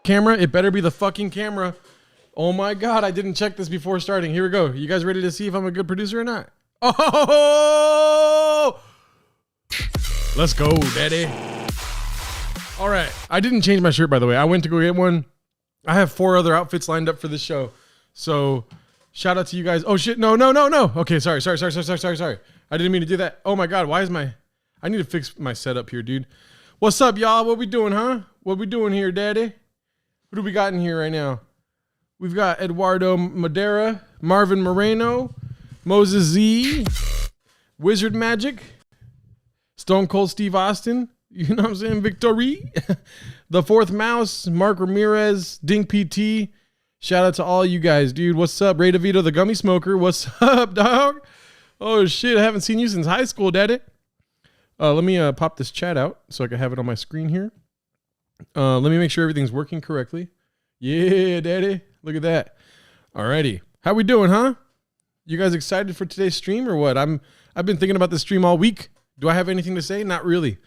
camera. It better be the fucking camera. Oh my God, I didn't check this before starting. Here we go. You guys ready to see if I'm a good producer or not? Oh! Let's go, daddy. All right. I didn't change my shirt, by the way. I went to go get one. I have 4 other outfits lined up for this show. So shout out to you guys. Oh shit. No. Okay. Sorry. I didn't mean to do that. Oh my God. I need to fix my setup here, dude. What's up, y'all? What we doing, huh? What we doing here, daddy? Who do we got in here right now? We've got Eduardo Madera, Marvin Moreno, Moses Z, Wizard Magic, Stone Cold Steve Austin, you know what I'm saying? Victory, The Fourth Mouse, Mark Ramirez, Dink PT. Shout out to all you guys, dude. What's up? Ray DeVito, the Gummy Smoker. What's up, dog? Oh shit, I haven't seen you since high school, daddy. Let me pop this chat out so I can have it on my screen here. Let me make sure everything's working correctly. Yeah, daddy. Look at that. Alrighty. How we doing, huh? You guys excited for today's stream or what? I've been thinking about this stream all week. Do I have anything to say? Not really.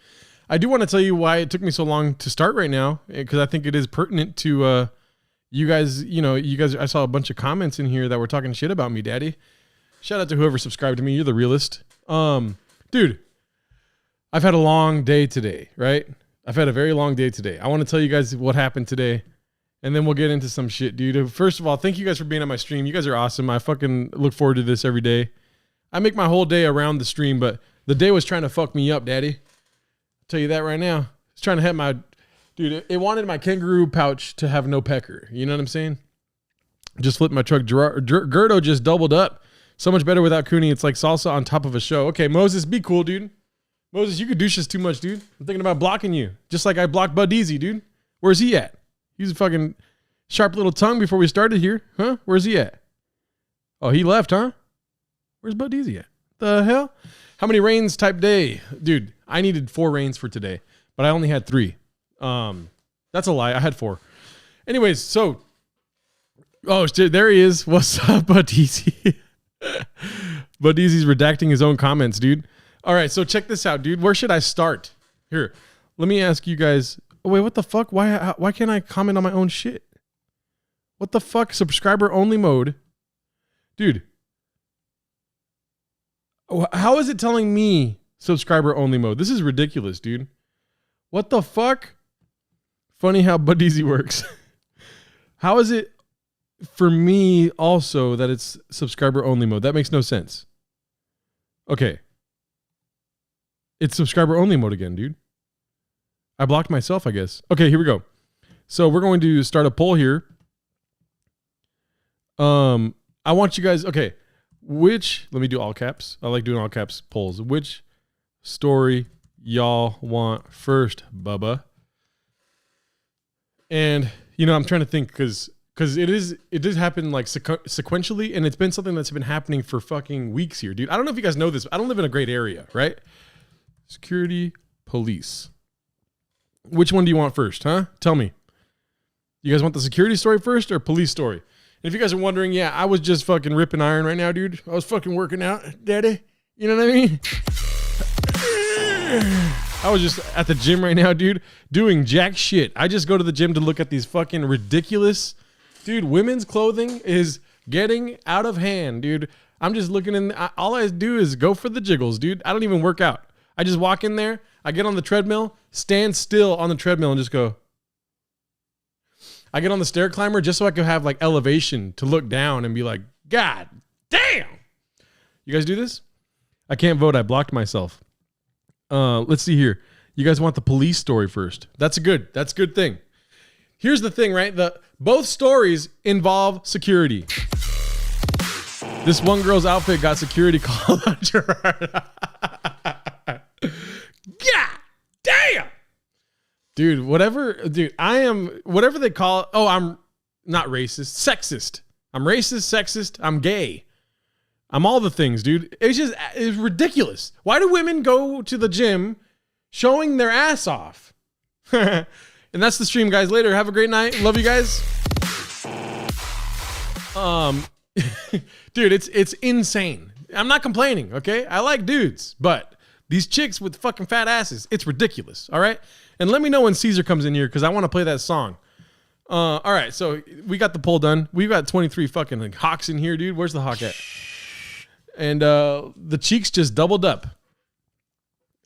I do want to tell you why it took me so long to start right now, because I think it is pertinent to you guys. You know, you guys. I saw a bunch of comments in here that were talking shit about me, daddy. Shout out to whoever subscribed to me. You're the realest. Dude, I've had a long day today, right? I've had a very long day today. I want to tell you guys what happened today. And then we'll get into some shit, dude. First of all, thank you guys for being on my stream. You guys are awesome. I fucking look forward to this every day. I make my whole day around the stream, but the day was trying to fuck me up, daddy. I'll tell you that right now. It's trying to have my... Dude, it wanted my kangaroo pouch to have no pecker. You know what I'm saying? Just flipped my truck. Gerardo just doubled up. So much better without Cooney. It's like salsa on top of a show. Okay, Moses, be cool, dude. Moses, you could douche us too much, dude. I'm thinking about blocking you. Just like I blocked Bud Easy, dude. Where's he at? He's a fucking sharp little tongue before we started here. Huh? Where's he at? Oh, he left, huh? Where's Bud Easy at? The hell? How many rains type day? Dude, I needed 4 rains for today, but I only had 3. That's a lie. I had 4. Anyways, so... Oh, shit, there he is. What's up, Bud Easy? Bud Easy's redacting his own comments, dude. All right, so check this out, dude. Where should I start? Here, let me ask you guys... Oh, wait, what the fuck? Why can't I comment on my own shit? What the fuck? Subscriber only mode. Dude. How is it telling me subscriber only mode? This is ridiculous, dude. What the fuck? Funny how Bud Easy works. How is it for me also that it's subscriber only mode? That makes no sense. Okay. It's subscriber only mode again, dude. I blocked myself, I guess. Okay, here we go. So we're going to start a poll here. I want you guys, okay, let me do all caps. I like doing all caps polls. Which story y'all want first, Bubba? And, you know, I'm trying to think because it does happen like sequentially, and it's been something that's been happening for fucking weeks here, dude. I don't know if you guys know this. I don't live in a great area, right? Security, police. Which one do you want first, huh? Tell me. You guys want the security story first or police story? And if you guys are wondering, yeah, I was just fucking ripping iron right now, dude. I was fucking working out, daddy. You know what I mean? I was just at the gym right now, dude, doing jack shit. I just go to the gym to look at these fucking ridiculous... Dude, women's clothing is getting out of hand, dude. I'm just looking in... All I do is go for the jiggles, dude. I don't even work out. I just walk in there, I get on the treadmill, stand still on the treadmill and just go. I get on the stair climber just so I can have like elevation to look down and be like, God damn. You guys do this? I can't vote. I blocked myself. Let's see here. You guys want the police story first. That's a good thing. Here's the thing, right? Both stories involve security. This one girl's outfit got security called on Gerardo. God damn. Dude, whatever they call it. Oh, I'm not racist, sexist. I'm racist, sexist, I'm gay. I'm all the things, dude. It's ridiculous. Why do women go to the gym showing their ass off? And that's the stream, guys. Later. Have a great night. Love you guys. Dude, it's insane. I'm not complaining, okay? I like dudes, but these chicks with fucking fat asses, it's ridiculous, all right? And let me know when Caesar comes in here because I want to play that song. All right, so we got the poll done. We've got 23 fucking like, hawks in here, dude. Where's the hawk at? And the cheeks just doubled up.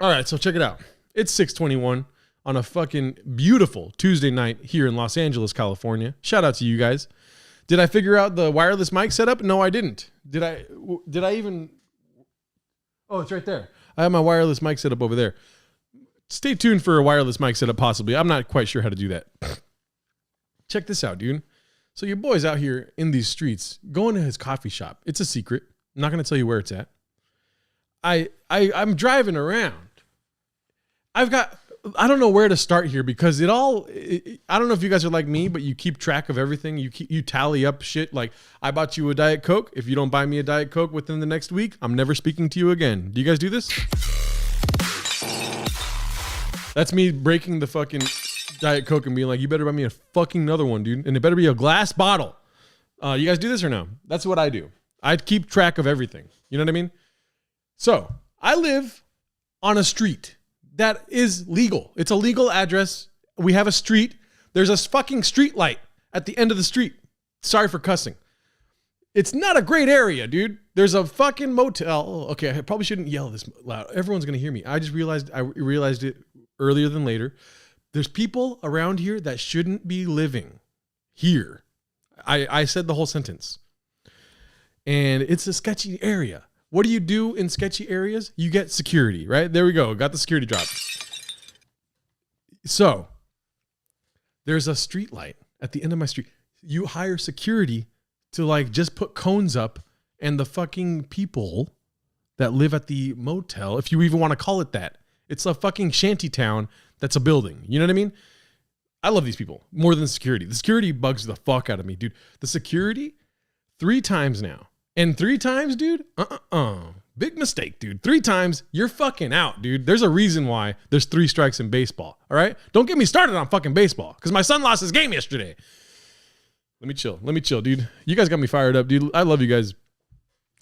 All right, so check it out. It's 6:21 on a fucking beautiful Tuesday night here in Los Angeles, California. Shout out to you guys. Did I figure out the wireless mic setup? No, I didn't. Did I even? Oh, it's right there. I have my wireless mic set up over there. Stay tuned for a wireless mic setup, possibly. I'm not quite sure how to do that. Check this out, dude. So your boy's out here in these streets, going to his coffee shop. It's a secret. I'm not going to tell you where it's at. I'm driving around. I don't know where to start here because I don't know if you guys are like me, but you keep track of everything. You tally up shit. Like, I bought you a Diet Coke. If you don't buy me a Diet Coke within the next week, I'm never speaking to you again. Do you guys do this? That's me breaking the fucking Diet Coke and being like, you better buy me a fucking another one, dude. And it better be a glass bottle. You guys do this or no? That's what I do. I keep track of everything. You know what I mean? So I live on a street that is legal. It's a legal address. We have a street. There's a fucking street light at the end of the street. Sorry for cussing. It's not a great area, dude. There's a fucking motel. Okay, I probably shouldn't yell this loud. Everyone's going to hear me. I realized it earlier than later. There's people around here that shouldn't be living here. I said the whole sentence. And it's a sketchy area. What do you do in sketchy areas? You get security, right? There we go. Got the security drop. So there's a street light at the end of my street. You hire security to like just put cones up, and the fucking people that live at the motel, if you even want to call it that, it's a fucking shanty town that's a building. You know what I mean? I love these people more than the security. The security bugs the fuck out of me, dude. The security 3 times now. And 3 times, dude, big mistake, dude. 3 times, you're fucking out, dude. There's a reason why there's 3 strikes in baseball, all right? Don't get me started on fucking baseball, because my son lost his game yesterday. Let me chill, dude. You guys got me fired up, dude. I love you guys.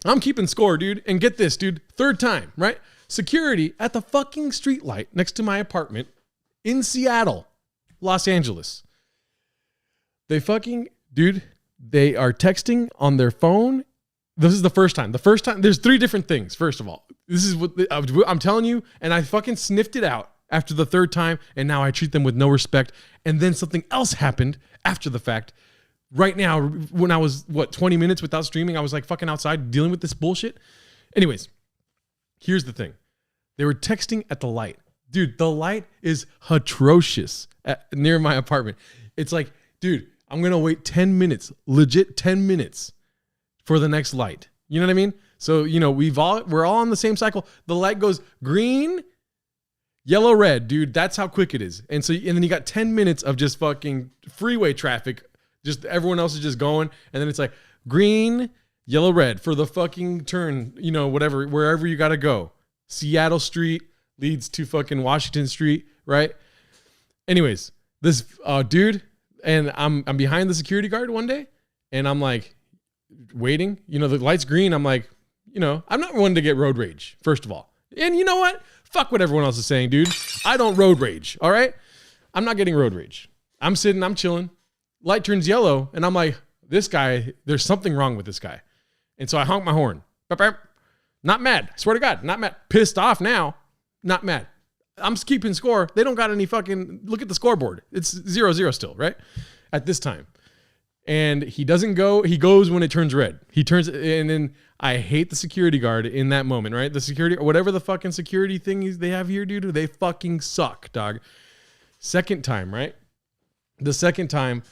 I'm keeping score, dude. And get this, dude. 3rd time, right? Security at the fucking street light next to my apartment in Seattle, Los Angeles. They are texting on their phone. This is the first time. There's 3 different things, first of all. This is what I'm telling you, and I fucking sniffed it out after the 3rd time, and now I treat them with no respect. And then something else happened after the fact. Right now, when I was, 20 minutes without streaming, I was like fucking outside dealing with this bullshit. Anyways, here's the thing. They were texting at the light. Dude, the light is atrocious near my apartment. It's like, dude, I'm going to wait 10 minutes, legit 10 minutes for the next light. You know what I mean? So, we're all on the same cycle. The light goes green, yellow, red, dude. That's how quick it is. And then you got 10 minutes of just fucking freeway traffic. Just everyone else is just going. And then it's like green, yellow, red for the fucking turn, whatever, wherever you got to go. Seattle Street leads to fucking Washington Street, right? Anyways, this dude, and I'm behind the security guard one day, and I'm like waiting. The light's green. I'm like, I'm not one to get road rage, first of all. And you know what? Fuck what everyone else is saying, dude. I don't road rage, all right? I'm not getting road rage. I'm sitting, I'm chilling. Light turns yellow, and I'm like, this guy, there's something wrong with this guy. And so I honk my horn. Not mad. I swear to God, not mad. Pissed off now. Not mad. I'm keeping score. They don't got any fucking, look at the scoreboard. It's 0-0 still, right? At this time. And he doesn't go, he goes when it turns red. He turns, and then I hate the security guard in that moment, right? The security, whatever the fucking security thing they have here, dude, they fucking suck, dog. Second time, right? The second time,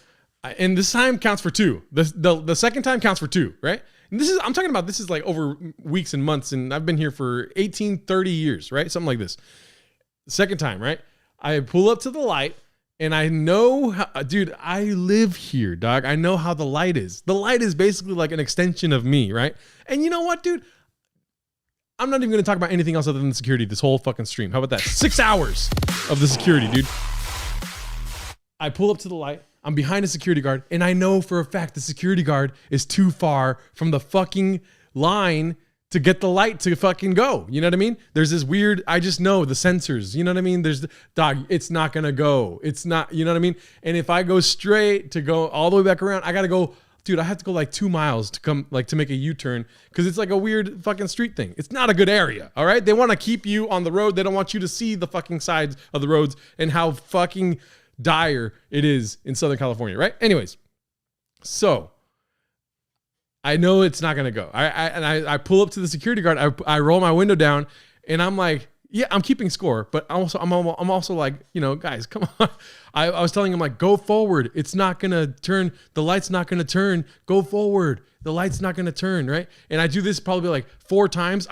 and this time counts for 2. The second time counts for 2, right? And I'm talking about, this is like over weeks and months, and I've been here for 30 years, right? Something like this. Second time, right? I pull up to the light, and I know how, dude, I live here, dog. I know how the light is. The light is basically like an extension of me, right? And you know what, dude? I'm not even going to talk about anything else other than the security this whole fucking stream. How about that? 6 hours of the security, dude. I pull up to the light. I'm behind a security guard, and I know for a fact the security guard is too far from the fucking line to get the light to fucking go. You know what I mean? There's this weird, I just know the sensors, you know what I mean? Dog, it's not going to go. It's not, you know what I mean? And if I go straight to go all the way back around, I got to go, dude, I have to go like 2 miles to come, like to make a U-turn because it's like a weird fucking street thing. It's not a good area. All right. They want to keep you on the road. They don't want you to see the fucking sides of the roads and how fucking dire it is in Southern California. Right. Anyways. So I know it's not going to go. I pull up to the security guard. I roll my window down and I'm like, yeah, I'm keeping score, but I'm also like, you know, guys, come on. I was telling him like, go forward. It's not going to turn. The light's not going to turn. Go forward. The light's not going to turn. Right. And I do this probably like 4 times.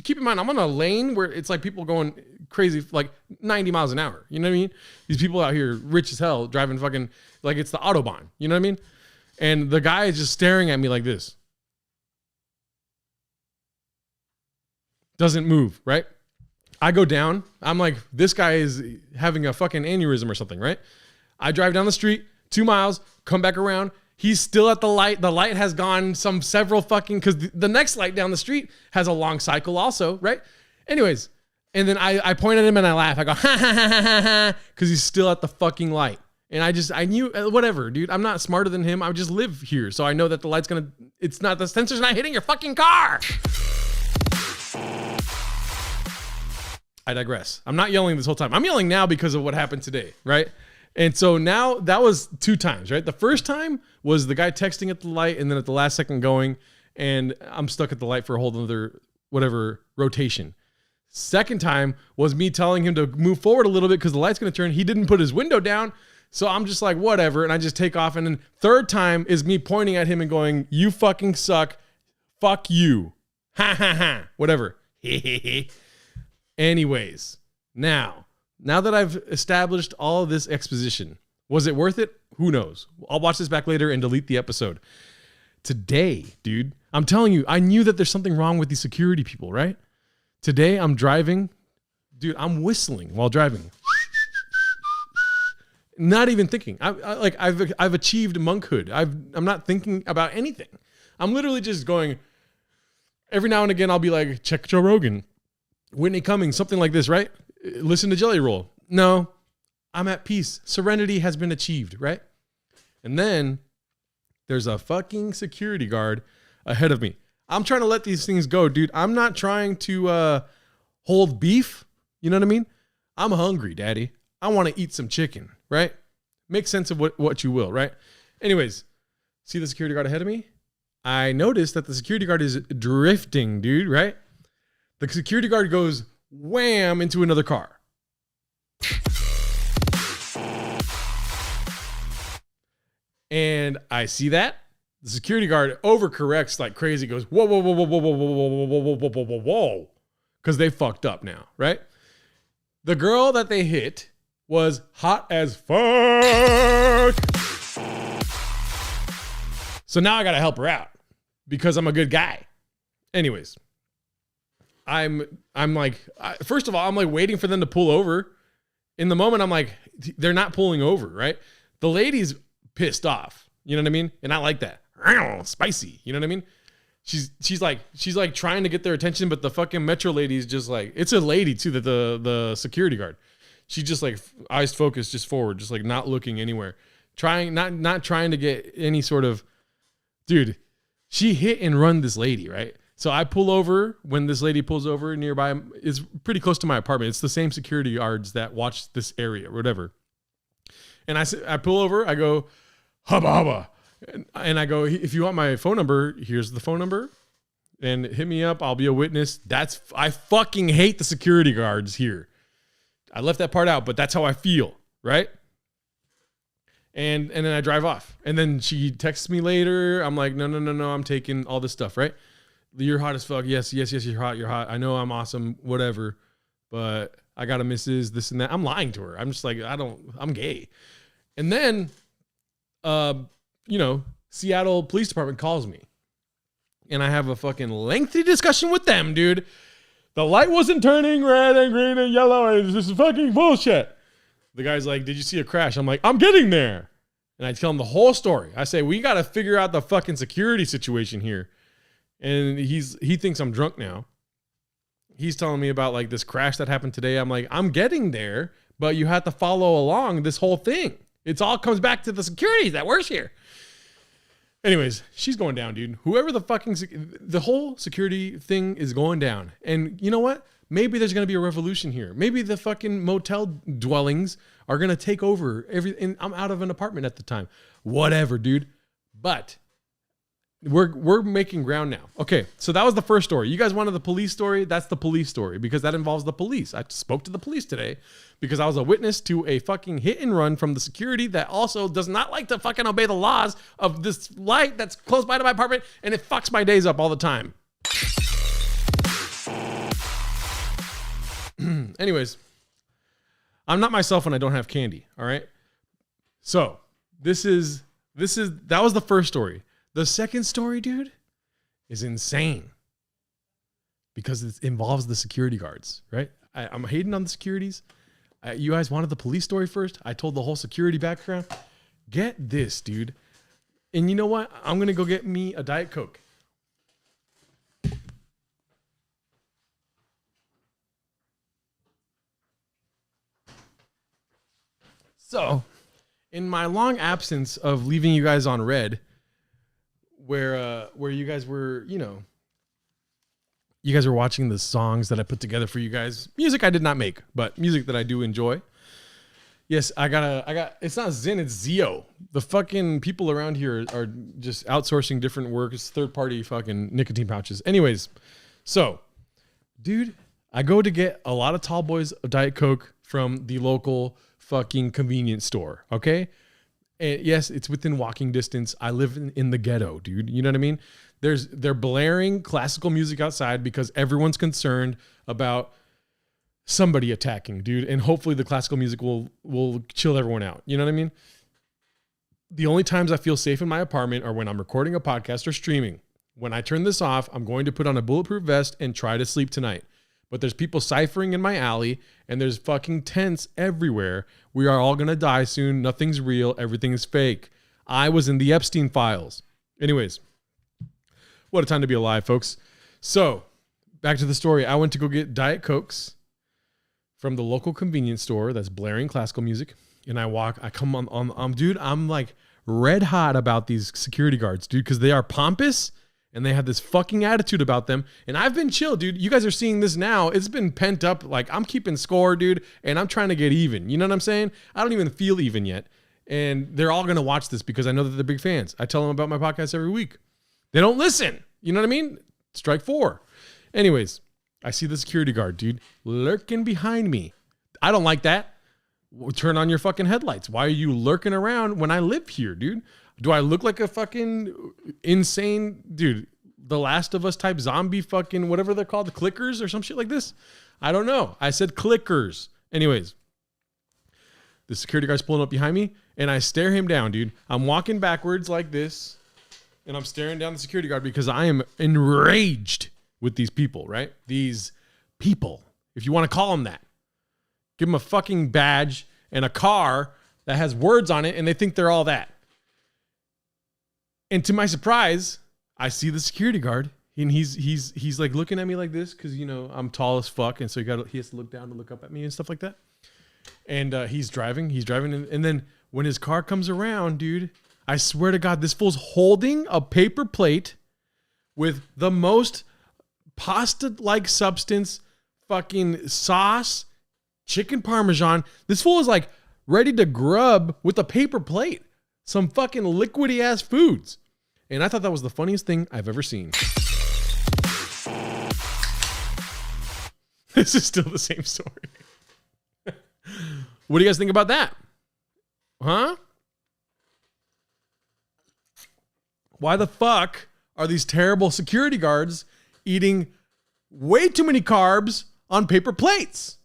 Keep in mind, I'm on a lane where it's like people going crazy, like 90 miles an hour. You know what I mean? These people out here rich as hell driving fucking like it's the Autobahn. You know what I mean? And the guy is just staring at me like this. Doesn't move, right? I go down. I'm like, this guy is having a fucking aneurysm or something, right? I drive down the street, 2 miles, come back around. He's still at the light. The light has gone several fucking, because the next light down the street has a long cycle also, right? Anyways, and then I point at him and I laugh. I go, ha, ha, ha, ha, ha, because he's still at the fucking light. And I knew, whatever, dude. I'm not smarter than him. I just live here. So I know that the light's the sensor's not hitting your fucking car. I digress. I'm not yelling this whole time. I'm yelling now because of what happened today, right? And so now that was 2 times, right? The first time was the guy texting at the light and then at the last second going, and I'm stuck at the light for a whole other, whatever, rotation. Second time was me telling him to move forward a little bit because the light's going to turn. He didn't put his window down. So I'm just like, whatever. And I just take off. And then third time is me pointing at him and going, you fucking suck. Fuck you. Ha ha ha. Whatever. Anyways, now that I've established all of this exposition, was it worth it? Who knows? I'll watch this back later and delete the episode. Today, dude, I'm telling you, I knew that there's something wrong with these security people, right? Today I'm driving. Dude, I'm whistling while driving. Not even thinking. I've achieved monkhood. I'm not thinking about anything. I'm literally just going. Every now and again, I'll be like, check Joe Rogan, Whitney Cummings, something like this, right? Listen to Jelly Roll. No, I'm at peace. Serenity has been achieved, right? And then there's a fucking security guard ahead of me. I'm trying to let these things go, dude. I'm not trying to hold beef. You know what I mean? I'm hungry, daddy. I want to eat some chicken, right? Make sense of what you will, right? Anyways, see the security guard ahead of me? I noticed that the security guard is drifting, dude, right? The security guard goes wham into another car. And I see that. The security guard overcorrects like crazy, goes, whoa, whoa, whoa, whoa, whoa, whoa, whoa, whoa, whoa, whoa, whoa, whoa, whoa, whoa. Because they fucked up now, right? The girl that they hit was hot as fuck. So now I got to help her out because I'm a good guy. Anyways, I'm like, first of all, I'm like waiting for them to pull over. In the moment, I'm like, they're not pulling over, right? The lady's pissed off. You know what I mean? And I like that. Spicy. You know what I mean? She's like trying to get their attention, but the fucking metro lady's just like, it's a lady too, that the security guard. She just like eyes focused just forward, just like not looking anywhere. Not trying to get any sort of, dude, she hit and run this lady, right? So I pull over when this lady pulls over nearby. It's pretty close to my apartment. It's the same security guards that watch this area or whatever. And I pull over, I go, hubba hubba. And I go, if you want my phone number, here's the phone number. And hit me up. I'll be a witness. I fucking hate the security guards here. I left that part out, but that's how I feel, right? And then I drive off. And then she texts me later. I'm like, no, I'm taking all this stuff, right? You're hot as fuck. Yes, you're hot. I know I'm awesome, whatever. But I got a missus, this and that. I'm lying to her. I'm just like, I'm gay. And then, Seattle Police Department calls me. And I have a fucking lengthy discussion with them, dude. The light wasn't turning red and green and yellow. And this is fucking bullshit. The guy's like, did you see a crash? I'm like, I'm getting there. And I tell him the whole story. I say, we got to figure out the fucking security situation here. And he thinks I'm drunk now. He's telling me about like this crash that happened today. I'm like, I'm getting there, but you have to follow along this whole thing. It's all comes back to the security that works here. Anyways, she's going down, dude. Whoever the whole security thing is going down. And you know what? Maybe there's going to be a revolution here. Maybe the fucking motel dwellings are going to take over everything. I'm out of an apartment at the time. Whatever, dude. But we're making ground now. Okay, so that was the first story. You guys wanted the police story? That's the police story because that involves the police. I spoke to the police today because I was a witness to a fucking hit and run from the security that also does not like to fucking obey the laws of this light that's close by to my apartment, and it fucks my days up all the time. Anyways, I'm not myself when I don't have candy, all right? So, that was the first story. The second story, dude, is insane because it involves the security guards, right? I'm hating on the securities. You guys wanted the police story first. I told the whole security background. Get this, dude. And you know what? I'm going to go get me a Diet Coke. So, in my long absence of leaving you guys on red, where you guys were, you guys were watching the songs that I put together for you guys. Music I did not make, but music that I do enjoy. Yes, I got, it's not Zen, it's Zio. The fucking people around here are just outsourcing different work. It's third-party fucking nicotine pouches. Anyways, so, dude, I go to get a lot of tall boys of Diet Coke from the local fucking convenience store, okay? And yes, it's within walking distance. I live in the ghetto, dude. You know what I mean? They're blaring classical music outside because everyone's concerned about somebody attacking, dude. And hopefully the classical music will chill everyone out. You know what I mean? The only times I feel safe in my apartment are when I'm recording a podcast or streaming. When I turn this off, I'm going to put on a bulletproof vest and try to sleep tonight. But there's people ciphering in my alley and there's fucking tents everywhere. We are all going to die soon. Nothing's real. Everything is fake. I was in the Epstein files. Anyways, what a time to be alive, folks. So back to the story. I went to go get Diet Cokes from the local convenience store that's blaring classical music. And I come on, dude, I'm like red hot about these security guards, dude, because they are pompous. And they have this fucking attitude about them. And I've been chill, dude. You guys are seeing this now. It's been pent up. Like, I'm keeping score, dude. And I'm trying to get even. You know what I'm saying? I don't even feel even yet. And they're all going to watch this because I know that they're big fans. I tell them about my podcast every week. They don't listen. You know what I mean? Strike 4. Anyways, I see the security guard, dude, lurking behind me. I don't like that. Turn on your fucking headlights. Why are you lurking around when I live here, dude? Do I look like a fucking insane dude? The Last of Us type zombie fucking whatever they're called, the clickers or some shit like this? I don't know. I said clickers. Anyways, the security guard's pulling up behind me and I stare him down, dude. I'm walking backwards like this and I'm staring down the security guard because I am enraged with these people, right? These people, if you want to call them that. Give them a fucking badge and a car that has words on it and they think they're all that. And to my surprise, I see the security guard and he's like looking at me like this because, you know, I'm tall as fuck. And so he has to look down to look up at me and stuff like that. And he's driving. And then when his car comes around, dude, I swear to God, this fool's holding a paper plate with the most pasta-like substance, fucking sauce, chicken parmesan. This fool is like ready to grub with a paper plate. Some fucking liquidy ass foods. And I thought that was the funniest thing I've ever seen. This is still the same story. What do you guys think about that? Huh? Why the fuck are these terrible security guards eating way too many carbs on paper plates?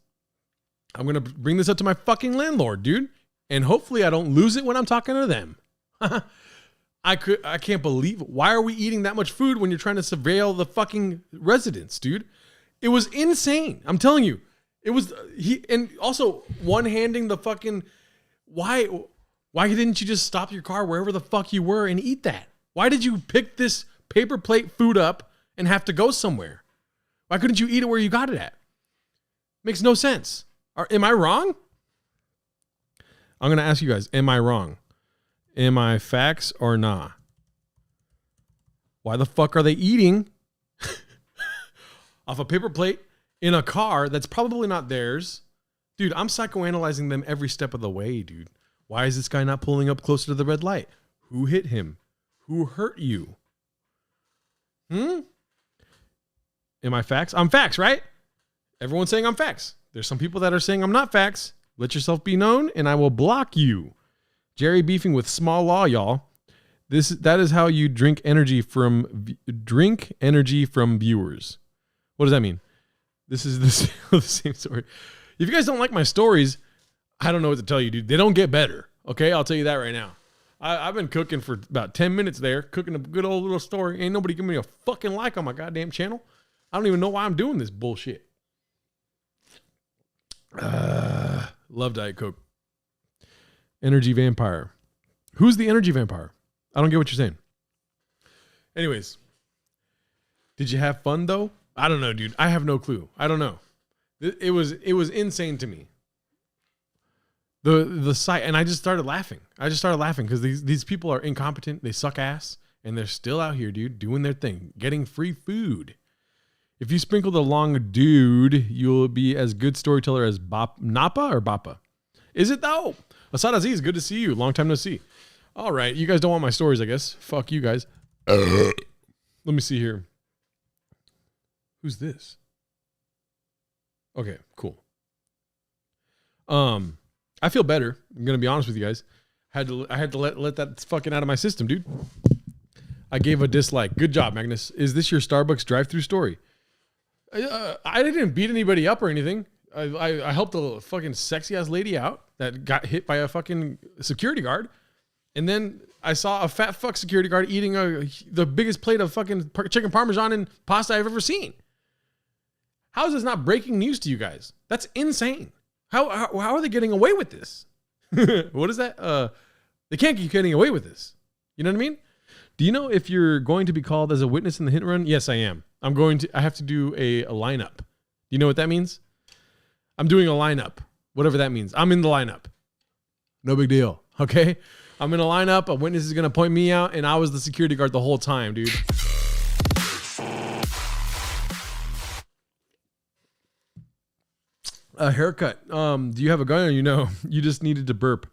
I'm going to bring this up to my fucking landlord, dude. And hopefully I don't lose it when I'm talking to them. I can't believe it. Why are we eating that much food when you're trying to surveil the fucking residents, dude? It was insane. I'm telling you. It was and also one-handing the fucking why didn't you just stop your car wherever the fuck you were and eat that? Why did you pick this paper plate food up and have to go somewhere? Why couldn't you eat it where you got it at? Makes no sense. Am I wrong? I'm going to ask you guys, am I wrong? Am I facts or nah? Why the fuck are they eating off a paper plate in a car that's probably not theirs? Dude, I'm psychoanalyzing them every step of the way, dude. Why is this guy not pulling up closer to the red light? Who hit him? Who hurt you? Am I facts? I'm facts, right? Everyone's saying I'm facts. There's some people that are saying I'm not facts. Let yourself be known and I will block you. Jerry beefing with small law, y'all. That is how you drink energy from viewers. What does that mean? This is the same story. If you guys don't like my stories, I don't know what to tell you, dude. They don't get better. Okay, I'll tell you that right now. I've been cooking for about 10 minutes there, cooking a good old little story. Ain't nobody giving me a fucking like on my goddamn channel. I don't even know why I'm doing this bullshit. Love Diet Coke. Energy vampire. Who's the energy vampire? I don't get what you're saying. Anyways, did you have fun though? I don't know, dude. I have no clue. I don't know. It was insane to me. The sight, and I just started laughing. Because these people are incompetent. They suck ass, and they're still out here, dude, doing their thing, getting free food. If you sprinkle the long dude, you'll be as good storyteller as Napa or Bappa. Is it though? Asad Aziz, good to see you. Long time no see. All right, you guys don't want my stories, I guess. Fuck you guys. Let me see here. Who's this? Okay, cool. I feel better. I'm gonna be honest with you guys. I had to let that fucking out of my system, dude. I gave a dislike. Good job, Magnus. Is this your Starbucks drive-through story? I didn't beat anybody up or anything. I helped a fucking sexy ass lady out that got hit by a fucking security guard, and then I saw a fat fuck security guard eating the biggest plate of fucking chicken parmesan and pasta I've ever seen. How is this not breaking news to you guys? That's insane. How are they getting away with this? What is that? They can't keep getting away with this. You know what I mean? Do you know if you're going to be called as a witness in the hit and run? Yes, I am. I have to do a lineup. Do you know what that means? I'm doing a lineup. Whatever that means. I'm in the lineup. No big deal. Okay? I'm in a lineup. A witness is going to point me out, and I was the security guard the whole time, dude. A haircut. Do you have a gun or you just needed to burp?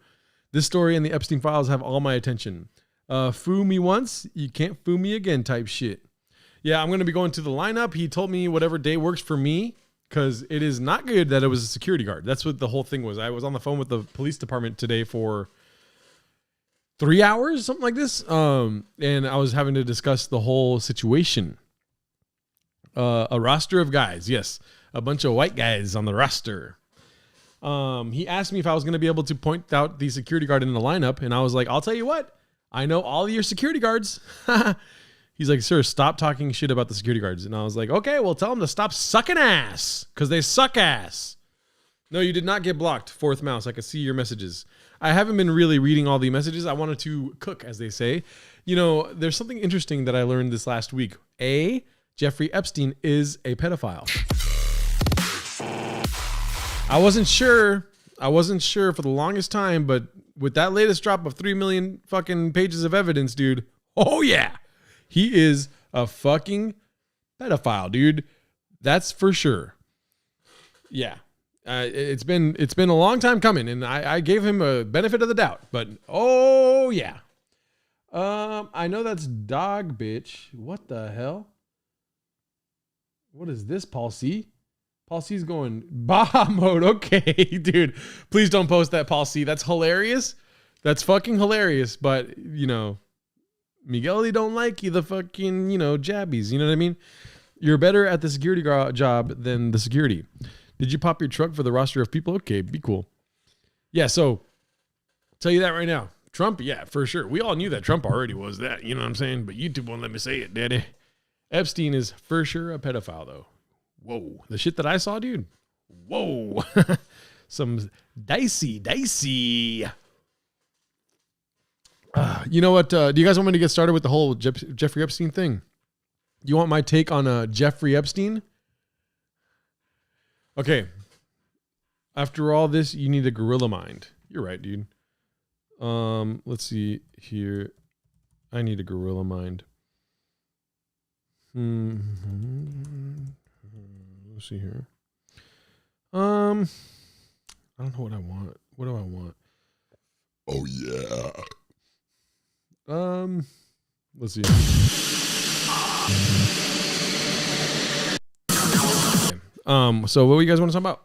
This story and the Epstein files have all my attention. Foo me once, you can't foo me again type shit. Yeah, I'm going to be going to the lineup. He told me whatever day works for me because it is not good that it was a security guard. That's what the whole thing was. I was on the phone with the police department today for 3 hours, something like this. And I was having to discuss the whole situation. A roster of guys. Yes. A bunch of white guys on the roster. He asked me if I was going to be able to point out the security guard in the lineup. And I was like, I'll tell you what. I know all of your security guards. He's like, sir, stop talking shit about the security guards. And I was like, okay, well, tell them to stop sucking ass because they suck ass. No, you did not get blocked. Fourth mouse. I can see your messages. I haven't been really reading all the messages. I wanted to cook, as they say. There's something interesting that I learned this last week. Jeffrey Epstein is a pedophile. I wasn't sure for the longest time, but with that latest drop of 3 million fucking pages of evidence, dude. Oh yeah. He is a fucking pedophile, dude. That's for sure. Yeah. It's been a long time coming, and I gave him a benefit of the doubt, but oh yeah. I know that's dog bitch. What the hell? What is this, Paul C? Paul C's going Baja mode. Okay, dude. Please don't post that, Paul C. That's hilarious. That's fucking hilarious. But, Miguel, they don't like you, the fucking, jabbies. You know what I mean? You're better at the security job than the security. Did you pop your truck for the roster of people? Okay, be cool. Yeah, so I'll tell you that right now. Trump, yeah, for sure. We all knew that Trump already was that. You know what I'm saying? But YouTube won't let me say it, daddy. Epstein is for sure a pedophile, though. Whoa. The shit that I saw, dude. Whoa. Some dicey. You know what? Do you guys want me to get started with the whole Jeffrey Epstein thing? You want my take on Jeffrey Epstein? Okay. After all this, you need a gorilla mind. You're right, dude. Let's see here. I need a gorilla mind. Let's see here. I don't know what I want. What do I want? Oh yeah. Let's see. So what do you guys want to talk about?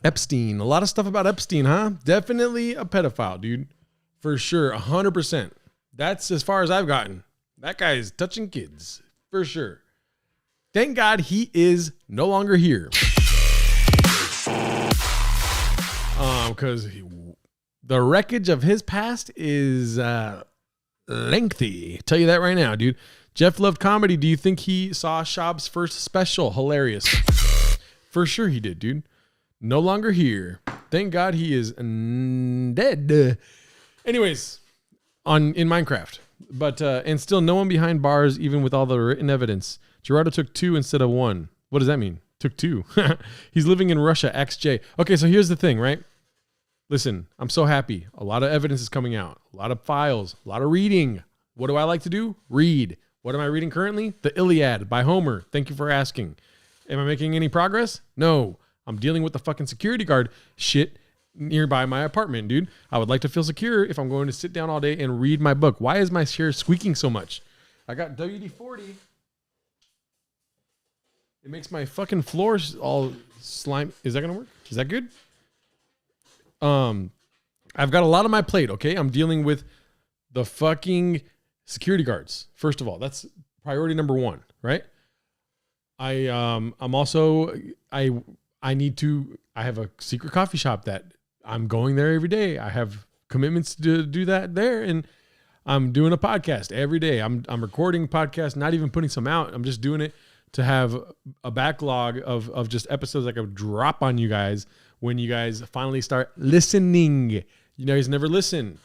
Epstein. A lot of stuff about Epstein, huh? Definitely a pedophile, dude. For sure. 100%. That's as far as I've gotten. That guy is touching kids. For sure. Thank God he is no longer here. Because the wreckage of his past is lengthy. Tell you that right now, dude. Jeff loved comedy. Do you think he saw Schaub's first special? Hilarious. For sure he did, dude. No longer here. Thank God he is dead. Anyways, in Minecraft. But and still no one behind bars, even with all the written evidence. Gerardo took 2 instead of 1. What does that mean? Took 2. He's living in Russia, XJ. Okay, so here's the thing, right? Listen, I'm so happy. A lot of evidence is coming out. A lot of files. A lot of reading. What do I like to do? Read. What am I reading currently? The Iliad by Homer. Thank you for asking. Am I making any progress? No. I'm dealing with the fucking security guard shit nearby my apartment, dude. I would like to feel secure if I'm going to sit down all day and read my book. Why is my chair squeaking so much? I got WD-40. It makes my fucking floors all slime. Is that going to work? Is that good? I've got a lot on my plate, okay? I'm dealing with the fucking security guards. First of all, that's priority number 1, right? I'm also I have a secret coffee shop that I'm going there every day. I have commitments to do that there, and I'm doing a podcast every day. I'm recording podcasts, not even putting some out. I'm just doing it to have a backlog of just episodes I could drop on you guys when you guys finally start listening. You guys never listen.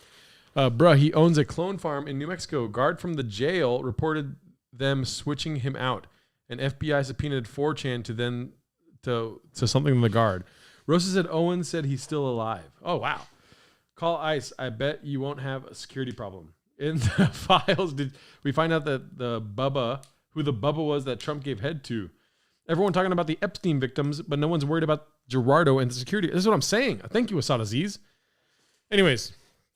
Bruh, he owns a clone farm in New Mexico. Guard from the jail reported them switching him out. And FBI subpoenaed 4chan to something in the guard. Rosa said Owen said he's still alive. Oh, wow. Call ICE. I bet you won't have a security problem. In the files, did we find out that who the Bubba was that Trump gave head to? Everyone talking about the Epstein victims, but no one's worried about Gerardo and the security. This is what I'm saying. Thank you, Asad Aziz. Anyways,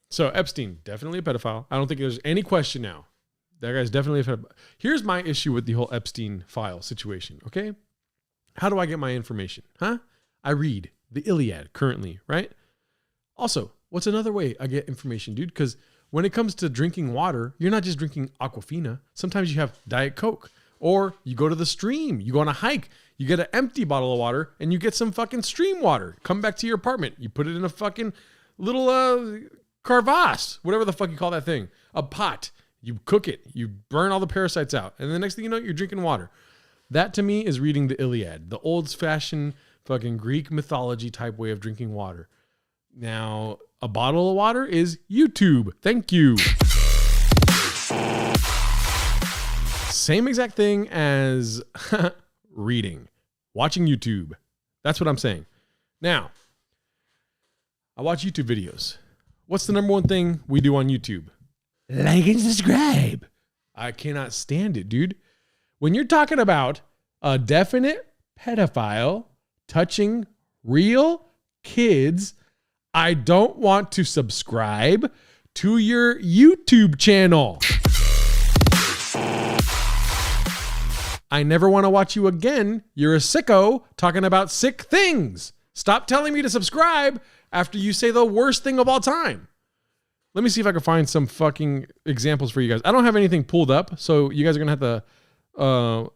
so Epstein, definitely a pedophile. I don't think there's any question now. That guy's definitely a pedophile. Here's my issue with the whole Epstein file situation, okay? How do I get my information? Huh? I read the Iliad currently, right? Also, what's another way I get information, dude? Because when it comes to drinking water, you're not just drinking Aquafina. Sometimes you have Diet Coke. Or you go to the stream. You go on a hike. You get an empty bottle of water, and you get some fucking stream water. Come back to your apartment. You put it in a fucking little carvasse, whatever the fuck you call that thing. A pot. You cook it. You burn all the parasites out. And the next thing you know, you're drinking water. That to me is reading the Iliad, the old-fashioned fucking Greek mythology type way of drinking water. Now, a bottle of water is YouTube. Thank you. Same exact thing as reading, watching YouTube. That's what I'm saying. Now, I watch YouTube videos. What's the number one thing we do on YouTube? Like and subscribe. I cannot stand it, dude. When you're talking about a definite pedophile touching real kids, I don't want to subscribe to your YouTube channel. I never want to watch you again. You're a sicko talking about sick things. Stop telling me to subscribe after you say the worst thing of all time. Let me see if I can find some fucking examples for you guys. I don't have anything pulled up, so you guys are going to have to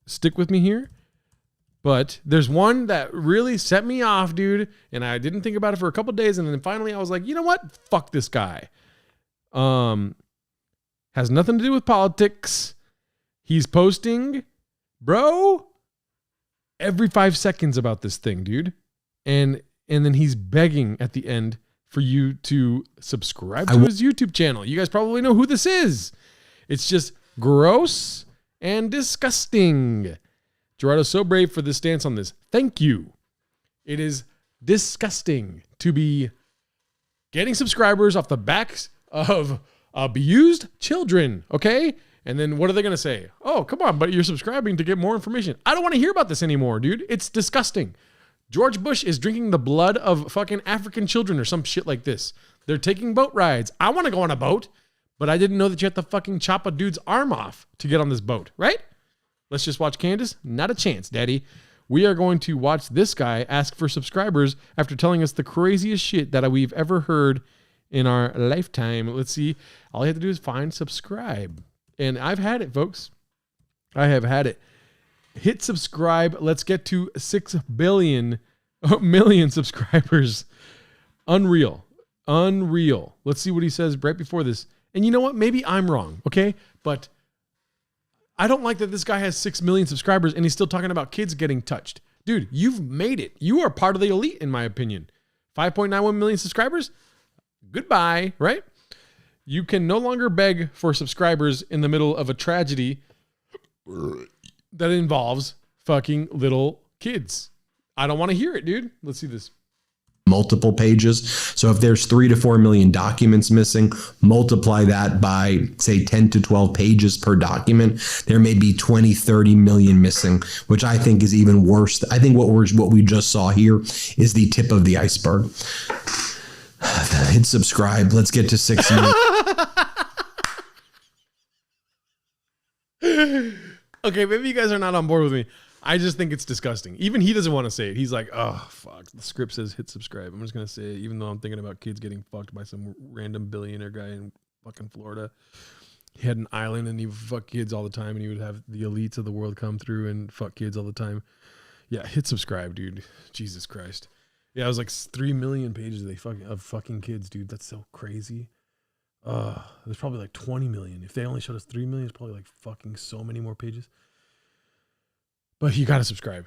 stick with me here. But there's one that really set me off, dude, and I didn't think about it for a couple of days, and then finally I was like, you know what? Fuck this guy. Has nothing to do with politics. He's posting, bro, every 5 seconds about this thing, dude. And then he's begging at the end for you to subscribe to his YouTube channel. You guys probably know who this is. It's just gross and disgusting. Gerardo's so brave for this stance on this. Thank you. It is disgusting to be getting subscribers off the backs of abused children, okay? And then what are they going to say? Oh, come on, but you're subscribing to get more information. I don't want to hear about this anymore, dude. It's disgusting. George Bush is drinking the blood of fucking African children or some shit like this. They're taking boat rides. I want to go on a boat, but I didn't know that you had to fucking chop a dude's arm off to get on this boat, right? Let's just watch Candace. Not a chance, daddy. We are going to watch this guy ask for subscribers after telling us the craziest shit that we've ever heard in our lifetime. Let's see. All you have to do is find subscribe. And I've had it, folks. I have had it. Hit subscribe. Let's get to 6 million subscribers. Unreal. Let's see what he says right before this. And you know what? Maybe I'm wrong, okay? But I don't like that this guy has 6 million subscribers and he's still talking about kids getting touched. Dude, you've made it. You are part of the elite, in my opinion. 5.91 million subscribers? Goodbye, right? You can no longer beg for subscribers in the middle of a tragedy that involves fucking little kids. I don't want to hear it, dude. Let's see this. Multiple pages. So if there's 3 to 4 million documents missing, multiply that by, say, 10 to 12 pages per document. There may be 20, 30 million missing, which I think is even worse. I think what we just saw here is the tip of the iceberg. Hit subscribe. Let's get to 6 million. Okay, maybe you guys are not on board with me. I just think it's disgusting. Even he doesn't want to say it. He's like, oh, fuck. The script says hit subscribe. I'm just going to say it, even though I'm thinking about kids getting fucked by some random billionaire guy in fucking Florida. He had an island and he would fuck kids all the time, and he would have the elites of the world come through and fuck kids all the time. Yeah, hit subscribe, dude. Jesus Christ. Yeah, it was like 3 million pages of fucking kids, dude. That's so crazy. There's probably like 20 million. If they only showed us 3 million, it's probably like fucking so many more pages. But you got to subscribe.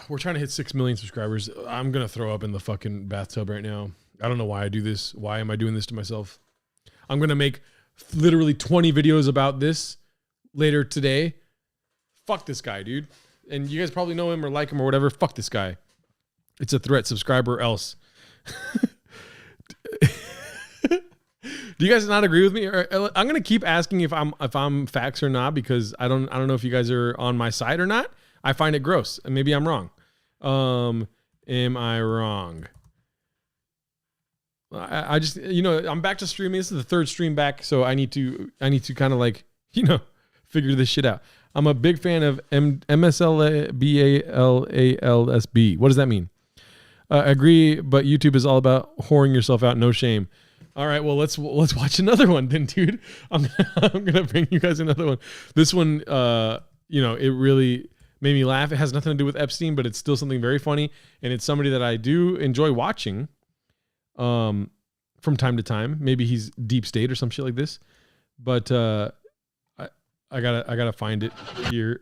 We're trying to hit 6 million subscribers. I'm going to throw up in the fucking bathtub right now. I don't know why I do this. Why am I doing this to myself? I'm going to make literally 20 videos about this later today. Fuck this guy, dude. And you guys probably know him or like him or whatever. Fuck this guy. It's a threat. Subscribe or else. Do you guys not agree with me? I'm gonna keep asking if I'm facts or not, because I don't know if you guys are on my side or not. I find it gross, and maybe I'm wrong. Am I wrong? I just, I'm back to streaming. This is the third stream back, so I need to kind of like, figure this shit out. I'm a big fan of MSLBALALSB. What does that mean? Agree, but YouTube is all about whoring yourself out. No shame. All right, well, let's watch another one then, dude. I'm gonna bring you guys another one. This one, it really made me laugh. It has nothing to do with Epstein, but it's still something very funny, and it's somebody that I do enjoy watching, from time to time. Maybe he's deep state or some shit like this, but I gotta find it here.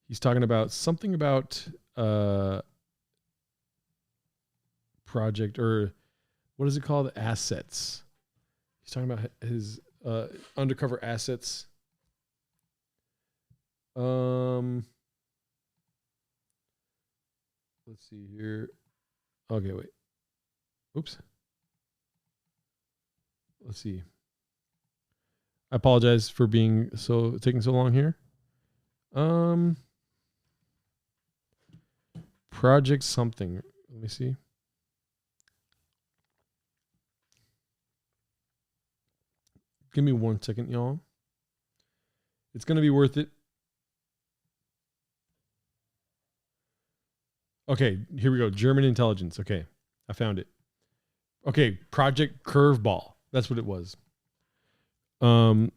He's talking about something about project, or what is it called? Assets. He's talking about his undercover assets. Let's see here. Okay, wait. Oops. Let's see. I apologize for taking so long here. Project something. Let me see. Give me 1 second, y'all. It's going to be worth it. Okay, here we go. German intelligence. Okay, I found it. Okay, Project Curveball. That's what it was. I'm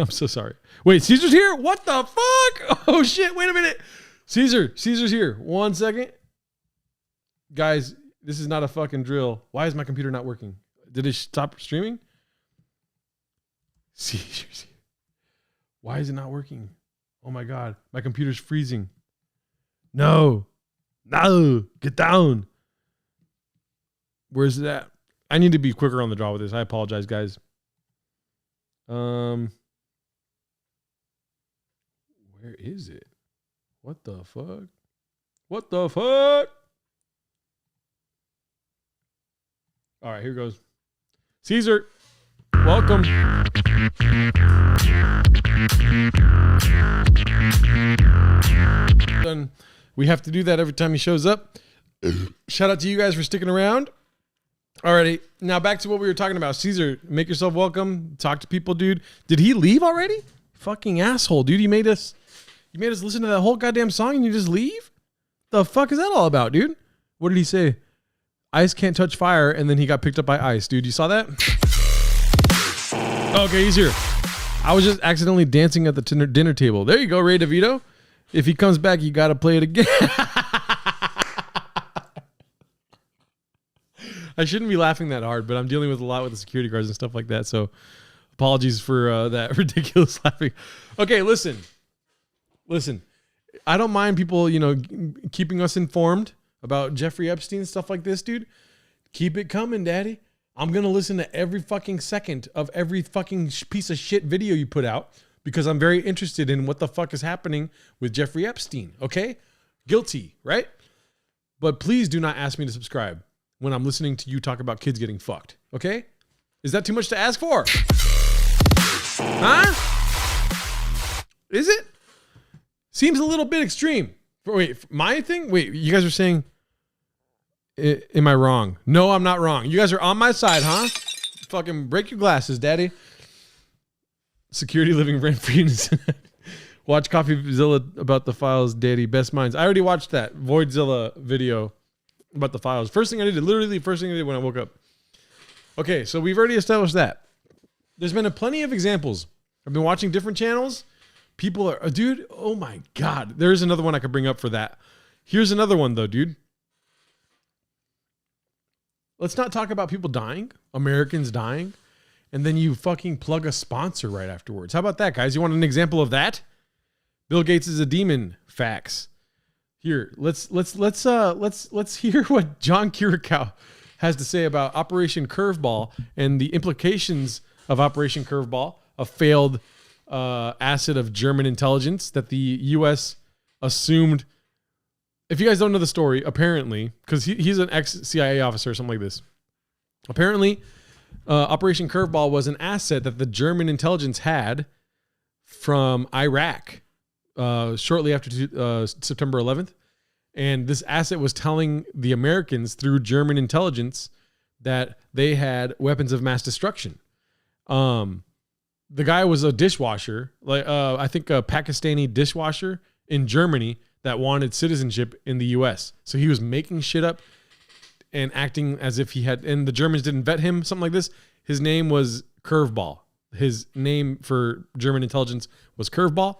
so sorry. Wait, Caesar's here? What the fuck? Oh, shit. Wait a minute. Caesar's here. 1 second. Guys, this is not a fucking drill. Why is my computer not working? Did it stop streaming? Caesar's here. Why is it not working? Oh my God. My computer's freezing. No. Get down. Where's it at? I need to be quicker on the draw with this. I apologize, guys. Where is it? What the fuck? What the fuck? All right, here goes. Caesar, welcome. Done. We have to do that every time he shows up. Shout out to you guys for sticking around. Alrighty, now back to what we were talking about. Caesar, make yourself welcome. Talk to people, dude. Did he leave already? Fucking asshole, dude. You made us listen to that whole goddamn song and you just leave? The fuck is that all about, dude? What did he say? Ice can't touch fire, and then he got picked up by ice, dude. You saw that? Okay, he's here. I was just accidentally dancing at the dinner table. There you go, Ray DeVito. If he comes back, you got to play it again. I shouldn't be laughing that hard, but I'm dealing with a lot with the security guards and stuff like that. So apologies for that ridiculous laughing. Okay, listen. I don't mind people, keeping us informed about Jeffrey Epstein, stuff like this, dude. Keep it coming, daddy. I'm going to listen to every fucking second of every fucking piece of shit video you put out because I'm very interested in what the fuck is happening with Jeffrey Epstein, okay? Guilty, right? But please do not ask me to subscribe when I'm listening to you talk about kids getting fucked, okay? Is that too much to ask for? Huh? Is it? Seems a little bit extreme. Wait, my thing? Wait, you guys are saying, am I wrong? No, I'm not wrong. You guys are on my side, huh? Fucking break your glasses, daddy. Security living rent-free. Watch CoffeeZilla about the files, daddy. Best minds. I already watched that Voidzilla video about the files. First thing I did, literally first thing I did when I woke up. Okay, so we've already established that. There's been plenty of examples. I've been watching different channels. People are, dude, oh my God. There's another one I could bring up for that. Here's another one though, dude. Let's not talk about people dying, Americans dying, and then you fucking plug a sponsor right afterwards. How about that, guys? You want an example of that? Bill Gates is a demon. Facts. Here, let's hear what John Curacao has to say about Operation Curveball and the implications of Operation Curveball, a failed asset of German intelligence that the U.S. assumed. If you guys don't know the story, apparently, because he's an ex-CIA officer or something like this, apparently Operation Curveball was an asset that the German intelligence had from Iraq shortly after September 11th. And this asset was telling the Americans through German intelligence that they had weapons of mass destruction. The guy was a dishwasher, I think a Pakistani dishwasher in Germany that wanted citizenship in the U.S. So he was making shit up and acting as if he had, and the Germans didn't vet him, something like this. His name was Curveball. His name for German intelligence was Curveball.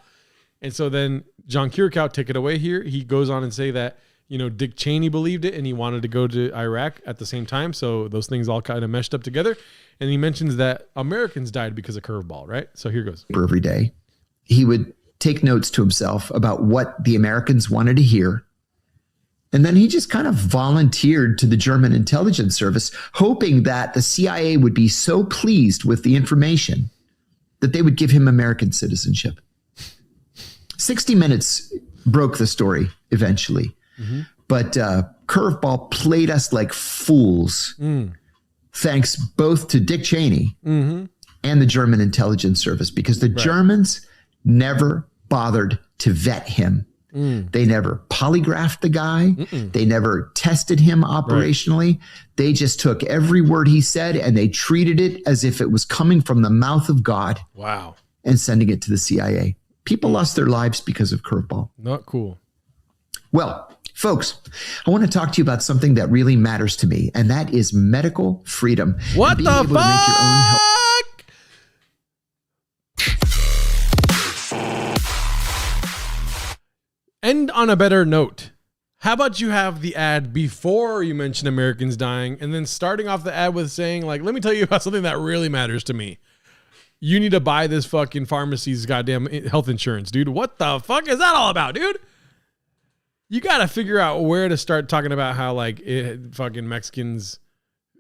And so then John Curacao, take it away here. He goes on and say that, Dick Cheney believed it and he wanted to go to Iraq at the same time. So those things all kind of meshed up together. And he mentions that Americans died because of Curveball, right? So here goes. Every day, he would take notes to himself about what the Americans wanted to hear. And then he just kind of volunteered to the German intelligence service, hoping that the CIA would be so pleased with the information that they would give him American citizenship. 60 Minutes broke the story eventually. Mm-hmm. But Curveball played us like fools, thanks both to Dick Cheney and the German intelligence service, because the Germans never bothered to vet him. They never polygraphed the guy. They never tested him operationally. They just took every word he said and they treated it as if it was coming from the mouth of God. Wow. And sending it to the CIA. People lost their lives because of Curveball. Not cool. Well, folks, I want to talk to you about something that really matters to me, and that is medical freedom. What the fuck? End on a better note. How about you have the ad before you mention Americans dying, and then starting off the ad with saying, like, let me tell you about something that really matters to me. You need to buy this fucking pharmacy's goddamn health insurance, dude. What the fuck is that all about, dude? You got to figure out where to start talking about how, like, fucking Mexicans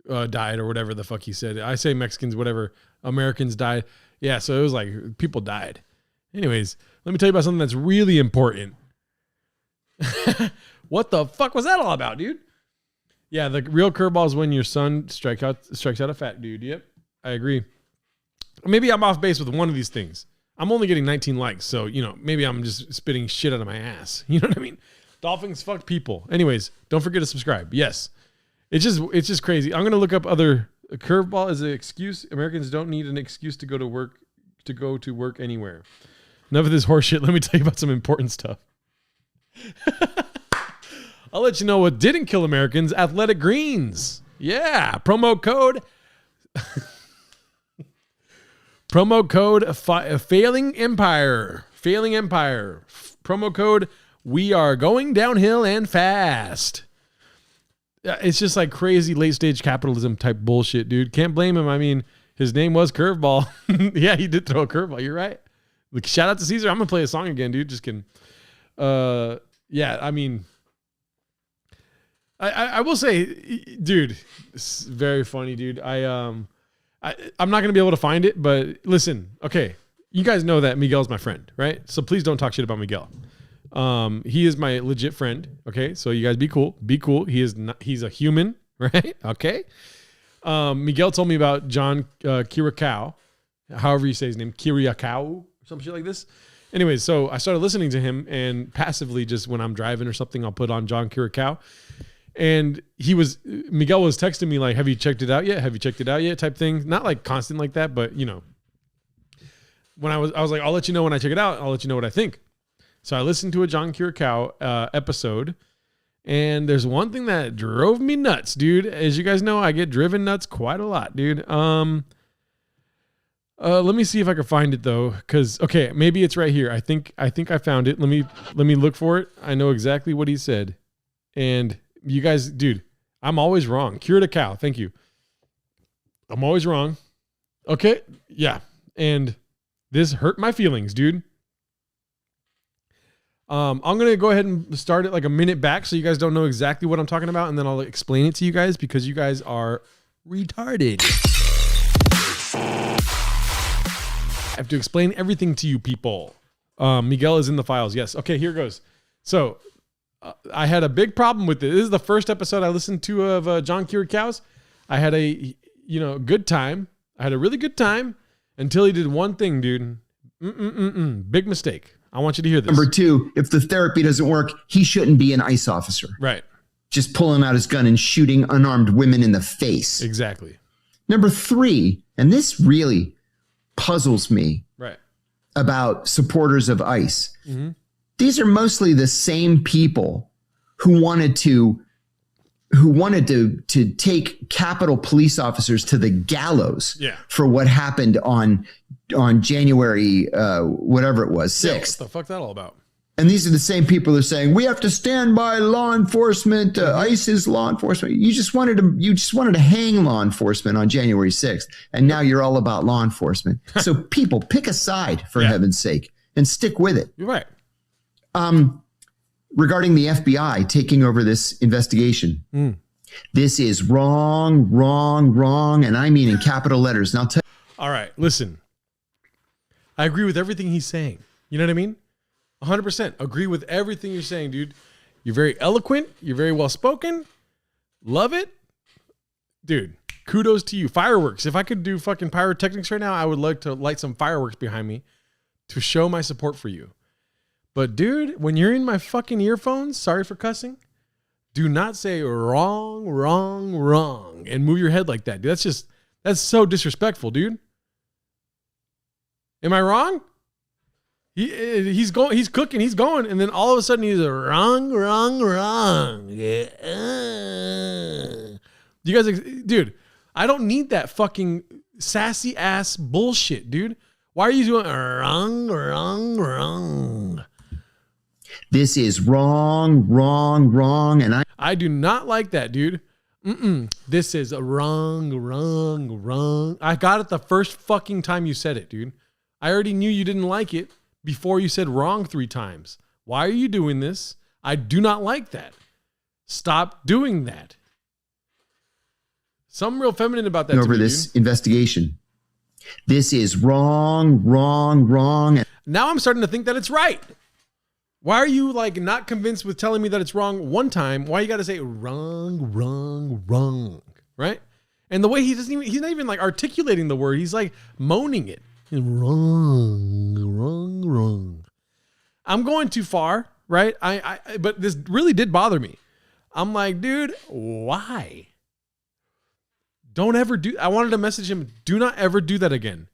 died or whatever the fuck he said. I say Mexicans, whatever. Americans died. Yeah, so it was like people died. Anyways, let me tell you about something that's really important. What the fuck was that all about, dude? Yeah, the real curveball is when your son strikes out a fat dude. Yep, I agree. Maybe I'm off base with one of these things. I'm only getting 19 likes, so, maybe I'm just spitting shit out of my ass. You know what I mean? Dolphins fuck people. Anyways, don't forget to subscribe. Yes. It's just crazy. I'm going to look up other curveball as an excuse. Americans don't need an excuse to go to work anywhere. Enough of this horse shit. Let me tell you about some important stuff. I'll let you know what didn't kill Americans. Athletic Greens. Yeah. Promo code Failing Empire. Promo code We Are Going Downhill and Fast. It's just like crazy late stage capitalism type bullshit, dude. Can't blame him. I mean, his name was Curveball. Yeah, he did throw a curveball. You're right. Like, shout out to Caesar. I'm gonna play a song again, dude. Just kidding. Yeah, I mean, I will say, dude, it's very funny, dude. I'm not gonna be able to find it, but listen, okay, you guys know that Miguel's my friend, right? So please don't talk shit about Miguel. He is my legit friend. Okay, so you guys be cool. Be cool. He's a human, right? Okay. Miguel told me about John Kirikau, however you say his name, Kirikau, or some shit like this. Anyways, so I started listening to him, and passively, just when I'm driving or something, I'll put on John Kirikau. And Miguel was texting me like, have you checked it out yet? Have you checked it out yet? Type thing. Not like constant like that, but when I was like, I'll let you know when I check it out. I'll let you know what I think. So I listened to a John Kirikau episode, and there's one thing that drove me nuts, dude. As you guys know, I get driven nuts quite a lot, dude. Let me see if I can find it though, because okay, maybe it's right here. I think I found it. Let me look for it. I know exactly what he said, and you guys, dude, I'm always wrong. Cure to cow. Thank you. I'm always wrong. Okay. Yeah. And this hurt my feelings, dude. I'm going to go ahead and start it like a minute back so you guys don't know exactly what I'm talking about, and then I'll explain it to you guys because you guys are retarded. I have to explain everything to you people. Miguel is in the files. Yes. Okay, here goes. So I had a big problem with it. This is the first episode I listened to of John Kirikau's. I had a good time. I had a really good time until he did one thing, dude. Big mistake. I want you to hear this. Number 2, if the therapy doesn't work, he shouldn't be an ICE officer. Right. Just pulling out his gun and shooting unarmed women in the face. Exactly. Number 3, and this really puzzles me about supporters of ICE. Mm-hmm. These are mostly the same people who wanted to take Capitol police officers to the gallows for what happened on January, whatever it was, 6th. What the fuck that all about? And these are the same people who are saying, we have to stand by law enforcement. ICE is law enforcement. You just wanted to hang law enforcement on January 6th. And now you're all about law enforcement. So people, pick a side for heaven's sake and stick with it. You're right. Regarding the FBI taking over this investigation, this is wrong. And I mean in capital letters. And I'll tell you. All right, listen. I agree with everything he's saying. You know what I mean? 100% agree with everything you're saying, dude. You're very eloquent. You're very well spoken. Love it. Dude, kudos to you. Fireworks. If I could do fucking pyrotechnics right now, I would like to light some fireworks behind me to show my support for you. But dude, when you're in my fucking earphones, sorry for cussing, do not say wrong, and move your head like that, dude. That's so disrespectful, dude. Am I wrong? He's cooking, he's going, and then all of a sudden he's wrong. Yeah. You guys, dude, I don't need that fucking sassy ass bullshit, dude. Why are you doing wrong? This is wrong, and I do not like that, dude. This is a wrong. I got it the first fucking time you said it, dude. I already knew you didn't like it before you said wrong 3 times. Why are you doing this? I do not like that. Stop doing that. Something real feminine about that. Over this investigation. This is wrong. Now I'm starting to think that it's right. Why are you like not convinced with telling me that it's wrong one time? Why you got to say wrong, wrong, wrong, right? And the way he's not even like articulating the word. He's like moaning it. Wrong, wrong, wrong. I'm going too far, right? But this really did bother me. I'm like, dude, why? Don't ever do. I wanted to message him. Do not ever do that again,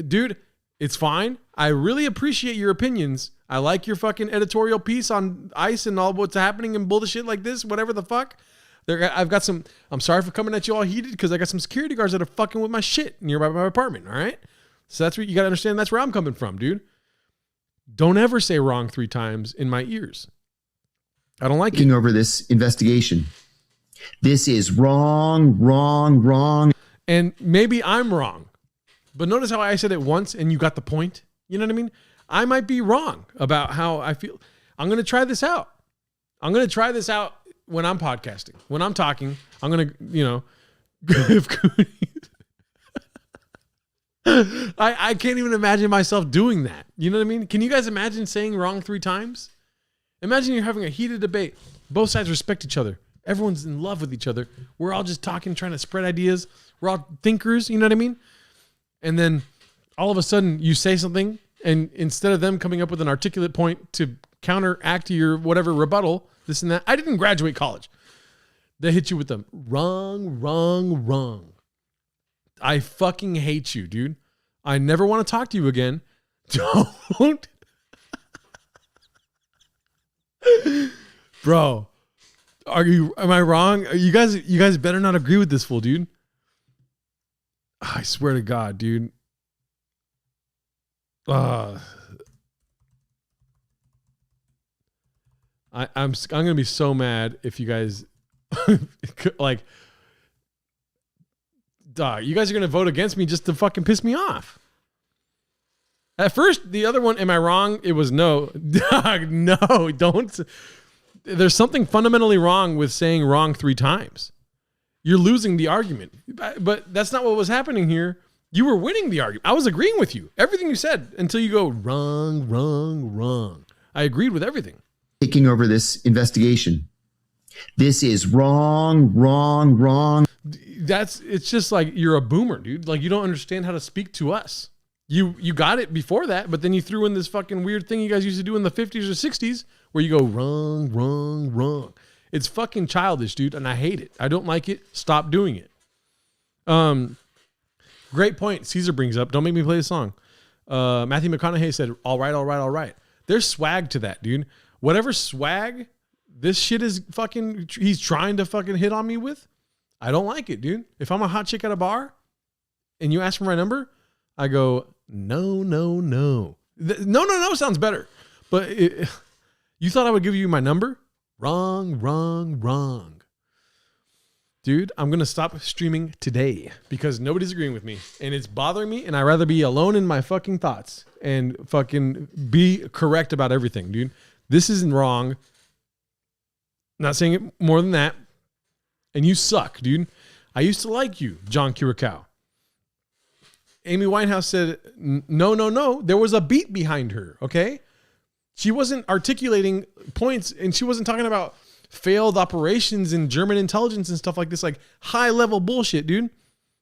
dude. It's fine. I really appreciate your opinions. I like your fucking editorial piece on ICE and all what's happening and bullshit like this, whatever the fuck. I'm sorry for coming at you all heated because I got some security guards that are fucking with my shit nearby my apartment. All right. So that's what you got to understand. That's where I'm coming from, dude. Don't ever say wrong 3 times in my ears. I don't like it. Over this investigation. This is wrong, wrong, wrong. And maybe I'm wrong. But notice how I said it once and you got the point. You know what I mean? I might be wrong about how I feel. I'm going to try this out. I'm going to try this out when I'm podcasting. When I'm talking, I'm going to, I can't even imagine myself doing that. You know what I mean? Can you guys imagine saying wrong 3 times? Imagine you're having a heated debate. Both sides respect each other. Everyone's in love with each other. We're all just talking, trying to spread ideas. We're all thinkers. You know what I mean? And then all of a sudden you say something, and instead of them coming up with an articulate point to counteract your whatever rebuttal, this and that, I didn't graduate college. They hit you with the wrong, wrong, wrong. I fucking hate you, dude. I never want to talk to you again. Don't. Bro, am I wrong? You guys better not agree with this fool, dude. I swear to God, dude. I'm gonna be so mad if you guys like, you guys are gonna vote against me just to fucking piss me off. At first, the other one, am I wrong? It was no. Dog, no, don't. There's something fundamentally wrong with saying wrong 3 times. You're losing the argument. But that's not what was happening here. You were winning the argument. I was agreeing with you. Everything you said until you go wrong, wrong, wrong. I agreed with everything. Taking over this investigation. This is wrong, wrong, wrong. It's just like you're a boomer, dude. Like you don't understand how to speak to us. You got it before that, but then you threw in this fucking weird thing you guys used to do in the 50s or 60s where you go wrong, wrong, wrong. It's fucking childish, dude, and I hate it. I don't like it. Stop doing it. Great point Caesar brings up. Don't make me play the song. Matthew McConaughey said, all right, all right, all right. There's swag to that, dude. Whatever swag this shit is fucking, he's trying to fucking hit on me with, I don't like it, dude. If I'm a hot chick at a bar and you ask for my number, I go, no, no, no. No sounds better. But you thought I would give you my number? Wrong, wrong, wrong. Dude, I'm going to stop streaming today because nobody's agreeing with me and it's bothering me, and I'd rather be alone in my fucking thoughts and fucking be correct about everything, dude. This isn't wrong. Not saying it more than that. And you suck, dude. I used to like you, John Curacao. Amy Winehouse said, no. There was a beat behind her, okay? She wasn't articulating points, and she wasn't talking about failed operations and German intelligence and stuff like this, like high-level bullshit, dude.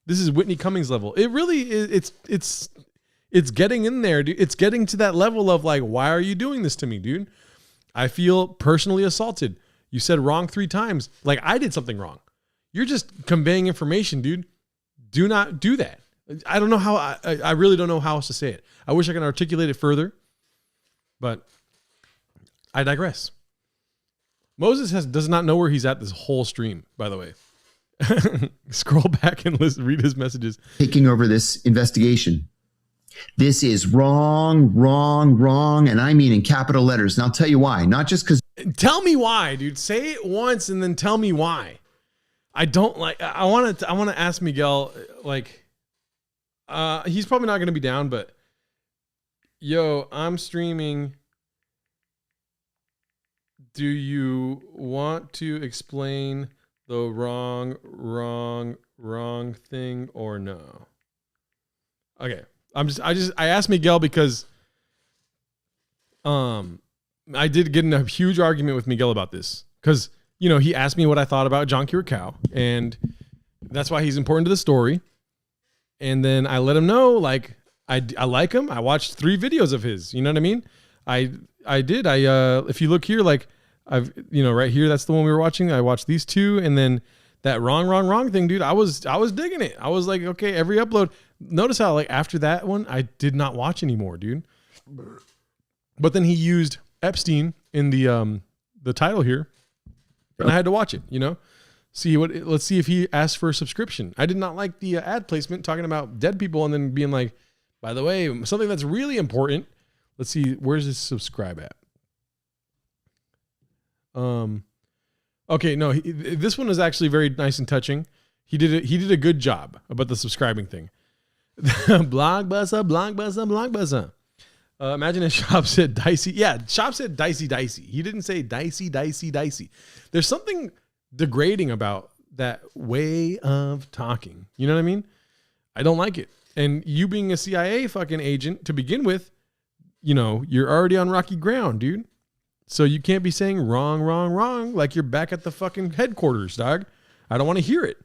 This is Whitney Cummings level. It really is. It's getting in there, dude. It's getting to that level of like, why are you doing this to me, dude? I feel personally assaulted. You said wrong 3 times. Like I did something wrong. You're just conveying information, dude. Do not do that. I don't know how, I really don't know how else to say it. I wish I could articulate it further, but I digress. Moses does not know where he's at this whole stream, by the way. Scroll back and read his messages. Taking over this investigation. This is wrong, wrong, wrong. And I mean in capital letters. And I'll tell you why. Not just because. Tell me why, dude. Say it once and then tell me why. I don't like, I want to ask Miguel, like, he's probably not going to be down, but yo, I'm streaming. Do you want to explain the wrong thing or no? Okay. I asked Miguel because I did get in a huge argument with Miguel about this because, you know, he asked me what I thought about John Curacao, and that's why he's important to the story. And then I let him know, like, I like him. I watched 3 videos of his. You know what I mean? I did. If you look here, like, I've, you know, right here, that's the one we were watching. I watched these 2, and then that wrong thing, dude. I was digging it. I was like, okay, every upload. Notice how, like, after that one, I did not watch anymore, dude. But then he used Epstein in the title here, and I had to watch it. You know, let's see if he asked for a subscription. I did not like the ad placement talking about dead people and then being like, by the way, something that's really important. Let's see, where's his subscribe at? Okay, no, this one was actually very nice and touching. He did a good job about the subscribing thing. Blockbuster. Imagine if Shop said dicey. Yeah, Shop said dicey. He didn't say dicey. There's something degrading about that way of talking. You know what I mean? I don't like it. And you being a CIA fucking agent to begin with, you know, you're already on rocky ground, dude. So you can't be saying wrong, like you're back at the fucking headquarters, dog. I don't want to hear it.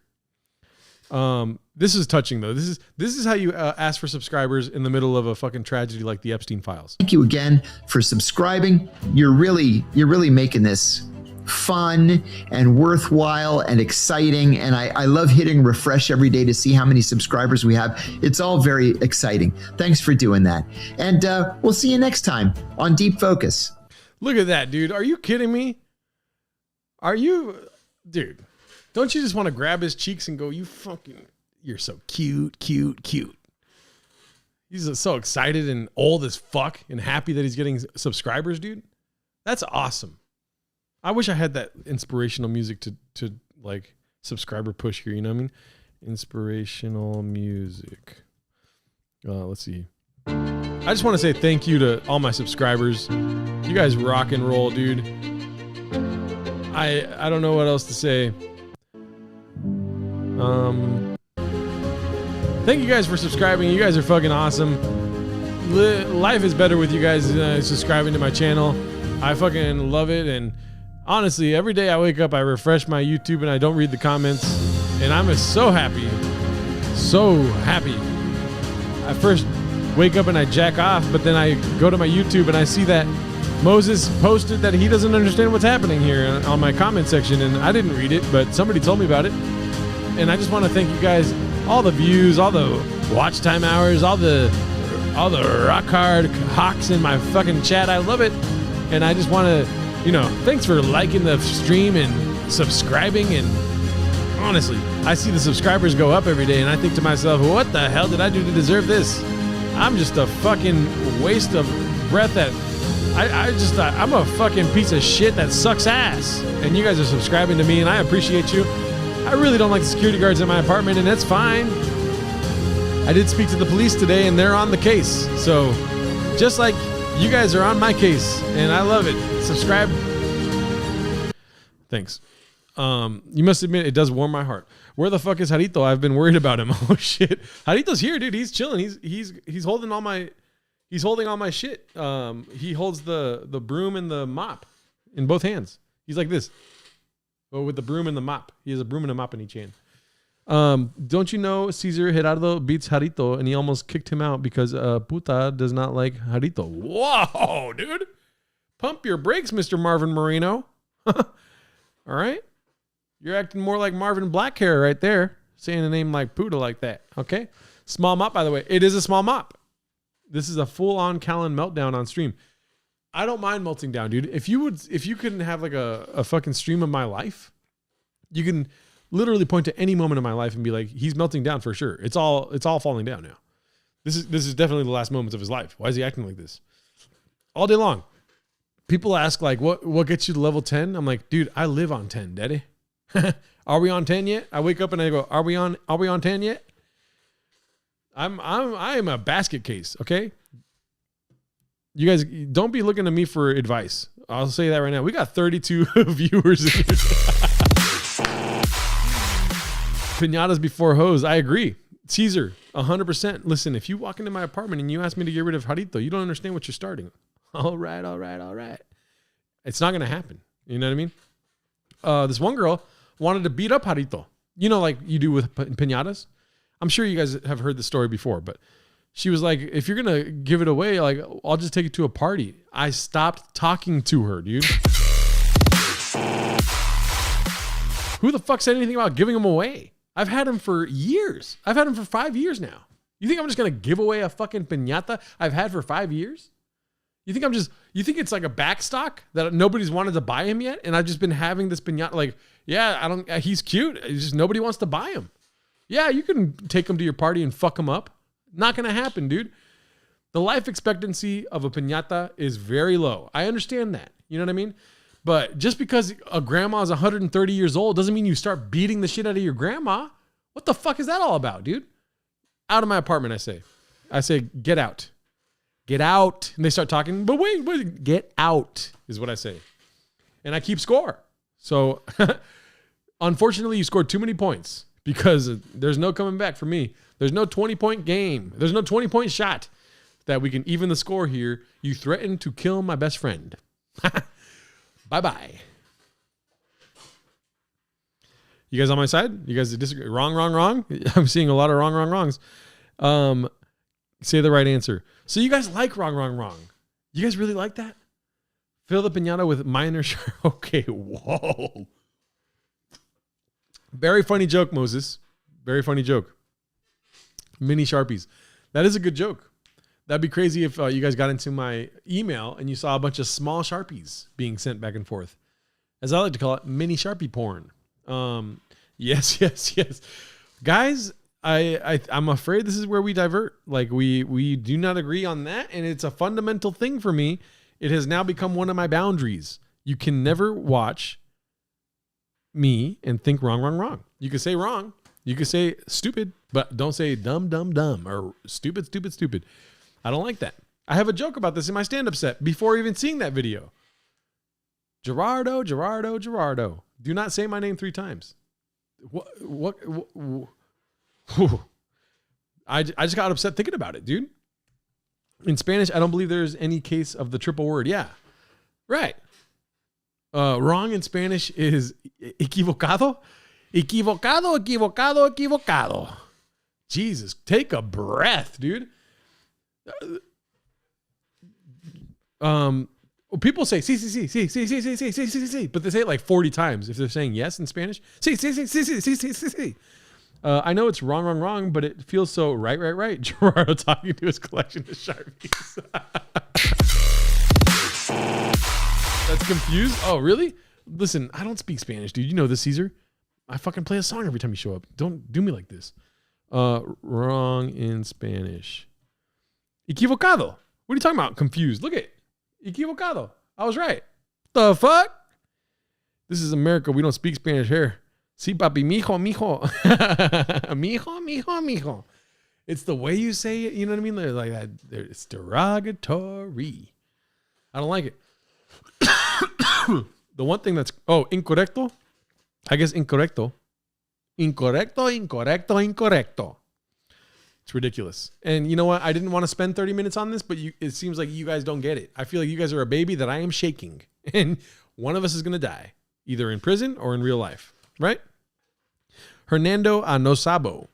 This is touching though. This is how you ask for subscribers in the middle of a fucking tragedy like the Epstein files. Thank you again for subscribing. You're really making this fun and worthwhile and exciting. And I love hitting refresh every day to see how many subscribers we have. It's all very exciting. Thanks for doing that. And we'll see you next time on Deep Focus. Look at that, dude. Are you kidding me? Dude, don't you just want to grab his cheeks and go, you're so cute. He's so excited and old as fuck and happy that he's getting subscribers, dude. That's awesome. I wish I had that inspirational music to like subscriber push here. You know what I mean? Inspirational music. Let's see. I just want to say thank you to all my subscribers. You guys rock and roll, dude. I don't know what else to say. Thank you guys for subscribing. You guys are fucking awesome. Life is better with you guys subscribing to my channel. I fucking love it. And honestly, every day I wake up, I refresh my YouTube and I don't read the comments. And I'm just so happy. So happy. I first wake up and I jack off, but then I go to my YouTube and I see that Moses posted that he doesn't understand what's happening here on my comment section. And I didn't read it, but somebody told me about it. And I just want to thank you guys, all the views, all the watch time hours, all the rock hard hawks in my fucking chat. I love it. And I just want to, thanks for liking the stream and subscribing. And honestly, I see the subscribers go up every day and I think to myself, what the hell did I do to deserve this? I'm just a fucking waste of breath that I'm a fucking piece of shit that sucks ass. And you guys are subscribing to me and I appreciate you. I really don't like the security guards in my apartment, and that's fine. I did speak to the police today, and they're on the case. So, just like you guys are on my case, and I love it. Subscribe. Thanks. You must admit, it does warm my heart. Where the fuck is Jarito? I've been worried about him. Oh shit, Jarito's here, dude. He's chilling. He's holding all my shit. He holds the broom and the mop in both hands. He's like this. But with the broom and the mop. He has a broom and a mop in each hand. Don't you know Cesar Gerardo beats Jarito and he almost kicked him out because puta does not like Jarito. Whoa, dude. Pump your brakes, Mr. Marvin Moreno. All right? You're acting more like Marvin Blackhair right there, saying a name like Puta like that. Okay? Small mop, by the way. It is a small mop. This is a full-on Callan meltdown on stream. I don't mind melting down, dude. If you couldn't have like a fucking stream of my life, you can literally point to any moment of my life and be like, he's melting down for sure. It's all falling down now. This is definitely the last moments of his life. Why is he acting like this? All day long. People ask like, what gets you to level 10? I'm like, dude, I live on 10, daddy. Are we on 10 yet? I wake up and I go, are we on 10 yet? I am a basket case, okay? You guys don't be looking to me for advice. I'll say that right now. We got 32 viewers. Pinatas before hoes. I agree. Caesar, 100%. Listen, if you walk into my apartment and you ask me to get rid of Jarito, you don't understand what you're starting. All right. It's not going to happen. You know what I mean? This one girl wanted to beat up Jarito. You know, like you do with piñatas. I'm sure you guys have heard the story before, but she was like, if you're going to give it away, like, I'll just take it to a party. I stopped talking to her, dude. Who the fuck said anything about giving them away? I've had them for years. I've had them for 5 years now. You think I'm just going to give away a fucking piñata I've had for 5 years? You think it's like a backstock that nobody's wanted to buy him yet? And I've just been having this piñata. Like, yeah, he's cute. It's just nobody wants to buy him. Yeah, you can take him to your party and fuck him up. Not going to happen, dude. The life expectancy of a piñata is very low. I understand that. You know what I mean? But just because a grandma is 130 years old doesn't mean you start beating the shit out of your grandma. What the fuck is that all about, dude? Out of my apartment, I say. I say, get out. Get out. And they start talking, but wait, get out is what I say. And I keep score. So unfortunately, you scored too many points because there's no coming back for me. There's no 20-point game. There's no 20-point shot that we can even the score here. You threatened to kill my best friend. Bye-bye. You guys on my side? You guys disagree? Wrong. I'm seeing a lot of wrongs. Say the right answer. So you guys like wrong. You guys really like that? Fill the piñata with minor Okay, whoa. Very funny joke, Moses. Very funny joke. Mini Sharpies. That is a good joke. That'd be crazy if you guys got into my email and you saw a bunch of small Sharpies being sent back and forth. As I like to call it, mini Sharpie porn. Yes. Guys, I'm afraid this is where we divert. Like we do not agree on that. And it's a fundamental thing for me. It has now become one of my boundaries. You can never watch me and think wrong. You can say wrong. You can say stupid, but don't say dumb, or stupid. I don't like that. I have a joke about this in my stand-up set before even seeing that video. Gerardo. Do not say my name 3 times. What? I just got upset thinking about it, dude. In Spanish, I don't believe there's any case of the triple word. Yeah, right. Wrong in Spanish is equivocado. Equivocado. Jesus, take a breath, dude. People say sí, but they say it like 40 times if they're saying yes in Spanish. Sí. I know it's wrong, but it feels so right. Gerardo talking to his collection of Sharpies. That's confused. Oh, really? Listen, I don't speak Spanish, dude. You know this, Caesar. I fucking play a song every time you show up. Don't do me like this. Wrong in Spanish. Equivocado. What are you talking about? Confused. Look at it. Equivocado. I was right. The fuck? This is America. We don't speak Spanish here. Sí, papi, mijo. mijo. It's the way you say it. You know what I mean? They're like that. It's derogatory. I don't like it. The one thing that's... Oh, incorrecto? I guess incorrecto. Incorrecto. It's ridiculous. And you know what? I didn't want to spend 30 minutes on this, but it seems like you guys don't get it. I feel like you guys are a baby that I am shaking. And one of us is going to die, either in prison or in real life. Right? Hernando Anosabo.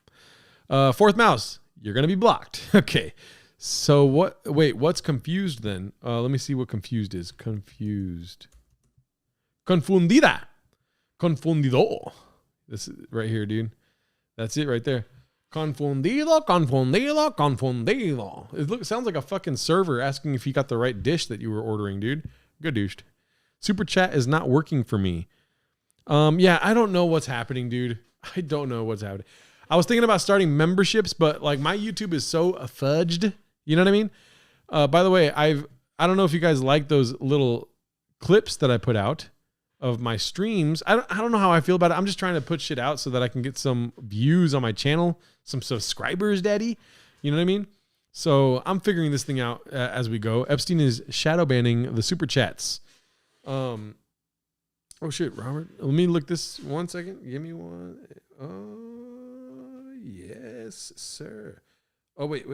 Fourth mouse. You're going to be blocked. Okay. So what? Wait, what's confused then? Let me see what confused is. Confused. Confundida. Confundido. This is right here, dude. That's it right there. Confundido. It sounds like a fucking server asking if you got the right dish that you were ordering, dude. Good douched. Super chat is not working for me. Yeah, I don't know what's happening, dude. I don't know what's happening. I was thinking about starting memberships, but like my YouTube is so fudged. You know what I mean? By the way, I don't know if you guys like those little clips that I put out of my streams. I don't know how I feel about it. I'm just trying to put shit out so that I can get some views on my channel, some subscribers, daddy. You know what I mean? So I'm figuring this thing out as we go. Epstein is shadow banning the super chats. Oh shit, Robert. Let me look this 1 second. Give me one. Oh, yes, sir. Oh, wait.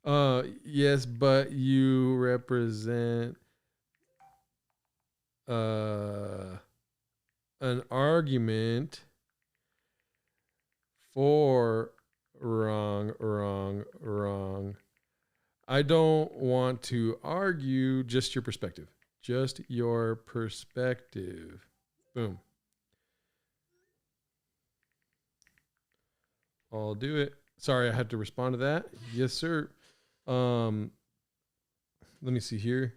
Yes, but you represent an argument for wrong. I don't want to argue, just your perspective. Just your perspective. Boom. I'll do it. Sorry, I had to respond to that. Yes, sir. Let me see here.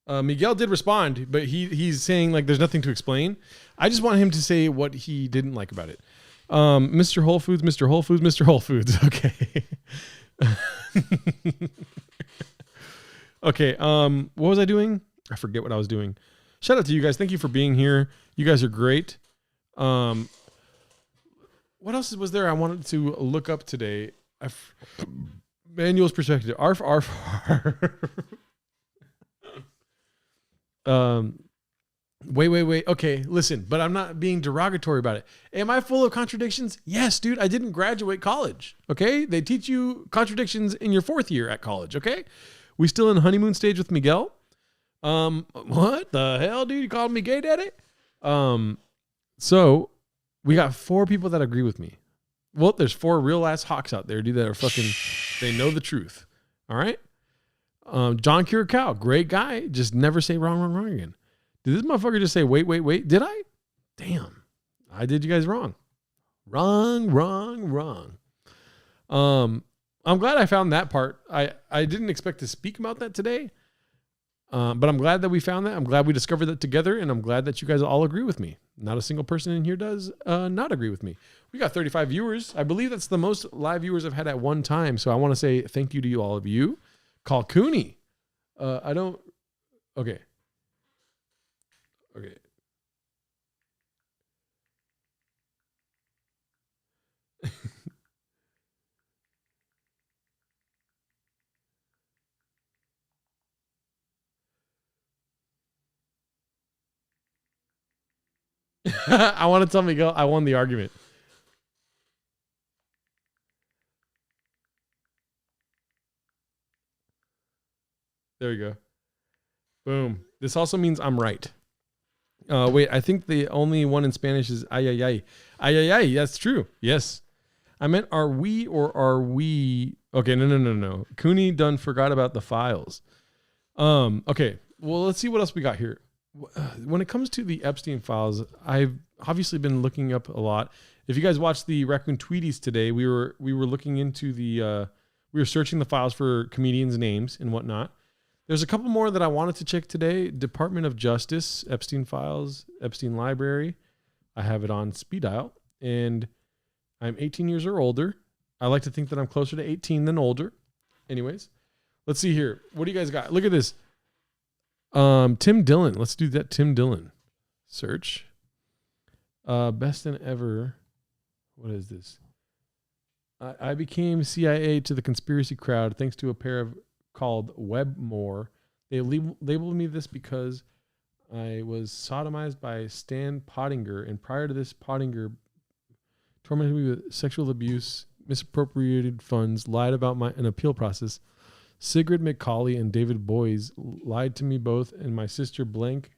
Miguel did respond, but he's saying like there's nothing to explain. I just want him to say what he didn't like about it. Mr. Whole Foods, Mr. Whole Foods, Mr. Whole Foods. Okay. Okay. What was I doing? I forget what I was doing. Shout out to you guys. Thank you for being here. You guys are great. What else was there I wanted to look up today? Manuel's perspective. Arf, arf, arf. Wait. Okay, listen, but I'm not being derogatory about it. Am I full of contradictions? Yes, dude. I didn't graduate college. Okay. They teach you contradictions in your 4th year at college. Okay. We still in honeymoon stage with Miguel. What the hell, dude? You called me gay, daddy? So we got 4 people that agree with me. Well, there's 4 real ass hawks out there, dude, that are fucking, they know the truth. All right. John Curacao, great guy. Just never say wrong again. Did this motherfucker just say, wait? Did I? Damn. I did you guys wrong. Wrong. I'm glad I found that part. I didn't expect to speak about that today. But I'm glad that we found that. I'm glad we discovered that together. And I'm glad that you guys all agree with me. Not a single person in here does not agree with me. We got 35 viewers. I believe that's the most live viewers I've had at one time. So I want to say thank you to all of you. Call Cooney. Okay. I want to tell Miguel I won the argument. There we go. Boom. This also means I'm right. Wait, I think the only one in Spanish is ay, ay, ay. Ay, ay, ay. That's true. Yes. I meant are we or are we? Okay, no. Cooney done forgot about the files. Okay. Well, let's see what else we got here. When it comes to the Epstein files, I've obviously been looking up a lot. If you guys watched the Raccoon Tweeties today, we were looking into we were searching the files for comedians' names and whatnot. There's a couple more that I wanted to check today. Department of Justice, Epstein files, Epstein Library. I have it on speed dial, and I'm 18 years or older. I like to think that I'm closer to 18 than older. Anyways, let's see here. What do you guys got? Look at this. Tim Dillon. Let's do that. Tim Dillon. Search. Best than ever. What is this? I became CIA to the conspiracy crowd thanks to a pair of called Webmore. They labeled me this because I was sodomized by Stan Pottinger, and prior to this, Pottinger tormented me with sexual abuse, misappropriated funds, lied about an appeal process. Sigrid McCauley and David Boys lied to me both, and my sister Blank,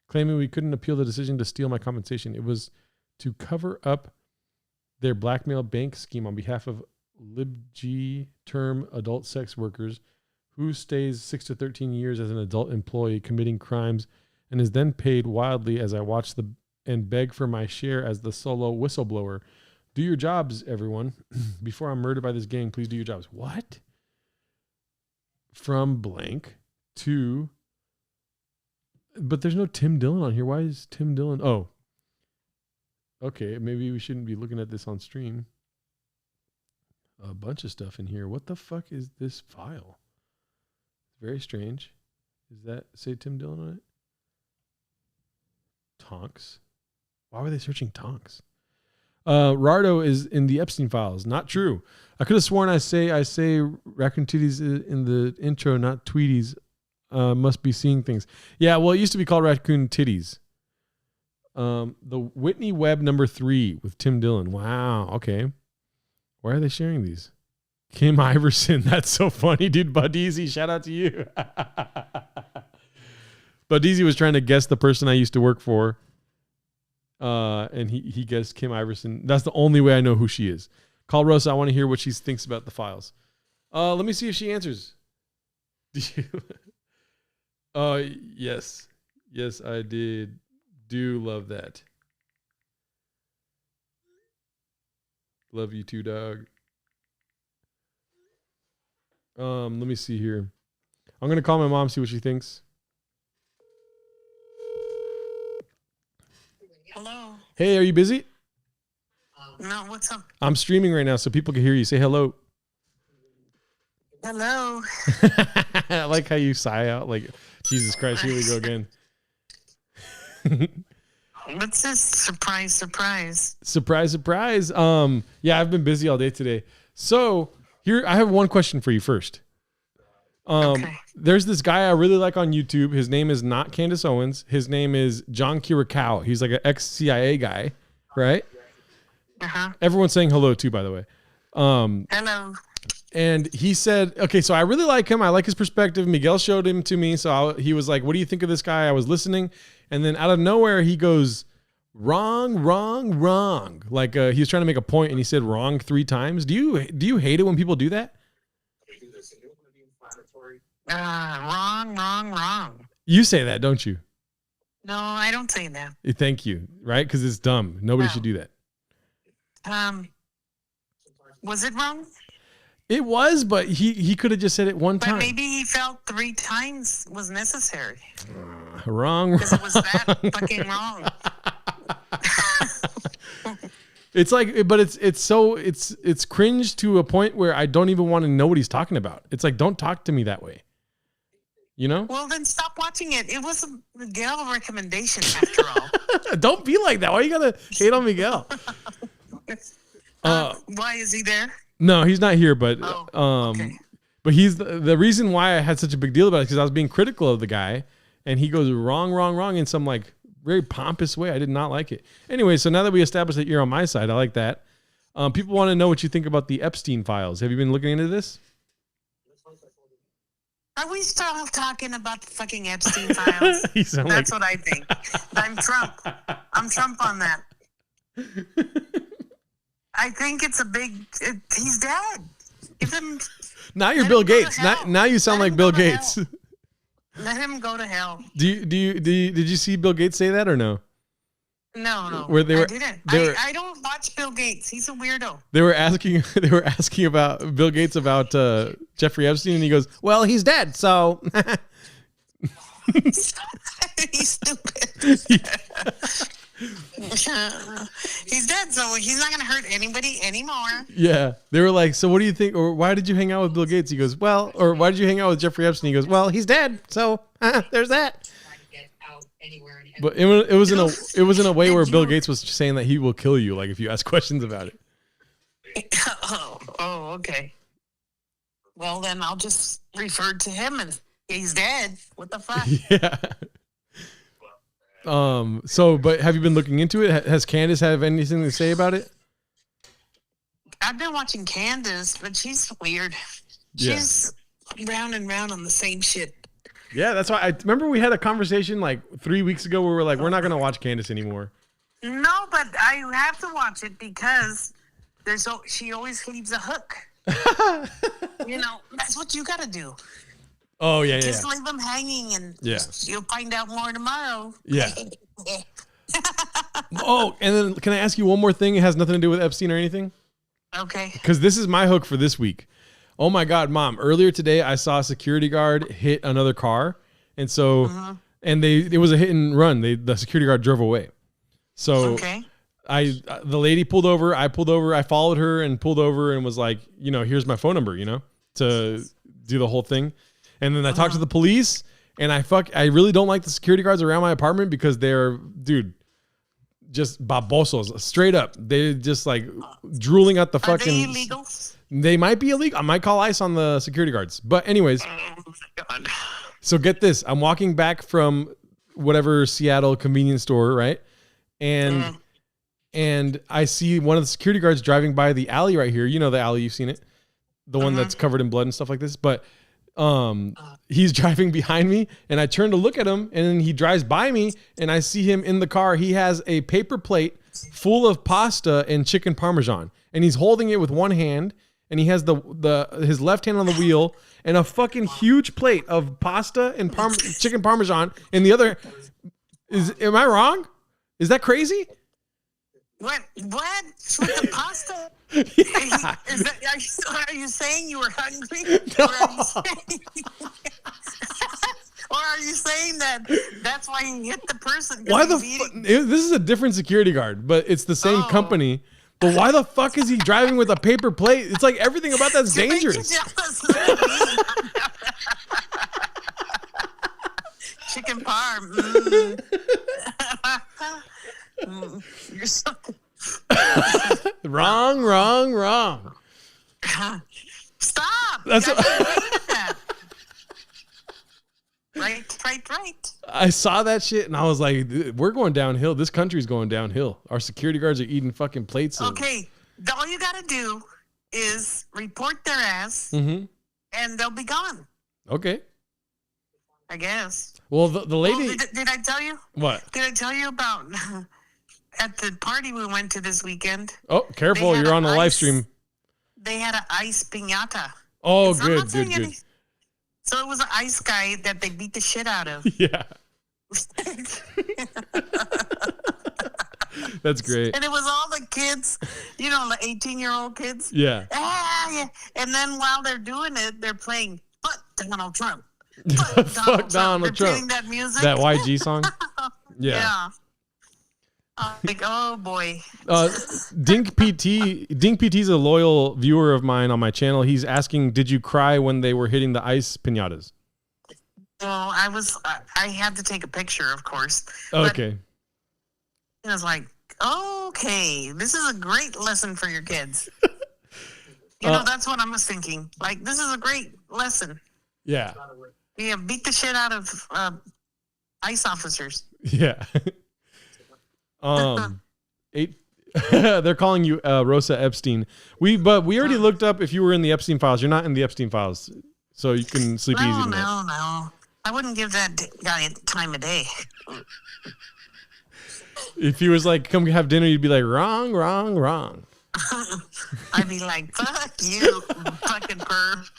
claiming we couldn't appeal the decision to steal my compensation. It was to cover up their blackmail bank scheme on behalf of LibG term adult sex workers who stays 6 to 13 years as an adult employee committing crimes and is then paid wildly as I watch and beg for my share as the solo whistleblower. Do your jobs, everyone. Before I'm murdered by this gang, please do your jobs. What? From Blank to... But there's no Tim Dillon on here. Why is Tim Dillon... Oh. Okay, maybe we shouldn't be looking at this on stream. A bunch of stuff in here. What the fuck is this file? Very strange. Does that say Tim Dillon on it? Tonks. Why were they searching Tonks? Gerardo is in the Epstein files. Not true. I could have sworn I say Raccoon Tweeties in the intro, not Tweeties. Must be seeing things. Yeah, well, it used to be called Raccoon Titties. The Whitney Webb #3 with Tim Dillon. Wow. Okay. Why are they sharing these? Kim Iverson. That's so funny, dude. Budeezy, shout out to you. Budeezy was trying to guess the person I used to work for. And he guessed Kim Iverson. That's the only way I know who she is. Call Rosa. I want to hear what she thinks about the files. Let me see if she answers. Yes. Yes, I did. Do love that. Love you too, dog. Let me see here. I'm gonna call my mom, see what she thinks. Hello. Hey, are you busy? No, what's up? I'm streaming right now, so people can hear you. Say hello. Hello. I like how you sigh out like, Jesus Christ, here we go again. What's this? Surprise, surprise. Surprise, surprise. Yeah, I've been busy all day today. So here, I have one question for you first. Okay. There's this guy I really like on YouTube. His name is not Candace Owens. His name is John Kirikawa. He's like an ex-CIA guy, right? Uh-huh. Everyone's saying hello too, by the way. Hello. And he said, okay, so I really like him. I like his perspective. Miguel showed him to me. So he was like, what do you think of this guy? I was listening. And then out of nowhere, he goes, wrong, wrong, wrong. Like he was trying to make a point and he said wrong 3 times. Do you hate it when people do that? Wrong, wrong, wrong. You say that, don't you? No, I don't say that. Thank you. Right? Because it's dumb. Nobody should do that. Was it wrong? It was, but he could have just said it one But time. maybe he felt 3 times was necessary. Wrong. Because it was that fucking wrong. It's like, but it's cringe to a point where I don't even want to know what he's talking about. It's like, don't talk to me that way. You know? Well, then stop watching it. It was a Miguel recommendation after all. Don't be like that. Why you gotta hate on Miguel? Why is he there? No, he's not here, but okay. but he's the reason why I had such a big deal about it, because I was being critical of the guy, and he goes wrong, wrong, wrong in some like very pompous way. I did not like it. Anyway, so now that we established that you're on my side, I like that. People want to know what you think about the Epstein files. Have you been looking into this? Are we still talking about the fucking Epstein files? That's what I think. I'm Trump. I'm Trump on that. I think it's he's dead. Give him. Now you're Bill Gates. Now you sound like Bill Gates. Let him go to hell. Did you see Bill Gates say that or no? No. Where I didn't. I don't watch Bill Gates. He's a weirdo. They were asking about Bill Gates about Jeffrey Epstein, and he goes, "Well, he's dead, so." He's stupid. He's dead, so he's not going to hurt anybody anymore. Yeah. They were like, so what do you think? Or why did you hang out with Bill Gates? He goes, well, or why did you hang out with Jeffrey Epstein? He goes, well, he's dead. So there's that. But it was in a way where Bill Gates was saying that he will kill you, like if you ask questions about it. Oh, okay. Well, then I'll just refer to him and he's dead. What the fuck? Yeah. But have you been looking into it? Has Candace have anything to say about it? I've been watching Candace, but she's weird. She's round and round on the same shit. Yeah, that's why I remember we had a conversation like 3 weeks ago where we were like, we're not going to watch Candace anymore. No, but I have to watch it because she always leaves a hook. That's what you got to do. Oh, yeah. Just leave them hanging and you'll find out more tomorrow. Yeah. Oh, and then can I ask you one more thing? It has nothing to do with Epstein or anything. Okay. Because this is my hook for this week. Oh my God, Mom. Earlier today, I saw a security guard hit another car. And so, and it was a hit and run. The security guard drove away. So the lady pulled over. I pulled over. I followed her and pulled over and was like, here's my phone number, to do the whole thing. And then I talked to the police, and I really don't like the security guards around my apartment because they're, just babosos, straight up. They're just like drooling out the fucking. Are they illegal? They might be illegal. I might call ICE on the security guards. But anyways, God. So get this. I'm walking back from whatever Seattle convenience store, right? And I see one of the security guards driving by the alley right here. You know the alley, you've seen it. the one that's covered in blood and stuff like this. But he's driving behind me, and I turn to look at him, and then he drives by me, and I see him in the car. He has a paper plate full of pasta and chicken parmesan, and he's holding it with one hand, and he has his left hand on the wheel, and a fucking huge plate of pasta and chicken parmesan in the other. Am I wrong? Is that crazy? What? With the pasta? Yeah. Are you saying you were hungry? No. Or are you saying that that's why you hit the person? Why the fuck? This is a different security guard, but it's the same company. But why the fuck is he driving with a paper plate? It's like everything about that's dangerous. Chicken parm. You're so Wrong. Stop. That's Right. I saw that shit and I was like, we're going downhill. This country's going downhill. Our security guards are eating fucking plates. Okay. All you got to do is report their ass and they'll be gone. Okay. I guess. Well, the lady. Well, did I tell you? What? Did I tell you about at the party we went to this weekend? Oh, careful. You're on the live stream. They had an ice piñata. Oh, So good. So it was an ice guy that they beat the shit out of. Yeah. That's great. And it was all the kids, the 18-year-old kids. Yeah. Yeah. And then while they're doing it, they're playing "Fuck Donald Trump." Fuck Donald They're Trump. playing that music. That YG song. Yeah. Like, oh boy. Dink PT's a loyal viewer of mine on my channel. He's asking, did you cry when they were hitting the ice piñatas? Well, I had to take a picture, of course. Okay. But I was like, okay, this is a great lesson for your kids. That's what I was thinking. Like, this is a great lesson. Yeah. Yeah, beat the shit out of ICE officers. Yeah. They're calling you Rosa Epstein. We already looked up if you were in the Epstein files. You're not in the Epstein files, so you can sleep easy tonight. No. I wouldn't give that guy time of day. If he was like, come have dinner, you'd be like, wrong. I'd be like, fuck you, fucking perv.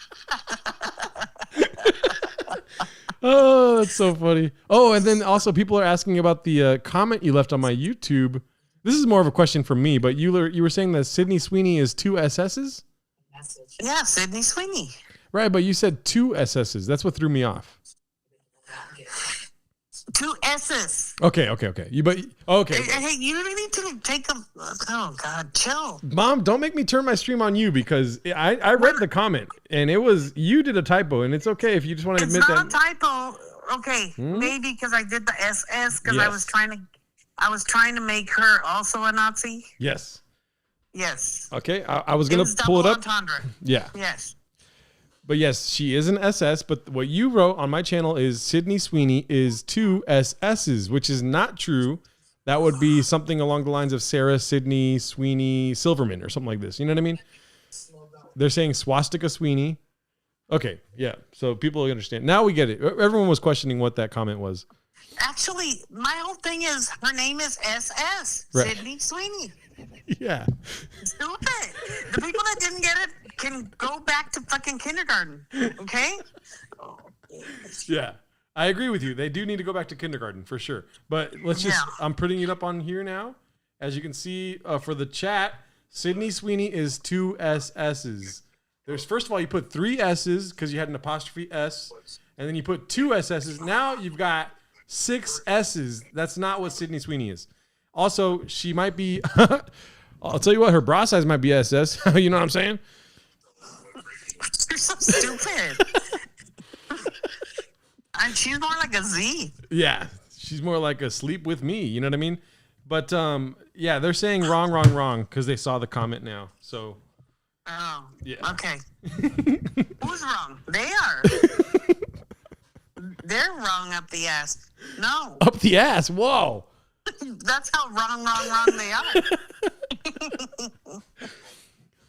Oh, that's so funny. Oh, and then also people are asking about the comment you left on my YouTube. This is more of a question from me, but you were saying that Sydney Sweeney is 2 SS's? Yeah, Sydney Sweeney. Right, but you said 2 SS's. That's what threw me off. 2 S's. Okay. Okay. Hey, you really need to take a. Oh God, chill. Mom, don't make me turn my stream on you because I read the comment and you did a typo, and it's okay if you just want to admit that. It's not a typo. Okay, maybe because I did the SS because I was trying to make her also a Nazi. Yes. Okay, I was gonna pull it up. Entendre. Yeah. Yes. But yes, she is an SS, but what you wrote on my channel is Sydney Sweeney is 2 SS's, which is not true. That would be something along the lines of Sarah Sydney Sweeney Silverman or something like this. You know what I mean? They're saying Swastika Sweeney. Okay, yeah. So people understand. Now we get it. Everyone was questioning what that comment was. Actually, my whole thing is her name is SS, right. Sydney Sweeney. Yeah. Stupid. The people that didn't get it can go back to fucking kindergarten. Okay? Yeah. I agree with you. They do need to go back to kindergarten for sure. But I'm putting it up on here now. As you can see for the chat, Sydney Sweeney is 2 SS's. First of all, you put 3 S's because you had an apostrophe S, and then you put 2 SS's. Now you've got 6 S's. That's not what Sydney Sweeney is. Also, she might be, I'll tell you what, her bra size might be SS. You know what I'm saying? You're so stupid. And she's more like a Z. Yeah, she's more like a sleep with me. You know what I mean? But yeah, they're saying wrong because they saw the comment now. So. Oh. Yeah. Okay. Who's wrong? They are. They're wrong up the ass. No. Up the ass. Whoa. That's how wrong they are.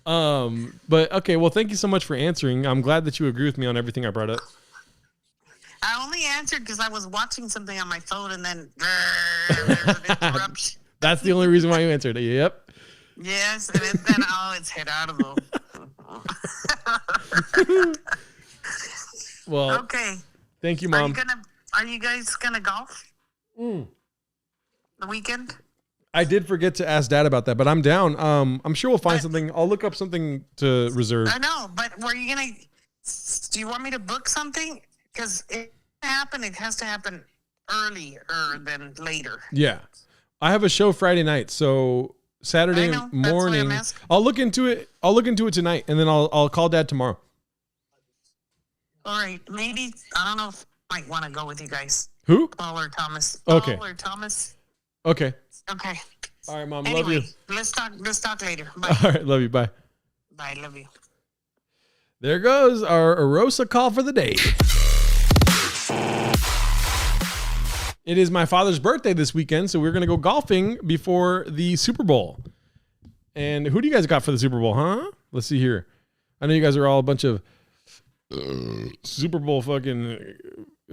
But okay, well, thank you so much for answering. I'm glad that you agree with me on everything I brought up. I only answered because I was watching something on my phone and then there's an interruption. That's the only reason why you answered it. Yep. Yes, and then it's Gerardo. Well, okay. Thank you, Mom. Are you guys gonna golf? The weekend? I did forget to ask Dad about that, but I'm down. I'm sure we'll find something. I'll look up something to reserve. I know, but were you gonna? Do you want me to book something? Because it has to happen earlier than later. Yeah, I have a show Friday night, so Saturday morning. I'll look into it. I'll look into it tonight, and then I'll call Dad tomorrow. All right, maybe I don't know if I might want to go with you guys. Who? Paul or Thomas. Okay. Paul or Thomas. Okay. Okay. All right, Mom. Anyway, love you. Let's talk later. Bye. All right. Love you. Bye. Bye. Love you. There goes our Arosa call for the day. It is my father's birthday this weekend, so we're going to go golfing before the Super Bowl. And who do you guys got for the Super Bowl, huh? Let's see here. I know you guys are all a bunch of Super Bowl fucking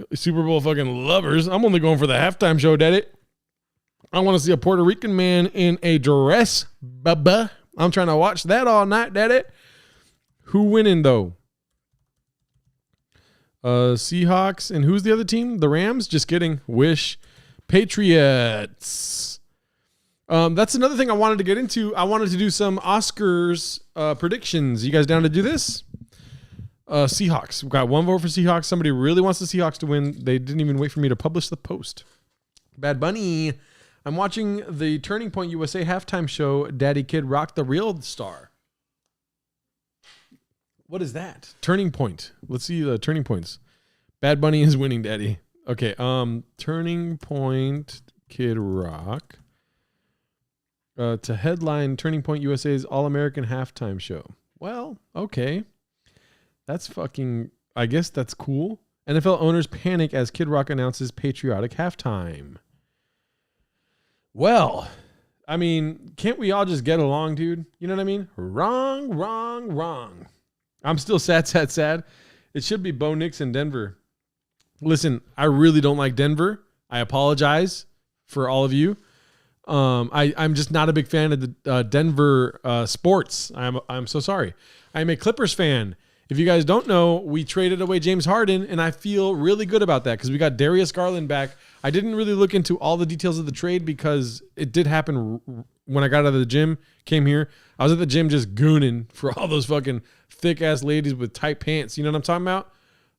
lovers. I'm only going for the halftime show, daddy. I want to see a Puerto Rican man in a dress, bubba. I'm trying to watch that all night, daddy. Who winning, though? Seahawks. And who's the other team? The Rams? Just kidding. Wish. Patriots. That's another thing I wanted to get into. I wanted to do some Oscars predictions. You guys down to do this? Seahawks. We've got one vote for Seahawks. Somebody really wants the Seahawks to win. They didn't even wait for me to publish the post. Bad Bunny. I'm watching the Turning Point USA halftime show. Daddy Kid Rock the Real Star. What is that? Turning Point. Let's see the turning points. Bad Bunny is winning, Daddy. Okay. Turning Point Kid Rock. To headline Turning Point USA's All-American halftime show. Well, okay. That's fucking, I guess that's cool. NFL owners panic as Kid Rock announces patriotic halftime. Well, I mean, can't we all just get along, dude? You know what I mean? Wrong. I'm still sad. It should be Bo Nix in Denver. Listen, I really don't like Denver. I apologize for all of you. I'm just not a big fan of the Denver sports. I'm so sorry. I'm a Clippers fan. If you guys don't know, we traded away James Harden, and I feel really good about that because we got Darius Garland back. I didn't really look into all the details of the trade because it did happen when I got out of the gym, came here. I was at the gym just gooning for all those fucking thick-ass ladies with tight pants. You know what I'm talking about?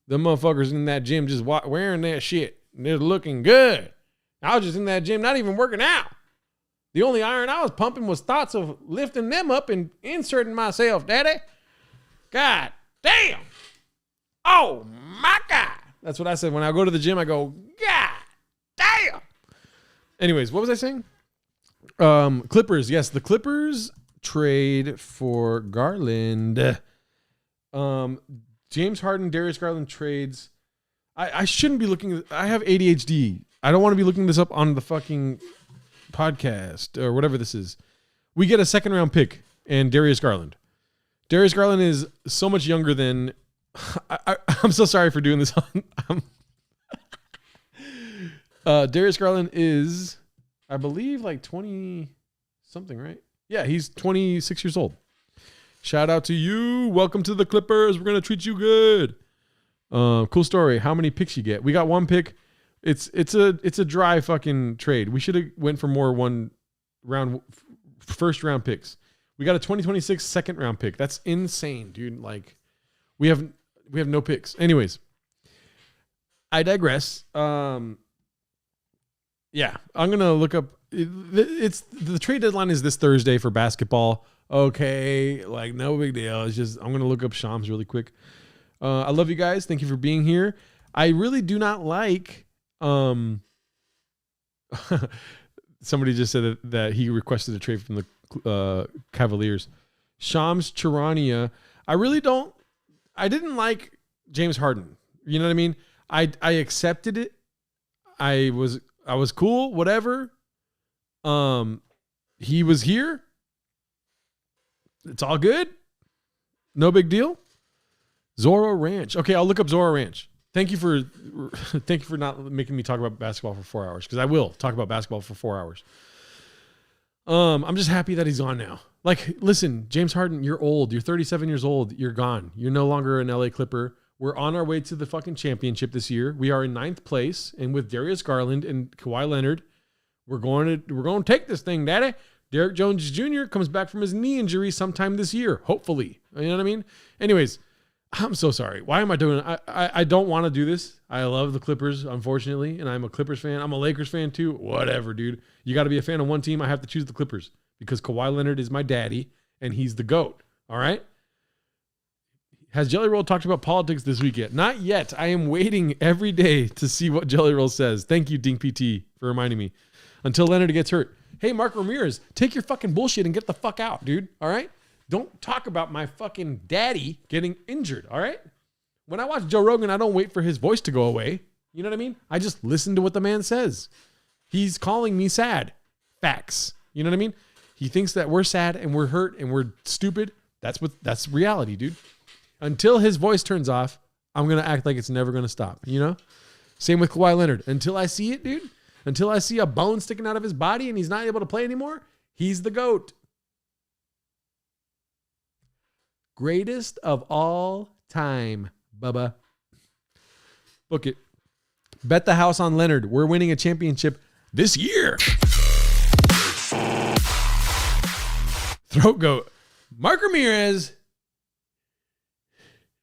The motherfuckers in that gym just wearing that shit. And they're looking good. I was just in that gym, not even working out. The only iron I was pumping was thoughts of lifting them up and inserting myself, daddy. God damn. Oh, my God. That's what I said. When I go to the gym, I go, God damn. Anyways, what was I saying? Clippers. Yes, the Clippers trade for Garland. James Harden, Darius Garland trades. I shouldn't be looking. I have ADHD. I don't want to be looking this up on the fucking podcast or whatever this is. We get a second round pick and Darius Garland. Darius Garland is so much younger than. I'm so sorry for doing this. Darius Garland is, I believe, like 20 something, right? Yeah, he's 26 years old. Shout out to you. Welcome to the Clippers. We're gonna treat you good. Cool story. How many picks you get? We got one pick. It's a dry fucking trade. We should have went for more first round picks. We got a 2026 second round pick. That's insane, dude. Like we have no picks. Anyways, I digress. Yeah, I'm gonna look up. It's the trade deadline is this Thursday for basketball. Okay, like no big deal. It's just I'm gonna look up Shams really quick. I love you guys. Thank you for being here. I really do not like. Somebody just said that he requested a trade from the Cavaliers. Shams Charania. I didn't like James Harden. You know what I mean? I accepted it. I was cool, whatever. He was here. It's all good. No big deal. Zorro Ranch. Okay, I'll look up Zorro Ranch. Thank you for not making me talk about basketball for 4 hours, because I will talk about basketball for 4 hours. I'm just happy that he's gone now. Like, listen, James Harden, you're old. You're 37 years old. You're gone. You're no longer an LA Clipper. We're on our way to the fucking championship this year. We are in 9th place, and with Darius Garland and Kawhi Leonard, we're going to take this thing, Daddy. Derek Jones Jr. comes back from his knee injury sometime this year, hopefully. You know what I mean? Anyways, I'm so sorry. Why am I doing it? I don't want to do this. I love the Clippers, unfortunately, and I'm a Clippers fan. I'm a Lakers fan too. Whatever, dude. You got to be a fan of one team. I have to choose the Clippers because Kawhi Leonard is my daddy, and he's the GOAT. All right? Has Jelly Roll talked about politics this week yet? Not yet. I am waiting every day to see what Jelly Roll says. Thank you, Dink PT, for reminding me. Until Leonard gets hurt. Hey, Mark Ramirez, take your fucking bullshit and get the fuck out, dude. All right? Don't talk about my fucking daddy getting injured, all right? When I watch Joe Rogan, I don't wait for his voice to go away. You know what I mean? I just listen to what the man says. He's calling me sad. Facts. You know what I mean? He thinks that we're sad and we're hurt and we're stupid. That's reality, dude. Until his voice turns off, I'm going to act like it's never going to stop, you know? Same with Kawhi Leonard. Until I see it, dude, until I see a bone sticking out of his body and he's not able to play anymore, he's the GOAT. Greatest of all time, Bubba. Book it. Bet the house on Leonard. We're winning a championship this year. Throat goat. Mark Ramirez.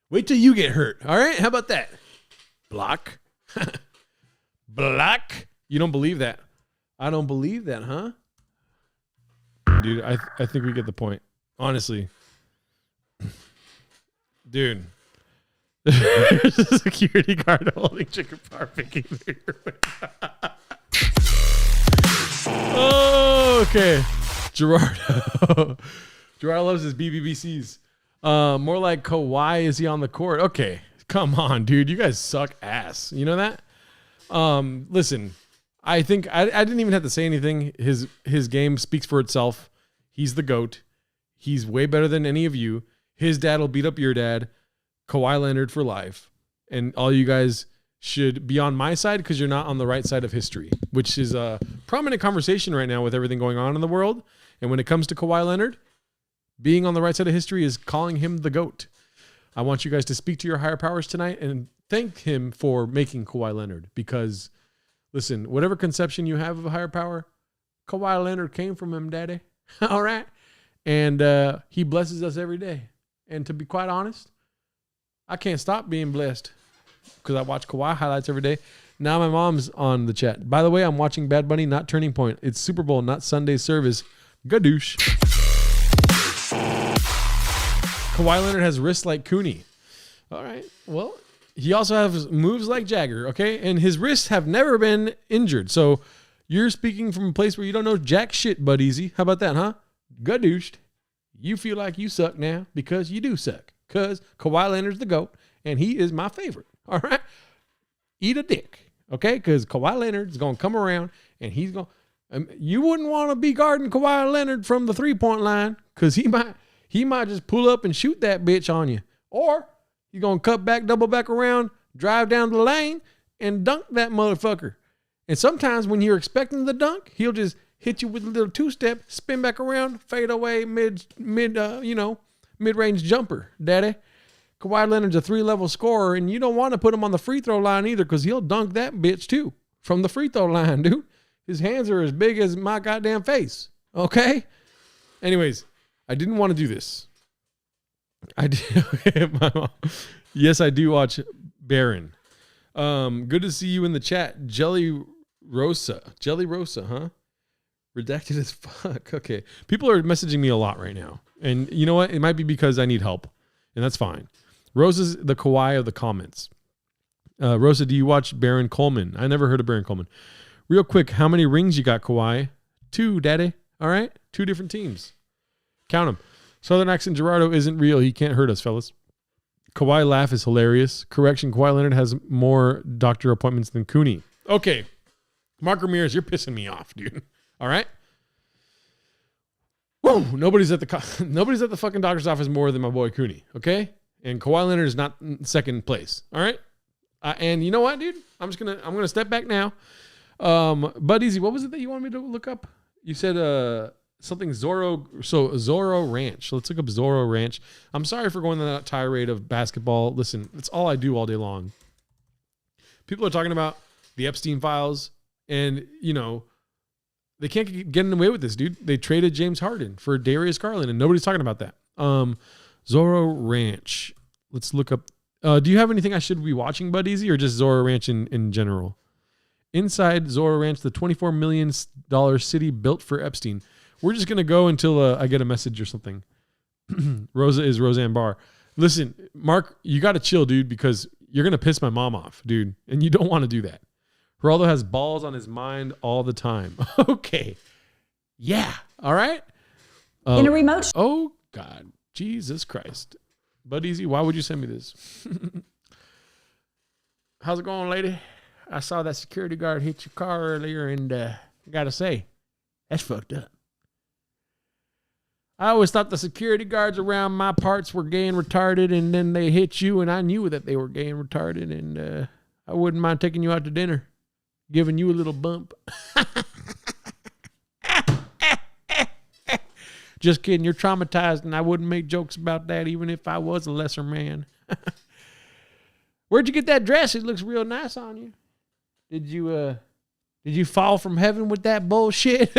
Wait till you get hurt. All right? How about that? Block. Block. You don't believe that. I don't believe that, huh? Dude, I think we get the point. Honestly. Dude. There's a security guard holding chicken power picking. Oh, okay. Gerardo. Gerardo loves his BBBCs. More like Kawhi, is he on the court? Okay. Come on, dude. You guys suck ass. You know that? Listen, I think I didn't even have to say anything. His game speaks for itself. He's the GOAT. He's way better than any of you. His dad will beat up your dad. Kawhi Leonard for life. And all you guys should be on my side because you're not on the right side of history, which is a prominent conversation right now with everything going on in the world. And when it comes to Kawhi Leonard, being on the right side of history is calling him the GOAT. I want you guys to speak to your higher powers tonight and thank him for making Kawhi Leonard because, listen, whatever conception you have of a higher power, Kawhi Leonard came from him, daddy. All right? And he blesses us every day. And to be quite honest, I can't stop being blessed because I watch Kawhi highlights every day. Now my mom's on the chat. By the way, I'm watching Bad Bunny, not Turning Point. It's Super Bowl, not Sunday service. Gadoosh. Kawhi Leonard has wrists like Cooney. All right. Well, he also has moves like Jagger, okay? And his wrists have never been injured. So you're speaking from a place where you don't know jack shit, Bud Easy. How about that, huh? Gadooshed. You feel like you suck now because you do suck. Because Kawhi Leonard's the GOAT, and he is my favorite. All right? Eat a dick, okay? Because Kawhi Leonard's going to come around, and he's going to... you wouldn't want to be guarding Kawhi Leonard from the three-point line because he might just pull up and shoot that bitch on you. Or you're going to cut back, double back around, drive down the lane, and dunk that motherfucker. And sometimes when you're expecting the dunk, he'll just hit you with a little two-step, spin back around, fade away, mid-range jumper, daddy. Kawhi Leonard's a 3-level scorer, and you don't want to put him on the free throw line either because he'll dunk that bitch too from the free throw line, dude. His hands are as big as my goddamn face, okay? Anyways, I didn't want to do this. I did. My mom. Yes, I do watch Baron. Good to see you in the chat. Jelly Rosa, huh? Redacted as fuck. Okay. People are messaging me a lot right now. And you know what? It might be because I need help. And that's fine. Rosa's the Kawhi of the comments. Rosa, do you watch Baron Coleman? I never heard of Baron Coleman. Real quick, how many rings you got, Kawhi? 2, daddy. All right? 2 different teams. Count them. Southern accent Gerardo isn't real. He can't hurt us, fellas. Kawhi laugh is hilarious. Correction, Kawhi Leonard has more doctor appointments than Cooney. Okay. Mark Ramirez, you're pissing me off, dude. All right? Woo! Nobody's at the fucking doctor's office more than my boy Cooney. Okay, and Kawhi Leonard is not in second place. All right, and you know what, dude? I'm gonna step back now. Bud Easy, what was it that you wanted me to look up? You said something Zorro. So Zorro Ranch. Let's look up Zorro Ranch. I'm sorry for going on that tirade of basketball. Listen, it's all I do all day long. People are talking about the Epstein files, and they can't get away with this, dude. They traded James Harden for Darius Garland, and nobody's talking about that. Zorro Ranch. Let's look up. Do you have anything I should be watching, Bud Easy, or just Zorro Ranch in general? Inside Zorro Ranch, the $24 million city built for Epstein. We're just going to go until I get a message or something. Rosa is Roseanne Barr. Listen, Mark, you got to chill, dude, because you're going to piss my mom off, dude, and you don't want to do that. Geraldo has balls on his mind all the time. Okay. Yeah. All right. In a remote. Oh, God. Jesus Christ. Bud Easy, why would you send me this? How's it going, lady? I saw that security guard hit your car earlier, and I got to say, that's fucked up. I always thought the security guards around my parts were gay and retarded, and then they hit you, and I knew that they were gay and retarded, and I wouldn't mind taking you out to dinner. Giving you a little bump. Just kidding. You're traumatized, and I wouldn't make jokes about that even if I was a lesser man. Where'd you get that dress? It looks real nice on you. Did you fall from heaven with that bullshit?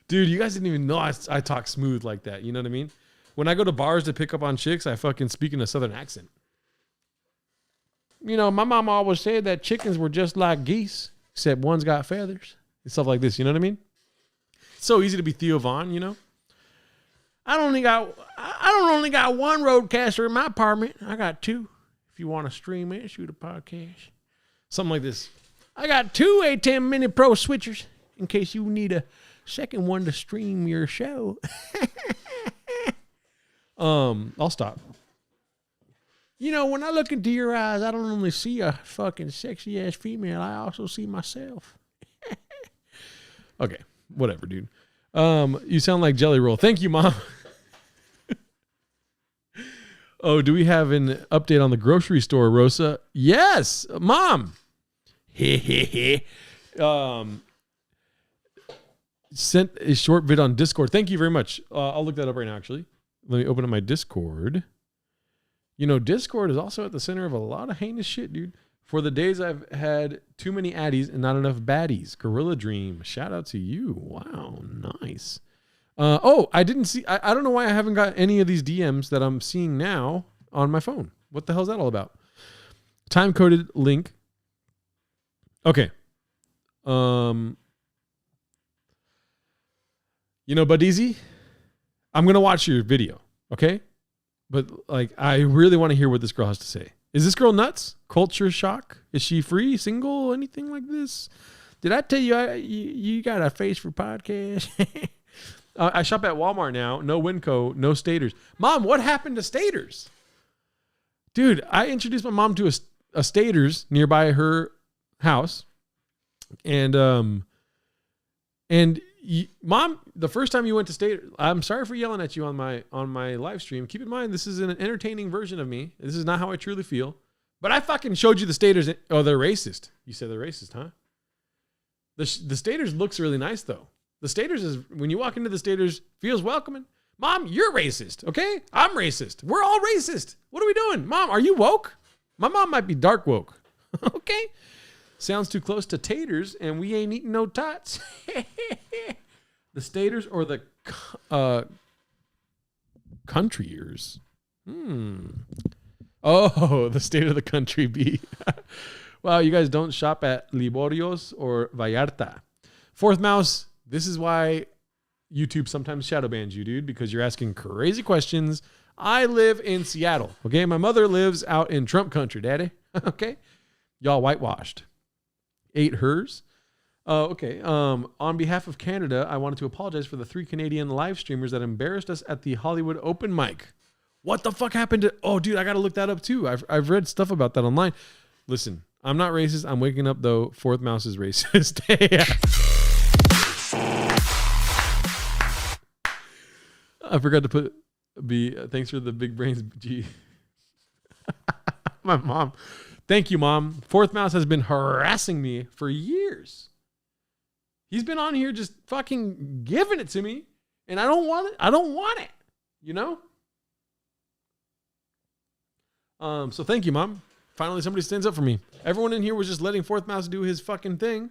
Dude, you guys didn't even know I talk smooth like that. You know what I mean? When I go to bars to pick up on chicks, I fucking speak in a southern accent. My mom always said that chickens were just like geese, except one's got feathers and stuff like this. You know what I mean? It's so easy to be Theo Von, I don't only got one roadcaster in my apartment. I got two. If you want to stream it, shoot a podcast. Something like this. I got two A10 Mini Pro switchers in case you need a second one to stream your show. I'll stop. When I look into your eyes, I don't only see a fucking sexy ass female. I also see myself. Okay, whatever, dude. You sound like Jelly Roll. Thank you, Mom. Oh, do we have an update on the grocery store, Rosa? Yes, Mom. Sent a short vid on Discord. Thank you very much. I'll look that up right now, actually. Let me open up my Discord. Discord is also at the center of a lot of heinous shit, dude. For the days I've had too many addies and not enough baddies. Gorilla Dream. Shout out to you. Wow, nice. I didn't see. I don't know why I haven't got any of these DMs that I'm seeing now on my phone. What the hell is that all about? Time-coded link. Okay. Bud Easy, I'm going to watch your video, okay? But, I really want to hear what this girl has to say. Is this girl nuts? Culture shock? Is she free, single, anything like this? Did I tell you you got a face for podcast? I shop at Walmart now. No Winco, no Staters. Mom, what happened to Staters? Dude, I introduced my mom to a Staters nearby her house. And Mom, the first time you went to Staters, I'm sorry for yelling at you on my live stream. Keep in mind, this is an entertaining version of me. This is not how I truly feel. But I fucking showed you the Staters. Oh, they're racist. You said they're racist, huh? The Staters looks really nice, though. The Staters is, when you walk into the Staters, feels welcoming. Mom, you're racist, okay? I'm racist. We're all racist. What are we doing? Mom, are you woke? My mom might be dark woke. Okay? Sounds too close to taters, and we ain't eating no tots. The Staters or the countryers? Oh, the state of the country B. Wow, you guys don't shop at Liborios or Vallarta. Fourth Mouse, this is why YouTube sometimes shadow bans you, dude, because you're asking crazy questions. I live in Seattle, okay? My mother lives out in Trump country, daddy, okay? Y'all whitewashed. Ate hers. Okay. On behalf of Canada, I wanted to apologize for the 3 Canadian live streamers that embarrassed us at the Hollywood open mic. What the fuck happened to... Oh, dude, I got to look that up too. I've read stuff about that online. Listen, I'm not racist. I'm waking up though. Fourth mouse is racist. Yeah. I forgot to put thanks for the big brains, G. My mom. Thank you, Mom. Fourth mouse has been harassing me for years. He's been on here just fucking giving it to me, and I don't want it. I don't want it. You know? So thank you, Mom. Finally, somebody stands up for me. Everyone in here was just letting Fourth Mouse do his fucking thing.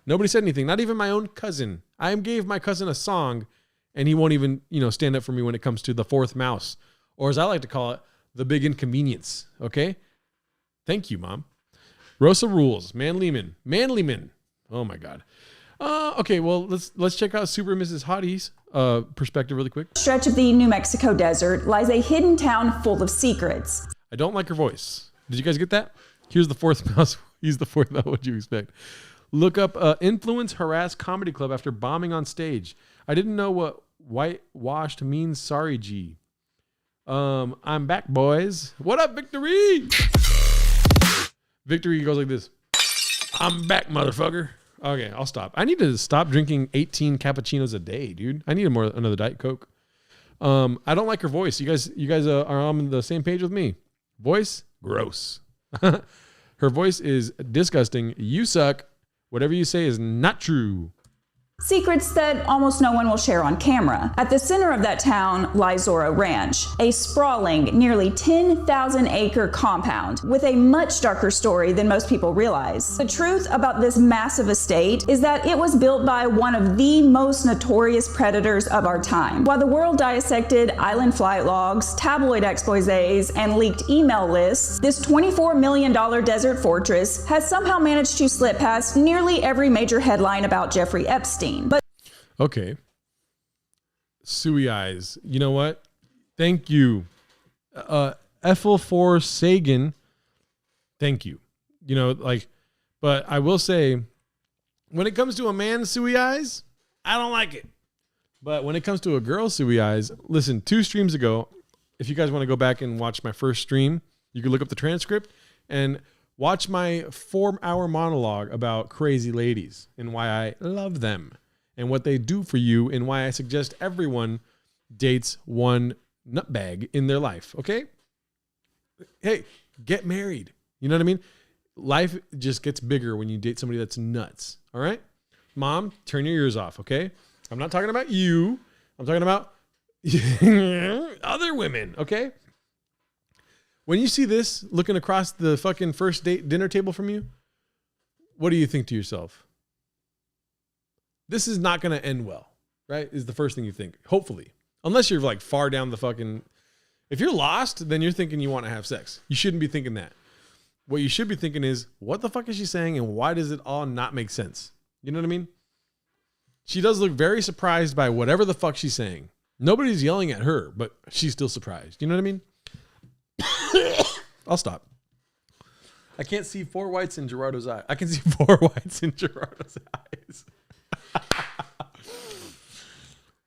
Nobody said anything. Not even my own cousin. I gave my cousin a song, and he won't even, stand up for me when it comes to the Fourth Mouse, or as I like to call it, the big inconvenience. Okay? Thank you, Mom. Rosa rules. Manlyman. Oh my God. Okay, well, let's check out Super Mrs. Hottie's perspective really quick. Stretch of the New Mexico desert lies a hidden town full of secrets. I don't like her voice. Did you guys get that? Here's the Fourth Mouse. He's the Fourth Mouse. What'd you expect? Look up influence harass comedy club after bombing on stage. I didn't know what whitewashed means. Sorry, G. I'm back, boys. What up, Victory? Victory goes like this. I'm back, motherfucker. Okay, I'll stop. I need to stop drinking 18 cappuccinos a day, dude. I need another Diet Coke. I don't like her voice. You guys are on the same page with me. Voice, gross. Her voice is disgusting. You suck. Whatever you say is not true. Secrets that almost no one will share on camera. At the center of that town lies Zorro Ranch, a sprawling, nearly 10,000-acre compound with a much darker story than most people realize. The truth about this massive estate is that it was built by one of the most notorious predators of our time. While the world dissected island flight logs, tabloid exposés, and leaked email lists, this $24 million desert fortress has somehow managed to slip past nearly every major headline about Jeffrey Epstein. But okay. Suey eyes. You know what? Thank you. Ethel for Sagan. Thank you. But I will say, when it comes to a man's suey eyes, I don't like it. But when it comes to a girl's suey eyes, listen, 2 streams ago, if you guys want to go back and watch my first stream, you can look up the transcript and watch my 4-hour monologue about crazy ladies and why I love them and what they do for you and why I suggest everyone dates one nutbag in their life, okay? Hey, get married. You know what I mean? Life just gets bigger when you date somebody that's nuts, all right? Mom, turn your ears off, okay? I'm not talking about you. I'm talking about other women, okay? When you see this looking across the fucking first date dinner table from you, what do you think to yourself? This is not going to end well, right? Is the first thing you think. Hopefully. Unless you're like far down the fucking... If you're lost, then you're thinking you want to have sex. You shouldn't be thinking that. What you should be thinking is, what the fuck is she saying and why does it all not make sense? You know what I mean? She does look very surprised by whatever the fuck she's saying. Nobody's yelling at her, but she's still surprised. You know what I mean? I'll stop. I can't see 4 whites in Gerardo's eye. I can see 4 whites in Gerardo's eyes.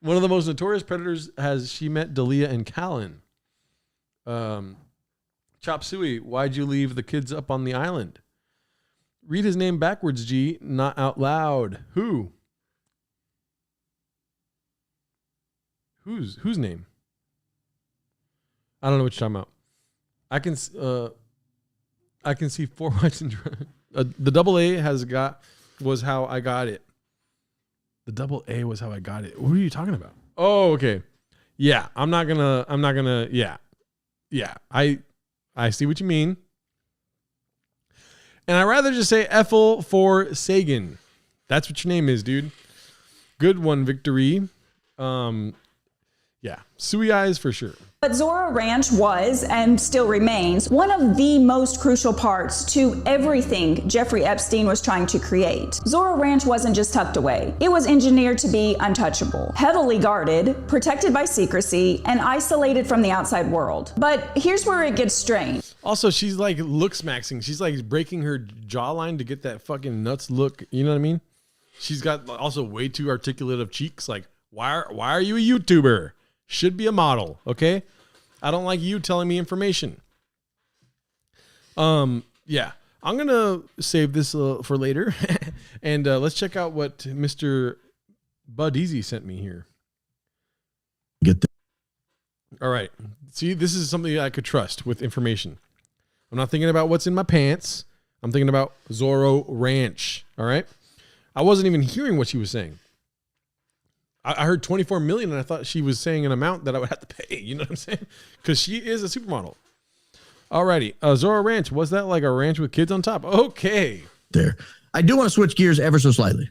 One of the most notorious predators has she met Dalia and Callan. Chop Suey, why'd you leave the kids up on the island? Read his name backwards, G, not out loud. Who? Whose name? I don't know what you're talking about. I can see 4 whites in the double A was how I got it. The double A was how I got it. What are you talking about? Oh, okay. Yeah, I'm not gonna. Yeah. I see what you mean. And I'd rather just say Ethel for Sagan. That's what your name is, dude. Good one, Victory. Yeah, suey eyes for sure. But Zorro Ranch was, and still remains, one of the most crucial parts to everything Jeffrey Epstein was trying to create. Zorro Ranch wasn't just tucked away. It was engineered to be untouchable, heavily guarded, protected by secrecy, and isolated from the outside world. But here's where it gets strange. Also, she's like looks maxing. She's like breaking her jawline to get that fucking nuts look. You know what I mean? She's got also way too articulate of cheeks. Like, why are you a YouTuber? Should be a model, okay? I don't like you telling me information. Yeah. I'm going to save this for later. And let's check out what Mr. Bud Easy sent me here. Get there. All right. See, this is something I could trust with information. I'm not thinking about what's in my pants. I'm thinking about Zorro Ranch. All right. I wasn't even hearing what she was saying. I heard 24 million and I thought she was saying an amount that I would have to pay. You know what I'm saying? Because she is a supermodel. Alrighty. Zorro Ranch. Was that like a ranch with kids on top? Okay. There. I do want to switch gears ever so slightly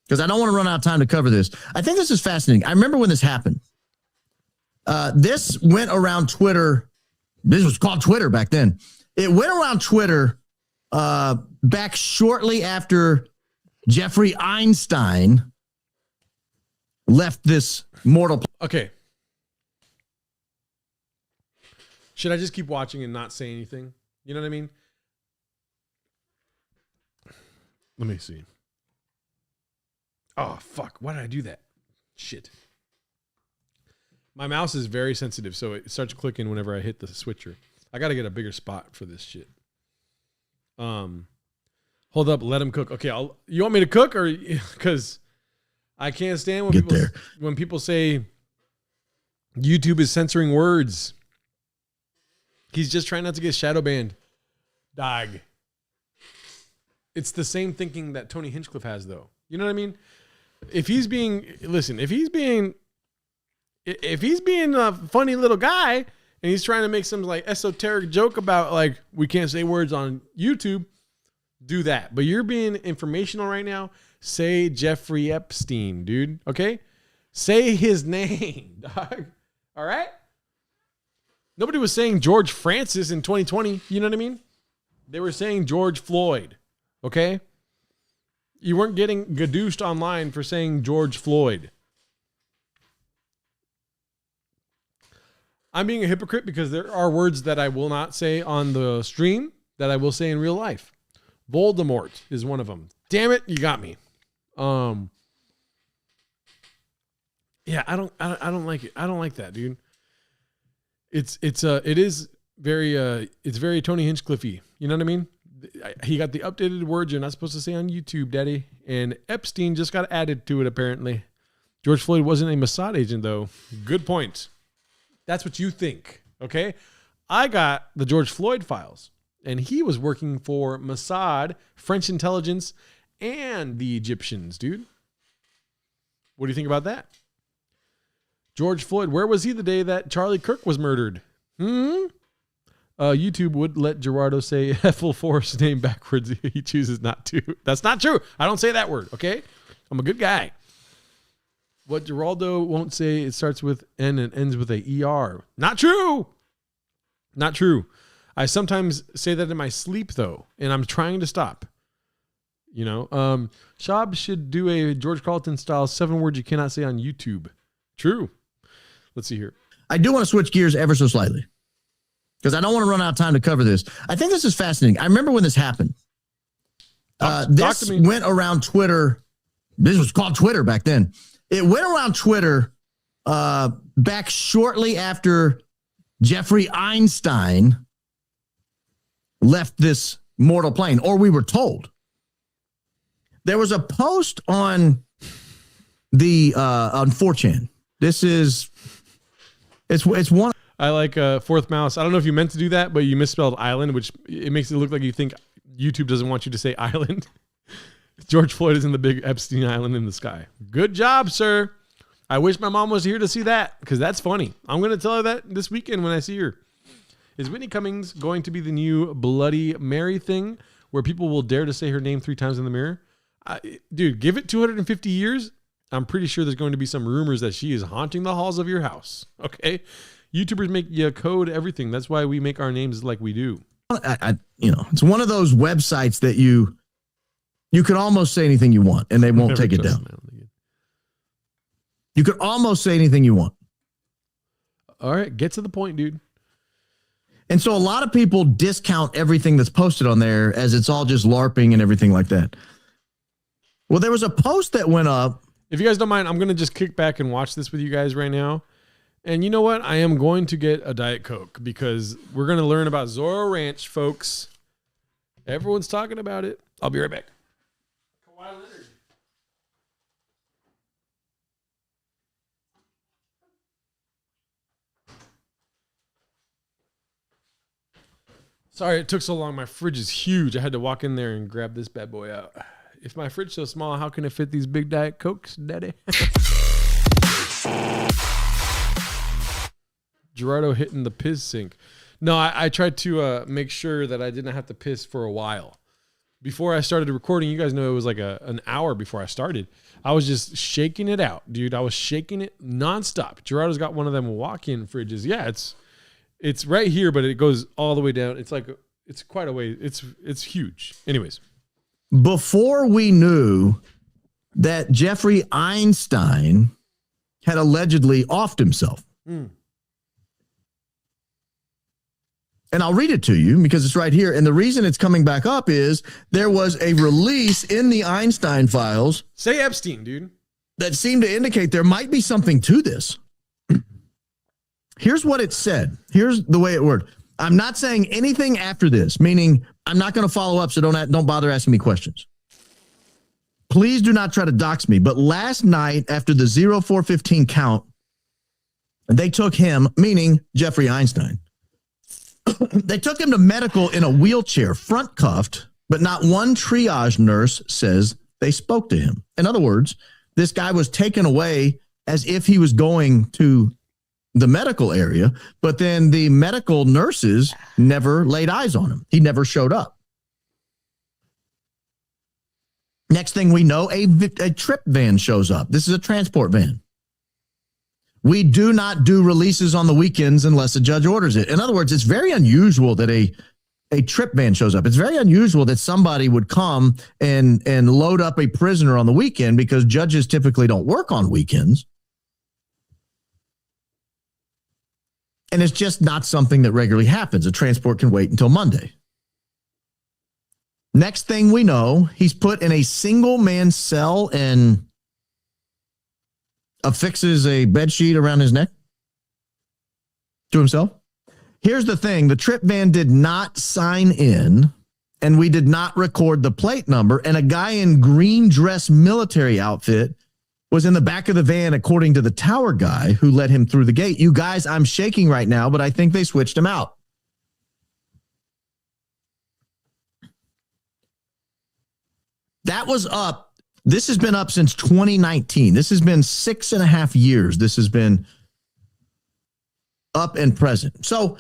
because I don't want to run out of time to cover this. I think this is fascinating. I remember when this happened. This went around Twitter. This was called Twitter back then. It went around Twitter back shortly after Jeffrey Einstein left this mortal. Okay. Should I just keep watching and not say anything? You know what I mean? Let me see. Oh, fuck. Why did I do that? Shit. My mouse is very sensitive, so it starts clicking whenever I hit the switcher. I got to get a bigger spot for this shit. Hold up. Let him cook. Okay. You want me to cook or because I can't stand when people say YouTube is censoring words. He's just trying not to get shadow banned. Dog. It's the same thinking that Tony Hinchcliffe has, though. You know what I mean? If he's being a funny little guy and he's trying to make some like esoteric joke about like we can't say words on YouTube, do that. But you're being informational right now. Say Jeffrey Epstein, dude. Okay? Say his name, dog. All right? Nobody was saying George Francis in 2020. You know what I mean? They were saying George Floyd. Okay? You weren't getting gadoosed online for saying George Floyd. I'm being a hypocrite because there are words that I will not say on the stream that I will say in real life. Voldemort is one of them. Damn it, you got me. Yeah, I don't like it. I don't like that, dude. It is very Tony Hinchcliffe-y. You know what I mean? He got the updated words you're not supposed to say on YouTube, daddy. And Epstein just got added to it, apparently. George Floyd wasn't a Mossad agent, though. Good point. That's what you think, okay? I got the George Floyd files, and he was working for Mossad, French intelligence, and the Egyptians, dude. What do you think about that? George Floyd, where was he the day that Charlie Kirk was murdered? YouTube would let Gerardo say full force name backwards. He chooses not to. That's not true. I don't say that word, okay? I'm a good guy. What Gerardo won't say, it starts with N and ends with a ER. Not true. Not true. I sometimes say that in my sleep, though, and I'm trying to stop. You know, Shab should do a George Carlton style 7 words you cannot say on YouTube. True. Let's see here. I do want to switch gears ever so slightly because I don't want to run out of time to cover this. I think this is fascinating. I remember when this happened. This went around Twitter. This was called Twitter back then. It went around Twitter back shortly after Jeffrey Einstein left this mortal plane, or we were told. There was a post on the on 4chan. It's one. I like Fourth Mouse. I don't know if you meant to do that, but you misspelled island, which it makes it look like you think YouTube doesn't want you to say island. George Floyd is in the big Epstein Island in the sky. Good job, sir. I wish my mom was here to see that because that's funny. I'm going to tell her that this weekend when I see her. Is Whitney Cummings going to be the new Bloody Mary thing where people will dare to say her name 3 times in the mirror? Dude, give it 250 years. I'm pretty sure there's going to be some rumors that she is haunting the halls of your house. Okay? YouTubers make you code everything. That's why we make our names like we do. It's one of those websites that you could almost say anything you want and they won't take it down. You could almost say anything you want. All right, get to the point, dude. And so a lot of people discount everything that's posted on there as it's all just LARPing and everything like that. Well, there was a post that went up. If you guys don't mind, I'm going to just kick back and watch this with you guys right now. And you know what? I am going to get a Diet Coke because we're going to learn about Zorro Ranch, folks. Everyone's talking about it. I'll be right back. Sorry it took so long. My fridge is huge. I had to walk in there and grab this bad boy out. If my fridge's so small, how can it fit these big Diet Cokes, Daddy? Gerardo hitting the piss sink. No, I tried to make sure that I didn't have to piss for a while. Before I started recording, you guys know it was like an hour before I started. I was just shaking it out, dude. I was shaking it nonstop. Gerardo's got one of them walk-in fridges. Yeah, it's right here, but it goes all the way down. It's quite a way. It's huge. Anyways. Before we knew that Jeffrey Einstein had allegedly offed himself. And I'll read it to you because it's right here. And the reason it's coming back up is there was a release in the Einstein files. Say Epstein, dude. That seemed to indicate there might be something to this. Here's what it said. Here's the way it worked. I'm not saying anything after this, meaning I'm not going to follow up, so don't bother asking me questions. Please do not try to dox me. But last night, after the 0415 count, they took him, meaning Jeffrey Einstein. They took him to medical in a wheelchair, front cuffed, but not one triage nurse says they spoke to him. In other words, this guy was taken away as if he was going to the medical area, but then the medical nurses never laid eyes on him. He never showed up. Next thing we know, a trip van shows up. This is a transport van. We do not do releases on the weekends unless a judge orders it. In other words, it's very unusual that a trip van shows up. It's very unusual that somebody would come and load up a prisoner on the weekend because judges typically don't work on weekends. And it's just not something that regularly happens. A transport can wait until Monday. Next thing we know, he's put in a single man cell and affixes a bedsheet around his neck to himself. Here's the thing. The trip van did not sign in, and we did not record the plate number. And a guy in green dress military outfit was in the back of the van, according to the tower guy who let him through the gate. You guys, I'm shaking right now, but I think they switched him out. That was up. This has been up since 2019. This has been 6.5 years. This has been up and present. So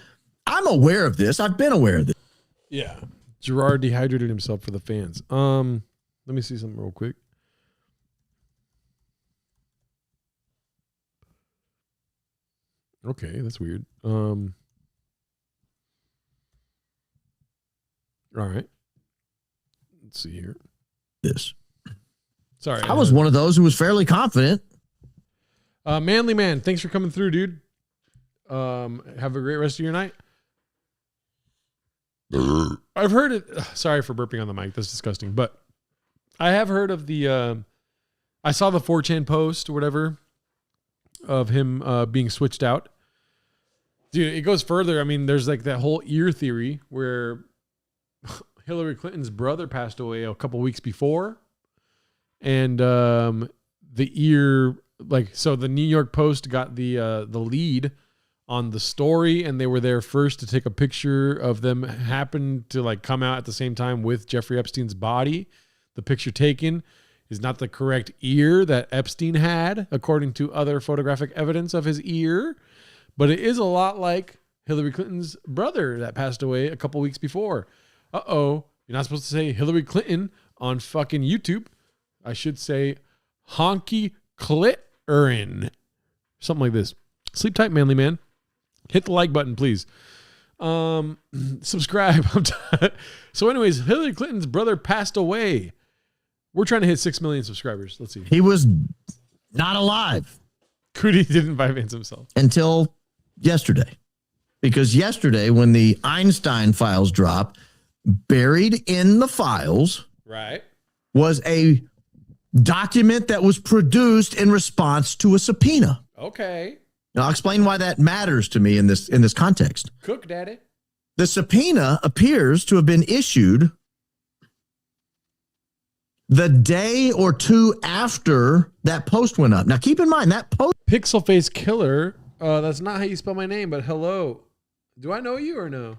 I'm aware of this. I've been aware of this. Yeah. Gerard dehydrated himself for the fans. Let me see something real quick. Okay, that's weird. All right. Let's see here. This. Sorry. I was one of those who was fairly confident. Manly Man, thanks for coming through, dude. Have a great rest of your night. I've heard it. Sorry for burping on the mic. That's disgusting. But I have heard of the, I saw the 4chan post or whatever of him being switched out. Dude, it goes further. I mean, there's like that whole ear theory where Hillary Clinton's brother passed away a couple weeks before. And the ear, like, so the New York Post got the lead on the story, and they were there first to take a picture of them, happened to like come out at the same time with Jeffrey Epstein's body. The picture taken is not the correct ear that Epstein had, according to other photographic evidence of his ear, but it is a lot like Hillary Clinton's brother that passed away a couple weeks before. You're not supposed to say Hillary Clinton on fucking YouTube. I should say honky clitorin. Something like this. Sleep tight, Manly Man. Hit the like button, please. Subscribe. So anyways, Hillary Clinton's brother passed away. We're trying to hit 6 million subscribers. Let's see. He was not alive. Cootie didn't finance himself. Until yesterday. Because yesterday, when the Einstein files dropped, buried in the files right, was a document that was produced in response to a subpoena. Okay. Now, I'll explain why that matters to me in this context. Cook, Daddy. The subpoena appears to have been issued the day or two after that post went up. Now, keep in mind that post. Pixel Face Killer. That's not how you spell my name, but hello. Do I know you or no?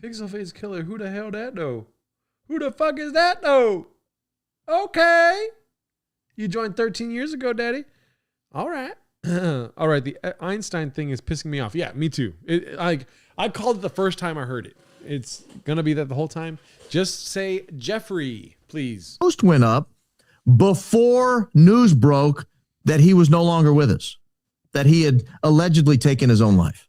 Pixel Face Killer. Who the hell that though? Who the fuck is that though? Okay. You joined 13 years ago, Daddy. All right. All right. The Einstein thing is pissing me off. Yeah, me too. I called it the first time I heard it. It's going to be that the whole time. Just say Jeffrey, please. Post went up before news broke that he was no longer with us, that he had allegedly taken his own life.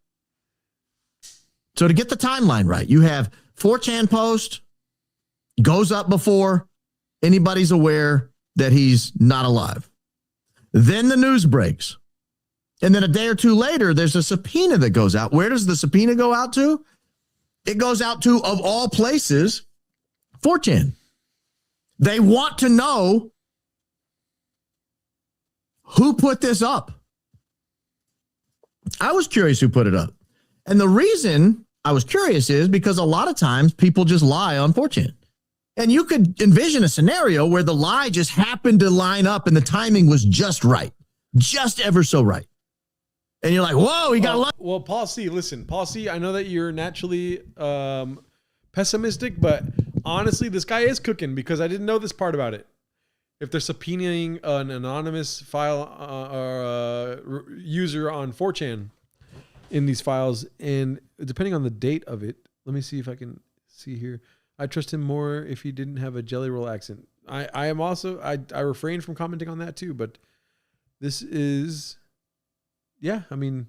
So to get the timeline right, you have 4chan post goes up before anybody's aware that he's not alive. Then the news breaks. And then a day or two later, there's a subpoena that goes out. Where does the subpoena go out to? It goes out to, of all places, 4chan. They want to know who put this up. I was curious who put it up. And the reason I was curious is because a lot of times people just lie on 4chan. And you could envision a scenario where the lie just happened to line up and the timing was just right, just ever so right. And you're like, whoa, he got lucky. Well, Paul C, listen, Paul C, I know that you're naturally pessimistic, but honestly, this guy is cooking because I didn't know this part about it. If they're subpoenaing an anonymous file or user on 4chan in these files, and depending on the date of it, let me see if I can see here. I trust him more if he didn't have a Jelly Roll accent. I am also, I refrain from commenting on that too, but this is, yeah, I mean,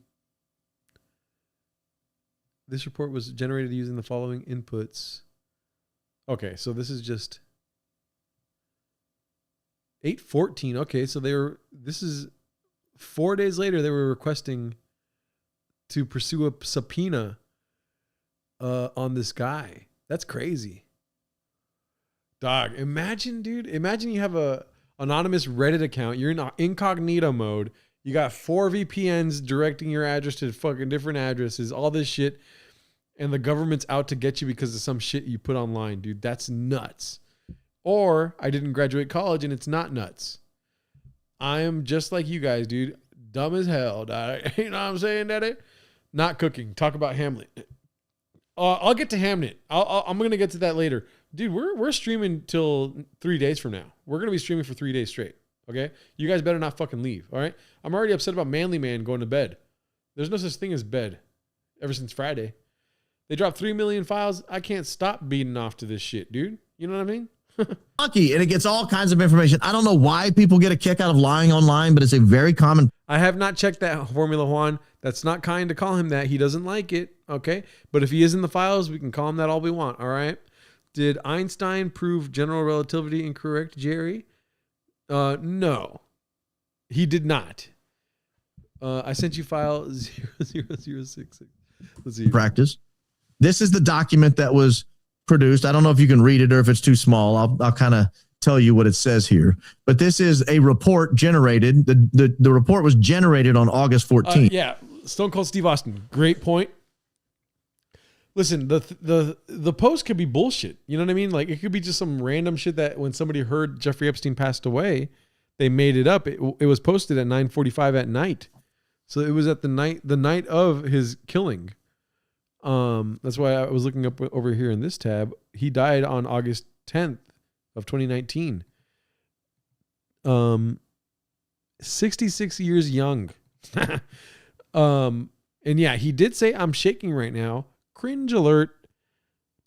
this report was generated using the following inputs. Okay, so this is just 8/14. Okay, so this is 4 days later, they were requesting to pursue a subpoena on this guy. That's crazy. Dog, imagine you have a anonymous Reddit account. You're in incognito mode. You got 4 VPNs directing your address to fucking different addresses, all this shit. And the government's out to get you because of some shit you put online, dude. That's nuts. Or I didn't graduate college and it's not nuts. I am just like you guys, dude. Dumb as hell, dog. You know what I'm saying, Daddy? Not cooking. Talk about Hamlet. I'll get to Hamlet. I'm going to get to that later. Dude, we're streaming till 3 days from now. We're going to be streaming for 3 days straight. Okay? You guys better not fucking leave. All right? I'm already upset about Manly Man going to bed. There's no such thing as bed ever since Friday. They dropped 3 million files. I can't stop beating off to this shit, dude. You know what I mean? Lucky, and it gets all kinds of information. I don't know why people get a kick out of lying online, but it's a very common. I have not checked that, Formula Juan. That's not kind to call him that. He doesn't like it. Okay? But if he is in the files, we can call him that all we want. All right? Did Einstein prove general relativity incorrect, Jerry? No. He did not. I sent you file 00066. Let's see. Practice. This is the document that was produced. I don't know if you can read it or if it's too small. I'll kind of tell you what it says here. But this is a report generated. The report was generated on August 14th. Yeah. Stone Cold Steve Austin. Great point. Listen, the post could be bullshit. You know what I mean? Like, it could be just some random shit that when somebody heard Jeffrey Epstein passed away, they made it up. It was posted at 9:45 at night. So it was at the night of his killing. That's why I was looking up over here in this tab. He died on August 10th of 2019. 66 years young. And yeah, he did say, "I'm shaking right now." Cringe alert.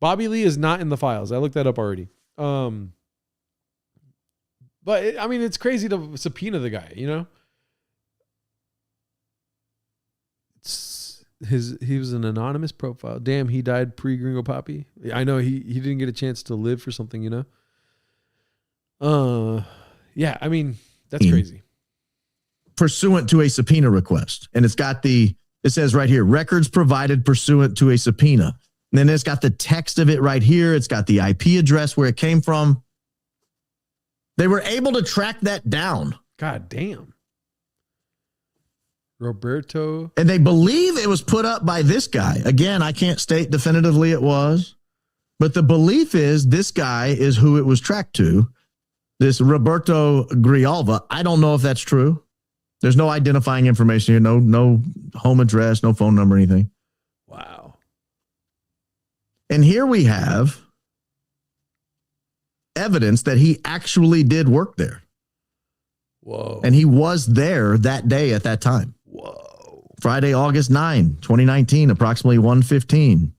Bobby Lee is not in the files. I looked that up already. But I mean, it's crazy to subpoena the guy, you know? He was an anonymous profile. Damn, he died pre-Gringo Poppy. I know he didn't get a chance to live for something, you know? Yeah, I mean, that's crazy. Pursuant to a subpoena request. And it says right here, records provided pursuant to a subpoena. And then it's got the text of it right here. It's got the IP address where it came from. They were able to track that down. God damn. Roberto. And they believe it was put up by this guy. Again, I can't state definitively it was, but the belief is this guy is who it was tracked to. this Roberto Grijalva. I don't know if that's true. There's no identifying information here. No home address, no phone number, anything. Wow. And here we have evidence that he actually did work there. Whoa. And he was there that day at that time. Whoa. Friday, August 9, 2019, approximately 1:15.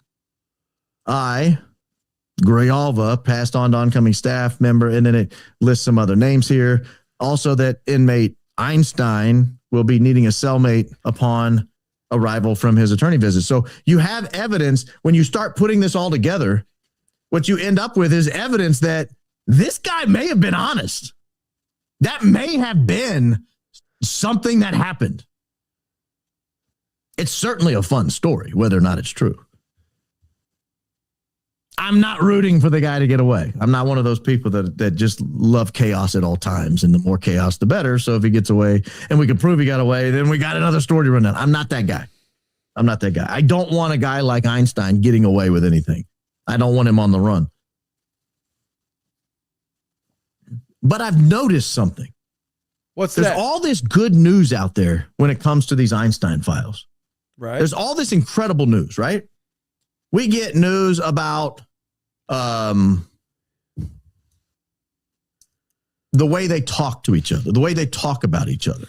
Grijalva passed on to oncoming staff member, and then it lists some other names here. Also, that inmate Einstein will be needing a cellmate upon arrival from his attorney visit. So you have evidence when you start putting this all together. What you end up with is evidence that this guy may have been honest. That may have been something that happened. It's certainly a fun story, whether or not it's true. I'm not rooting for the guy to get away. I'm not one of those people that just love chaos at all times, and the more chaos, the better. So if he gets away and we can prove he got away, then we got another story to run down. I'm not that guy. I don't want a guy like Einstein getting away with anything. I don't want him on the run. But I've noticed something. What's There's that? all this good news out there when it comes to these Einstein files. Right. There's all this incredible news, right? We get news about the way they talk to each other, the way they talk about each other.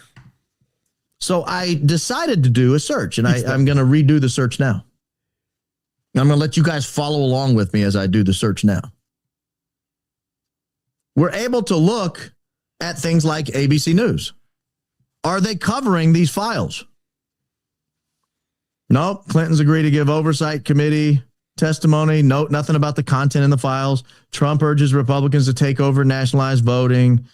So I decided to do a search, and I'm going to redo the search now. I'm going to let you guys follow along with me as I do the search now. We're able to look at things like ABC News. Are they covering these files? Nope. Clinton's agreed to give oversight committee testimony. Note nothing about the content in the files. Trump urges Republicans to take over nationalized voting.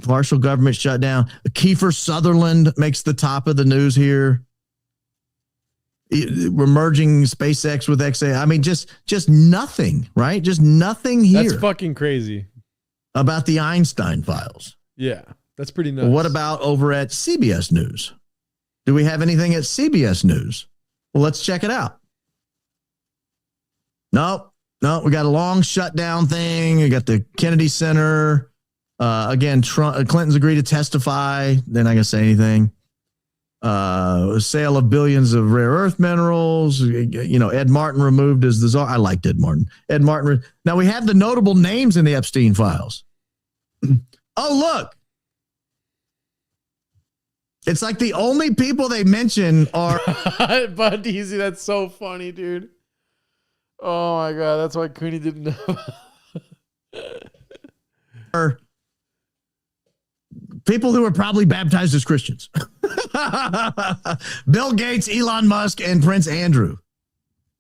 Partial government shutdown. Kiefer Sutherland makes the top of the news here. We're merging SpaceX with XA. I mean, just nothing, right? Just nothing here. That's fucking crazy. About the Einstein files. Yeah, that's pretty nuts. Well, what about over at CBS News? Do we have anything at CBS News? Well, let's check it out. No, we got a long shutdown thing. We got the Kennedy Center. Again, Clinton's agreed to testify. They're not going to say anything. Sale of billions of rare earth minerals. Ed Martin removed as the czar. I liked Ed Martin. Now we have the notable names in the Epstein files. Oh, look. It's like the only people they mention are. But Easy, that's so funny, dude. Oh my God, that's why Cooney didn't know. People who are probably baptized as Christians. Bill Gates, Elon Musk, and Prince Andrew.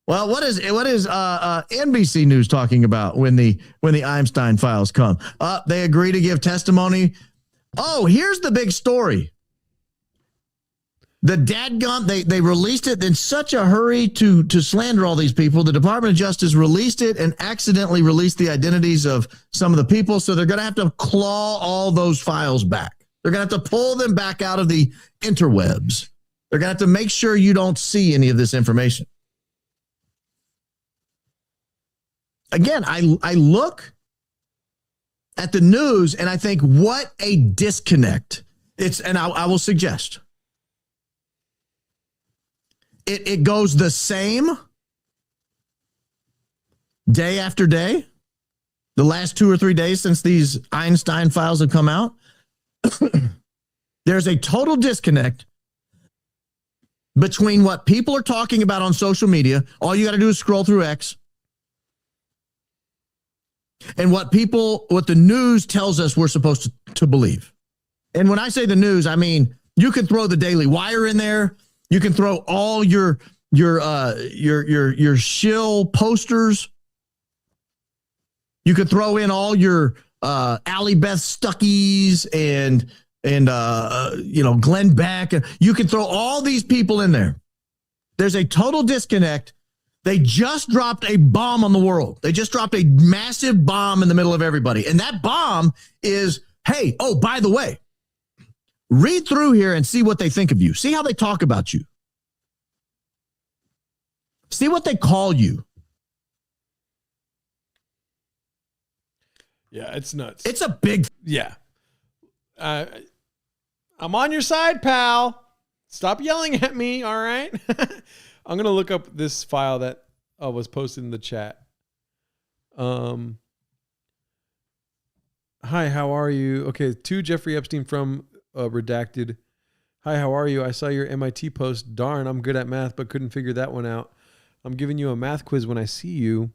Well, what is NBC News talking about when the Einstein files come? They agree to give testimony. Oh, here's the big story. The dadgum, they released it in such a hurry to slander all these people. The Department of Justice released it and accidentally released the identities of some of the people. So they're going to have to claw all those files back. They're going to have to pull them back out of the interwebs. They're going to have to make sure you don't see any of this information. Again, I look at the news and I think, what a disconnect. I will suggest. It goes the same day after day, the last 2 or 3 days since these Einstein files have come out. There's a total disconnect between what people are talking about on social media. All you got to do is scroll through X. And what the news tells us we're supposed to believe. And when I say the news, I mean, you could throw the Daily Wire in there. You can throw all your shill posters. You could throw in all your Allie Beth Stuckies and Glenn Beck. You can throw all these people in there. There's a total disconnect. They just dropped a bomb on the world. They just dropped a massive bomb in the middle of everybody. And that bomb is, hey, oh, by the way, read through here and see what they think of you. See how they talk about you. See what they call you. Yeah, it's nuts. It's a big. Yeah. I'm on your side, pal. Stop yelling at me, all right? I'm going to look up this file that was posted in the chat. Hi, how are you? Okay, to Jeffrey Epstein from Redacted. Hi, how are you? I saw your MIT post. Darn, I'm good at math, but couldn't figure that one out. I'm giving you a math quiz when I see you.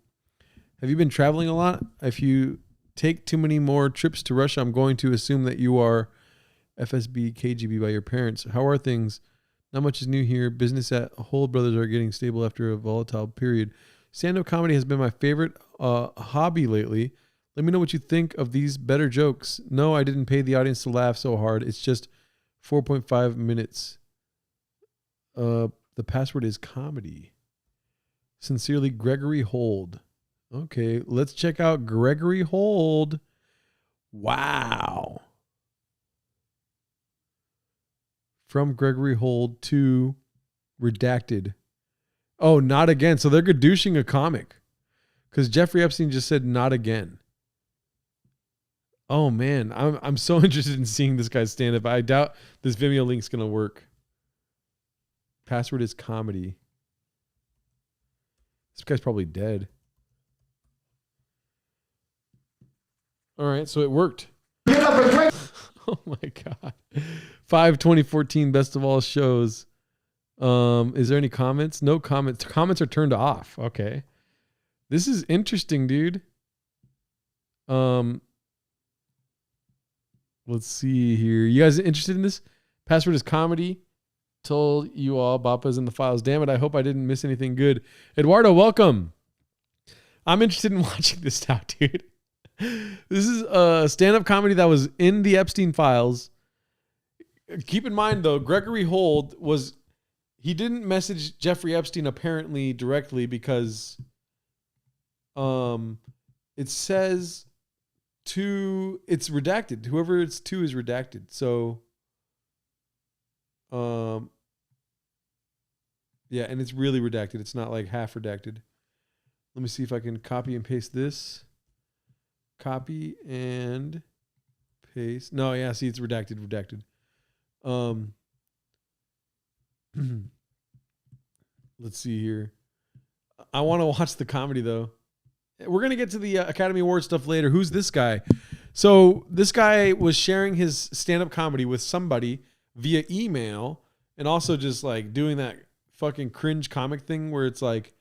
Have you been traveling a lot? If you take too many more trips to Russia, I'm going to assume that you are FSB, KGB by your parents. How are things? Not much is new here. Business at Hole Brothers are getting stable after a volatile period. Stand-up comedy has been my favorite hobby lately. Let me know what you think of these better jokes. No, I didn't pay the audience to laugh so hard. It's just 4.5 minutes. The password is comedy. Sincerely, Gregory Hold. Okay, let's check out Gregory Hold. Wow. From Gregory Hold to Redacted. Oh, not again. So they're gadooshing a comic. Because Jeffrey Epstein just said not again. Oh man, I'm so interested in seeing this guy stand up. I doubt this Vimeo link's gonna work. Password is comedy. This guy's probably dead. All right, so it worked. Oh my god. 5/2014 best of all shows. Is there any comments? No comments. Comments are turned off. Okay. This is interesting, dude. Let's see here. You guys interested in this? Password is comedy. Told you all. Bapa's in the files. Damn it. I hope I didn't miss anything good. Eduardo, welcome. I'm interested in watching this now, dude. This is a stand-up comedy that was in the Epstein files. Keep in mind, though, Gregory Hold he didn't message Jeffrey Epstein apparently directly because it says it's redacted. Whoever it's to is redacted. So, yeah, and it's really redacted. It's not like half redacted. Let me see if I can copy and paste this. Copy and paste. No, yeah, see, it's redacted. Let's see here. I want to watch the comedy, though. We're going to get to the Academy Award stuff later. Who's this guy? So this guy was sharing his stand-up comedy with somebody via email and also just like doing that fucking cringe comic thing where it's like,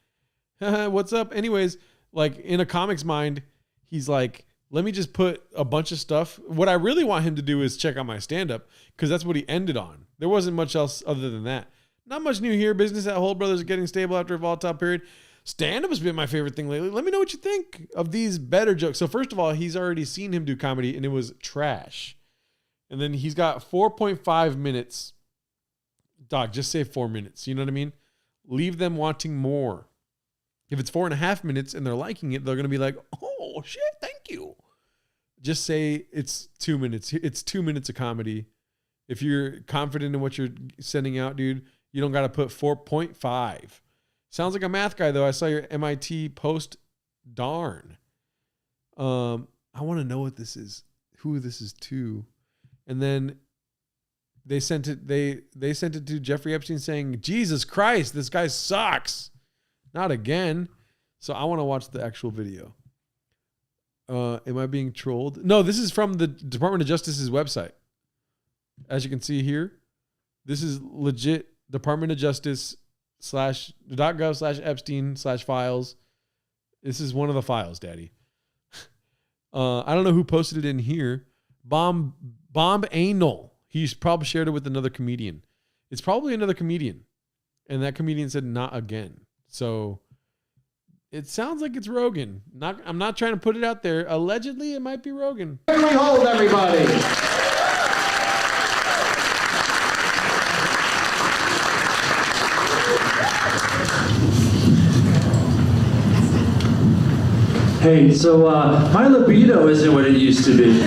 what's up? Anyways, like in a comic's mind, he's like, let me just put a bunch of stuff. What I really want him to do is check out my stand-up because that's what he ended on. There wasn't much else other than that. Not much new here. Business at Hole Brothers is getting stable after a volatile period. Stand-up has been my favorite thing lately. Let me know what you think of these better jokes. So first of all, he's already seen him do comedy and it was trash. And then he's got 4.5 minutes. Dog, just say 4 minutes. You know what I mean? Leave them wanting more. If it's 4.5 minutes and they're liking it, they're going to be like, oh shit, thank you. Just say it's 2 minutes. It's 2 minutes of comedy. If you're confident in what you're sending out, dude, you don't got to put 4.5. Sounds like a math guy, though. I saw your MIT post. Darn. I want to know what this is, who this is to. And then they sent it. They sent it to Jeffrey Epstein saying, Jesus Christ, this guy sucks. Not again. So I want to watch the actual video. Am I being trolled? No, this is from the Department of Justice's website. As you can see here, this is legit Department of Justice /gov/Epstein/files. This is one of the files, Daddy. I don't know who posted it in here. Bomb Anal. He's probably shared it with another comedian. It's probably another comedian. And that comedian said not again. So it sounds like it's Rogan. I'm not trying to put it out there. Allegedly, it might be Rogan. Gregory Hold, everybody. Hey, so my libido isn't what it used to be.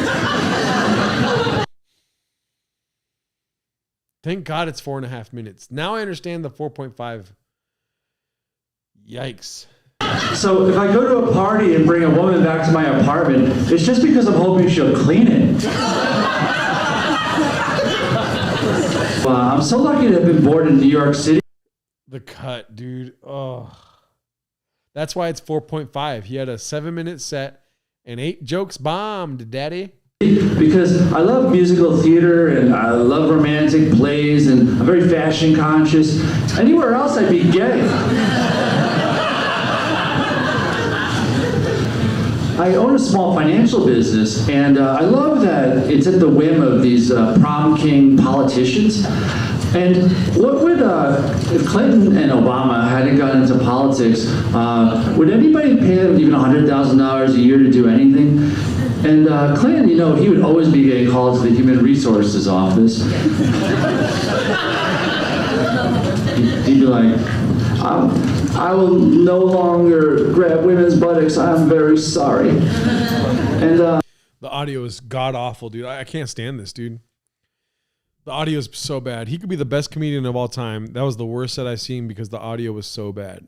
Thank God it's 4.5 minutes. Now I understand the 4.5. Yikes. So if I go to a party and bring a woman back to my apartment, it's just because I'm hoping she'll clean it. I'm so lucky to have been born in New York City. The cut, dude. Oh. That's why it's 4.5. He had a 7-minute set and 8 jokes bombed, daddy. Because I love musical theater and I love romantic plays and I'm very fashion conscious. Anywhere else I'd be gay. I own a small financial business and I love that it's at the whim of these prom king politicians. And what would, if Clinton and Obama hadn't gotten into politics, would anybody pay them even $100,000 a year to do anything? And Clinton, you know, he would always be getting called to the Human Resources office. He'd be like, I will no longer grab women's buttocks. I'm very sorry. And the audio is god awful, dude. I can't stand this, dude. The audio is so bad. He could be the best comedian of all time. That was the worst set I've seen because the audio was so bad.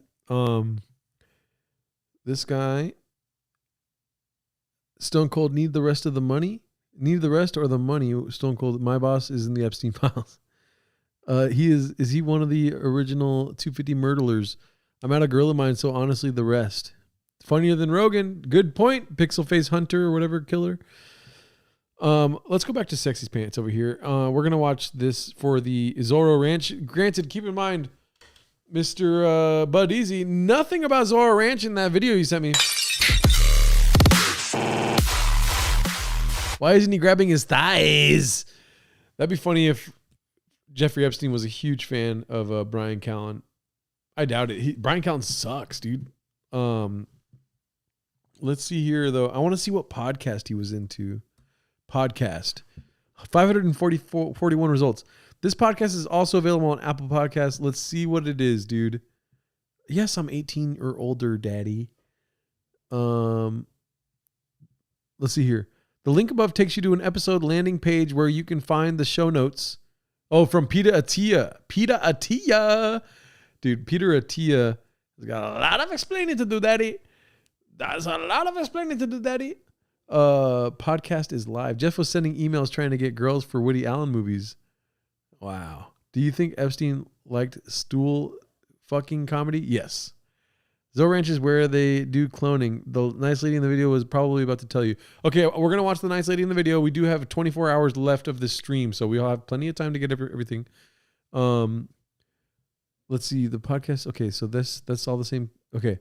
This guy, Stone Cold, need the rest of the money? Need the rest or the money? Stone Cold, my boss is in the Epstein files. Is he one of the original 250 murderers? I'm at a gorilla mine, so honestly, the rest. Funnier than Rogan. Good point. Pixel face hunter or whatever killer. Let's go back to Sexy's Pants over here. We're going to watch this for the Zorro Ranch. Granted, keep in mind, Mr. Bud Easy, nothing about Zorro Ranch in that video you sent me. Why isn't he grabbing his thighs? That'd be funny if Jeffrey Epstein was a huge fan of Brian Callen. I doubt it. Brian Callen sucks, dude. Let's see here, though. I want to see what podcast he was into. Podcast. 541 results. This podcast is also available on Apple Podcasts. Let's see what it is, dude. Yes, I'm 18 or older, daddy. Let's see here. The link above takes you to an episode landing page where you can find the show notes. Oh, from Peter Attia. Peter Attia. Dude, Peter Attia has got a lot of explaining to do, daddy. That's a lot of explaining to do, daddy. Podcast is live. Jeff was sending emails trying to get girls for Woody Allen movies. Wow. Do you think Epstein liked stool fucking comedy? Yes. Zorro Ranch is where they do cloning. The nice lady in the video was probably about to tell you. Okay, we're going to watch the nice lady in the video. We do have 24 hours left of this stream, so we'll have plenty of time to get everything. Let's see, the podcast. Okay, so that's all the same. Okay,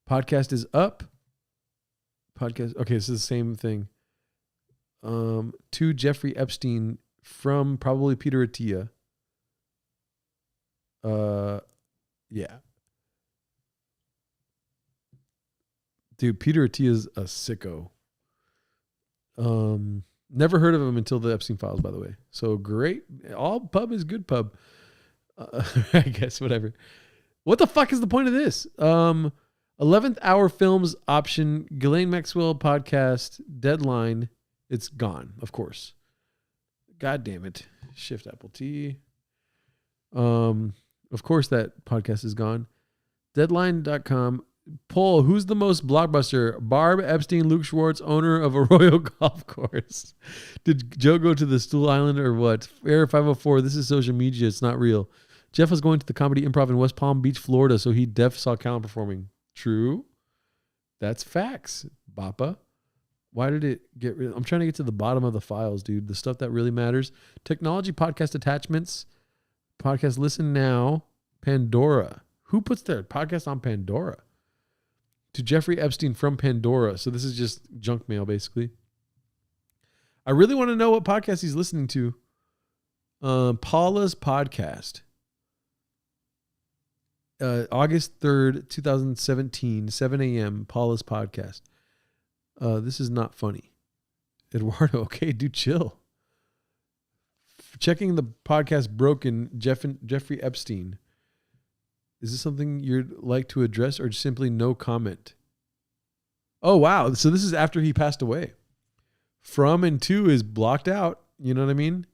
podcast is up. Podcast. Okay, this is the same thing. To Jeffrey Epstein from probably Peter Attia. Yeah. Dude, Peter Attia is a sicko. Never heard of him until the Epstein files, by the way. So great. All pub is good pub. I guess, whatever. What the fuck is the point of this? 11th Hour Films option, Ghislaine Maxwell podcast, deadline. It's gone, of course. God damn it. Shift Apple T. Of course that podcast is gone. Deadline.com. Poll, who's the most blockbuster? Barb Epstein, Luke Schwartz, owner of Arroyo Golf Course. Did Joe go to the Stool Island or what? Air 504, this is social media. It's not real. Jeff was going to the Comedy Improv in West Palm Beach, Florida, so he saw Callen performing. True. That's facts, Bappa. Why did it get rid? I'm trying to get to the bottom of the files, dude. The stuff that really matters. Technology podcast attachments. Podcast listen now. Pandora. Who puts their podcast on Pandora? To Jeffrey Epstein from Pandora. So this is just junk mail, basically. I really want to know what podcast he's listening to. Paula's podcast. August 3rd, 2017, 7 a.m. Paula's podcast. This is not funny. Eduardo, okay, dude, chill. Checking the podcast broken, Jeffrey Epstein. Is this something you'd like to address or simply no comment? Oh, wow. So this is after he passed away. From and to is blocked out. You know what I mean?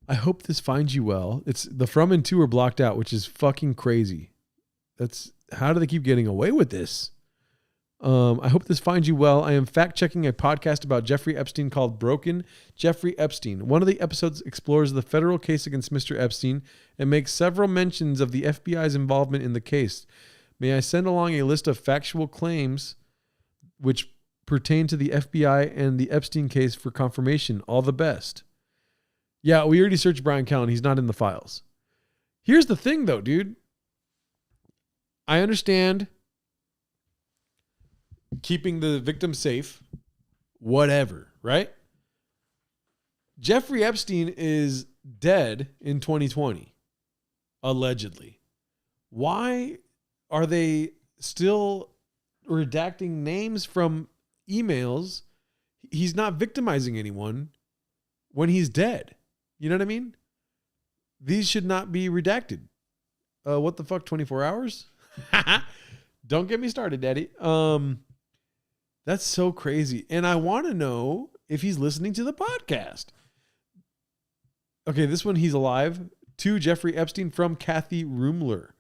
I hope this finds you well. It's the from and to are blocked out, which is fucking crazy. How do they keep getting away with this? I hope this finds you well. I am fact-checking a podcast about Jeffrey Epstein called Broken Jeffrey Epstein. One of the episodes explores the federal case against Mr. Epstein and makes several mentions of the FBI's involvement in the case. May I send along a list of factual claims which pertain to the FBI and the Epstein case for confirmation? All the best. Yeah, we already searched Brian Callen. He's not in the files. Here's the thing, though, dude. I understand keeping the victim safe, whatever, right? Jeffrey Epstein is dead in 2020, allegedly. Why are they still redacting names from emails? He's not victimizing anyone when he's dead. You know what I mean? These should not be redacted. What the fuck, 24 hours? Don't get me started, Daddy. That's so crazy. And I want to know if he's listening to the podcast. Okay, this one, he's alive. To Jeffrey Epstein from Kathy Rumler.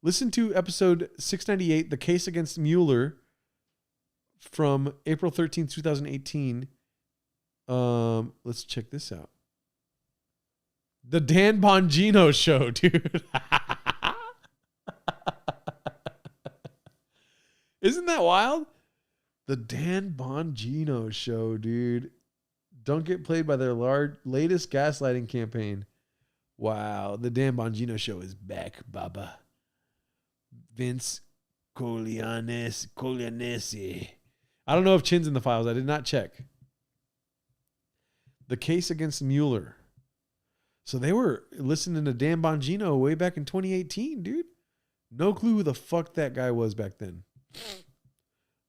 Listen to episode 698, The Case Against Mueller, from April 13th, 2018. Let's check this out. The Dan Bongino Show, dude. Isn't that wild? The Dan Bongino Show, dude. Don't get played by their latest gaslighting campaign. Wow, the Dan Bongino Show is back, Baba. Vince Coglianesi. I don't know if Chin's in the files. I did not check. The case against Mueller. So they were listening to Dan Bongino way back in 2018, dude. No clue who the fuck that guy was back then.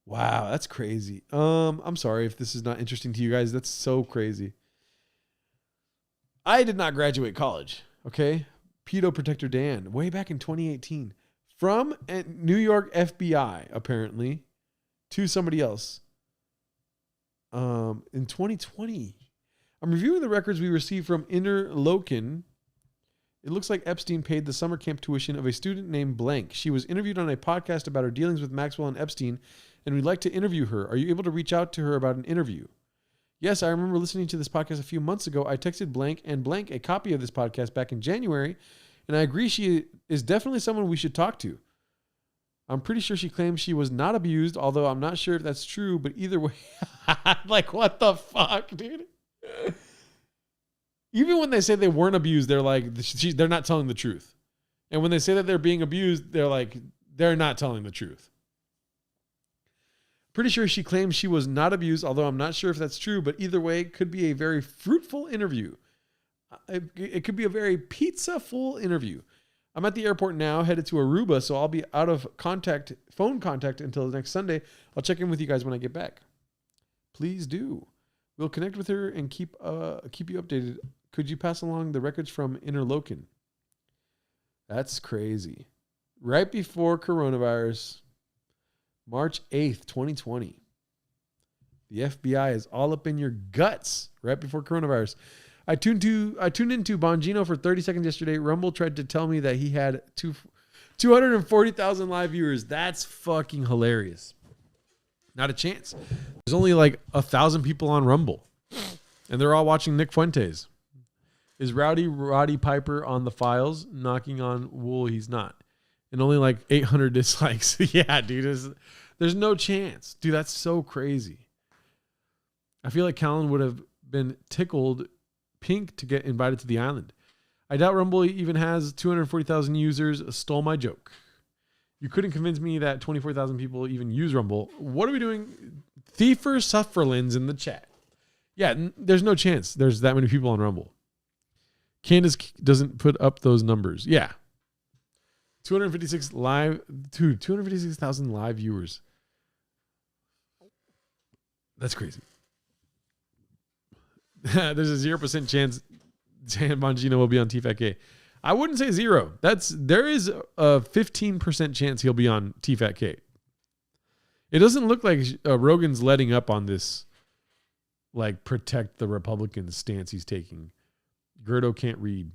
Wow, that's crazy. I'm sorry if this is not interesting to you guys. That's so crazy. I did not graduate college, okay? Pedo Protector Dan, way back in 2018. From New York FBI, apparently, to somebody else. In 2020. I'm reviewing the records we received from Interlochen. It looks like Epstein paid the summer camp tuition of a student named Blank. She was interviewed on a podcast about her dealings with Maxwell and Epstein, and we'd like to interview her. Are you able to reach out to her about an interview? Yes, I remember listening to this podcast a few months ago. I texted Blank and Blank a copy of this podcast back in January, and I agree she is definitely someone we should talk to. I'm pretty sure she claims she was not abused, although I'm not sure if that's true, but either way, like, what the fuck, dude? Even when they say they weren't abused, they're like, they're not telling the truth. And when they say that they're being abused, they're like, they're not telling the truth. Pretty sure she claims she was not abused, although I'm not sure if that's true, but either way, it could be a very fruitful interview. It could be a very pizza-full interview. I'm at the airport now, headed to Aruba, so I'll be out of phone contact until next Sunday. I'll check in with you guys when I get back. Please do. We'll connect with her and keep you updated. Could you pass along the records from Interlochen? That's crazy. Right before coronavirus, March 8th, 2020. The FBI is all up in your guts right before coronavirus. I tuned into Bongino for 30 seconds yesterday. Rumble tried to tell me that he had 240,000 live viewers. That's fucking hilarious. Not a chance. There's only like 1,000 people on Rumble, and they're all watching Nick Fuentes. Is Roddy Piper on the files knocking on wool? He's not. And only like 800 dislikes. Yeah, dude. There's no chance. Dude, that's so crazy. I feel like Callen would have been tickled pink to get invited to the island. I doubt Rumble even has 240,000 users. Stole my joke. You couldn't convince me that 24,000 people even use Rumble. What are we doing? Thiefer Sufferlands in the chat. Yeah, there's no chance there's that many people on Rumble. Candace doesn't put up those numbers. Yeah. 256,000 live viewers. That's crazy. There's a 0% chance Dan Bongino will be on TFAT. I wouldn't say zero. There is a 15% chance he'll be on TFAT. It doesn't look like Rogan's letting up on this, like, protect the Republicans stance he's taking. Gerardo can't read.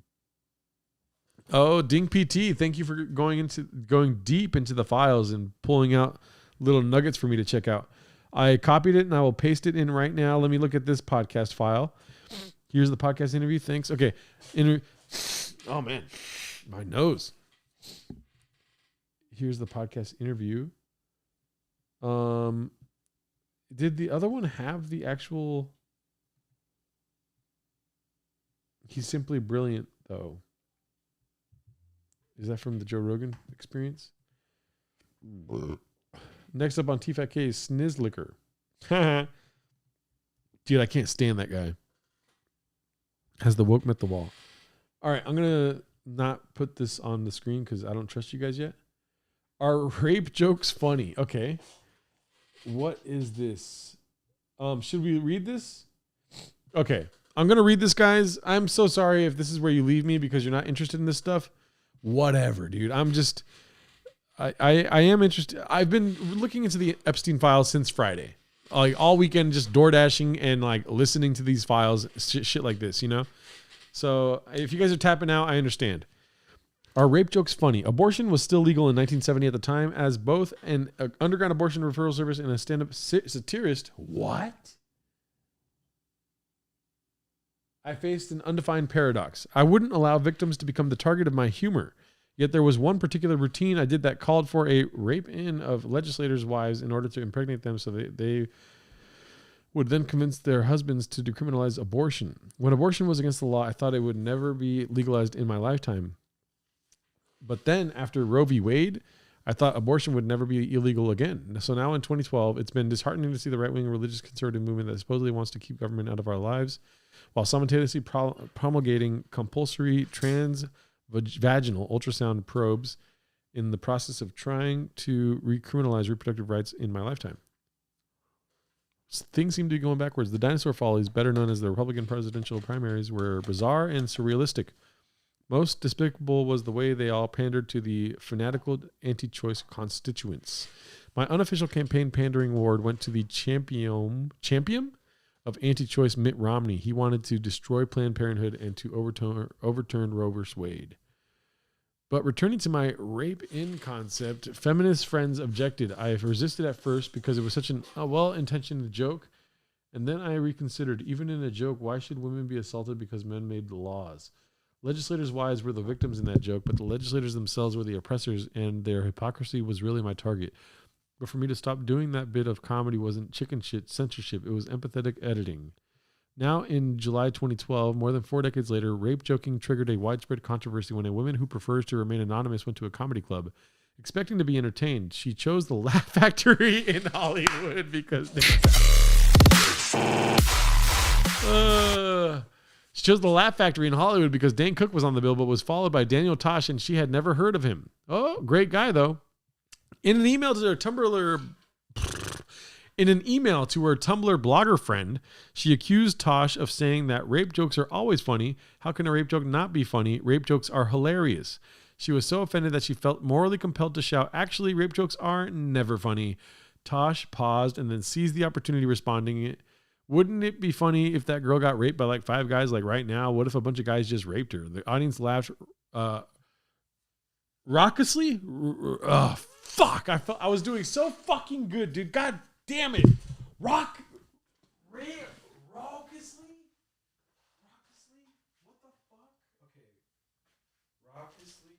Oh, Ding PT, thank you for going deep into the files and pulling out little nuggets for me to check out. I copied it and I will paste it in right now. Let me look at this podcast file. Here's the podcast interview. Thanks. Okay. Oh man, my nose. Here's the podcast interview. Did the other one have the actual? He's simply brilliant, though. Is that from the Joe Rogan Experience? Next up on TFAK is Snizzlicker. Dude, I can't stand that guy. Has the woke met the wall. All right, I'm going to not put this on the screen because I don't trust you guys yet. Are rape jokes funny? Okay. What is this? Should we read this? Okay. I'm going to read this, guys. I'm so sorry if this is where you leave me because you're not interested in this stuff. Whatever, dude. I am interested. I've been looking into the Epstein files since Friday. Like all weekend, just door dashing and like listening to these files, shit like this, you know? So if you guys are tapping out, I understand. Are rape jokes funny? Abortion was still legal in 1970 at the time as both an underground abortion referral service and a stand-up satirist. What? I faced an undefined paradox. I wouldn't allow victims to become the target of my humor. Yet there was one particular routine I did that called for a rape-in of legislators' wives in order to impregnate them so they would then convince their husbands to decriminalize abortion. When abortion was against the law, I thought it would never be legalized in my lifetime. But then after Roe v. Wade, I thought abortion would never be illegal again. So now in 2012, it's been disheartening to see the right-wing religious conservative movement that supposedly wants to keep government out of our lives while simultaneously promulgating compulsory transvaginal ultrasound probes in the process of trying to recriminalize reproductive rights in my lifetime. Things seem to be going backwards. The dinosaur follies, better known as the Republican presidential primaries, were bizarre and surrealistic. Most despicable was the way they all pandered to the fanatical anti-choice constituents. My unofficial campaign pandering award went to the champion of anti-choice Mitt Romney. He wanted to destroy Planned Parenthood and to overturn Roe v. Wade. But returning to my rape-in concept, feminist friends objected. I resisted at first because it was such a well-intentioned joke. And then I reconsidered, even in a joke, why should women be assaulted because men made the laws? Legislators' wives were the victims in that joke, but the legislators themselves were the oppressors, and their hypocrisy was really my target. But for me to stop doing that bit of comedy wasn't chicken shit censorship. It was empathetic editing. Now, in July 2012, more than 4 decades later, rape joking triggered a widespread controversy when a woman who prefers to remain anonymous went to a comedy club. Expecting to be entertained, she chose the Laugh Factory in Hollywood because she chose the Laugh Factory in Hollywood because Dane Cook was on the bill, but was followed by Daniel Tosh, and she had never heard of him. Oh, great guy, though. In an email to her Tumblr blogger friend, she accused Tosh of saying that rape jokes are always funny. How can a rape joke not be funny? Rape jokes are hilarious. She was so offended that she felt morally compelled to shout, actually, rape jokes are never funny. Tosh paused and then seized the opportunity, responding, wouldn't it be funny if that girl got raped by like 5 guys like right now? What if a bunch of guys just raped her? The audience laughed raucously. Oh, fuck. I was doing so fucking good, dude. God damn it. Raucously? What the fuck? Okay. Raucously.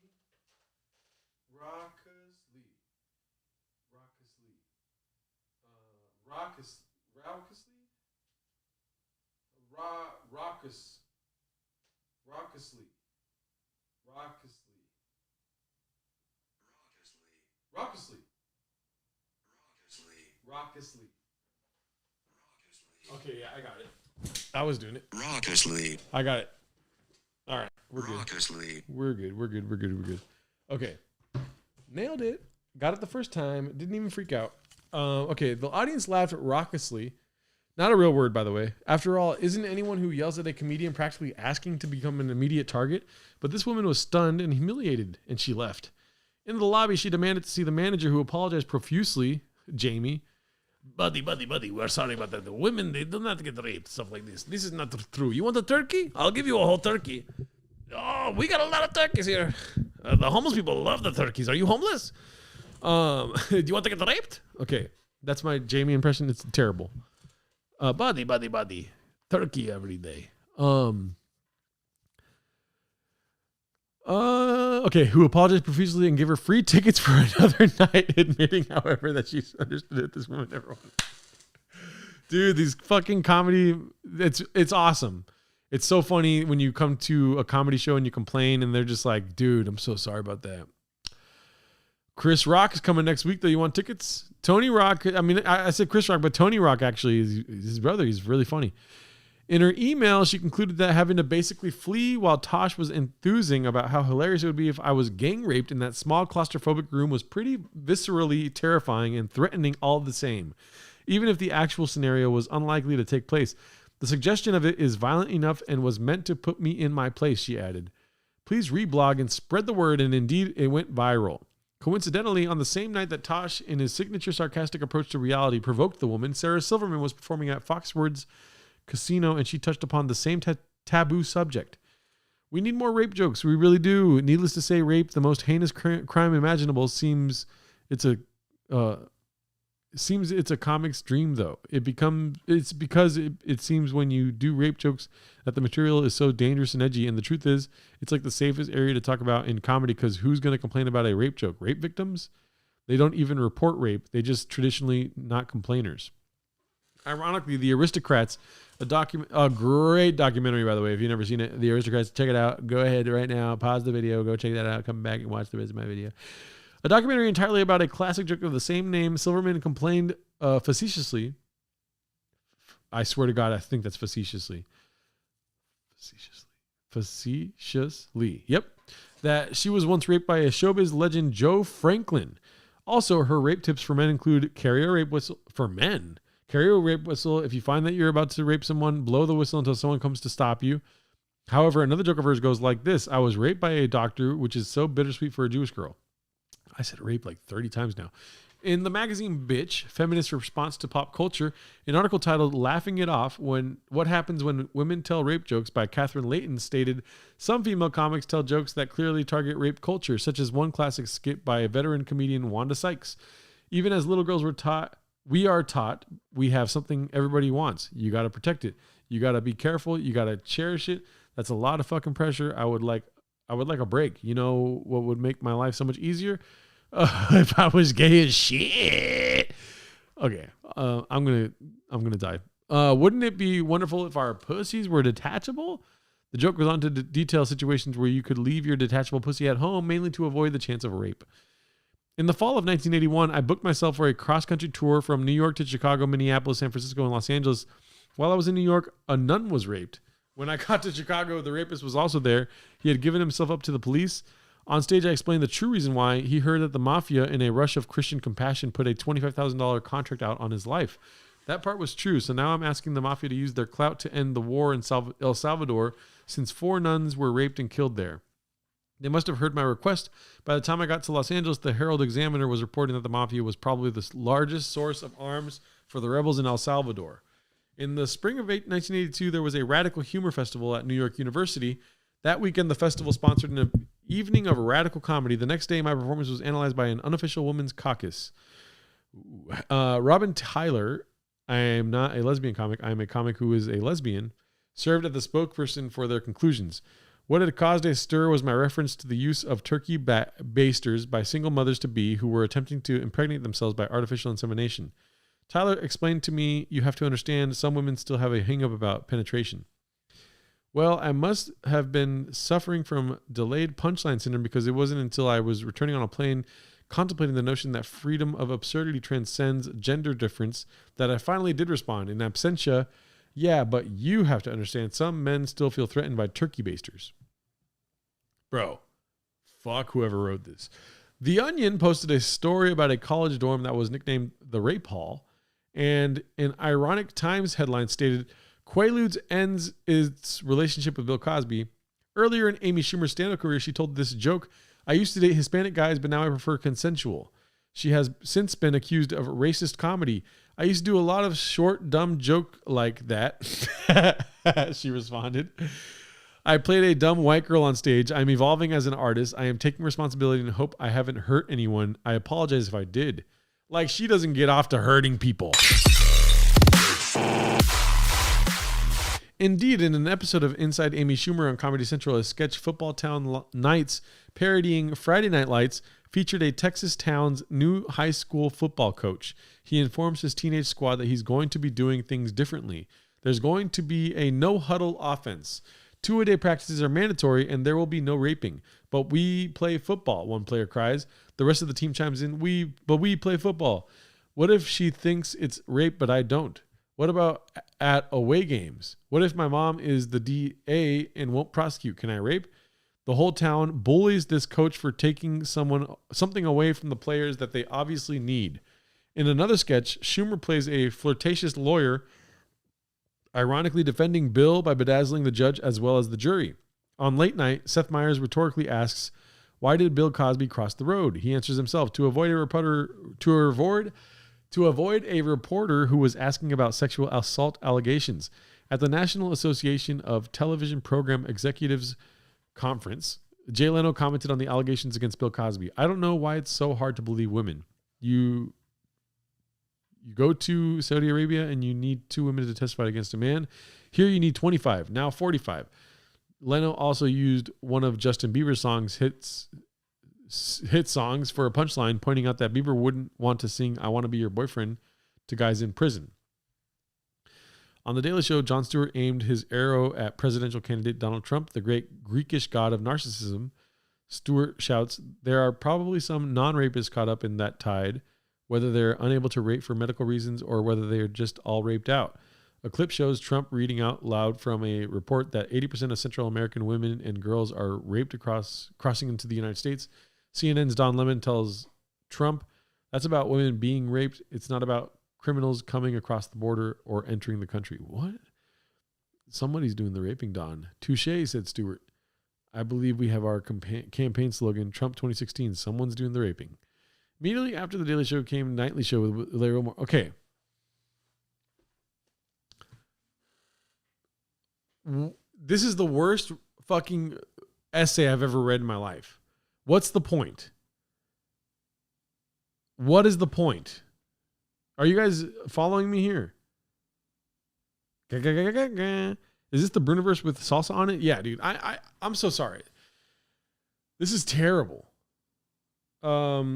Raucously. Okay, yeah, I got it. I was doing it. Raucously. I got it. All right, we're good. Raucously. We're good. Okay. Nailed it. Got it the first time. Didn't even freak out. Okay, the audience laughed raucously. Not a real word, by the way. After all, isn't anyone who yells at a comedian practically asking to become an immediate target? But this woman was stunned and humiliated, and she left. In the lobby, she demanded to see the manager, who apologized profusely, Jamie. Buddy, we're sorry about that. The women, they do not get raped, stuff like this. This is not true. You want a turkey? I'll give you a whole turkey. Oh, we got a lot of turkeys here. The homeless people love the turkeys. Are you homeless? Do you want to get raped? Okay, that's my Jamie impression. It's terrible. Buddy. Turkey every day. Okay, who apologized profusely and gave her free tickets for another night, admitting, however, that she's understood it. This woman never wanted. Dude, these fucking comedy, it's awesome. It's so funny when you come to a comedy show and you complain and they're just like, dude, I'm so sorry about that. Chris Rock is coming next week, though. You want tickets? Tony Rock, I mean, I said Chris Rock, but Tony Rock actually is his brother. He's really funny. In her email, she concluded that having to basically flee while Tosh was enthusing about how hilarious it would be if I was gang raped in that small claustrophobic room was pretty viscerally terrifying and threatening all the same, even if the actual scenario was unlikely to take place. The suggestion of it is violent enough and was meant to put me in my place, she added. Please reblog and spread the word, and indeed it went viral. Coincidentally, on the same night that Tosh, in his signature sarcastic approach to reality, provoked the woman, Sarah Silverman was performing at Foxwoods Casino, and she touched upon the same taboo subject. We need more rape jokes. We really do. Needless to say, rape, the most heinous crime imaginable, seems it's a comic's dream, though. It's because it seems when you do rape jokes that the material is so dangerous and edgy, and the truth is, it's like the safest area to talk about in comedy, because who's going to complain about a rape joke? Rape victims? They don't even report rape. They just traditionally not complainers. Ironically, The Aristocrats, a great documentary, by the way. If you've never seen it, The Aristocrats, check it out. Go ahead right now, pause the video, go check that out, come back and watch the rest of my video. A documentary entirely about a classic joke of the same name. Silverman complained facetiously. I swear to God, I think that's facetiously. Facetiously. Yep. That she was once raped by a showbiz legend, Joe Franklin. Also, her rape tips for men include carry a rape whistle for men. Carry a rape whistle. If you find that you're about to rape someone, blow the whistle until someone comes to stop you. However, another joke of hers goes like this. I was raped by a doctor, which is so bittersweet for a Jewish girl. I said rape like 30 times now. In the magazine Bitch, Feminist Response to Pop Culture, an article titled Laughing It Off, What Happens When Women Tell Rape Jokes by Catherine Layton stated, some female comics tell jokes that clearly target rape culture, such as one classic skit by a veteran comedian, Wanda Sykes. Even as little girls we are taught we have something everybody wants. You got to protect it. You got to be careful. You got to cherish it. That's a lot of fucking pressure. I would like a break. You know what would make my life so much easier? If I was gay as shit. Okay. I'm gonna die. Wouldn't it be wonderful if our pussies were detachable? The joke goes on to detail situations where you could leave your detachable pussy at home, mainly to avoid the chance of rape. In the fall of 1981, I booked myself for a cross-country tour from New York to Chicago, Minneapolis, San Francisco, and Los Angeles. While I was in New York, a nun was raped. When I got to Chicago, the rapist was also there. He had given himself up to the police. On stage, I explained the true reason why. He heard that the mafia, in a rush of Christian compassion, put a $25,000 contract out on his life. That part was true, so now I'm asking the mafia to use their clout to end the war in El Salvador, since 4 nuns were raped and killed there. They must have heard my request. By the time I got to Los Angeles, the Herald Examiner was reporting that the mafia was probably the largest source of arms for the rebels in El Salvador. In the spring of 1982, there was a radical humor festival at New York University. That weekend, the festival sponsored an evening of radical comedy. The next day, my performance was analyzed by an unofficial women's caucus. Robin Tyler, I am not a lesbian comic. I am a comic who is a lesbian, served as the spokesperson for their conclusions. What had caused a stir was my reference to the use of turkey basters by single mothers-to-be who were attempting to impregnate themselves by artificial insemination. Tyler explained to me, you have to understand, some women still have a hang-up about penetration. Well, I must have been suffering from delayed punchline syndrome, because it wasn't until I was returning on a plane contemplating the notion that freedom of absurdity transcends gender difference that I finally did respond in absentia. Yeah, but you have to understand, some men still feel threatened by turkey basters. Bro, fuck whoever wrote this. The Onion posted a story about a college dorm that was nicknamed the Rape Hall, and an ironic Times headline stated, Quaaludes ends its relationship with Bill Cosby. Earlier in Amy Schumer's stand-up career, she told this joke, I used to date Hispanic guys, but now I prefer consensual. She has since been accused of racist comedy. I used to do a lot of short, dumb joke like that, she responded. I played a dumb white girl on stage. I'm evolving as an artist. I am taking responsibility and hope I haven't hurt anyone. I apologize if I did. Like, she doesn't get off to hurting people. Indeed, in an episode of Inside Amy Schumer on Comedy Central, a sketch Football Town Nights parodying Friday Night Lights featured a Texas town's new high school football coach. He informs his teenage squad that he's going to be doing things differently. There's going to be a no-huddle offense. 2-a-day practices are mandatory, and there will be no raping. But we play football, one player cries. The rest of the team chimes in, we play football. What if she thinks it's rape, but I don't? What about at away games? What if my mom is the DA and won't prosecute? Can I rape? The whole town bullies this coach for taking something away from the players that they obviously need. In another sketch, Schumer plays a flirtatious lawyer, ironically defending Bill by bedazzling the judge as well as the jury. On Late Night, Seth Meyers rhetorically asks, why did Bill Cosby cross the road? He answers himself, to avoid a reporter who was asking about sexual assault allegations. At the National Association of Television Program Executives Conference, Jay Leno commented on the allegations against Bill Cosby. I don't know why it's so hard to believe women. You go to Saudi Arabia and you need 2 women to testify against a man. Here you need 25, now 45. Leno also used one of Justin Bieber's hit songs for a punchline, pointing out that Bieber wouldn't want to sing I Want to Be Your Boyfriend to guys in prison. On The Daily Show, Jon Stewart aimed his arrow at presidential candidate Donald Trump, the great Greekish god of narcissism. Stewart shouts, there are probably some non-rapists caught up in that tide, whether they're unable to rape for medical reasons or whether they are just all raped out. A clip shows Trump reading out loud from a report that 80% of Central American women and girls are raped crossing into the United States. CNN's Don Lemon tells Trump, that's about women being raped. It's not about criminals coming across the border or entering the country. What? Somebody's doing the raping, Don. Touché, said Stewart. I believe we have our campaign slogan, Trump 2016. Someone's doing the raping. Immediately after The Daily Show came Nightly Show with Larry Wilmore. Okay. This is the worst fucking essay I've ever read in my life. What's the point? What is the point? Are you guys following me here? Is this the Brunoverse with salsa on it? Yeah, dude. I'm so sorry. This is terrible. Now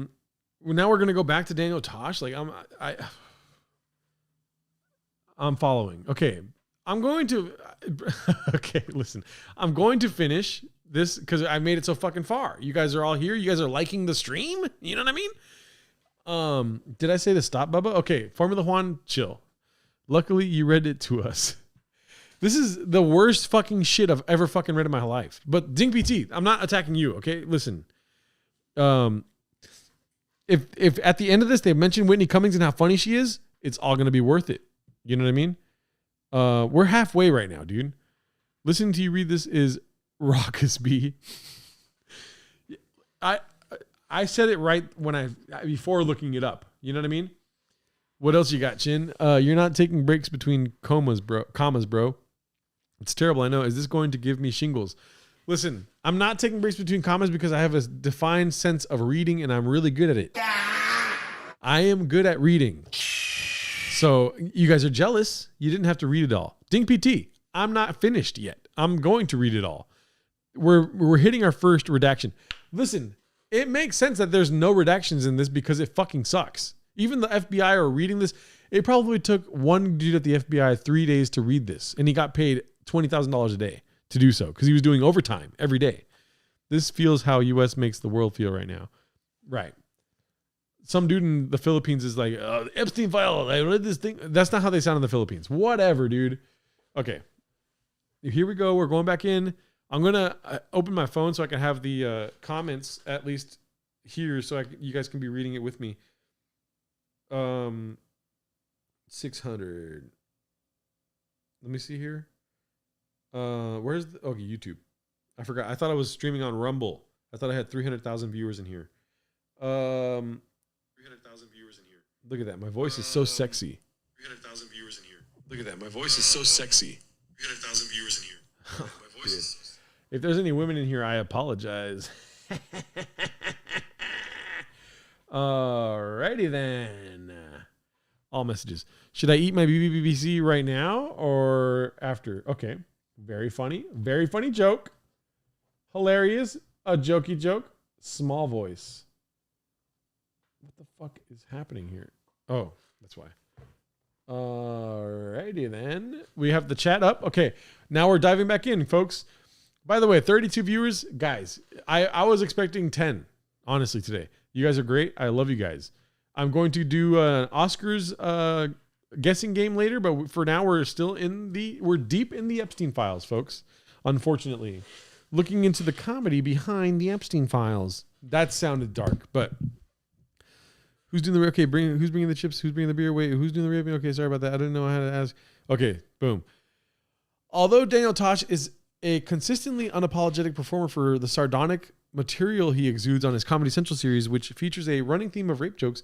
we're gonna go back to Daniel Tosh. Like I'm following. Okay. Okay, listen. I'm going to finish this because I made it so fucking far. You guys are all here. You guys are liking the stream. You know what I mean? Did I say to stop, Bubba? Okay, Formula Juan, chill. Luckily, you read it to us. This is the worst fucking shit I've ever fucking read in my life. But Ding PT, I'm not attacking you, okay? Listen. If at the end of this they mention Whitney Cummings and how funny she is, it's all going to be worth it. You know what I mean? We're halfway right now, dude. Listening to you read this is raucous, B. I said it right before looking it up. You know what I mean? What else you got, Chin? You're not taking breaks between commas, bro. It's terrible, I know. Is this going to give me shingles? Listen, I'm not taking breaks between commas because I have a defined sense of reading and I'm really good at it. I am good at reading. So you guys are jealous. You didn't have to read it all. Ding PT, I'm not finished yet. I'm going to read it all. We're hitting our first redaction. Listen, it makes sense that there's no redactions in this because it fucking sucks. Even the FBI are reading this. It probably took one dude at the FBI 3 days to read this, and he got paid $20,000 a day to do so because he was doing overtime every day. This feels how U.S. makes the world feel right now. Right. Some dude in the Philippines is like, Epstein file, I read this thing. That's not how they sound in the Philippines. Whatever, dude. Okay. Here we go. We're going back in. I'm going to open my phone so I can have the comments at least here so you guys can be reading it with me. 600. Let me see here. Where's okay, YouTube. I forgot. I thought I was streaming on Rumble. I thought I had 300,000 viewers in here. 300,000 viewers in here. Look at that. My voice is so sexy. 300,000 viewers in here. Look at that. My voice is so sexy. 300,000 viewers in here. My voice is If there's any women in here, I apologize. Alrighty then. All messages. Should I eat my BBC right now or after? Okay. Very funny. Very funny joke. Hilarious. A jokey joke. Small voice. What the fuck is happening here? Oh, that's why. Alrighty then. We have the chat up. Okay. Now we're diving back in, folks. By the way, 32 viewers. Guys, I was expecting 10, honestly, today. You guys are great. I love you guys. I'm going to do an Oscars guessing game later, but for now we're deep in the Epstein files, folks. Unfortunately, looking into the comedy behind the Epstein files. That sounded dark, but who's doing the okay? Who's bringing the chips? Who's bringing the beer? Wait, who's doing the raping? Okay, sorry about that. I didn't know how to ask. Okay, boom. Although Daniel Tosh is a consistently unapologetic performer for the sardonic material he exudes on his Comedy Central series, which features a running theme of rape jokes,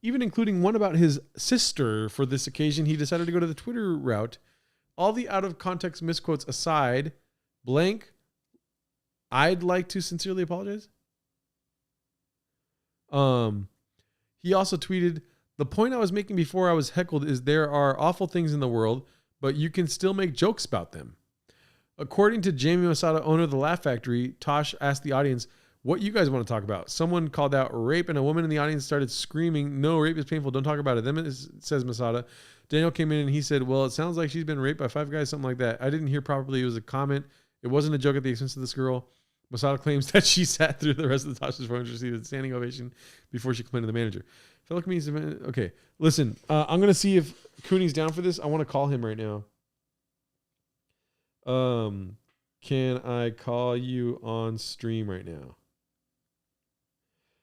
even including one about his sister. For this occasion, he decided to go to the Twitter route. All the out-of-context misquotes aside, blank, I'd like to sincerely apologize. He also tweeted, the point I was making before I was heckled is there are awful things in the world, but you can still make jokes about them. According to Jamie Masada, owner of the Laugh Factory, Tosh asked the audience, what you guys want to talk about? Someone called out rape and a woman in the audience started screaming, no, rape is painful, don't talk about it. Then it says Masada. Daniel came in and he said, well, it sounds like she's been raped by 5 guys, something like that. I didn't hear properly. It was a comment. It wasn't a joke at the expense of this girl. Masada claims that she sat through the rest of the Tosh's phone to receive a standing ovation before she complained to the manager. Fellow comedians, okay, listen, I'm going to see if Cooney's down for this. I want to call him right now. Can I call you on stream right now?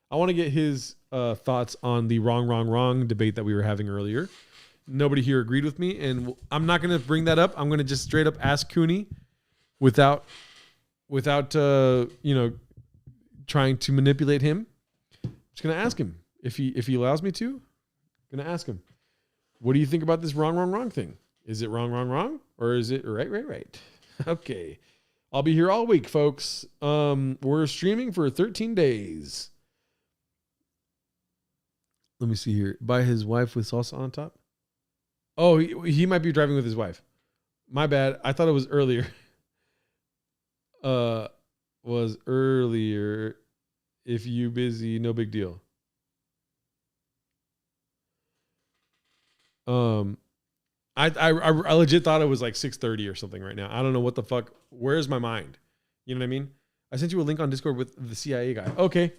I want to get his thoughts on the wrong debate that we were having earlier. Nobody here agreed with me, and I'm not going to bring that up. I'm going to just straight up ask Cooney without trying to manipulate him. I'm just going to ask him if he allows me to. I'm going to ask him, what do you think about this wrong thing? Is it wrong, or is it right? Okay. I'll be here all week, folks. We're streaming for 13 days. Let me see here. By his wife with salsa on top. Oh, he might be driving with his wife. My bad. I thought it was earlier. Was earlier. If you busy, no big deal. I legit thought it was like 6:30 or something right now. I don't know what the fuck. Where's my mind? You know what I mean? I sent you a link on Discord with the CIA guy. Okay.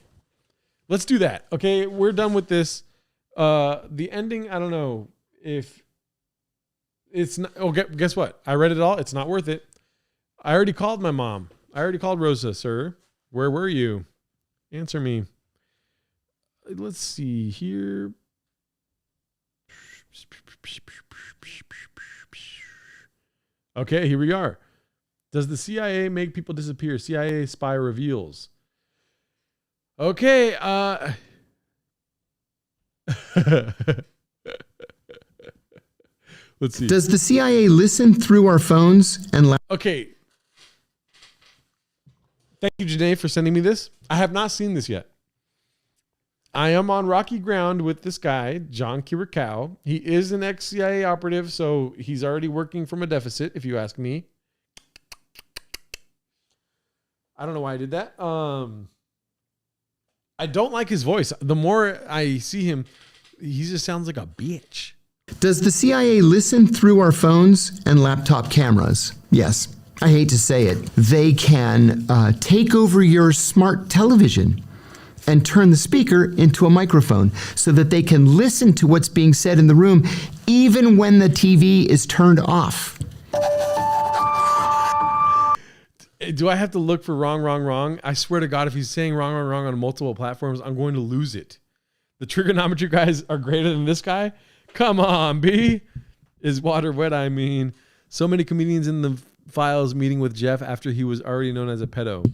Let's do that. Okay. We're done with this. The ending, I don't know if it's not. Oh, guess what? I read it all. It's not worth it. I already called my mom. I already called Rosa, sir. Where were you? Answer me. Let's see here. Okay, here we are. Does the CIA make people disappear? CIA spy reveals. Okay, let's see. Does the CIA listen through our phones and Okay. Thank you, Janae, for sending me this. I have not seen this yet. I am on rocky ground with this guy, John Kirikow. He is an ex-CIA operative, so he's already working from a deficit, if you ask me. I don't know why I did that. I don't like his voice. The more I see him, he just sounds like a bitch. Does the CIA listen through our phones and laptop cameras? Yes. I hate to say it. They can take over your smart television and turn the speaker into a microphone so that they can listen to what's being said in the room even when the TV is turned off. Do I have to look for wrong? I swear to God, if he's saying wrong on multiple platforms, I'm going to lose it. The trigonometry guys are greater than this guy? Come on, B. Is water wet, I mean. So many comedians in the files meeting with Jeff after he was already known as a pedo.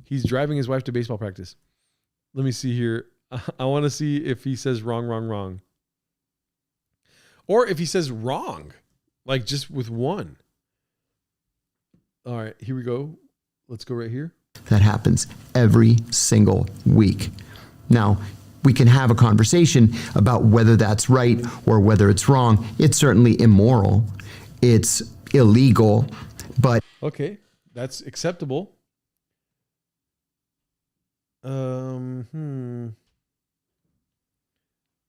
He's driving his wife to baseball practice. Let me see here. I want to see if he says wrong. Or if he says wrong, like just with one. All right, here we go. Let's go right here. That happens every single week. Now, we can have a conversation about whether that's right or whether it's wrong. It's certainly immoral. It's illegal, but okay, that's acceptable.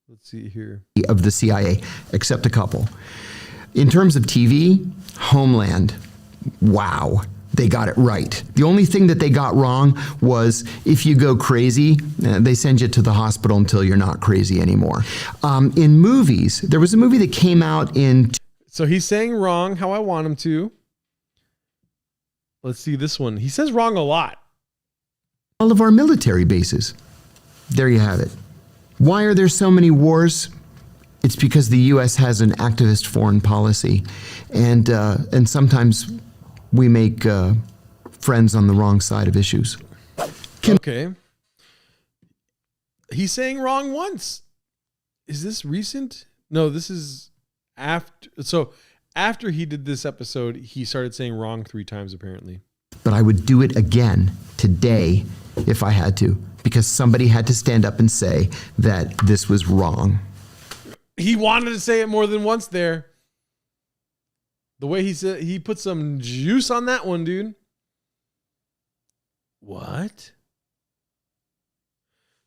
Let's see here. Of the CIA, except a couple. In terms of TV, Homeland, wow, they got it right. The only thing that they got wrong was if you go crazy, they send you to the hospital until you're not crazy anymore. In movies, there was a movie that came out in... So he's saying wrong how I want him to. Let's see this one. He says wrong a lot. All of our military bases. There you have it. Why are there so many wars? It's because the U.S. has an activist foreign policy, and sometimes we make friends on the wrong side of issues. Okay. He's saying wrong once. Is this recent? No, this is after. So after he did this episode, he started saying wrong 3 times apparently. But I would do it again today if I had to, because somebody had to stand up and say that this was wrong. He wanted to say it more than once there. The way he said, he put some juice on that one, dude. What?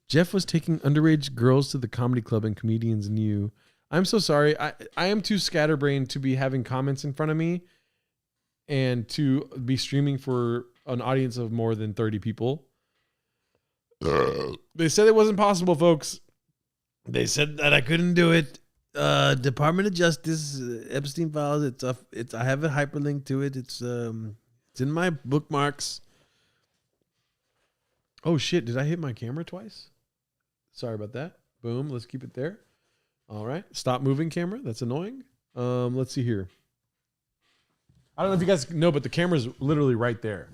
Jeff was taking underage girls to the comedy club and comedians knew. I'm so sorry. I am too scatterbrained to be having comments in front of me and to be streaming for an audience of more than 30 people. They said it wasn't possible, folks. They said that I couldn't do it. Department of Justice, Epstein files. It's. I have a hyperlink to it. It's in my bookmarks. Oh shit! Did I hit my camera twice? Sorry about that. Boom. Let's keep it there. All right. Stop moving, camera. That's annoying. Let's see here. I don't know if you guys know, but the camera's literally right there.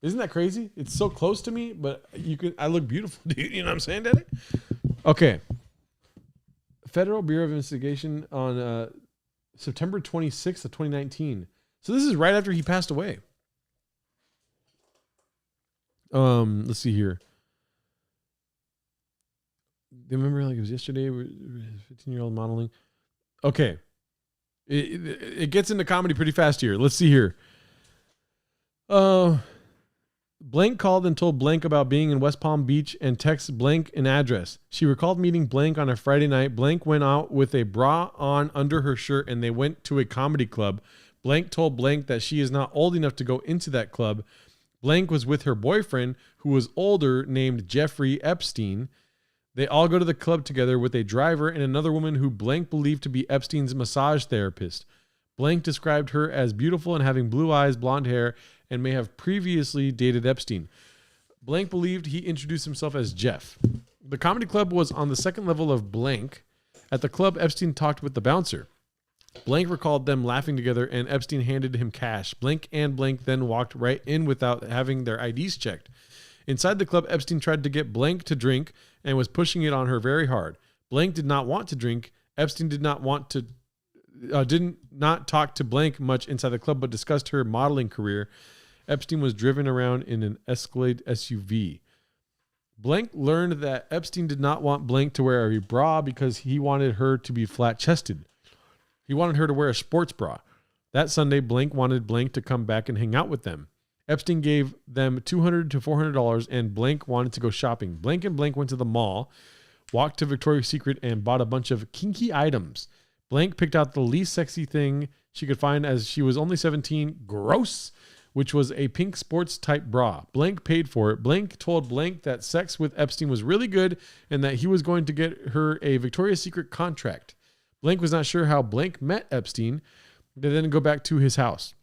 Isn't that crazy? It's so close to me, but I look beautiful, dude. You know what I'm saying, Daddy? Okay. Federal Bureau of Investigation on September 26th of 2019. So this is right after he passed away. Let's see here. Remember, like it was yesterday, 15-year-old modeling. Okay. It gets into comedy pretty fast here. Let's see here. Blank called and told Blank about being in West Palm Beach and texted Blank an address. She recalled meeting Blank on a Friday night. Blank went out with a bra on under her shirt and they went to a comedy club. Blank told Blank that she is not old enough to go into that club. Blank was with her boyfriend, who was older, named Jeffrey Epstein. They all go to the club together with a driver and another woman who Blank believed to be Epstein's massage therapist. Blank described her as beautiful and having blue eyes, blonde hair, and may have previously dated Epstein. Blank believed he introduced himself as Jeff. The comedy club was on the second level of Blank. At the club, Epstein talked with the bouncer. Blank recalled them laughing together, and Epstein handed him cash. Blank and Blank then walked right in without having their IDs checked. Inside the club, Epstein tried to get Blank to drink and was pushing it on her very hard. Blank did not want to drink. Epstein did not want to did not talk to Blank much inside the club, but discussed her modeling career. Epstein was driven around in an Escalade SUV. Blank learned that Epstein did not want Blank to wear a bra because he wanted her to be flat-chested. He wanted her to wear a sports bra. That Sunday, Blank wanted Blank to come back and hang out with them. Epstein gave them $200 to $400, and Blank wanted to go shopping. Blank and Blank went to the mall, walked to Victoria's Secret, and bought a bunch of kinky items. Blank picked out the least sexy thing she could find as she was only 17. Gross! Which was a pink sports type bra. Blank paid for it. Blank told Blank that sex with Epstein was really good and that he was going to get her a Victoria's Secret contract. Blank was not sure how Blank met Epstein. They then go back to his house.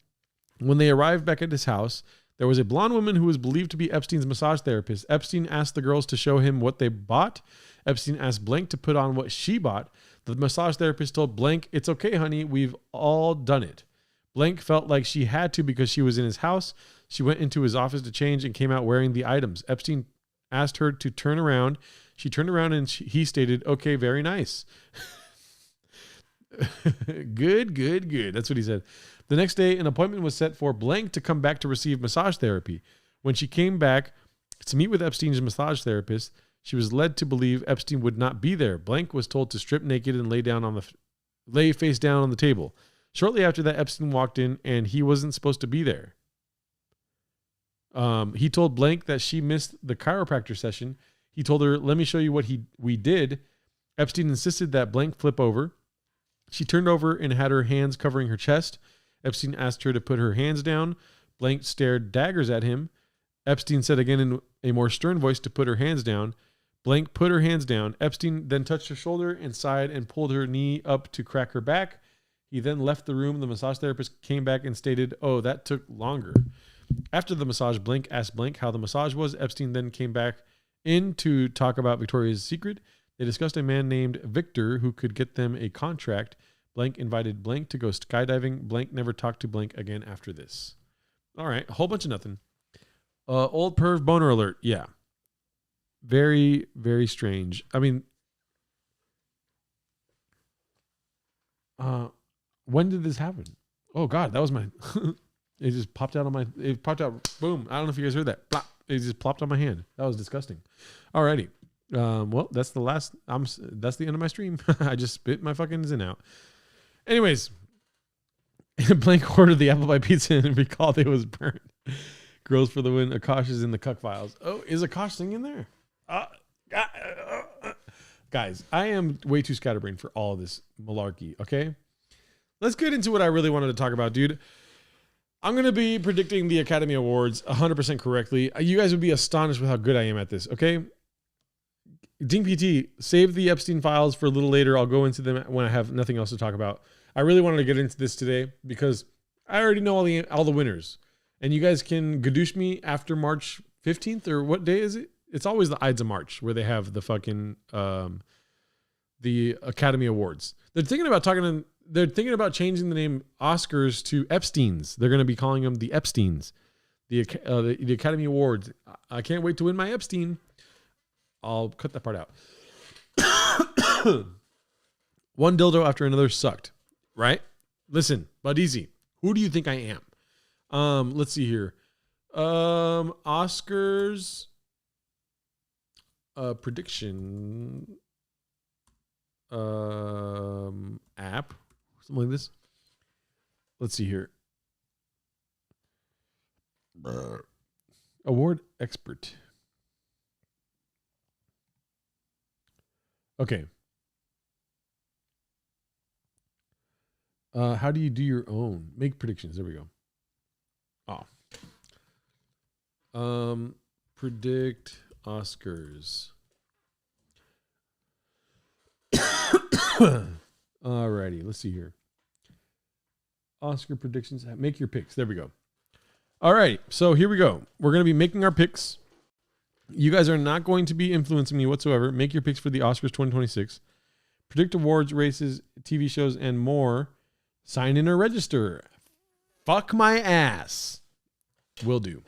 When they arrived back at his house, there was a blonde woman who was believed to be Epstein's massage therapist. Epstein asked the girls to show him what they bought. Epstein asked Blank to put on what she bought. The massage therapist told Blank, "It's okay, honey. We've all done it." Blank felt like she had to because she was in his house. She went into his office to change and came out wearing the items. Epstein asked her to turn around. She turned around and he stated, "Okay, very nice." Good. That's what he said. The next day, an appointment was set for Blank to come back to receive massage therapy. When she came back to meet with Epstein's massage therapist, she was led to believe Epstein would not be there. Blank was told to strip naked and lay face down on the table. Shortly after that, Epstein walked in and he wasn't supposed to be there. He told Blank that she missed the chiropractor session. He told her, "Let me show you what we did." Epstein insisted that Blank flip over. She turned over and had her hands covering her chest. Epstein asked her to put her hands down. Blank stared daggers at him. Epstein said again in a more stern voice to put her hands down. Blank put her hands down. Epstein then touched her shoulder and sighed and pulled her knee up to crack her back. He then left the room. The massage therapist came back and stated, "Oh, that took longer." After the massage, Blank asked Blank how the massage was. Epstein then came back in to talk about Victoria's Secret. They discussed a man named Victor who could get them a contract. Blank invited Blank to go skydiving. Blank never talked to Blank again after this. All right, a whole bunch of nothing. Old perv boner alert. Yeah. Very, very strange. I mean, when did this happen? Oh God, that was my, it just popped out on my, it popped out, boom. I don't know if you guys heard that. Plop. It just plopped on my hand. That was disgusting. Alrighty. Well, that's that's the end of my stream. I just spit my fucking zin out. Anyways, Blank ordered the apple pie pizza and recalled it was burnt. Girls for the win. Akash is in the cuck files. Oh, is Akash singing there? Guys, I am way too scatterbrained for all of this malarkey. Okay, let's get into what I really wanted to talk about, dude. I'm going to be predicting the Academy Awards 100% correctly. You guys would be astonished with how good I am at this. Okay. Ding PT, save the Epstein files for a little later. I'll go into them when I have nothing else to talk about. I really wanted to get into this today because I already know all the winners. And you guys can gadoosh me after March 15th, or what day is it? It's always the Ides of March where they have the fucking the Academy Awards. They're thinking about changing the name Oscars to Epstein's. They're going to be calling them the Epsteins, the Academy Awards. I can't wait to win my Epstein. I'll cut that part out. One dildo after another sucked, right? Listen, but easy. Who do you think I am? Let's see here. Oscars prediction app, something like this. Let's see here. Award expert. Okay. How do you do your own? Make predictions. There we go. Predict Oscars. Alrighty, let's see here. Oscar predictions. Make your picks. There we go. All right, so here we go. We're going to be making our picks. You guys are not going to be influencing me whatsoever. Make your picks for the Oscars 2026. Predict awards, races, TV shows, and more. Sign in or register. Fuck my ass. Will do.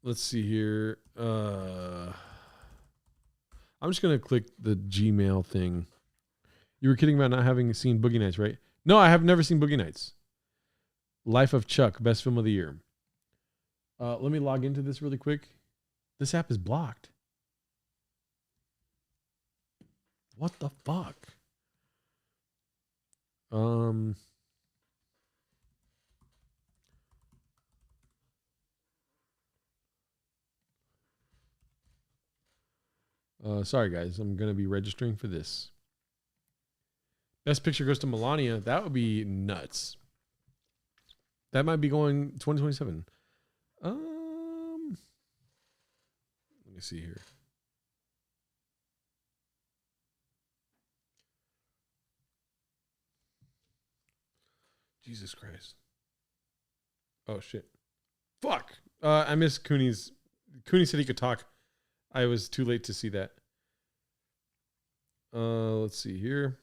Let's see here. I'm just going to click the Gmail thing. You were kidding about not having seen Boogie Nights, right? No, I have never seen Boogie Nights. Life of Chuck, best film of the year. Let me log into this really quick. This app is blocked. What the fuck? Sorry guys, I'm gonna be registering for this. Best picture goes to Melania. That would be nuts. That might be going 2027. Let me see here. Jesus Christ. Oh shit. Fuck. I missed Cooney's. Cooney said he could talk. I was too late to see that. Let's see here.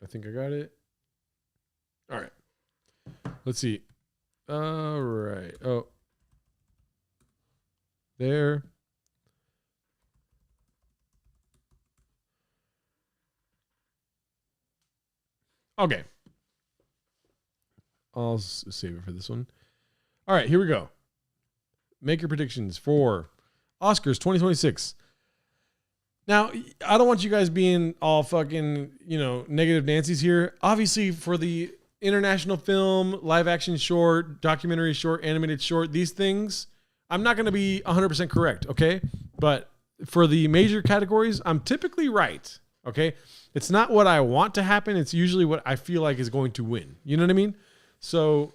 I think I got it. All right. Let's see. All right. Oh. there. Okay. I'll save it for this one. All right, here we go. Make your predictions for Oscars 2026. Now, I don't want you guys being all fucking, negative Nancy's here. Obviously, for the international film, live action short, documentary short, animated short, these things, I'm not going to be 100% correct, okay? But for the major categories, I'm typically right, okay? It's not what I want to happen. It's usually what I feel like is going to win. You know what I mean? So,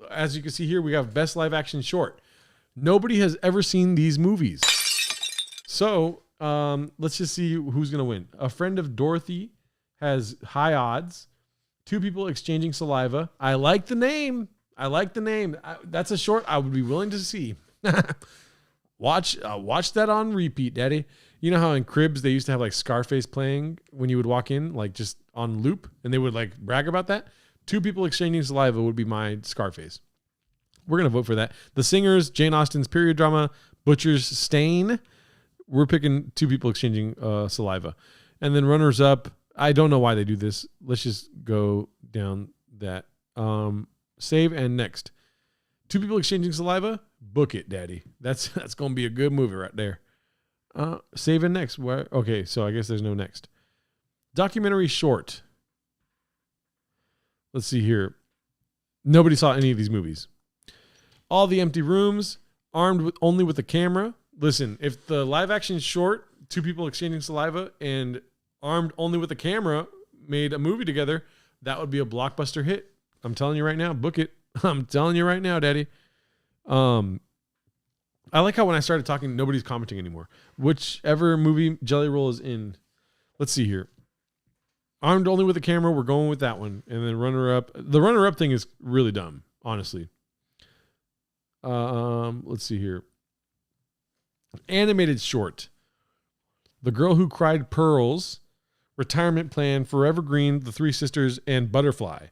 as you can see here, we have Best Live Action Short. Nobody has ever seen these movies. So, let's just see who's going to win. A Friend of Dorothy has high odds. Two People Exchanging Saliva. I like the name. That's a short I would be willing to see. Watch that on repeat, Daddy. You know how in Cribs they used to have like Scarface playing when you would walk in, like just on loop, and they would like brag about that? Two People Exchanging Saliva would be my Scarface. We're going to vote for that. The Singers, Jane Austen's period drama, Butcher's Stain. We're picking Two People Exchanging Saliva. And then runners up, I don't know why they do this. Let's just go down that. Save and next. Two People Exchanging Saliva, book it, Daddy. That's going to be a good movie right there. Save and next. Okay, so I guess there's no next. Documentary short. Let's see here. Nobody saw any of these movies. All the Empty Rooms, Armed only with a Camera. Listen, if the live action short, Two People Exchanging Saliva, and Armed Only with a Camera made a movie together, that would be a blockbuster hit. I'm telling you right now, book it. I'm telling you right now, Daddy. I like how when I started talking, nobody's commenting anymore. Whichever movie Jelly Roll is in. Let's see here. Armed Only with a Camera, we're going with that one. And then runner-up. The runner-up thing is really dumb, honestly. Let's see here. Animated short. The Girl Who Cried Pearls, Retirement Plan, Forever Green, The Three Sisters, and Butterfly.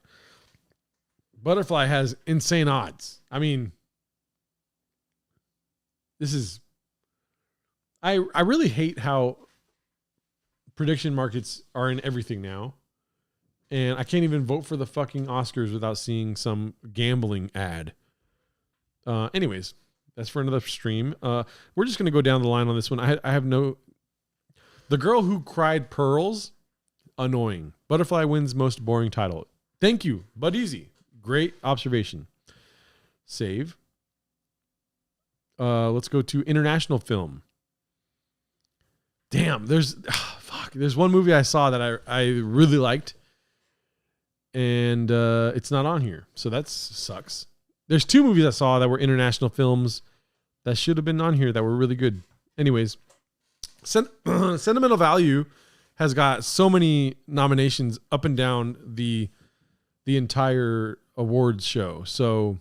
Butterfly has insane odds. I mean, this is... I really hate how prediction markets are in everything now. And I can't even vote for the fucking Oscars without seeing some gambling ad. Anyways, that's for another stream. We're just going to go down the line on this one. I have no... The Girl Who Cried Pearls, annoying. Butterfly wins most boring title. Thank you, but easy. Great observation. Save. Let's go to international film. Damn, there's one movie I saw that I really liked, and it's not on here, so that sucks. There's two movies I saw that were international films that should have been on here that were really good. Anyways, Sentimental Value has got so many nominations up and down the entire awards show. So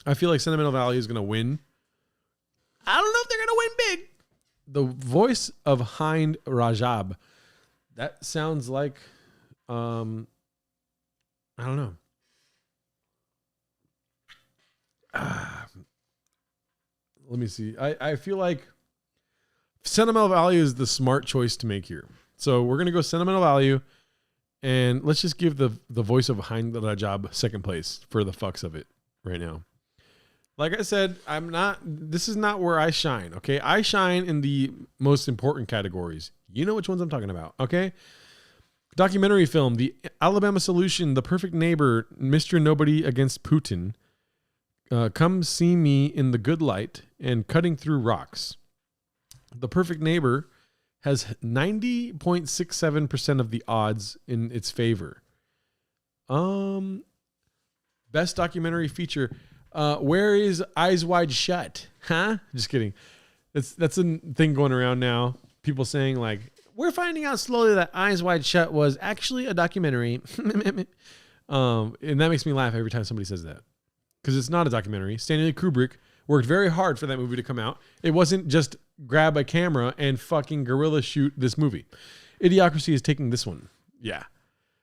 I feel like Sentimental Value is going to win. I don't know if they're going to win big. The Voice of Hind Rajab. That sounds like, I don't know. Let me see. I feel like Sentimental Value is the smart choice to make here. So we're going to go Sentimental Value, and let's just give the Voice of Hind Rajab second place for the fucks of it right now. Like I said, this is not where I shine, okay? I shine in the most important categories. You know which ones I'm talking about, okay? Documentary film, The Alabama Solution, The Perfect Neighbor, Mr. Nobody Against Putin, Come See Me in the Good Light, and Cutting Through Rocks. The Perfect Neighbor has 90.67% of the odds in its favor. Best documentary feature. Where is Eyes Wide Shut? Huh? Just kidding. That's a thing going around now. People saying like, we're finding out slowly that Eyes Wide Shut was actually a documentary. And that makes me laugh every time somebody says that. Because it's not a documentary. Stanley Kubrick worked very hard for that movie to come out. It wasn't just grab a camera and fucking guerrilla shoot this movie. Idiocracy is taking this one. Yeah.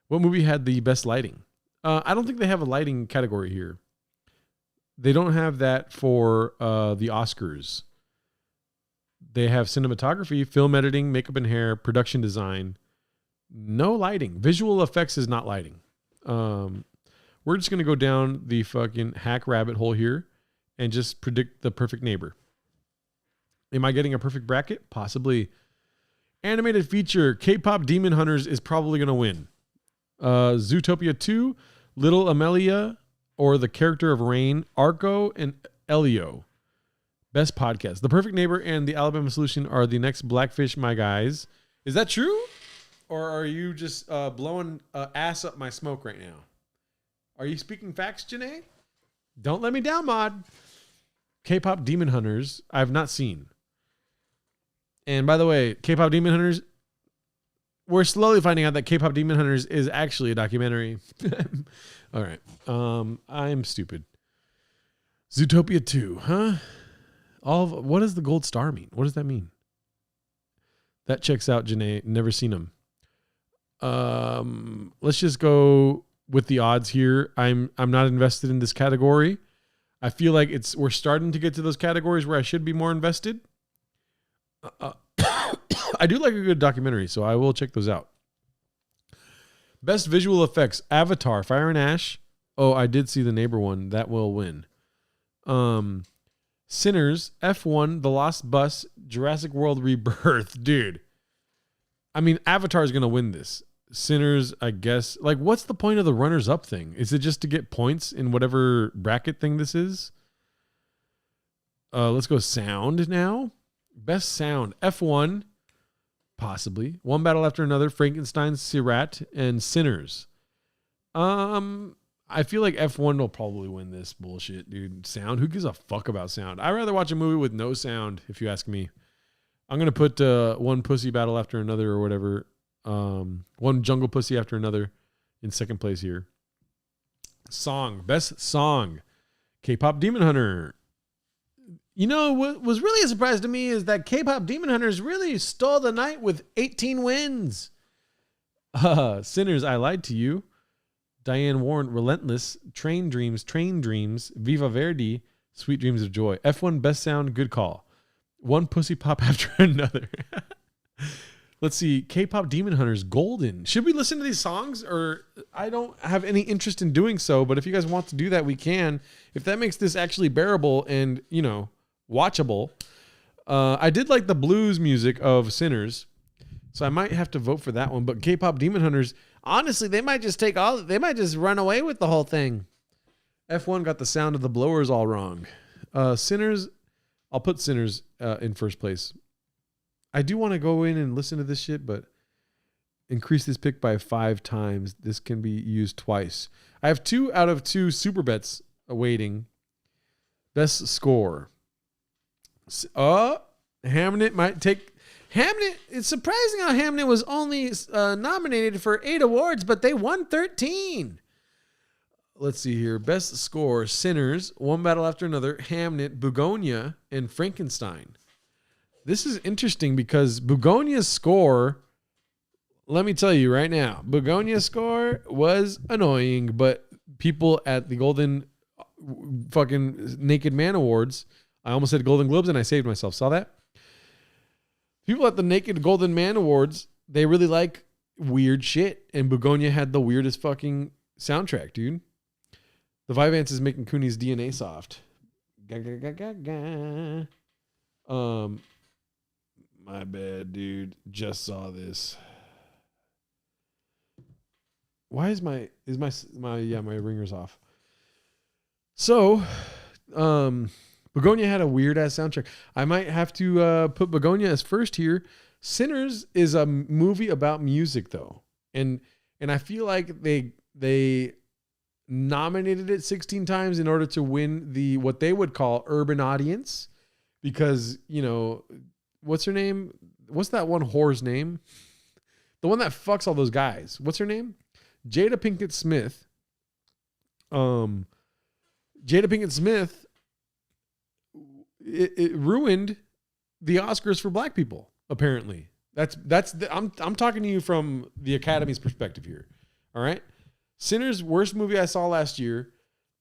What movie had the best lighting? I don't think they have a lighting category here. They don't have that for the Oscars. They have cinematography, film editing, makeup and hair, production design. No lighting. Visual effects is not lighting. We're just going to go down the fucking hack rabbit hole here and just predict the perfect neighbor. Am I getting a perfect bracket? Possibly. Animated feature, K-pop Demon Hunters is probably going to win. Zootopia 2, Little Amelia, or The Character of Rain, Arco, and Elio. Best podcast. The Perfect Neighbor and The Alabama Solution are the next Blackfish, my guys. Is that true? Or are you just blowing ass up my smoke right now? Are you speaking facts, Janae? Don't let me down, Mod. K-pop Demon Hunters, I've not seen. And by the way, K-pop Demon Hunters, we're slowly finding out that K-pop Demon Hunters is actually a documentary. All right. I'm stupid. Zootopia 2, huh? What does the gold star mean? What does that mean? That checks out, Janae. Never seen them. Let's just go with the odds here. I'm not invested in this category. I feel like we're starting to get to those categories where I should be more invested. I do like a good documentary, so I will check those out. Best visual effects: Avatar, Fire and Ash. Oh, I did see the neighbor one. That will win. Sinners, F1, The Lost Bus, Jurassic World Rebirth. Dude, I mean, Avatar is going to win this. Sinners, I guess. Like, what's the point of the runners-up thing? Is it just to get points in whatever bracket thing this is? Let's go sound now. Best sound, F1, possibly. One Battle After Another, Frankenstein, Sirat, and Sinners. I feel like F1 will probably win this bullshit, dude. Sound, who gives a fuck about sound? I'd rather watch a movie with no sound, if you ask me. I'm going to put One Pussy Battle After Another or whatever. One Jungle Pussy After Another in second place here. Song, best song, K-pop Demon Hunter. You know, what was really a surprise to me is that K-pop Demon Hunters really stole the night with 18 wins. Sinners, I Lied to You. Diane Warren, Relentless. Train Dreams, Viva Verdi, Sweet Dreams of Joy. F1 Best Sound, good call. One Pussy Pop After Another. Let's see, K-pop Demon Hunters, Golden. Should we listen to these songs? Or I don't have any interest in doing so, but if you guys want to do that, we can. If that makes this actually bearable and, you know, watchable. I did like the blues music of Sinners, so I might have to vote for that one. But K-pop Demon Hunters, honestly, they might just run away with the whole thing. F1 got the sound of the blowers all wrong. Sinners, I'll put Sinners in first place. I do want to go in and listen to this shit, but increase this pick by 5 times. This can be used twice. I have 2 out of 2 super bets awaiting. Best score. Hamnet might take. Hamnet, it's surprising how Hamnet was only nominated for 8 awards, but they won 13. Let's see here. Best score: Sinners, One Battle After Another, Hamnet, Begonia, and Frankenstein. This is interesting because Begonia's score, let me tell you right now, Begonia's score was annoying, but people at the Golden fucking Naked Man Awards, I almost said Golden Globes and I saved myself. Saw that? People at the Naked Golden Man Awards, they really like weird shit. And Begonia had the weirdest fucking soundtrack, dude. The Vyvanse is making Cooney's DNA soft. My bad, dude. Just saw this. Why is my ringer's off? So, Begonia had a weird ass soundtrack. I might have to put Begonia as first here. Sinners is a movie about music though. And I feel like they nominated it 16 times in order to win the what they would call urban audience, because, you know, what's her name? What's that one whore's name? The one that fucks all those guys. What's her name? Jada Pinkett Smith. Jada Pinkett Smith, it ruined the Oscars for black people, apparently. I'm talking to you from the Academy's perspective here. All right? Sinners, worst movie I saw last year.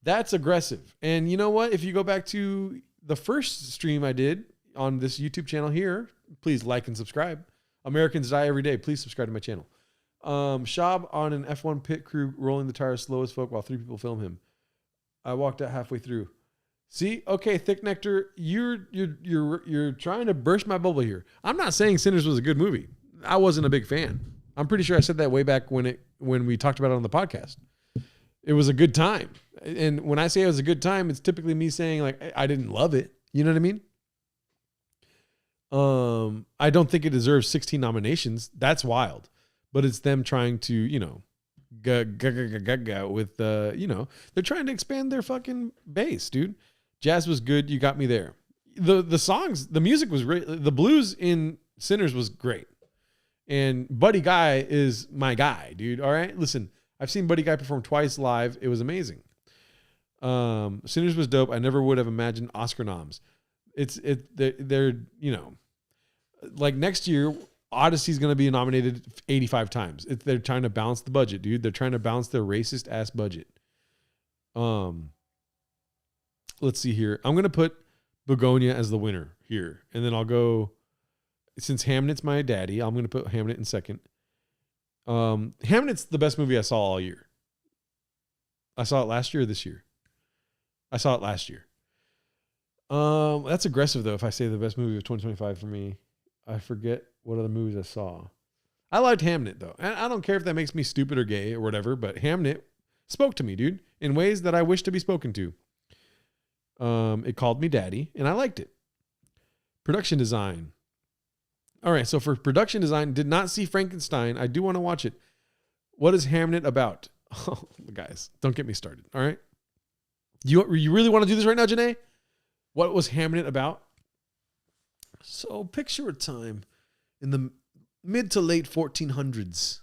That's aggressive. And you know what? If you go back to the first stream I did, on this YouTube channel here. Please like and subscribe. Americans Die Every Day. Please subscribe to my channel. Shab on an F1 pit crew rolling the tires slow as fuck while 3 people film him. I walked out halfway through. See, okay, Thick Nectar, you're trying to burst my bubble here. I'm not saying Sinners was a good movie. I wasn't a big fan. I'm pretty sure I said that way back when we talked about it on the podcast. It was a good time. And when I say it was a good time, it's typically me saying like I didn't love it. You know what I mean? I don't think it deserves 16 nominations. That's wild. But it's them trying to, you know, with you know, they're trying to expand their fucking base, dude. Jazz was good. You got me there. The songs, the music was great. The blues in Sinners was great. And Buddy Guy is my guy, dude. All right. Listen, I've seen Buddy Guy perform twice live. It was amazing. Sinners was dope. I never would have imagined Oscar noms. They're, you know, like next year, Odyssey's going to be nominated 85 times. They're trying to balance the budget, dude. They're trying to balance their racist ass budget. Let's see here. I'm going to put Begonia as the winner here. And then I'll go, since Hamnet's my daddy, I'm going to put Hamnet in second. Hamnet's the best movie I saw all year. I saw it last year or this year? I saw it last year. That's aggressive though. If I say the best movie of 2025 for me, I forget what other movies I saw. I liked Hamnet though. And I don't care if that makes me stupid or gay or whatever, but Hamnet spoke to me, dude, in ways that I wish to be spoken to. It called me daddy and I liked it. Production design. All right. So for production design, did not see Frankenstein. I do want to watch it. What is Hamnet about? Oh, guys, don't get me started. All right. You really want to do this right now, Janae? What was Hamnet about? So picture a time in the mid to late 1400s.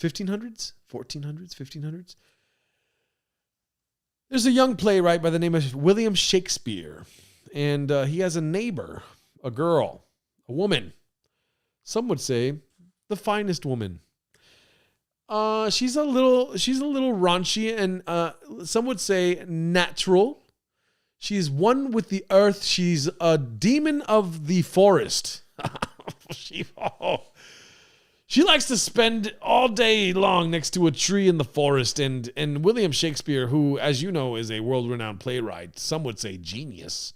1500s? 1400s? 1500s? There's a young playwright by the name of William Shakespeare. And he has a neighbor, a girl, a woman. Some would say the finest woman. She's a little raunchy and some would say natural. She's one with the earth. She's a demon of the forest. She likes to spend all day long next to a tree in the forest. And William Shakespeare, who, as you know, is a world-renowned playwright, some would say genius.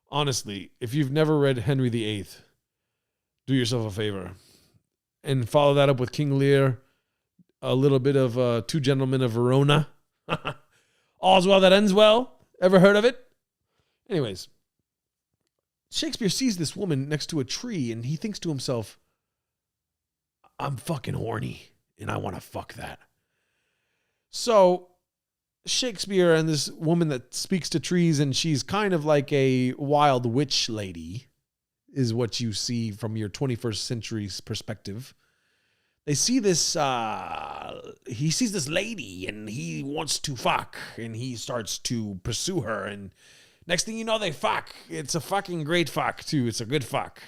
Honestly, if you've never read Henry VIII, do yourself a favor and follow that up with King Lear, a little bit of Two Gentlemen of Verona. All's well that ends well. Ever heard of it? Anyways, Shakespeare sees this woman next to a tree and he thinks to himself, I'm fucking horny and I want to fuck that. So Shakespeare and this woman that speaks to trees and she's kind of like a wild witch lady is what you see from your 21st century's perspective. They see this, he sees this lady and he wants to fuck and he starts to pursue her. And next thing you know, they fuck. It's a fucking great fuck too. It's a good fuck.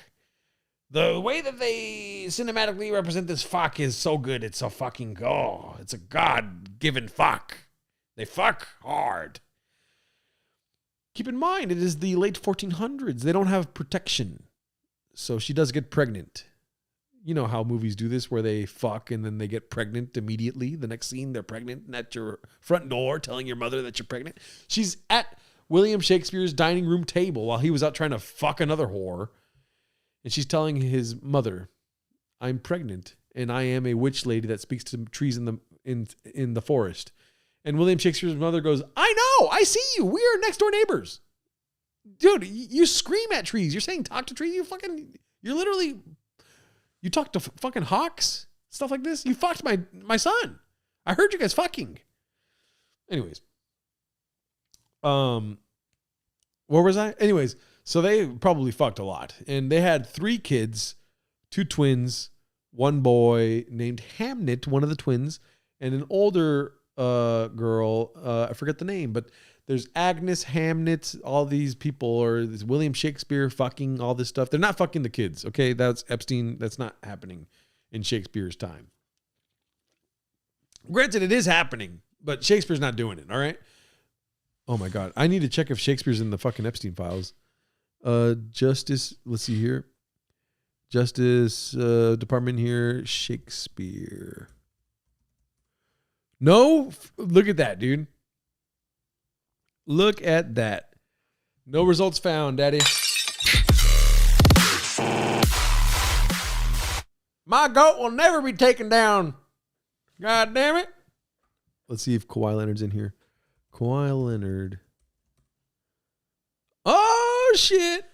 The way that they cinematically represent this fuck is so good. It's a fucking it's a God-given fuck. They fuck hard. Keep in mind, it is the late 1400s. They don't have protection. So she does get pregnant. You know how movies do this where they fuck and then they get pregnant immediately. The next scene, they're pregnant and at your front door telling your mother that you're pregnant. She's at William Shakespeare's dining room table while he was out trying to fuck another whore. And she's telling his mother, I'm pregnant and I am a witch lady that speaks to trees in the forest. And William Shakespeare's mother goes, I know, I see you. We are next door neighbors. Dude, you scream at trees. You're saying talk to trees. You talk to fucking hawks, stuff like this. You fucked my son. I heard you guys fucking. Anyways. Where was I? Anyways, so they probably fucked a lot. And they had 3 kids, 2 twins, 1 boy named Hamnet, one of the twins, and an older girl. I forget the name, but there's Agnes, Hamnet, all these people, or this William Shakespeare fucking all this stuff. They're not fucking the kids, okay? That's Epstein. That's not happening in Shakespeare's time. Granted, it is happening, but Shakespeare's not doing it, all right? Oh my God. I need to check if Shakespeare's in the fucking Epstein files. Justice. Let's see here. Justice Department here. Shakespeare. No, look at that, dude. Look at that. No results found, Daddy. My goat will never be taken down. God damn it. Let's see if Kawhi Leonard's in here. Kawhi Leonard. Oh, shit.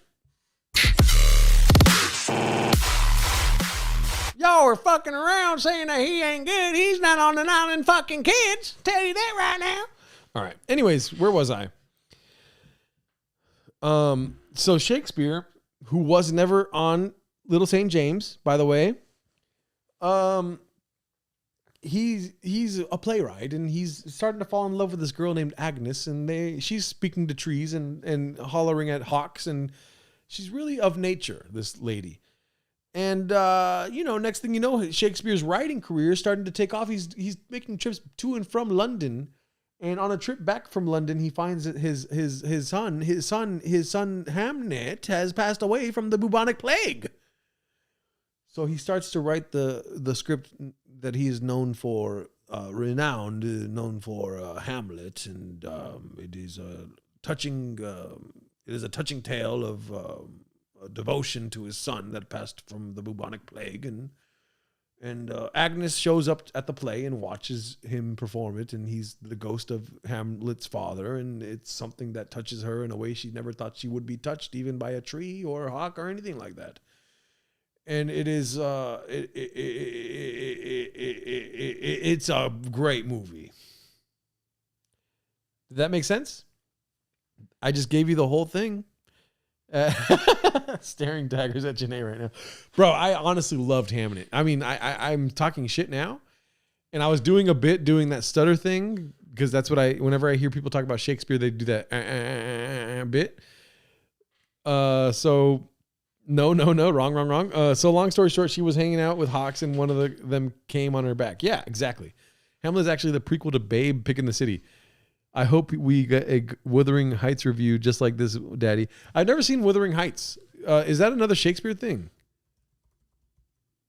Y'all are fucking around saying that he ain't good. He's not on the island fucking kids. Tell you that right now. All right. Anyways, where was I? So Shakespeare, who was never on Little St. James, by the way, he's a playwright, and he's starting to fall in love with this girl named Agnes, and she's speaking to trees and hollering at hawks, and she's really of nature, this lady. And next thing you know, Shakespeare's writing career is starting to take off. He's making trips to and from London, and on a trip back from London, he finds that his son Hamnet has passed away from the bubonic plague. So he starts to write the script that he is known for, known for Hamlet, and it is a touching tale of devotion to his son that passed from the bubonic plague, and Agnes shows up at the play and watches him perform it, and he's the ghost of Hamlet's father, and it's something that touches her in a way she never thought she would be touched, even by a tree or a hawk or anything like that. And it is it's a great movie. Did that make sense? I just gave you the whole thing. Staring daggers at Janae right now. Bro, I honestly loved Hamnet. I mean, I'm talking shit now. And I was doing that stutter thing, because that's what whenever I hear people talk about Shakespeare, they do that bit. So no, wrong. So long story short, she was hanging out with hawks, and one of them came on her back. Yeah, exactly. Hamlet is actually the prequel to Babe Picking the City. I hope we get a Wuthering Heights review just like this, Daddy. I've never seen Wuthering Heights. Is that another Shakespeare thing?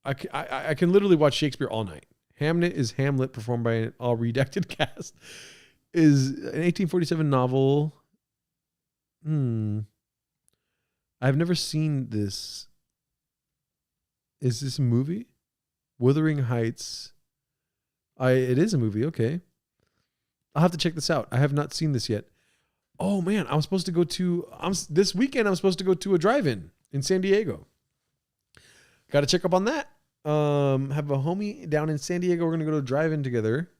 I can literally watch Shakespeare all night. Hamnet is Hamlet, performed by an all-redacted cast. Is an 1847 novel. I've never seen this. Is this a movie? Wuthering Heights. It is a movie, okay. I'll have to check this out. I have not seen this yet. Oh man, this weekend I'm supposed to go to a drive-in in San Diego. Got to check up on that. Have a homie down in San Diego. We're going to go to a drive-in together.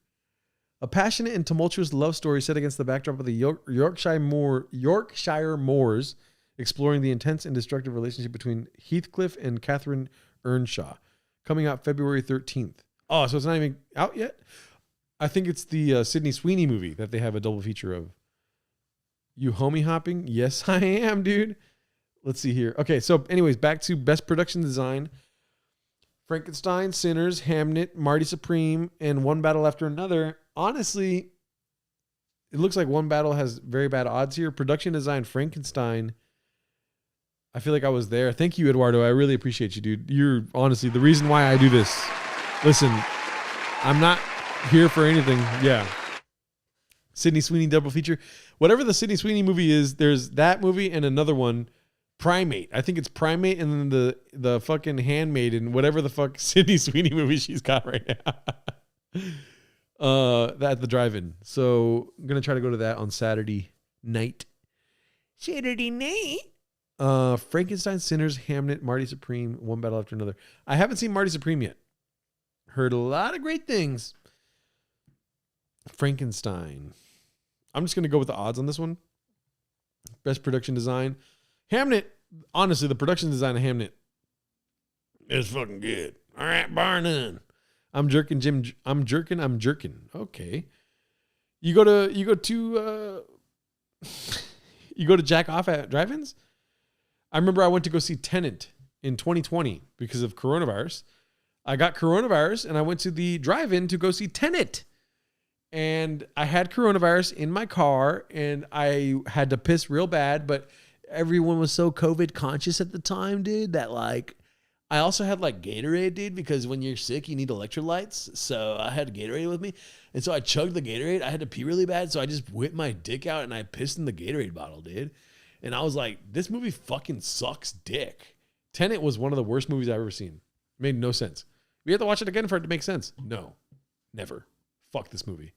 A passionate and tumultuous love story set against the backdrop of the Yorkshire moors, exploring the intense and destructive relationship between Heathcliff and Catherine Earnshaw. Coming out February 13th. Oh, so it's not even out yet? I think it's the Sydney Sweeney movie that they have a double feature of. You homie hopping? Yes, I am, dude. Let's see here. Okay, so anyways, back to Best Production Design. Frankenstein, Sinners, Hamnet, Marty Supreme, and One Battle After Another. Honestly, it looks like One Battle has very bad odds here. Production Design, Frankenstein. I feel like I was there. Thank you, Eduardo. I really appreciate you, dude. You're honestly the reason why I do this. Listen, I'm not here for anything. Yeah. Sydney Sweeney double feature. Whatever the Sydney Sweeney movie is, there's that movie and another one, Primate. I think it's Primate, and then the fucking Handmaiden, whatever the fuck Sydney Sweeney movie she's got right now. At the drive-in. So I'm gonna try to go to that on Saturday night. Frankenstein, Sinners, Hamnet, Marty Supreme, One Battle After Another. I haven't seen Marty Supreme yet. Heard a lot of great things. Frankenstein. I'm just going to go with the odds on this one. Best production design. Hamnet. Honestly, the production design of Hamnet is fucking good. All right, bar none. I'm jerking. Okay. You go to jack off at drive-ins? I remember I went to go see Tenet in 2020 because of coronavirus. I got coronavirus and I went to the drive-in to go see Tenet. And I had coronavirus in my car and I had to piss real bad, but everyone was so COVID conscious at the time, dude, that like I also had like Gatorade, dude, because when you're sick, you need electrolytes. So I had Gatorade with me. And so I chugged the Gatorade. I had to pee really bad. So I just whipped my dick out and I pissed in the Gatorade bottle, dude. And I was like, this movie fucking sucks dick. Tenet was one of the worst movies I've ever seen. It made no sense. We have to watch it again for it to make sense. No, never. Fuck this movie.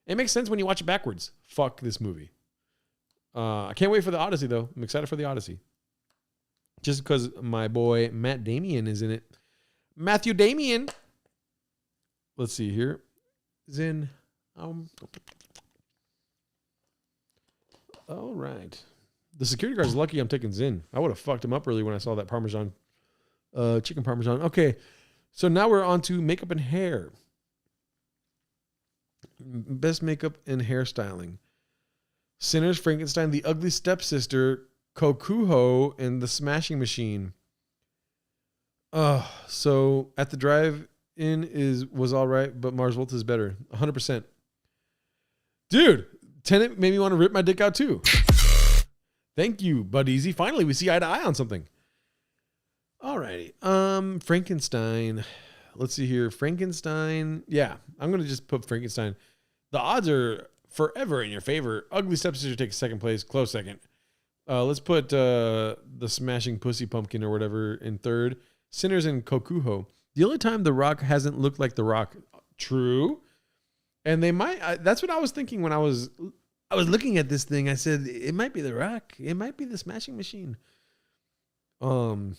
It makes sense when you watch it backwards. Fuck this movie. I can't wait for the Odyssey, though. I'm excited for the Odyssey. Just because my boy Matt Damien is in it. Matthew Damien. Let's see here. Is in. All right. The security guard's lucky I'm taking Zin. I would have fucked him up early when I saw that Parmesan. Chicken Parmesan. Okay. So now we're on to makeup and hair. Best makeup and hairstyling. Sinners, Frankenstein, The Ugly Stepsister, Kokuho, and The Smashing Machine. So At the Drive-In was all right, but Mars Volta is better. 100%. Dude, Tenet made me want to rip my dick out too. Thank you, Bud Easy. Finally, we see eye to eye on something. All righty. Frankenstein. Let's see here. Frankenstein. Yeah, I'm going to just put Frankenstein. The odds are forever in your favor. Ugly Stepsister takes second place. Close second. Let's put The Smashing Pussy Pumpkin or whatever in third. Sinners and Kokuho. The only time The Rock hasn't looked like The Rock. True. And they might. That's what I was thinking when I was looking at this thing. I said, it might be The Rock. It might be The Smashing Machine. I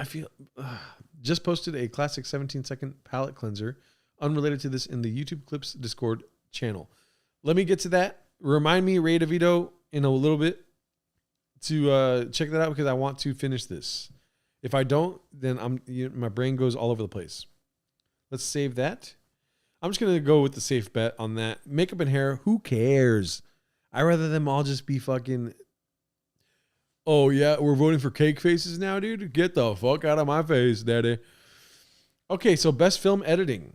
feel just posted a classic 17-second palette cleanser unrelated to this in the YouTube Clips Discord channel. Let me get to that. Remind me, Ray DeVito, in a little bit to check that out because I want to finish this. If I don't, then my brain goes all over the place. Let's save that. I'm just going to go with the safe bet on that. Makeup and hair, who cares? I'd rather them all just be fucking... Oh, yeah, we're voting for cake faces now, dude? Get the fuck out of my face, daddy. Okay, so best film editing.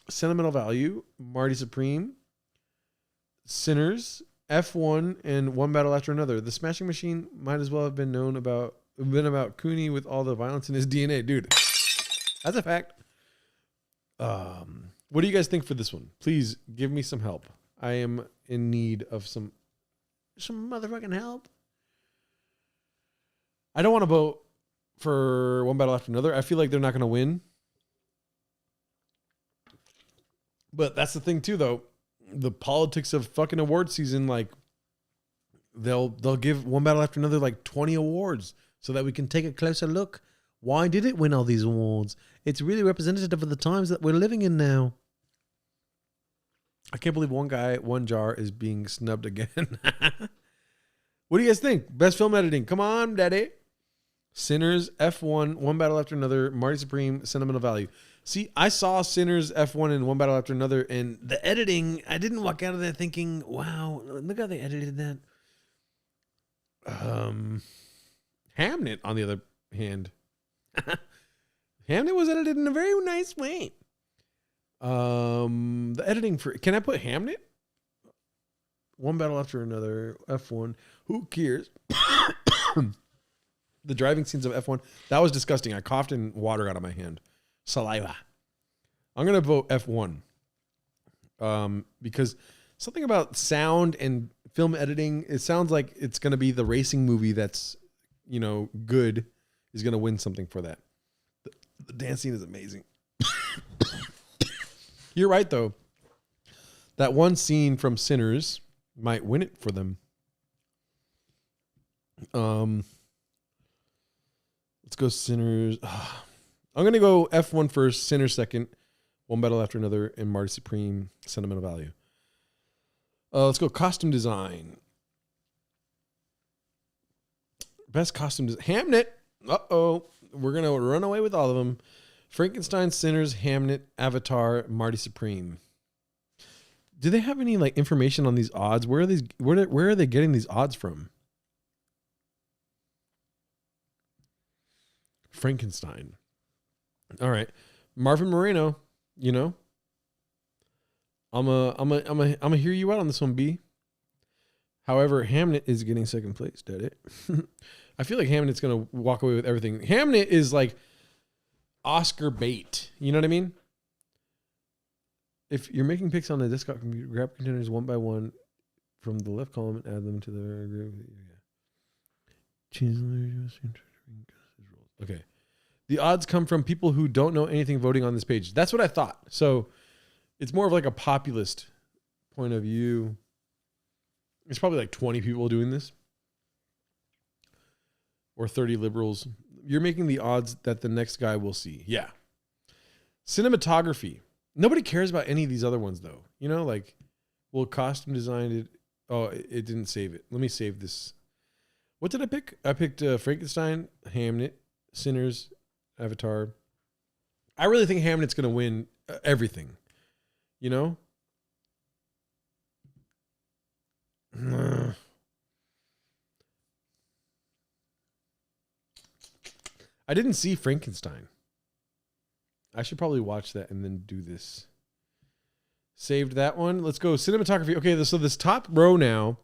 Sentimental Value, Marty Supreme, Sinners, F1, and One Battle After Another. The Smashing Machine might as well have been about Cooney with all the violence in his DNA. Dude, that's a fact. What do you guys think for this one? Please give me some help. I am in need of some motherfucking help. I don't want to vote for One Battle After Another. I feel like they're not going to win. But that's the thing too, though. The politics of fucking award season, like they'll give One Battle After Another like 20 awards so that we can take a closer look. Why did it win all these awards? It's really representative of the times that we're living in now. I can't believe one jar is being snubbed again. What do you guys think? Best film editing. Come on, daddy. Sinners, F1, One Battle After Another, Marty Supreme, Sentimental Value. See, I saw Sinners, F1, and One Battle After Another, and the editing, I didn't walk out of there thinking, wow, look how they edited that. Hamnet, on the other hand. Hamnet was edited in a very nice way. The editing for... Can I put Hamnet? One Battle After Another, F1. Who cares? The driving scenes of F1, that was disgusting. I coughed and water out of my hand. Saliva. I'm going to vote F1. Because something about sound and film editing, it sounds like it's going to be the racing movie that's, good, is going to win something for that. The dance scene is amazing. You're right, though. That one scene from Sinners might win it for them. Let's go Sinners. I'm going to go F1 first, Sinners second, One Battle After Another, and Marty Supreme, Sentimental Value. Let's go costume design. Best costume design. Hamnet. Uh-oh. We're going to run away with all of them. Frankenstein, Sinners, Hamnet, Avatar, Marty Supreme. Do they have any information on these odds? Where are they getting these odds from? Frankenstein. All right. Marvin Moreno, I'm a hear you out on this one, B. However, Hamnet is getting second place. Did it? I feel like Hamnet's going to walk away with everything. Hamnet is like Oscar bait. You know what I mean? If you're making picks on the desktop computer, grab contenders one by one from the left column and add them to the group. Okay. The odds come from people who don't know anything voting on this page. That's what I thought. So it's more of like a populist point of view. It's probably like 20 people doing this. Or 30 liberals. You're making the odds that the next guy will see. Yeah. Cinematography. Nobody cares about any of these other ones, though. You know, like, well, costume design, it didn't save it. Let me save this. What did I pick? I picked Frankenstein, Hamnet, Sinners, Avatar. I really think Hamnet's going to win everything. You know? I didn't see Frankenstein. I should probably watch that and then do this. Saved that one. Let's go cinematography. Okay, so this top row now,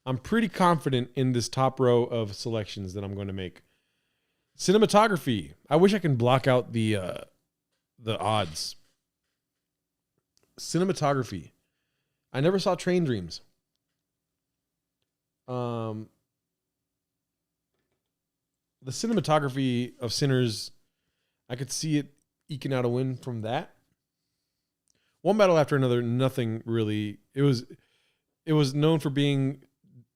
I'm pretty confident in this top row of selections that I'm going to make. Cinematography. I wish I can block out the odds. Cinematography. I never saw Train Dreams. The cinematography of Sinners, I could see it eking out a win from that. One Battle After Another, nothing really. It was known for being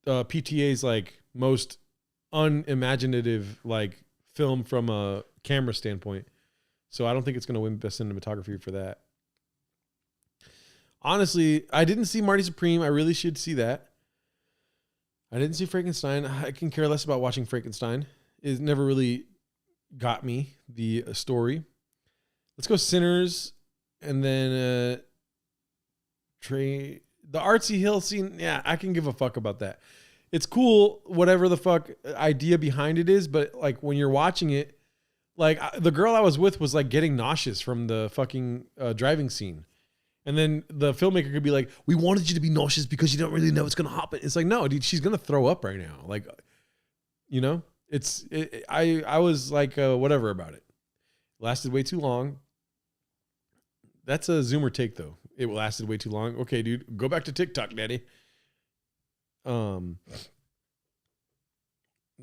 PTA's like most unimaginative like film from a camera standpoint. So I don't think it's going to win best cinematography for that. Honestly, I didn't see Marty Supreme. I really should see that. I didn't see Frankenstein. I can care less about watching Frankenstein. It never really got me, the story. Let's go Sinners. And then the artsy hill scene. Yeah, I can give a fuck about that. It's cool, whatever the fuck idea behind it is. But like when you're watching it, like the girl I was with was like getting nauseous from the fucking driving scene. And then the filmmaker could be like, we wanted you to be nauseous because you don't really know what's going to happen. It's like, no, dude, she's going to throw up right now. Like, you know, I was like, whatever about it. Lasted way too long. That's a Zoomer take though. It lasted way too long. Okay, dude, go back to TikTok, daddy. Let's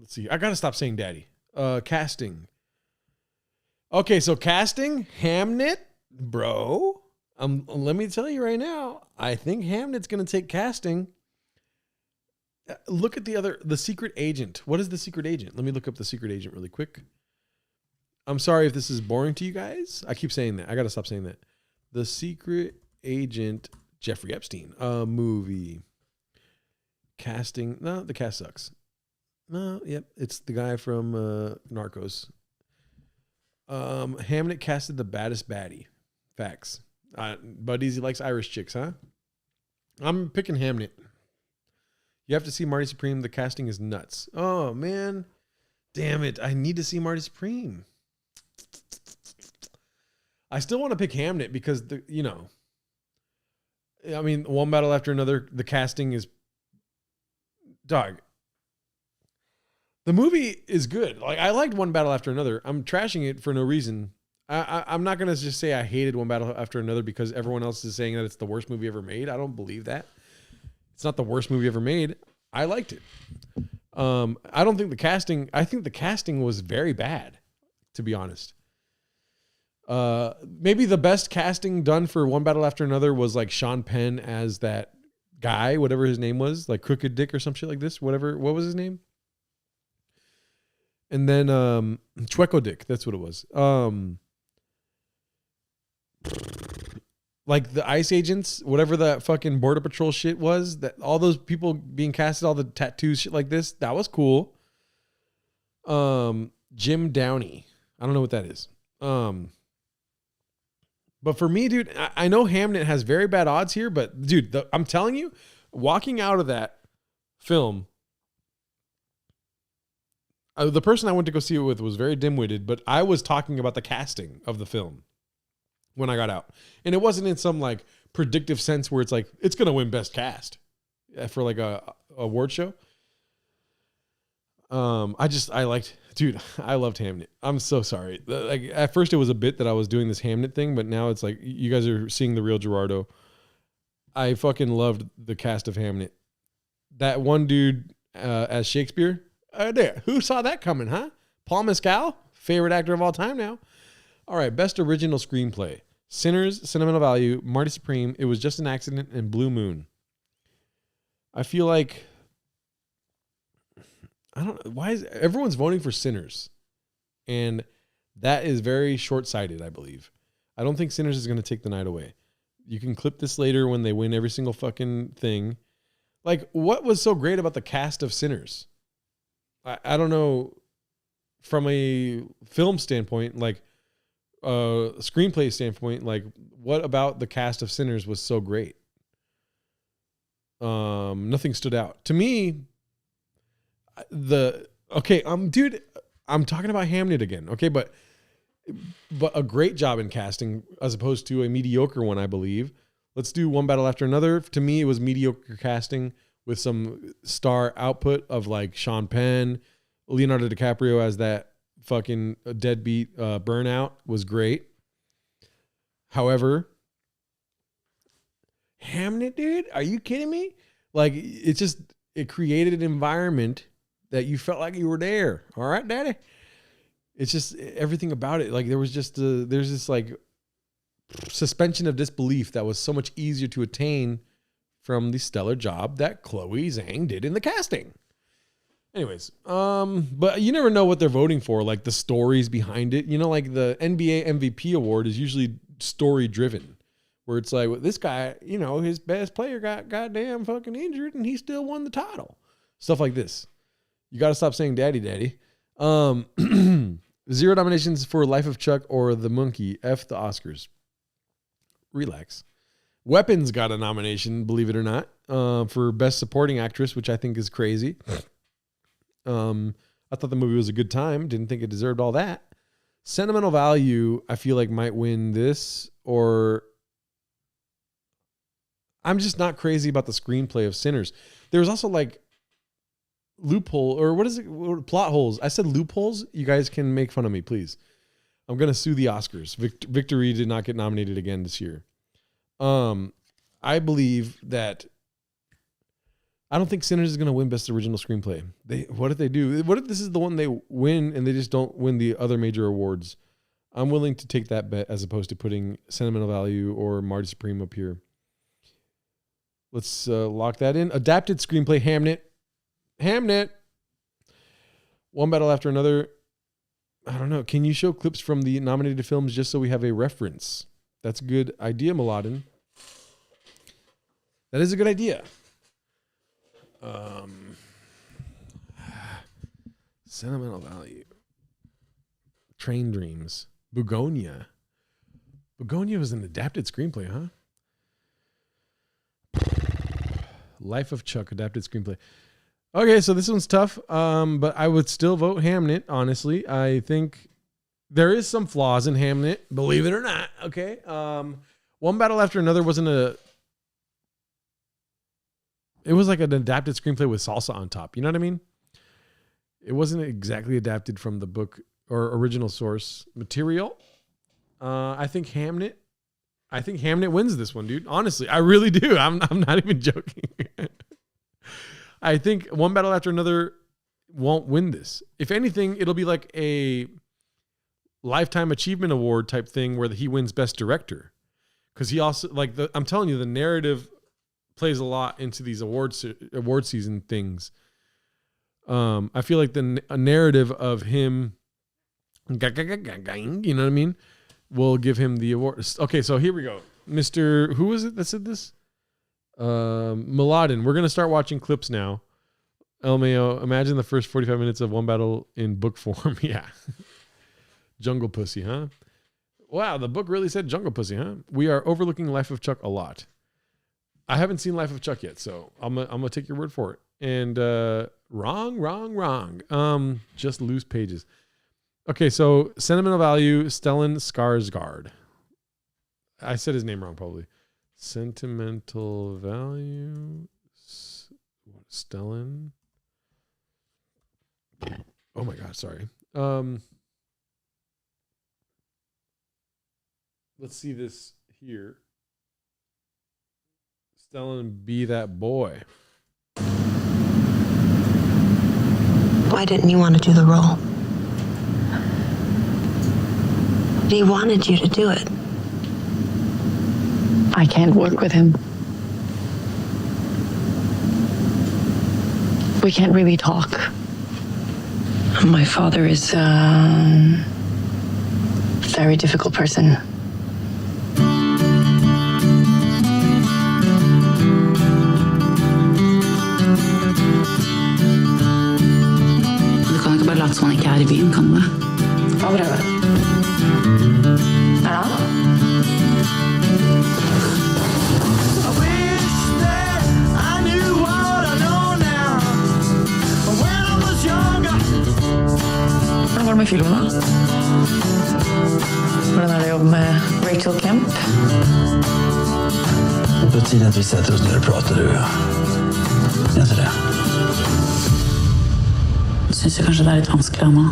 see. I got to stop saying daddy. Casting. Okay, so casting, Hamnet, bro. Let me tell you right now, I think Hamnet's going to take casting. Look at the Secret Agent. What is the Secret Agent? Let me look up the Secret Agent really quick. I'm sorry if this is boring to you guys. I keep saying that. I got to stop saying that. The Secret Agent, Jeffrey Epstein, movie. Casting. No, the cast sucks. No, yep. It's the guy from Narcos. Hamnet casted the baddest baddie. Facts. Bud Easy likes Irish chicks, huh? I'm picking Hamnet. You have to see Marty Supreme. The casting is nuts. Oh, man. Damn it. I need to see Marty Supreme. I still want to pick Hamnet because, I mean, One Battle After Another, the casting is, dog. The movie is good. Like, I liked One Battle After Another. I'm trashing it for no reason. I'm not going to just say I hated One Battle After Another because everyone else is saying that it's the worst movie ever made. I don't believe that. It's not the worst movie ever made. I liked it. I don't think I think the casting was very bad, to be honest. Maybe the best casting done for One Battle After Another was like Sean Penn as that guy, whatever his name was, like Crooked Dick or some shit like this. What was his name? And then Chueco Dick, that's what it was. Like the ICE agents, whatever that fucking Border Patrol shit was, that all those people being casted, all the tattoos, shit like this, that was cool. Jim Downey, I don't know what that is. But for me, dude, I know Hamnet has very bad odds here, but dude, I'm telling you, walking out of that film, the person I went to go see it with was very dim-witted, but I was talking about the casting of the film when I got out. And it wasn't in some like predictive sense where it's like, it's going to win best cast for like a award show. I loved Hamnet. I'm so sorry. Like at first it was a bit that I was doing this Hamnet thing, but now it's like you guys are seeing the real Gerardo. I fucking loved the cast of Hamnet. That one dude as Shakespeare. There. Who saw that coming, huh? Paul Mescal, favorite actor of all time now. All right, best original screenplay. Sinners, Sentimental Value, Marty Supreme, It Was Just an Accident, and Blue Moon. I feel like I don't know why is everyone's voting for Sinners, and that is very short-sighted. I believe. I don't think Sinners is going to take the night away. You can clip this later when they win every single fucking thing. Like, what was so great about the cast of Sinners? I don't know. From a film standpoint, like screenplay standpoint, like what about the cast of Sinners was so great? Nothing stood out to me. Dude, I'm talking about Hamnet again. Okay, but a great job in casting as opposed to a mediocre one, I believe. Let's do One Battle After Another. To me, it was mediocre casting with some star output of like Sean Penn, Leonardo DiCaprio as that fucking deadbeat burnout was great. However, Hamnet, dude, are you kidding me? Like it created an environment that you felt like you were there. All right, daddy. It's just everything about it. Like there's this like suspension of disbelief that was so much easier to attain from the stellar job that Chloe Zhang did in the casting. Anyways, but you never know what they're voting for, like the stories behind it. You know, like the NBA MVP award is usually story driven, where it's like, well, this guy, you know, his best player got goddamn fucking injured and he still won the title. Stuff like this. You got to stop saying daddy. 0 nominations for Life of Chuck or The Monkey. F the Oscars. Relax. Weapons got a nomination, believe it or not, for Best Supporting Actress, which I think is crazy. I thought the movie was a good time. Didn't think it deserved all that. Sentimental Value, I feel like might win this, or I'm just not crazy about the screenplay of Sinners. There's also like loophole, or what is it? Plot holes. I said loopholes. You guys can make fun of me, please. I'm going to sue the Oscars. Victory did not get nominated again this year. I believe that I don't think Sinners is going to win Best Original Screenplay. What if they do? What if this is the one they win and they just don't win the other major awards? I'm willing to take that bet as opposed to putting Sentimental Value or Marty Supreme up here. Let's lock that in. Adapted Screenplay, Hamnet. One Battle After Another. I don't know. Can you show clips from the nominated films just so we have a reference? That's a good idea, Mladen. That is a good idea. Sentimental Value. Train Dreams. Begonia. Begonia was an adapted screenplay, huh? Life of Chuck, adapted screenplay. Okay, so this one's tough, but I would still vote Hamnet, honestly. I think there is some flaws in Hamnet, believe it or not, okay? One Battle After Another wasn't it was like an adapted screenplay with salsa on top, you know what I mean? It wasn't exactly adapted from the book or original source material. I think Hamnet wins this one, dude. Honestly, I really do. I'm not even joking. I think One Battle After Another won't win this. If anything, it'll be like a Lifetime Achievement Award type thing where he wins Best Director. Because he also, like, I'm telling you, the narrative plays a lot into these award season things. I feel like the narrative of him, you know what I mean, will give him the award. Okay, so here we go. Mr. Who was it that said this? Mladen. We're going to start watching clips now. LMAO, imagine the first 45 minutes of One Battle in book form. Yeah. Jungle Pussy, huh? Wow, the book really said Jungle Pussy, huh? We are overlooking Life of Chuck a lot. I haven't seen Life of Chuck yet, so I'm gonna take your word for it. And wrong. Just loose pages. Okay, so Sentimental Value, Stellan Skarsgård. I said his name wrong, probably. Sentimental Value. Stellan. Oh my God, sorry. Let's see this here. Stellan, be that boy. Why didn't you want to do the role? He wanted you to do it. I can't work with him. We can't really talk. My father is a very difficult person. Du kan ikke bare late som han ikke er I byen, kan du det? Hva prøve? Er det han? Hvordan var det med filmen da? Hvordan det å jobbe med Rachel Kemp? Det är på tiden att vi sätter oss ner och pratar, du och jag. Är inte det? Jeg synes kanskje det litt vanskelig nå.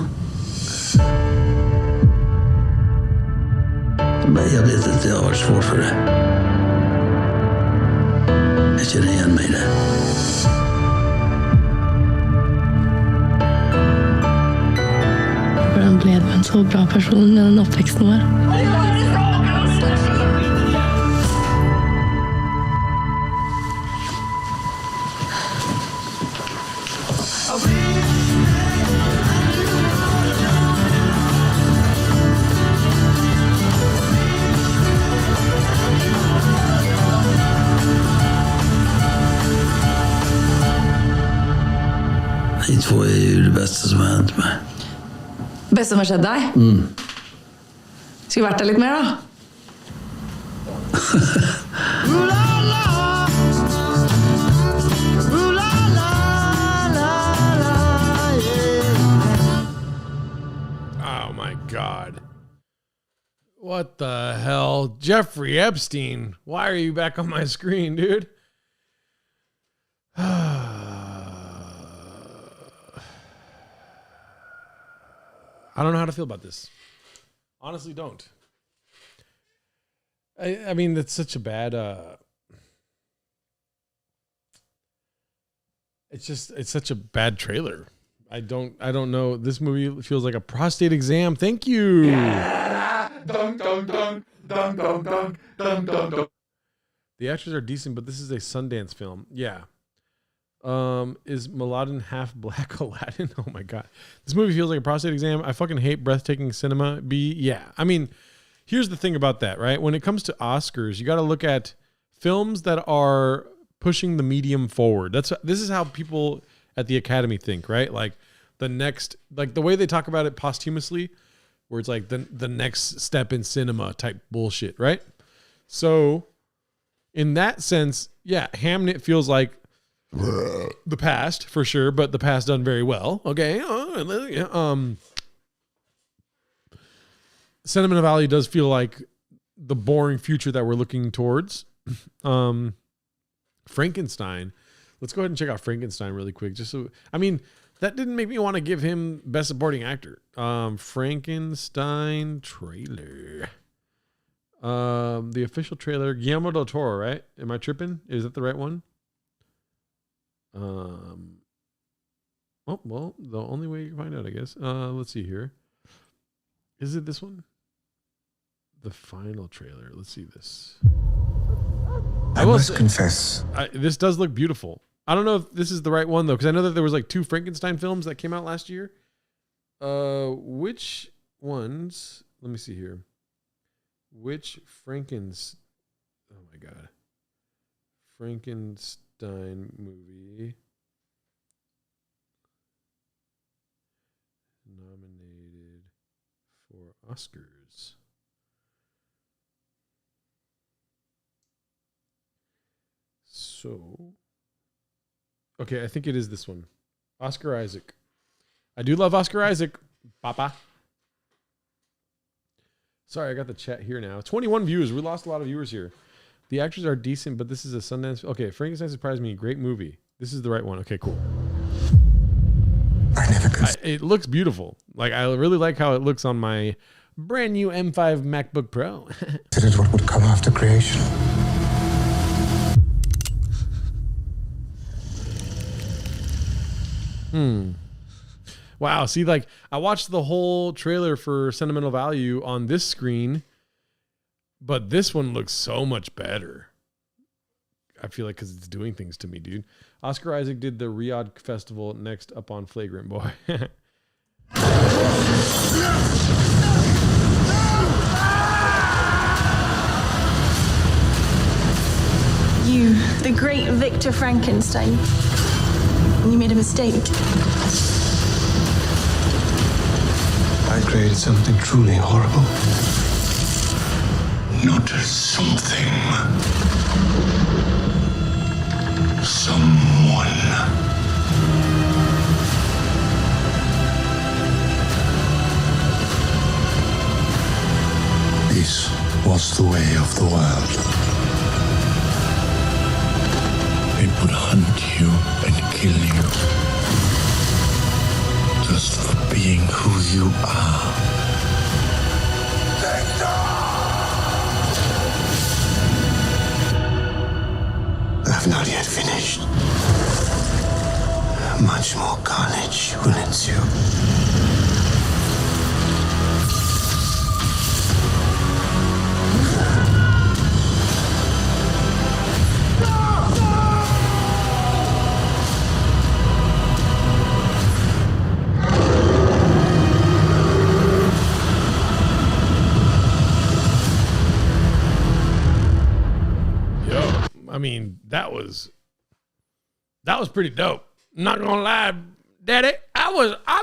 Jag vet inte, det har varit svårt för det. Jag känner igen mig i det. Hvordan ble du en så bra person med den oppveksten vår? Ni två är ju det bästa som har hänt mig. Beste som har skjedd deg? Skulle vært der litt mer da. Oh my God. What the hell? Jeffrey Epstein. Why are you back on my screen, dude? I don't know how to feel about this. Honestly, don't. I mean, it's such a bad. It's such a bad trailer. I don't know. This movie feels like a prostate exam. Thank you. The actors are decent, but this is a Sundance film. Yeah. Is Muladin half black Aladdin? Oh my God. This movie feels like a prostate exam. I fucking hate breathtaking cinema. Yeah. I mean, here's the thing about that, right? When it comes to Oscars, you got to look at films that are pushing the medium forward. This is how people at the Academy think, right? Like the next, like the way they talk about it posthumously, where it's like the next step in cinema type bullshit, right? So in that sense, yeah, Hamnet feels like the past for sure, but the past done very well. Okay. Sentimental Valley does feel like the boring future that we're looking towards. Frankenstein. Let's go ahead and check out Frankenstein really quick. Just so, I mean, that didn't make me want to give him Best Supporting Actor. Frankenstein trailer. The official trailer, Guillermo del Toro, right? Am I tripping? Is that the right one? Oh, well, the only way you can find out, I guess. Let's see here. Is it this one? The final trailer. Let's see this. I must confess. This does look beautiful. I don't know if this is the right one, though, because I know that there was like 2 Frankenstein films that came out last year. Which ones? Let me see here. Which Frankenstein? Oh, my God. Frankenstein movie nominated for Oscars. So, okay, I think it is this one. Oscar Isaac. I do love Oscar Isaac, Papa. Sorry, I got the chat here now. 21 viewers. We lost a lot of viewers here. The actors are decent, but this is a Sundance. Okay, Frankenstein surprised me. Great movie. This is the right one. Okay, cool. I never it looks beautiful. Like, I really like how it looks on my brand new M5 MacBook Pro. considered what would come after creation. Wow. See, like, I watched the whole trailer for Sentimental Value on this screen, but this one looks so much better. I feel like because it's doing things to me, dude. Oscar Isaac did the Riyadh Festival, next up on Flagrant Boy. You, the great Victor Frankenstein. You made a mistake. I created something truly horrible. Not something. Someone. This was the way of the world. It would hunt you and kill you. Just for being who you are. I've not yet finished. Much more carnage will ensue. I mean, that was pretty dope. Not gonna lie, Daddy, I'm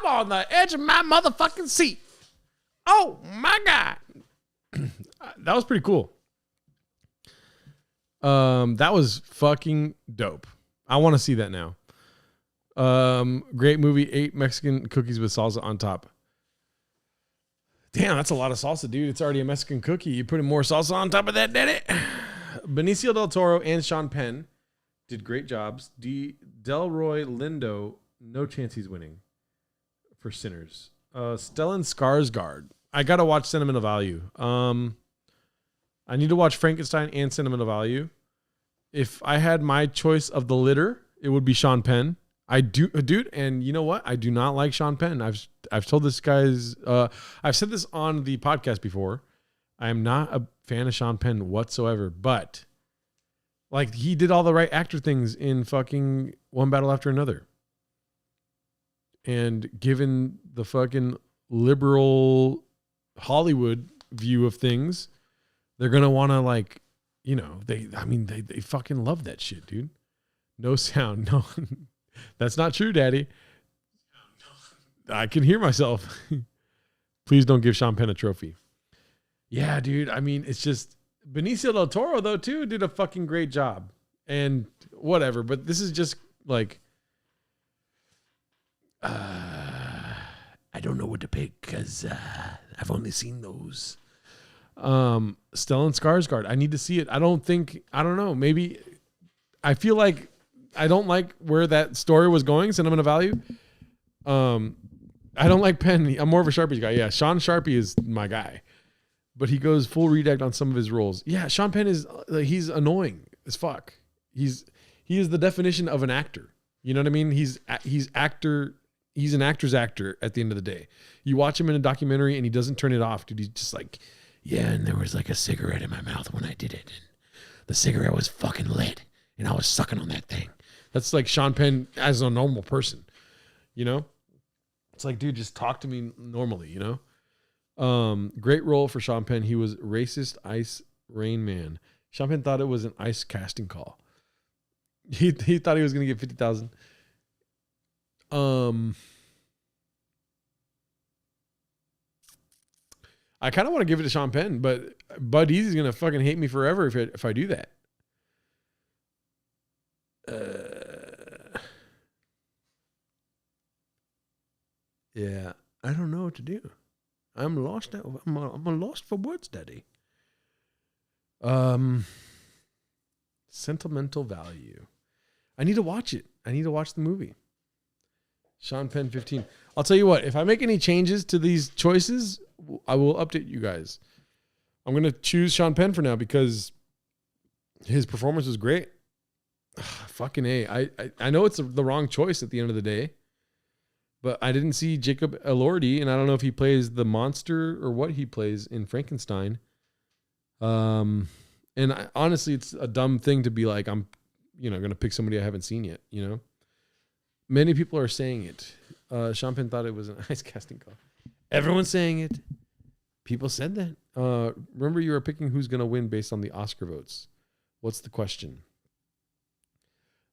on the edge of my motherfucking seat. Oh my God. That was pretty cool. That was fucking dope. I want to see that now. Great movie, 8 Mexican cookies with salsa on top. Damn, that's a lot of salsa, dude. It's already a Mexican cookie. You putting more salsa on top of that, Daddy? Benicio del Toro and Sean Penn did great jobs. Delroy Lindo, no chance he's winning for Sinners. Stellan Skarsgård. I gotta watch Sentimental Value. I need to watch Frankenstein and Sentimental Value. If I had my choice of the litter, it would be Sean Penn. I do, dude, and you know what? I do not like Sean Penn. I've told this guy's. I've said this on the podcast before. I am not a fan of Sean Penn whatsoever, but like, he did all the right actor things in fucking One Battle After Another. And given the fucking liberal Hollywood view of things, they're going to want to, like, you know, they fucking love that shit, dude. No sound. No, that's not true, Daddy. I can hear myself. Please don't give Sean Penn a trophy. Yeah, dude. I mean, it's just Benicio del Toro, though, too, did a fucking great job. And whatever. But this is just like, I don't know what to pick because I've only seen those. Stellan Skarsgård. I need to see it. I don't know. Maybe I feel like I don't like where that story was going. Sentimental Value. I don't like Penn. I'm more of a Sharpie guy. Yeah, Sean Sharpie is my guy. But he goes full redact on some of his roles. Yeah, Sean Penn is he's annoying as fuck. He is the definition of an actor. You know what I mean? He's an actor's actor at the end of the day. You watch him in a documentary and he doesn't turn it off, dude. He's just like, yeah, and there was like a cigarette in my mouth when I did it. And the cigarette was fucking lit and I was sucking on that thing. That's like Sean Penn as a normal person. You know? It's like, dude, just talk to me normally, you know? Great role for Sean Penn. He was racist Ice Rain Man. Sean Penn thought it was an ice casting call. He thought he was going to get 50,000. I kind of want to give it to Sean Penn, but Bud Easy's going to fucking hate me forever if I do that. Yeah, I don't know what to do. I'm lost. I'm lost for words, Daddy. Sentimental Value. I need to watch it. I need to watch the movie. Sean Penn 15. I'll tell you what, if I make any changes to these choices, I will update you guys. I'm going to choose Sean Penn for now because his performance was great. Fucking A. I know it's the wrong choice at the end of the day, but I didn't see Jacob Elordi, and I don't know if he plays the monster or what he plays in Frankenstein. And honestly, it's a dumb thing to be like, I'm, going to pick somebody I haven't seen yet, Many people are saying it. Sean Penn thought it was an ice casting call. Everyone's saying it. People said that. Remember, you were picking who's going to win based on the Oscar votes. What's the question?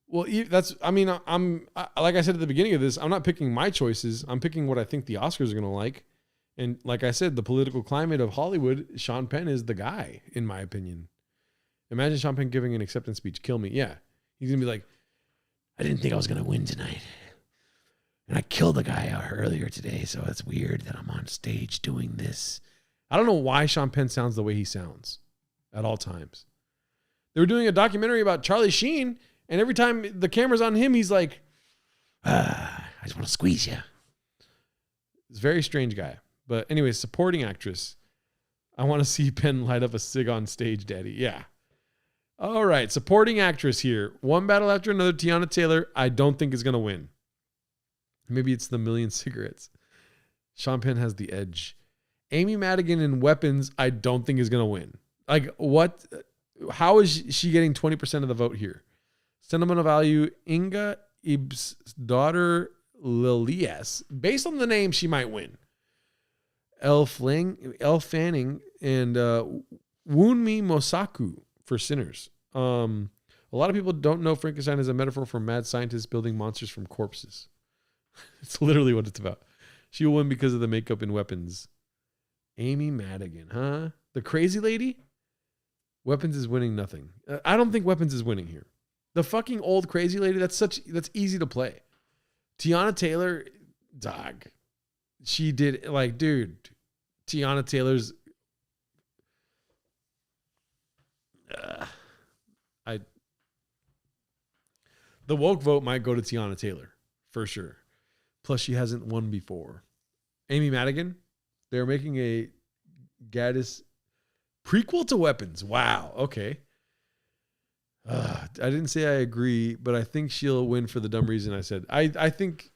Well, I'm like I said at the beginning of this, I'm not picking my choices. I'm picking what I think the Oscars are going to like. And like I said, the political climate of Hollywood, Sean Penn is the guy, in my opinion. Imagine Sean Penn giving an acceptance speech. Kill me. Yeah. He's going to be like, I didn't think I was going to win tonight. And I killed a guy out earlier today, so it's weird that I'm on stage doing this. I don't know why Sean Penn sounds the way he sounds at all times. They were doing a documentary about Charlie Sheen, and every time the camera's on him, he's like, I just want to squeeze you. He's a very strange guy. But anyway, supporting actress. I want to see Penn light up a cig on stage, Daddy. Yeah. All right, supporting actress here. One battle after another. Tiana Taylor, I don't think is going to win. Maybe it's the million cigarettes. Sean Penn has the edge. Amy Madigan in Weapons, I don't think is going to win. Like, what? How is she getting 20% of the vote here? Sentimental value, Inga Ib's daughter, Lilias. Based on the name, she might win. Elle Fanning, and Wunmi Mosaku for Sinners. A lot of people don't know Frankenstein is a metaphor for mad scientists building monsters from corpses. It's literally what it's about. She will win because of the makeup in Weapons. Amy Madigan, huh? The crazy lady? Weapons is winning nothing. I don't think Weapons is winning here. The fucking old crazy lady, that's easy to play. Tiana Taylor, dog. She did, like, dude, Tiana Taylor's the woke vote might go to Tiana Taylor for sure. Plus, she hasn't won before. Amy Madigan, they're making a Gaddis prequel to Weapons. Wow. Okay. I didn't say I agree, but I think she'll win for the dumb reason I said. I think,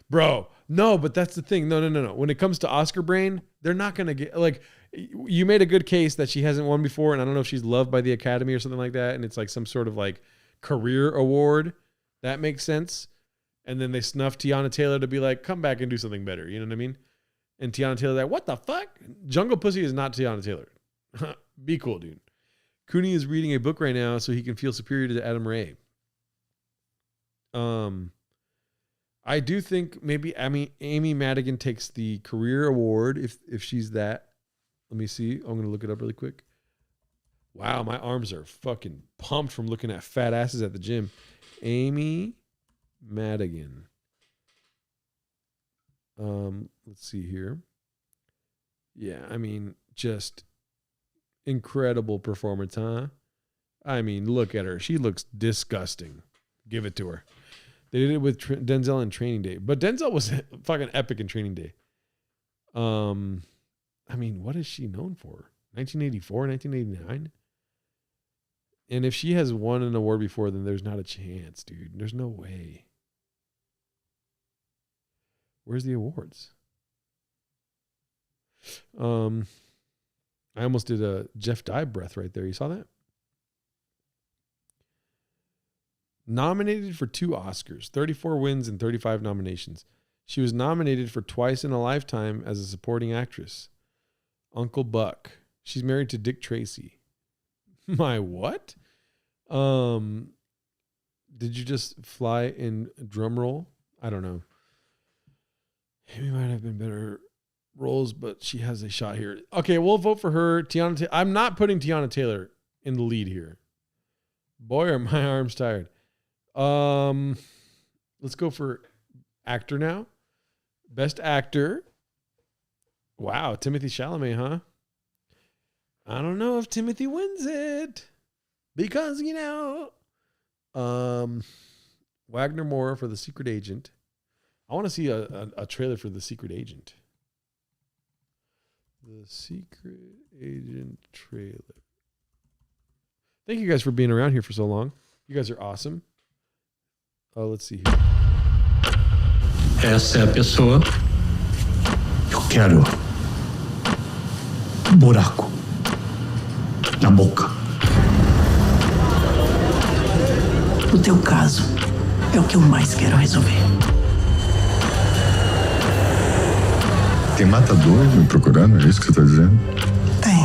bro, no, but that's the thing. No. When it comes to Oscar brain, they're not going to get, like, you made a good case that she hasn't won before, and I don't know if she's loved by the Academy or something like that, and it's like some sort of like career award. That makes sense. And then they snuff Tiana Taylor to be like, come back and do something better. You know what I mean? And Tiana Taylor, like, what the fuck? Jungle Pussy is not Tiana Taylor. Be cool, dude. Cooney is reading a book right now so he can feel superior to Adam Ray. I do think maybe Amy Madigan takes the career award if she's that. Let me see. I'm going to look it up really quick. Wow, my arms are fucking pumped from looking at fat asses at the gym. Amy Madigan. Let's see here. Yeah, I mean, just incredible performance, huh? I mean, look at her. She looks disgusting. Give it to her. They did it with Denzel in Training Day. But Denzel was fucking epic in Training Day. I mean, what is she known for? 1984, 1989? And if she has won an award before, then there's not a chance, dude. There's no way. Where's the awards? I almost did a Jeff Dye breath right there. You saw that? Nominated for 2 Oscars, 34 wins and 35 nominations. She was nominated for Twice in a Lifetime as a supporting actress. Uncle Buck. She's married to Dick Tracy. My what? Did you just fly in drum roll? I don't know. Amy might have been better roles, but she has a shot here. Okay, we'll vote for her. I'm not putting Tiana Taylor in the lead here. Boy, are my arms tired. Let's go for actor now. Best actor. Wow, Timothée Chalamet, huh? I don't know if Timothy wins it. Because, Wagner Moura for The Secret Agent. I want to see a trailer for The Secret Agent. The Secret Agent trailer. Thank you guys for being around here for so long. You guys are awesome. Let's see here. Essa é a pessoa que eu quero. Buraco na boca. O teu caso é o que eu mais quero resolver. Tem matador me procurando, é isso que você tá dizendo? Tem.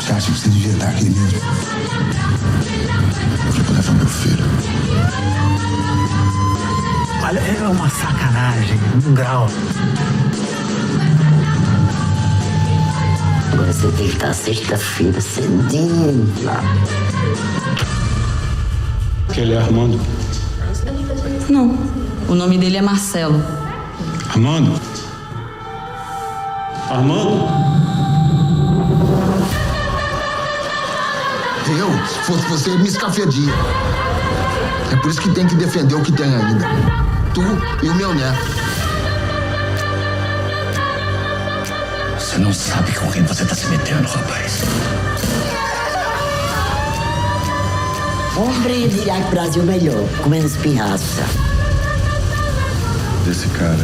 Você acha que você devia estar aqui mesmo? Pra poder levar meu filho. Olha, é uma sacanagem, um grau. Agora você tem que estar sexta-feira cedinho lá. Ele é Armando. Não. O nome dele é Marcelo. Armando? Armando? Eu, se fosse você, me escafedia. É por isso que tem que defender o que tem ainda. Tu e o meu neto. Você não sabe com quem você está se metendo, rapaz. Hombre dirá que Brasil melhor, com menos pirraça. Esse cara.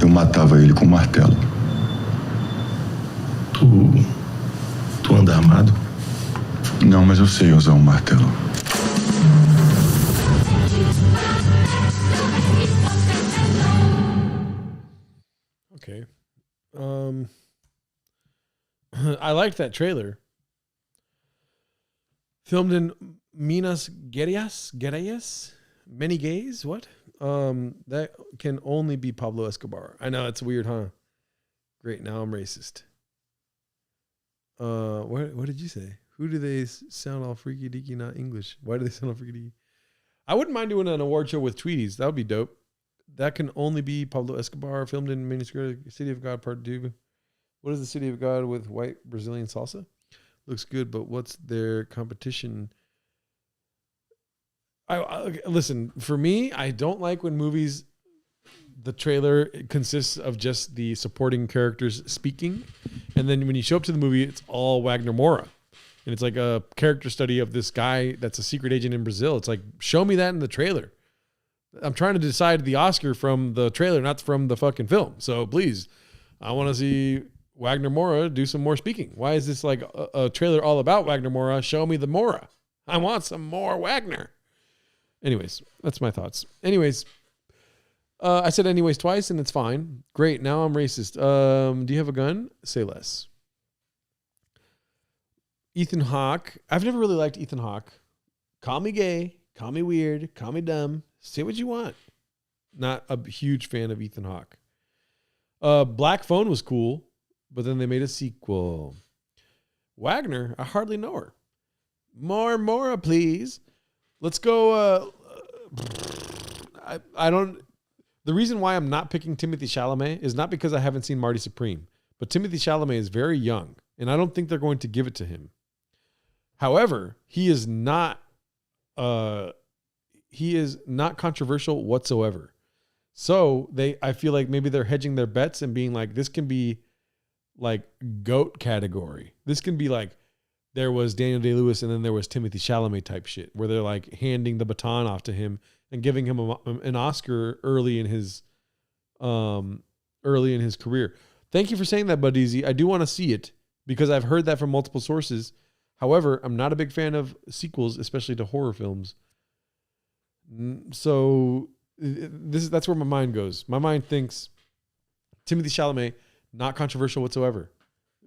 Eu matava ele com um martelo. Tu anda armado? Não, mas eu sei usar um martelo. Okay. I liked that trailer. Filmed in Minas Gerais? Many gays? What? That can only be Pablo Escobar. I know, it's weird, huh? Great, now I'm racist. What did you say? Who do they sound all freaky deaky, not English? Why do they sound all freaky deaky? I wouldn't mind doing an award show with Tweeties. That would be dope. That can only be Pablo Escobar, filmed in Minas Gerais, City of God, Part 2. What is the City of God with white Brazilian salsa? Looks good, but what's their competition? I listen, for me, I don't like when movies, the trailer consists of just the supporting characters speaking. And then when you show up to the movie, it's all Wagner Moura. And it's like a character study of this guy that's a secret agent in Brazil. It's like, show me that in the trailer. I'm trying to decide the Oscar from the trailer, not from the fucking film. So please, I want to see Wagner Moura do some more speaking. Why is this like a trailer all about Wagner Moura? Show me the Moura. I want some more Wagner. Anyways, that's my thoughts. Anyways, I said anyways twice and it's fine. Great. Now I'm racist. Do you have a gun? Say less. Ethan Hawke. I've never really liked Ethan Hawke. Call me gay. Call me weird. Call me dumb. Say what you want. Not a huge fan of Ethan Hawke. Black Phone was cool, but then they made a sequel. Wagner, I hardly know her. More Moura, please. Let's go. I don't. The reason why I'm not picking Timothée Chalamet is not because I haven't seen Marty Supreme, but Timothée Chalamet is very young, and I don't think they're going to give it to him. However, he is not controversial whatsoever. So I feel like maybe they're hedging their bets and being like, this can be like GOAT category. This can be like, there was Daniel Day-Lewis and then there was Timothée Chalamet type shit, where they're like handing the baton off to him and giving him an Oscar early in his career. Thank you for saying that, Bud Easy. I do want to see it because I've heard that from multiple sources. However, I'm not a big fan of sequels, especially to horror films. So that's where my mind goes. My mind thinks Timothée Chalamet, not controversial whatsoever.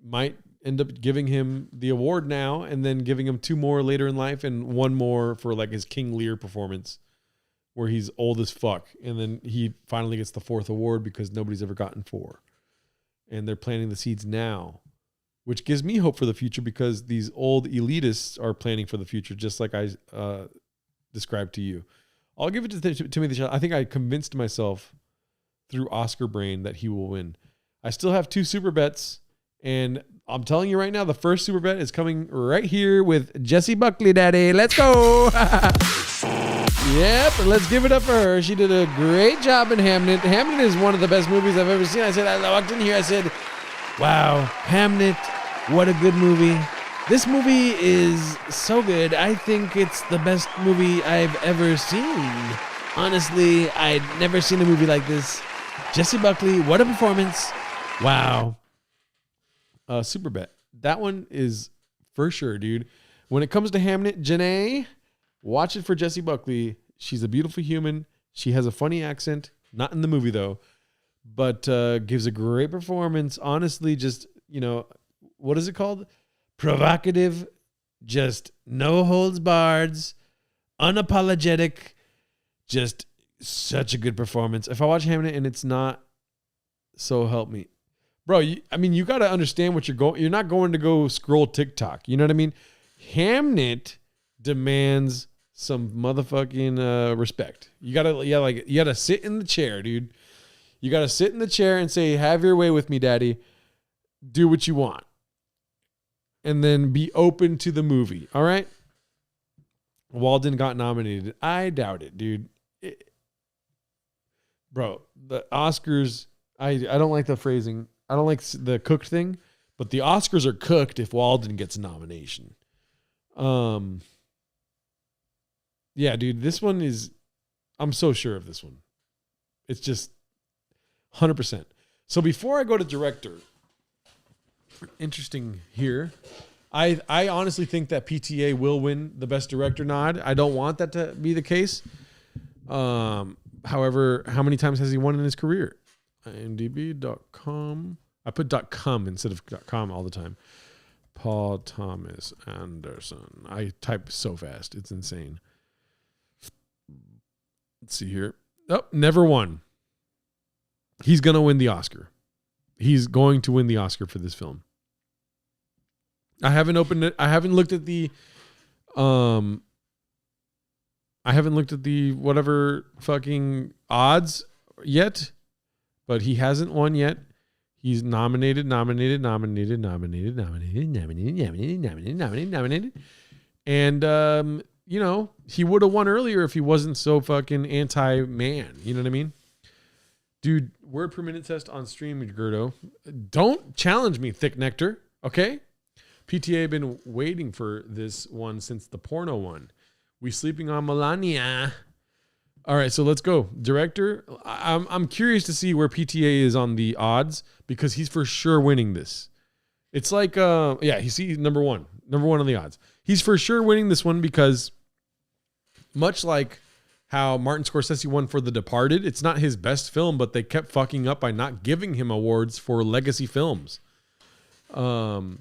Might end up giving him the award now and then giving him 2 more later in life and 1 more for like his King Lear performance where he's old as fuck. And then he finally gets the 4th award because nobody's ever gotten 4. And they're planting the seeds now, which gives me hope for the future because these old elitists are planning for the future, just like I described to you. I'll give it to Timothée Chalamet. I think I convinced myself through Oscar brain that he will win. I still have 2 super bets, and I'm telling you right now, the first super bet is coming right here with Jessie Buckley, Daddy. Let's go. Yep, let's give it up for her. She did a great job in Hamnet. Hamnet is one of the best movies I've ever seen. I walked in here, I said, wow, Hamnet, what a good movie. This movie is so good. I think it's the best movie I've ever seen. Honestly, I'd never seen a movie like this. Jessie Buckley, what a performance. Wow. Super bet. That one is for sure, dude. When it comes to Hamnet, Janae, watch it for Jessie Buckley. She's a beautiful human. She has a funny accent. Not in the movie, though. But gives a great performance. Honestly, just, what is it called? Provocative, just no holds barred, unapologetic, just such a good performance. If I watch Hamnet and it's not, so help me. Bro, you got to understand what you're not going to go scroll TikTok. You know what I mean? Hamnet demands some motherfucking respect. You gotta sit in the chair, dude. You gotta sit in the chair and say, have your way with me, daddy. Do what you want. And then be open to the movie. All right? Walden got nominated. I doubt it, dude. Bro, the Oscars, I don't like the phrasing. I don't like the cooked thing, but the Oscars are cooked if Walden gets a nomination. Yeah, dude, this one is, I'm so sure of this one. It's just 100%. So before I go to director, interesting here. I honestly think that PTA will win the best director nod. I don't want that to be the case. However, how many times has he won in his career? IMDb.com. I put .com instead of .com all the time. Paul Thomas Anderson. I type so fast. It's insane. Let's see here. Oh, never won. He's going to win the Oscar. He's going to win the Oscar for this film. I haven't opened it. I haven't looked at the whatever fucking odds yet, but he hasn't won yet. He's nominated. And he would have won earlier if he wasn't so fucking anti-man. You know what I mean? Dude, word per minute test on stream, Gerardo. Don't challenge me, thick nectar. Okay? PTA been waiting for this one since the porno one. We sleeping on Melania. All right, so let's go. Director, I'm curious to see where PTA is on the odds because he's for sure winning this. It's like, he's number one on the odds. He's for sure winning this one because much like how Martin Scorsese won for The Departed, it's not his best film, but they kept fucking up by not giving him awards for legacy films. Thick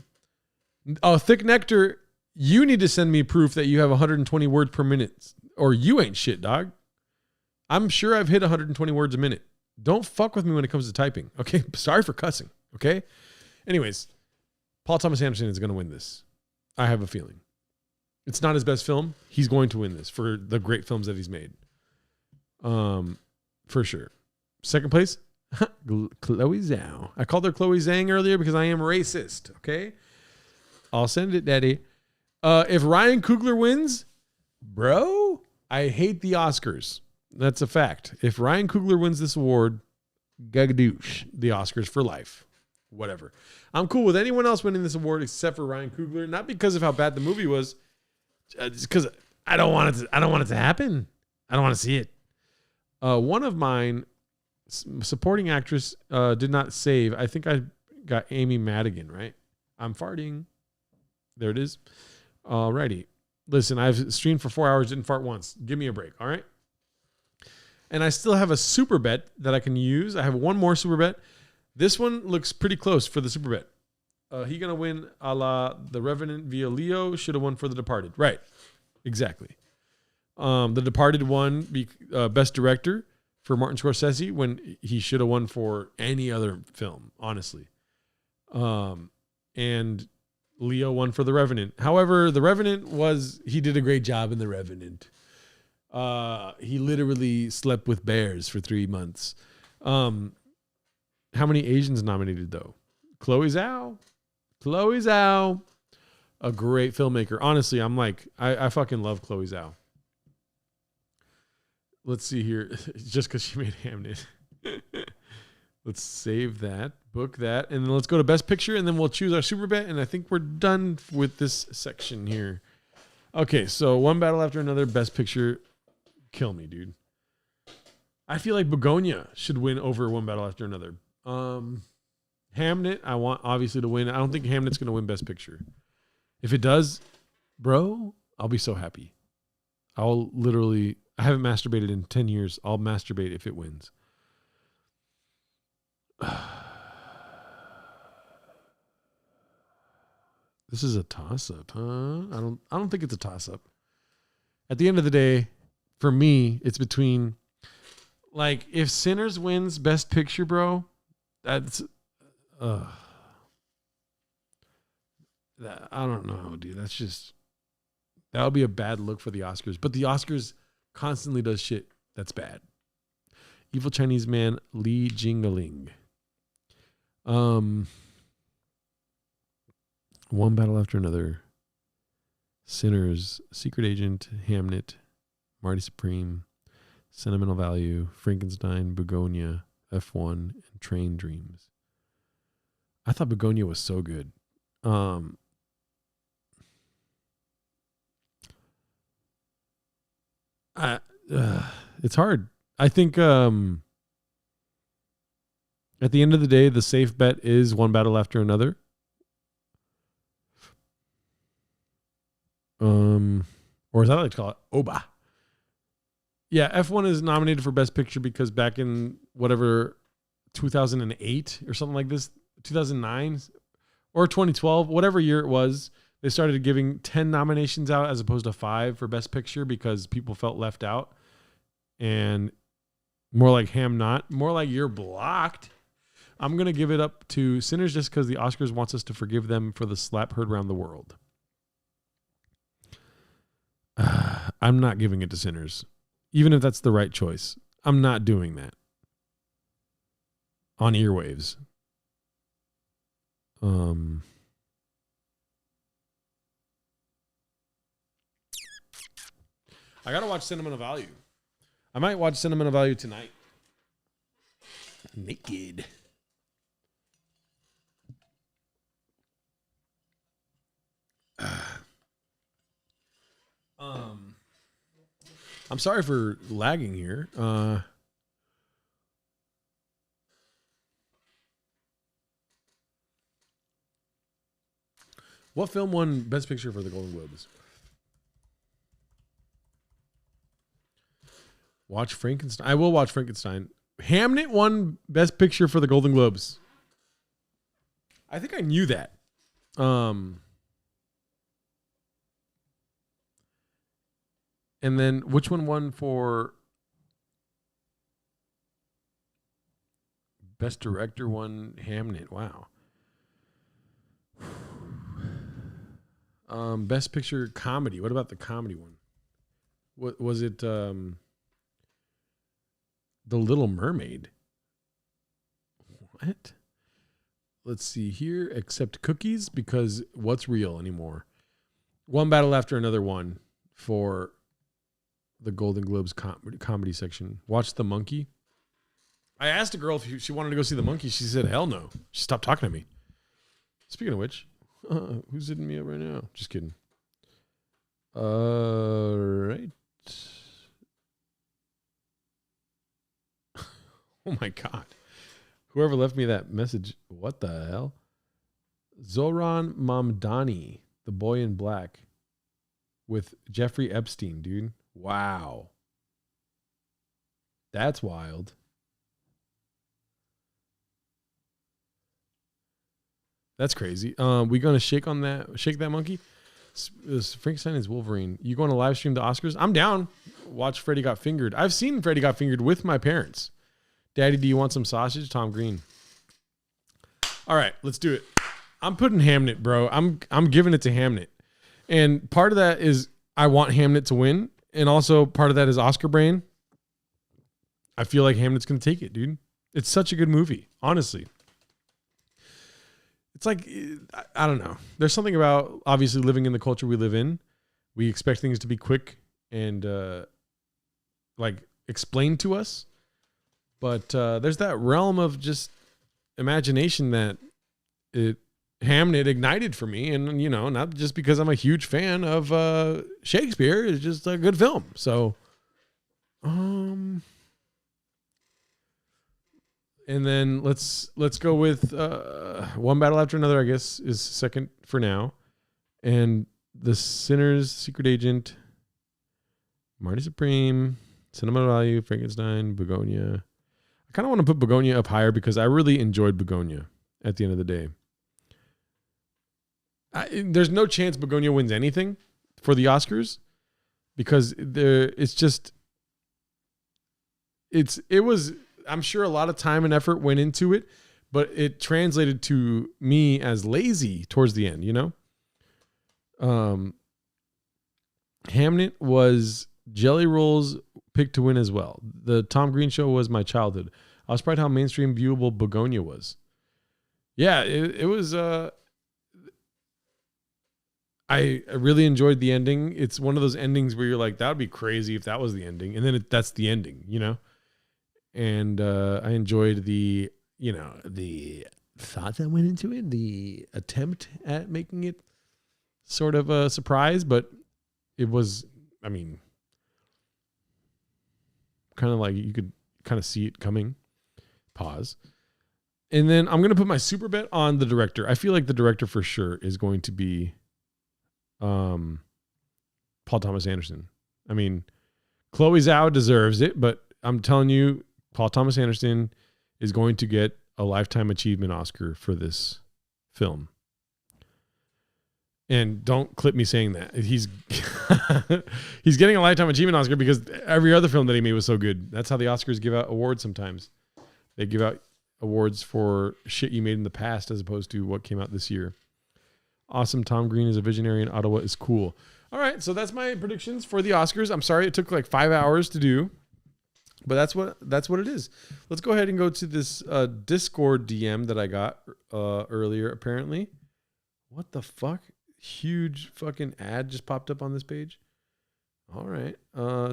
Nectar, you need to send me proof that you have 120 words per minute, or you ain't shit, dog. I'm sure I've hit 120 words a minute. Don't fuck with me when it comes to typing. Okay. Sorry for cussing. Okay. Anyways, Paul Thomas Anderson is going to win this. I have a feeling. It's not his best film. He's going to win this for the great films that he's made. For sure. Second place, Chloe Zhao. I called her Chloe Zhang earlier because I am racist. Okay. I'll send it, daddy. If Ryan Coogler wins, bro, I hate the Oscars. That's a fact. If Ryan Coogler wins this award, gagadoosh, the Oscars for life. Whatever. I'm cool with anyone else winning this award except for Ryan Coogler. Not because of how bad the movie was, just because I don't want it to happen. I don't want to see it. One of mine, supporting actress, did not save. I think I got Amy Madigan, right? I'm farting. There it is. Alrighty. Listen, I've streamed for 4 hours, didn't fart once. Give me a break, all right? And I still have a super bet that I can use. I have one more super bet. This one looks pretty close for the super bet. He going to win a la The Revenant via Leo. Should have won for The Departed. Right. Exactly. The Departed won Best Director for Martin Scorsese when he should have won for any other film, honestly. And Leo won for The Revenant. However, The Revenant he did a great job in The Revenant. He literally slept with bears for 3 months. How many Asians nominated though? Chloe Zhao. A great filmmaker. Honestly, I'm like, I fucking love Chloe Zhao. Let's see here. Just because she made Hamnet. Let's save that, book that, and then let's go to Best Picture, and then we'll choose our super bet, and I think we're done with this section here. Okay, so One Battle After Another, Best Picture. Kill me, dude. I feel like Begonia should win over One Battle After Another. Hamnet, I want obviously to win. I don't think Hamnet's going to win Best Picture. If it does, bro, I'll be so happy. I haven't masturbated in 10 years. I'll masturbate if it wins. This is a toss-up, huh? I don't think it's a toss-up. At the end of the day, for me, it's between, like, if Sinners wins Best Picture, bro, that's I don't know, dude. That's just, that would be a bad look for the Oscars. But the Oscars constantly does shit that's bad. Evil Chinese Man, Li Jingling. One Battle After Another, Sinners, Secret Agent, Hamnet, Marty Supreme, Sentimental Value, Frankenstein, Begonia, F1, and Train Dreams. I thought Begonia was so good. It's hard. I think at the end of the day, the safe bet is One Battle After Another. Or is that what they call it? Oba. Yeah, F1 is nominated for Best Picture because back in whatever 2008 or something like this, 2009 or 2012, whatever year it was, they started giving 10 nominations out as opposed to 5 for Best Picture because people felt left out. And more like more like you're blocked. I'm going to give it up to Sinners just because the Oscars wants us to forgive them for the slap heard around the world. I'm not giving it to Sinners. Even if that's the right choice. I'm not doing that. On earwaves. I gotta watch Sentimental Value. I might watch Sentimental Value tonight. Naked. I'm sorry for lagging here. What film won Best Picture for the Golden Globes? Watch Frankenstein. I will watch Frankenstein. Hamnet won Best Picture for the Golden Globes. I think I knew that. And then which one won for Best Director? Won Hamnet. Wow. Best Picture Comedy. What about the comedy one? What was it? The Little Mermaid. What? Let's see here. Except cookies, because what's real anymore? One Battle After Another one for the Golden Globes comedy section. Watch The Monkey. I asked a girl if she wanted to go see The Monkey. She said, hell no. She stopped talking to me. Speaking of which, who's hitting me up right now? Just kidding. All right. Oh my God. Whoever left me that message, what the hell? Zoran Mamdani, The Boy in Black, with Jeffrey Epstein, dude. Wow. That's wild. That's crazy. We gonna shake that monkey? Frankenstein is Wolverine. You going to live stream the Oscars? I'm down. Watch Freddy Got Fingered. I've seen Freddy Got Fingered with my parents. Daddy, do you want some sausage? Tom Green. All right, let's do it. I'm putting Hamnet, bro. I'm giving it to Hamnet. And part of that is I want Hamnet to win. And also part of that is Oscar brain. I feel like Hamnet's going to take it, dude. It's such a good movie, honestly. It's like, I don't know. There's something about obviously living in the culture we live in. We expect things to be quick and like explained to us. But there's that realm of just imagination that Hamnet ignited for me. And, you know, not just because I'm a huge fan of Shakespeare. It's just a good film. So, and then let's go with One Battle After Another, I guess, is second for now. And The Sinner's Secret Agent, Marty Supreme, Sentimental Value, Frankenstein, Begonia. I kind of want to put Begonia up higher because I really enjoyed Begonia at the end of the day. There's no chance Begonia wins anything for the Oscars because it was, I'm sure a lot of time and effort went into it, but it translated to me as lazy towards the end, you know? Hamnet was Jelly Roll's pick to win as well. The Tom Green Show was my childhood. I was surprised how mainstream viewable Begonia was. Yeah, it was, I really enjoyed the ending. It's one of those endings where you're like, that would be crazy if that was the ending. And then that's the ending, you know? And I enjoyed the thought that went into it, the attempt at making it sort of a surprise, but it was, I mean, kind of like you could kind of see it coming. Pause. And then I'm going to put my super bet on the director. I feel like the director for sure is going to be Paul Thomas Anderson. I mean, Chloe Zhao deserves it, but I'm telling you, Paul Thomas Anderson is going to get a Lifetime Achievement Oscar for this film. And don't clip me saying that. He's he's getting a Lifetime Achievement Oscar because every other film that he made was so good. That's how the Oscars give out awards sometimes. They give out awards for shit you made in the past as opposed to what came out this year. Awesome. Tom Green is a visionary and Ottawa is cool. All right, so that's my predictions for the Oscars. I'm sorry it took like 5 hours to do, but that's what it is. Let's go ahead and go to this Discord DM that I got earlier, apparently. What the fuck? Huge fucking ad just popped up on this page. All right.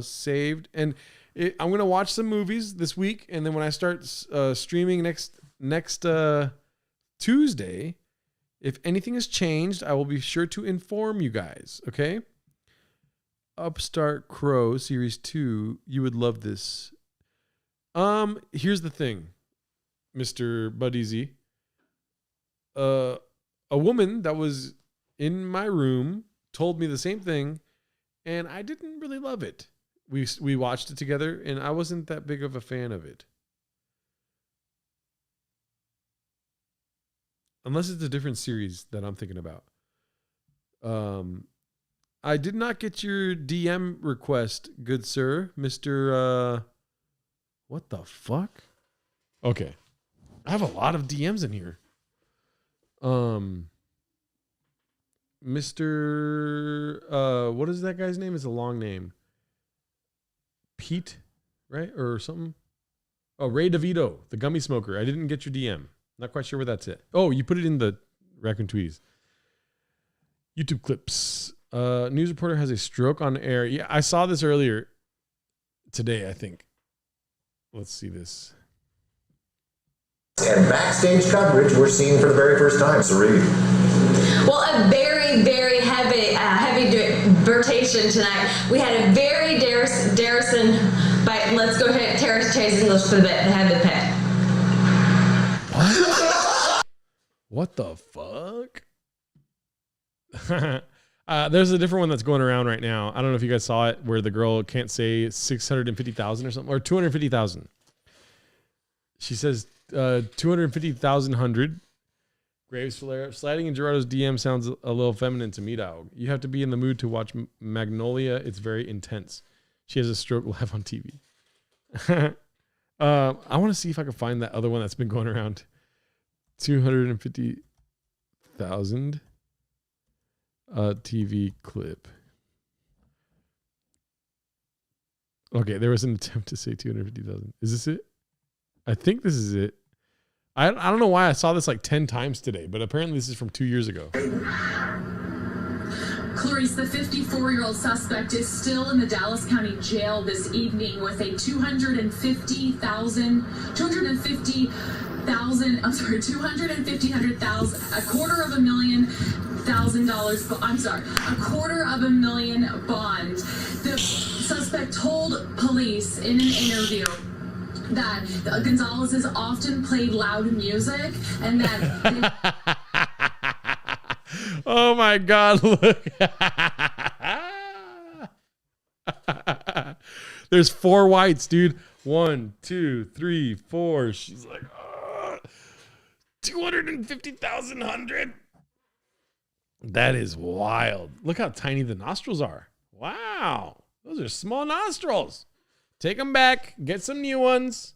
Saved. And I'm going to watch some movies this week, and then when I start streaming next Tuesday, if anything has changed, I will be sure to inform you guys, okay? Upstart Crow Series 2, you would love this. Here's the thing, Mr. Budeezy. A woman that was in my room told me the same thing, and I didn't really love it. We watched it together, and I wasn't that big of a fan of it. Unless it's a different series that I'm thinking about. I did not get your DM request, good sir, Mr. What the fuck? Okay. I have a lot of DMs in here. Mr. What is that guy's name? It's a long name. Pete, right? Or something? Oh, Ray DeVito, the gummy smoker. I didn't get your DM. Not quite sure where that's at. Oh, you put it in the Raccoon Tweeties. YouTube clips. News reporter has a stroke on air. Yeah, I saw this earlier today, I think. Let's see this. And backstage coverage we're seeing for the very first time. So read. Well, a very, very heavy vertation tonight. We had a very Darrison, but let's go ahead and Terrace Chase English for the heavy pick. What the fuck? There's a different one that's going around right now. I don't know if you guys saw it, where the girl can't say 650,000 or something, or 250,000. She says 250,000. Graves sliding in Gerardo's DM sounds a little feminine to me, dog. You have to be in the mood to watch Magnolia. It's very intense. She has a stroke live on TV. I want to see if I can find that other one that's been going around. 250,000 TV clip. Okay, there was an attempt to say 250,000. Is this it? I think this is it. I don't know why I saw this like 10 times today, but apparently this is from 2 years ago. Clarice, the 54-year-old suspect is still in the Dallas County Jail this evening with a $250,000, $250,000 bond. The suspect told police in an interview that Gonzalez's often played loud music and that oh my God, look. There's 4 whites, dude. 1, 2, 3, 4. She's like, 250,000. That is wild. Look how tiny the nostrils are. Wow. Those are small nostrils. Take them back. Get some new ones.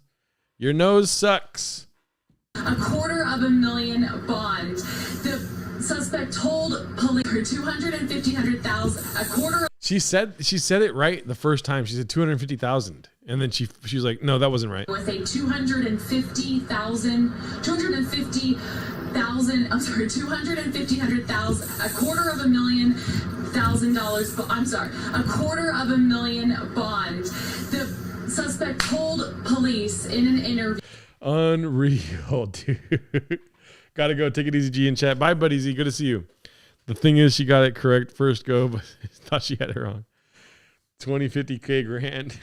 Your nose sucks. $250,000 bond. The suspect told police for $250,000. She said it right the first time. She said 250,000, and then she was like, no, that wasn't right. With a $250,000. $250,000 bond. The suspect told police in an interview. Unreal, dude. Gotta go. Take it easy, G in chat. Bye, buddy Z. Good to see you. The thing is, she got it correct first go, but thought she had it wrong. 50K grand.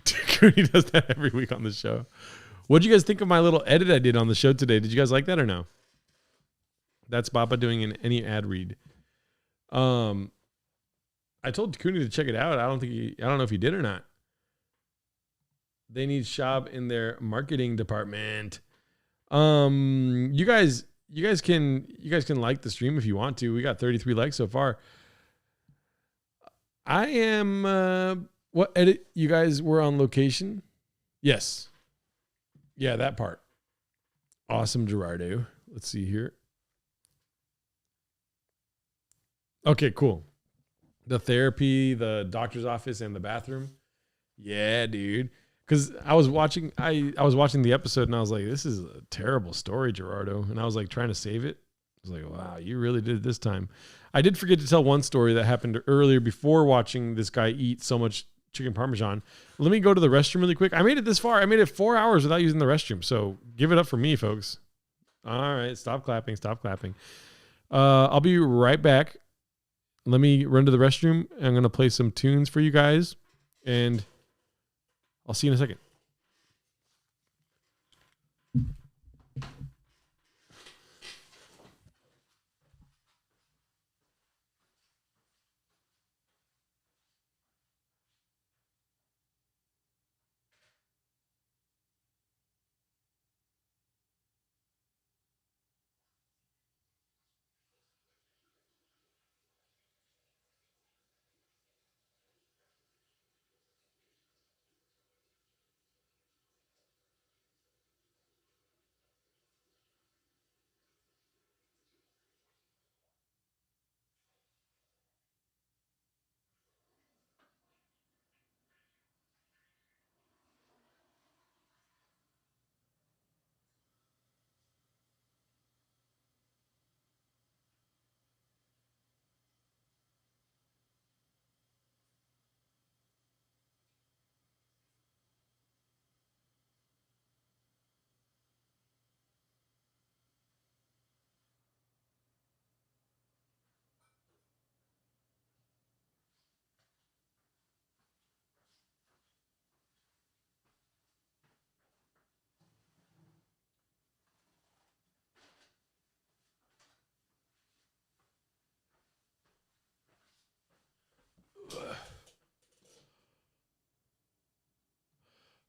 Cooney does that every week on the show. What'd you guys think of my little edit I did on the show today? Did you guys like that or no? That's Papa doing any ad read. I told Cooney to check it out. I don't know if he did or not. They need Shab in their marketing department. You guys can like the stream if you want to. We got 33 likes so far. I am what edit? You guys were on location? Yes. Yeah, that part. Awesome, Gerardo. Let's see here. Okay, cool. The therapy, the doctor's office, and the bathroom. Yeah, dude. Because I was watching the episode and I was like, this is a terrible story, Gerardo. And I was like trying to save it. I was like, wow, you really did it this time. I did forget to tell one story that happened earlier before watching this guy eat so much chicken parmesan. Let me go to the restroom really quick. I made it this far. I made it 4 hours without using the restroom. So give it up for me, folks. All right. Stop clapping. Stop clapping. I'll be right back. Let me run to the restroom. I'm going to play some tunes for you guys. And I'll see you in a second.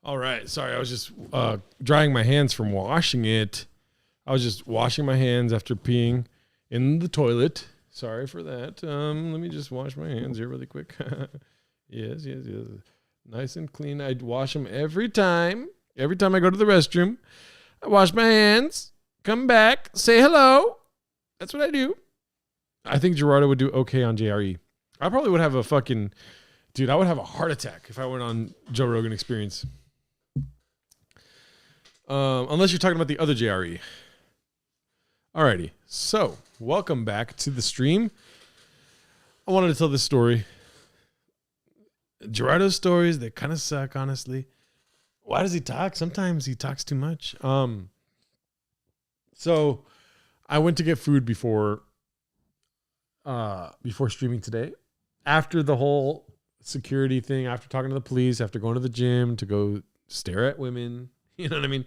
All right. Sorry, I was just drying my hands from washing it. I was just washing my hands after peeing in the toilet. Sorry for that. Let me just wash my hands here really quick. Yes. Nice and clean. I wash them every time. Every time I go to the restroom, I wash my hands, come back, say hello. That's what I do. I think Gerardo would do okay on JRE. I probably would have a fucking... Dude, I would have a heart attack if I went on Joe Rogan Experience. Unless you're talking about the other JRE. Alrighty. So, welcome back to the stream. I wanted to tell this story. Gerardo's stories, they kind of suck, honestly. Why does he talk? Sometimes he talks too much. So I went to get food before streaming today. After the whole security thing, after talking to the police, after going to the gym to go stare at women, you know what I mean?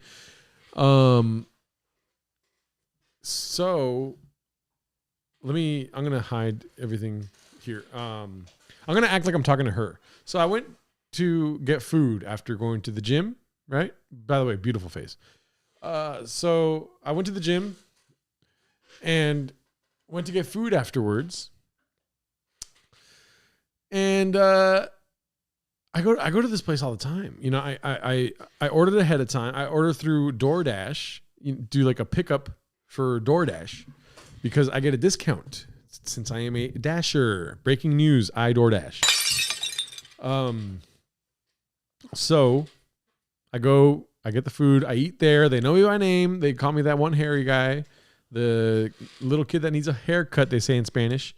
So I'm going to hide everything here. I'm going to act like I'm talking to her. So I went to get food after going to the gym, right? By the way, beautiful face. So I went to the gym and went to get food afterwards. And I go to this place all the time. You know, I ordered ahead of time. I order through DoorDash, do like a pickup for DoorDash because I get a discount since I am a Dasher. Breaking news, I DoorDash. So I go, I get the food, I eat there. They know me by name. They call me that one hairy guy, the little kid that needs a haircut, they say in Spanish.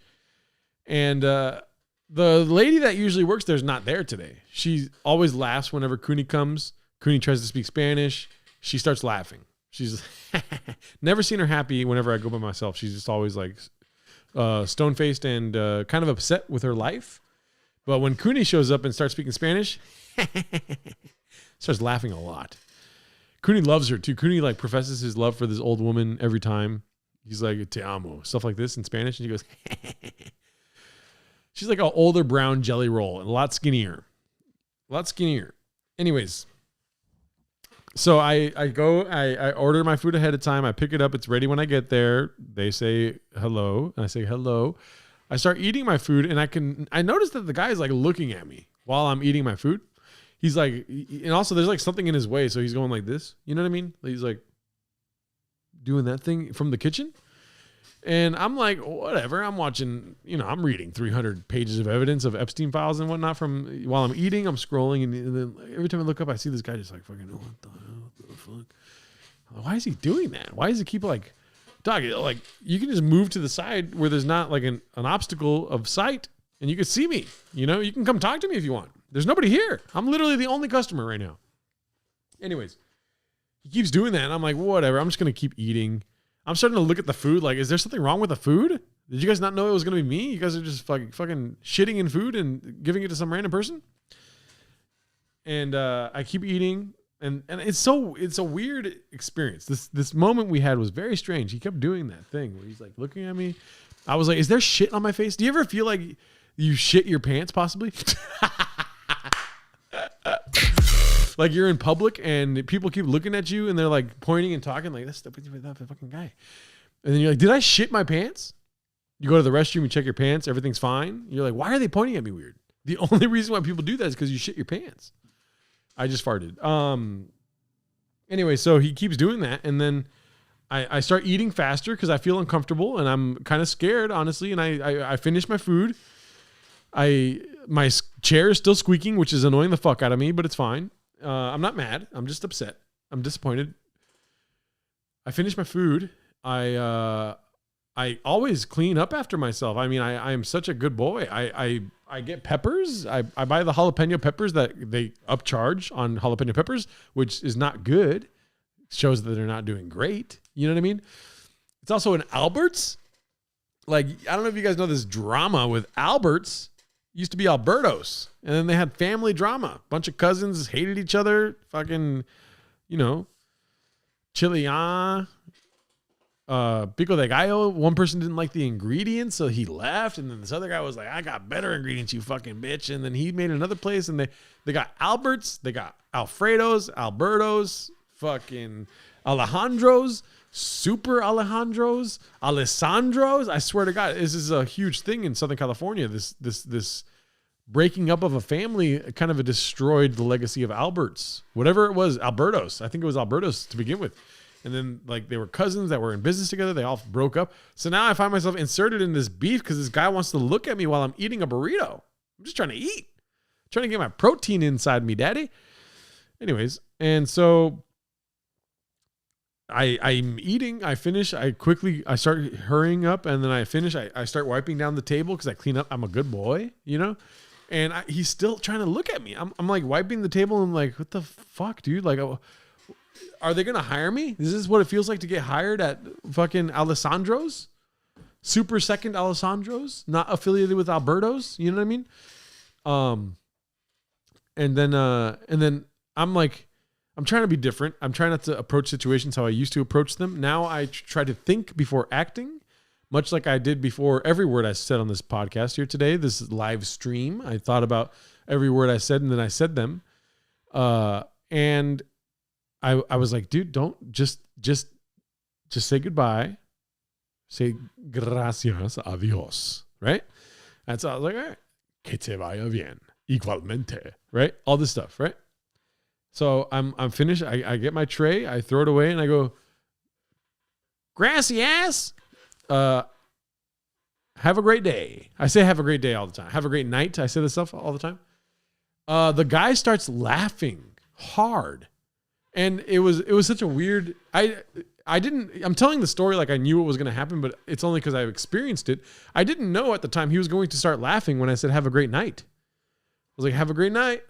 And the lady that usually works there is not there today. She always laughs whenever Cooney comes. Cooney tries to speak Spanish. She starts laughing. She's never seen her happy whenever I go by myself. She's just always like stone-faced and kind of upset with her life. But when Cooney shows up and starts speaking Spanish, starts laughing a lot. Cooney loves her too. Cooney like professes his love for this old woman every time. He's like, te amo, stuff like this in Spanish. And she goes, she's like an older brown jelly roll and a lot skinnier. Anyways, so I order my food ahead of time. I pick it up. It's ready when I get there. They say hello. And I say hello. I start eating my food and I notice that the guy is like looking at me while I'm eating my food. He's like, and also there's like something in his way. So he's going like this, you know what I mean? He's like doing that thing from the kitchen. And I'm like, whatever. I'm watching, you know, I'm reading 300 pages of evidence of Epstein files and whatnot from while I'm eating, I'm scrolling. And then every time I look up, I see this guy just like fucking, what the hell? What the fuck? Why is he doing that? Why does he keep like, dog, like you can just move to the side where there's not like an obstacle of sight and you can see me, you know, you can come talk to me if you want. There's nobody here. I'm literally the only customer right now. Anyways, he keeps doing that. And I'm like, whatever. I'm just going to keep eating. I'm starting to look at the food. Like, is there something wrong with the food? Did you guys not know it was going to be me? You guys are just fucking shitting in food and giving it to some random person. And I keep eating. And it's a weird experience. This moment we had was very strange. He kept doing that thing where he's like looking at me. I was like, is there shit on my face? Do you ever feel like you shit your pants possibly? Like you're in public and people keep looking at you and they're like pointing and talking like that's the fucking guy. And then you're like, did I shit my pants? You go to the restroom, you check your pants, everything's fine. You're like, why are they pointing at me weird? The only reason why people do that is because you shit your pants. I just farted. Anyway, so he keeps doing that. And then I start eating faster because I feel uncomfortable and I'm kind of scared, honestly. And I finish my food. My chair is still squeaking, which is annoying the fuck out of me, but it's fine. I'm not mad. I'm just upset. I'm disappointed. I finish my food. I always clean up after myself. I mean, I am such a good boy. I get peppers. I buy the jalapeno peppers that they upcharge on jalapeno peppers, which is not good. It shows that they're not doing great. You know what I mean? It's also an Albert's. Like, I don't know if you guys know this drama with Albert's. Used to be Alberto's. And then they had family drama. Bunch of cousins hated each other. Fucking, you know, Chilean, pico de gallo. One person didn't like the ingredients, so he left. And then this other guy was like, I got better ingredients, you fucking bitch. And then he made another place, and they got Albert's. They got Alfredo's, Alberto's, fucking Alejandro's, Super Alejandro's, Alessandro's. I swear to God, this is a huge thing in Southern California. This breaking up of a family kind of destroyed the legacy of Albert's. Whatever it was, Alberto's. I think it was Alberto's to begin with. And then like they were cousins that were in business together. They all broke up. So now I find myself inserted in this beef because this guy wants to look at me while I'm eating a burrito. I'm just trying to eat. Trying to get my protein inside me, daddy. Anyways, and so I'm eating. I finish. I start hurrying up, and then I finish. I start wiping down the table because I clean up. I'm a good boy, you know. And he's still trying to look at me. I'm like wiping the table. And I'm like, what the fuck, dude? Like, are they gonna hire me? Is this what it feels like to get hired at fucking Alessandro's? Super second Alessandro's, not affiliated with Alberto's. You know what I mean? And then I'm like, I'm trying to be different. I'm trying not to approach situations how I used to approach them. Now I try to think before acting, much like I did before every word I said on this podcast here today, this live stream. I thought about every word I said, and then I said them. And I was like, dude, don't just say goodbye. Say gracias, adios, right? And so I was like, all right, que te vaya bien, igualmente, right? All this stuff, right? So I'm finished. I get my tray, I throw it away, and I go, gracias. Have a great day. I say have a great day all the time. Have a great night. I say this stuff all the time. The guy starts laughing hard. And it was such a weird, I'm telling the story like I knew what was going to happen, but it's only because I experienced it. I didn't know at the time he was going to start laughing when I said, have a great night. I was like, have a great night.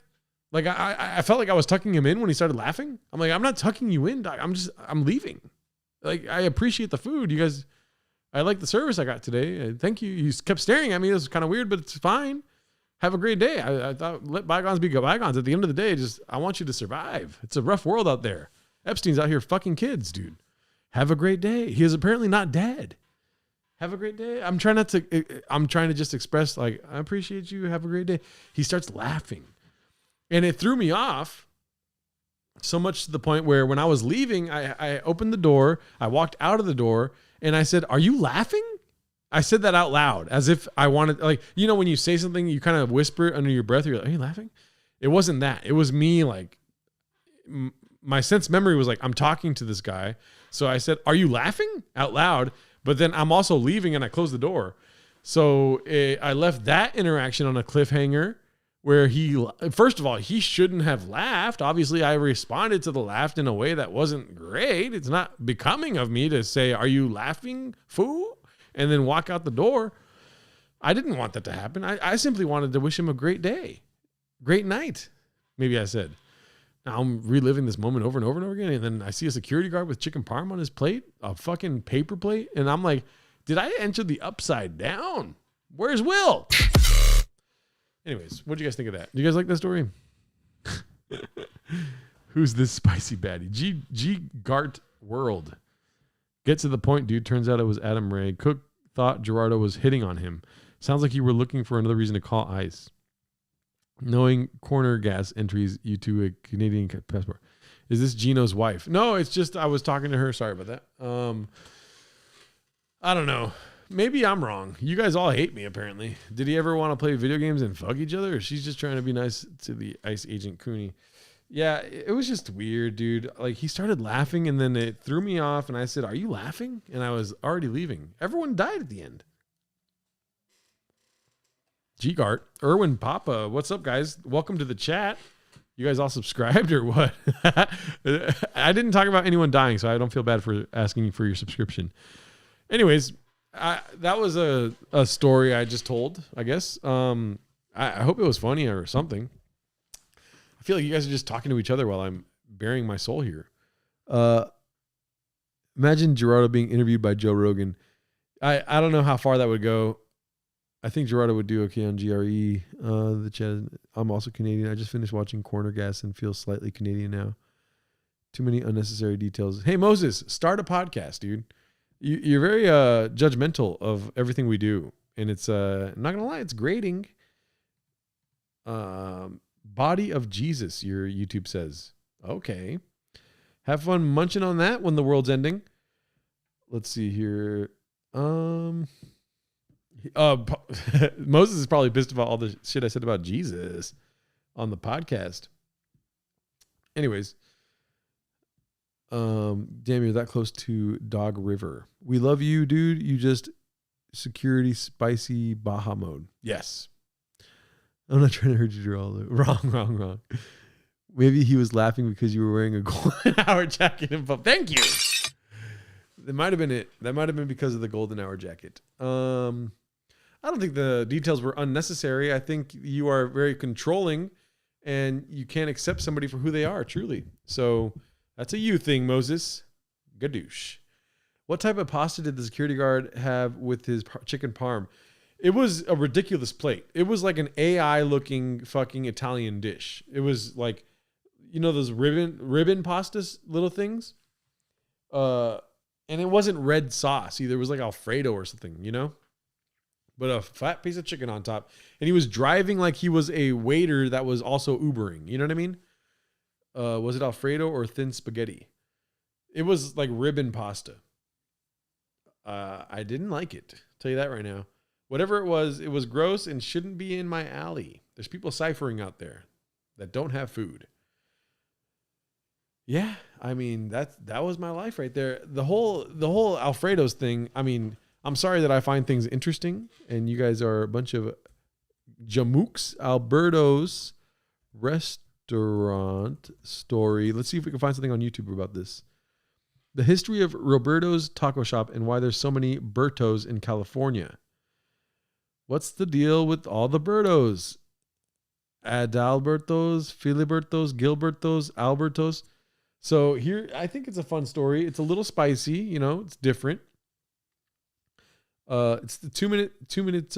Like I felt like I was tucking him in when he started laughing. I'm like, I'm not tucking you in. I'm leaving. Like, I appreciate the food. You guys, I like the service I got today. Thank you. You kept staring at me. It was kind of weird, but it's fine. Have a great day. I thought, let bygones be bygones. At the end of the day, I want you to survive. It's a rough world out there. Epstein's out here fucking kids, dude. Have a great day. He is apparently not dead. Have a great day. I'm trying to just express, like, I appreciate you. Have a great day. He starts laughing. And it threw me off so much to the point where when I was leaving, I opened the door. I walked out of the door and I said, are you laughing? I said that out loud as if I wanted, like, you know, when you say something, you kind of whisper it under your breath. You're like, are you laughing? It wasn't that. It was me, like, my sense memory was like, I'm talking to this guy. So I said, are you laughing out loud? But then I'm also leaving and I closed the door. So I left that interaction on a cliffhanger where first of all, he shouldn't have laughed. Obviously, I responded to the laugh in a way that wasn't great. It's not becoming of me to say, are you laughing, fool? And then walk out the door. I didn't want that to happen. I simply wanted to wish him a great day. Great night, maybe I said. Now I'm reliving this moment over and over and over again. And then I see a security guard with chicken parm on his plate, a fucking paper plate. And I'm like, did I enter the upside down? Where's Will? Anyways, what do you guys think of that? Do you guys like that story? Who's this spicy baddie? G Gart World. Get to the point, dude. Turns out it was Adam Ray. Cook thought Gerardo was hitting on him. Sounds like you were looking for another reason to call ICE. Knowing corner gas entries you to a Canadian passport. Is this Gino's wife? No, it's just I was talking to her. Sorry about that. I don't know. Maybe I'm wrong. You guys all hate me, apparently. Did he ever want to play video games and fuck each other? Or she's just trying to be nice to the ICE agent Cooney? Yeah, it was just weird, dude. Like, he started laughing and then it threw me off and I said, are you laughing? And I was already leaving. Everyone died at the end. G-Gart, Erwin Papa, what's up, guys? Welcome to the chat. You guys all subscribed or what? I didn't talk about anyone dying, so I don't feel bad for asking for your subscription. Anyways, that was a story I just told, I guess. I hope it was funny or something. I feel like you guys are just talking to each other while I'm bearing my soul here. Imagine Gerardo being interviewed by Joe Rogan. I don't know how far that would go. I think Gerardo would do okay on GRE. The chat. I'm also Canadian. I just finished watching Corner Gas and feel slightly Canadian now. Too many unnecessary details. Hey, Moses, start a podcast, dude. You're very judgmental of everything we do. And it's, I'm not going to lie, it's grating. Body of Jesus, your YouTube says. Okay. Have fun munching on that when the world's ending. Let's see here. Moses is probably pissed about all the shit I said about Jesus on the podcast. Anyways, damn, you're that close to Dog River. We love you, dude. You just security spicy Baja mode. Yes. I'm not trying to hurt you, Geraldo. Wrong. Maybe he was laughing because you were wearing a golden hour jacket and puff. Thank you. That might have been it. That might have been because of the golden hour jacket. I don't think the details were unnecessary. I think you are very controlling and you can't accept somebody for who they are, truly. So that's a you thing, Moses. Gadoosh. What type of pasta did the security guard have with his chicken parm? It was a ridiculous plate. It was like an AI looking fucking Italian dish. It was like, you know, those ribbon pastas, little things. And it wasn't red sauce either. It was like Alfredo or something, you know, but a fat piece of chicken on top. And he was driving like he was a waiter that was also Ubering. You know what I mean? Was it Alfredo or thin spaghetti? It was like ribbon pasta. I didn't like it. I'll tell you that right now. Whatever it was gross and shouldn't be in my alley. There's people ciphering out there that don't have food. Yeah, I mean that was my life right there. The whole Alfredo's thing. I mean, I'm sorry that I find things interesting, and you guys are a bunch of jamooks. Alberto's restaurant story. Let's see if we can find something on YouTube about this. The history of Roberto's taco shop and why there's so many Bertos in California. What's the deal with all the Bertos? Adalbertos, Filibertos, Gilbertos, Albertos. So here, I think it's a fun story. It's a little spicy, you know, it's different. It's the 2 minute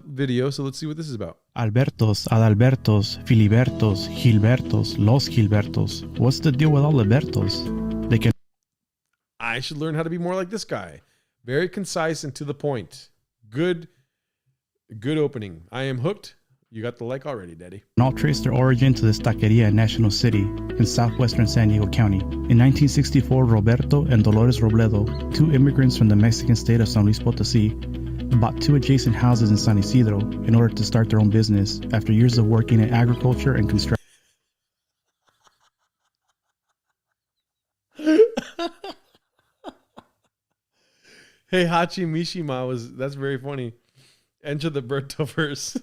video. So let's see what this is about. Albertos, Adalbertos, Filibertos, Gilbertos, Los Gilbertos. What's the deal with all the Bertos? They can. I should learn how to be more like this guy. Very concise and to the point. Good opening. I am hooked. You got the like already, Daddy. All trace their origin to this taqueria in National City in southwestern San Diego County. In 1964, Roberto and Dolores Robledo, two immigrants from the Mexican state of San Luis Potosí, bought two adjacent houses in San Isidro in order to start their own business after years of working in agriculture and construction. Hey, Hachi Mishima that's very funny. Enter the Bertoverse.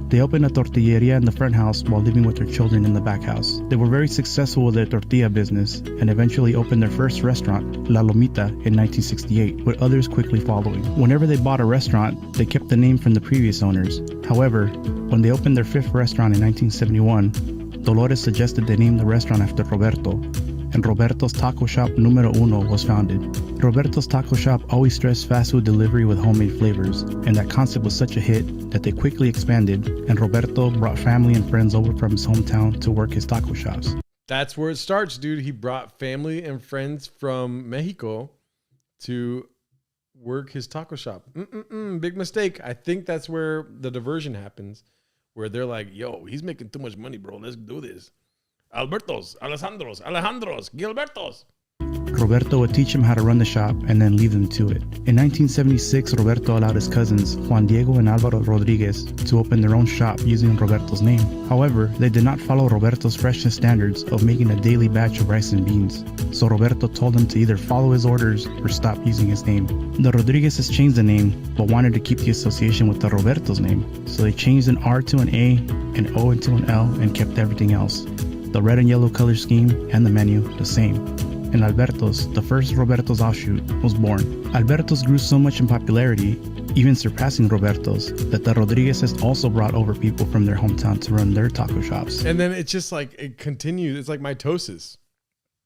They opened a tortilleria in the front house while living with their children in the back house. They were very successful with their tortilla business and eventually opened their first restaurant, La Lomita, in 1968, with others quickly following. Whenever they bought a restaurant, they kept the name from the previous owners. However, when they opened their fifth restaurant in 1971, Dolores suggested they name the restaurant after Roberto, and Roberto's Taco Shop Numero Uno was founded. Roberto's Taco Shop always stressed fast food delivery with homemade flavors, and that concept was such a hit that they quickly expanded, and Roberto brought family and friends over from his hometown to work his taco shops. That's where it starts, dude. He brought family and friends from Mexico to work his taco shop. Big mistake. I think that's where the diversion happens, where they're like, yo, he's making too much money, bro. Let's do this. Albertos, Alejandros, Gilbertos. Roberto would teach him how to run the shop and then leave them to it. In 1976, Roberto allowed his cousins, Juan Diego and Alvaro Rodriguez, to open their own shop using Roberto's name. However, they did not follow Roberto's freshness standards of making a daily batch of rice and beans. So Roberto told them to either follow his orders or stop using his name. The Rodriguezes changed the name, but wanted to keep the association with the Roberto's name. So they changed an R to an A, an O into an L, and kept everything else. The red and yellow color scheme and the menu the same. And Alberto's, the first Roberto's offshoot, was born. Alberto's grew so much in popularity, even surpassing Roberto's, that the Rodriguezes also brought over people from their hometown to run their taco shops. And then it's just like, it continues. It's like mitosis.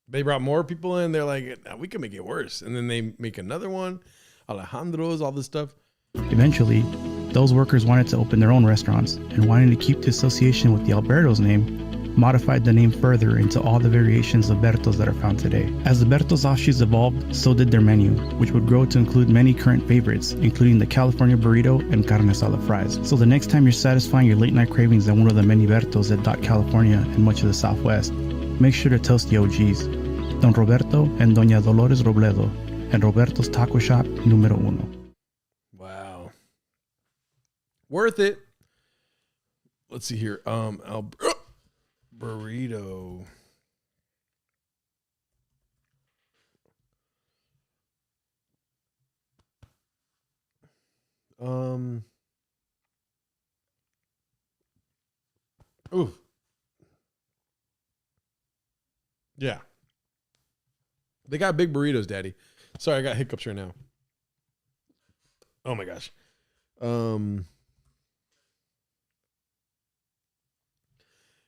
They brought more people in. They're like, we can make it worse. And then they make another one. Alejandro's, all this stuff. Eventually, those workers wanted to open their own restaurants and wanting to keep the association with the Alberto's name, modified the name further into all the variations of Bertos that are found today. As the Bertos offshoots evolved, so did their menu, which would grow to include many current favorites, including the California burrito and carne asada fries. So the next time you're satisfying your late night cravings at one of the many Bertos at Dot California and much of the Southwest, make sure to toast the OGs, Don Roberto and Doña Dolores Robledo, and Roberto's Taco Shop Numero Uno. Wow. Worth it. Let's see here. Burrito. Ooh. Yeah. They got big burritos, Daddy. Sorry, I got hiccups right now. Oh my gosh.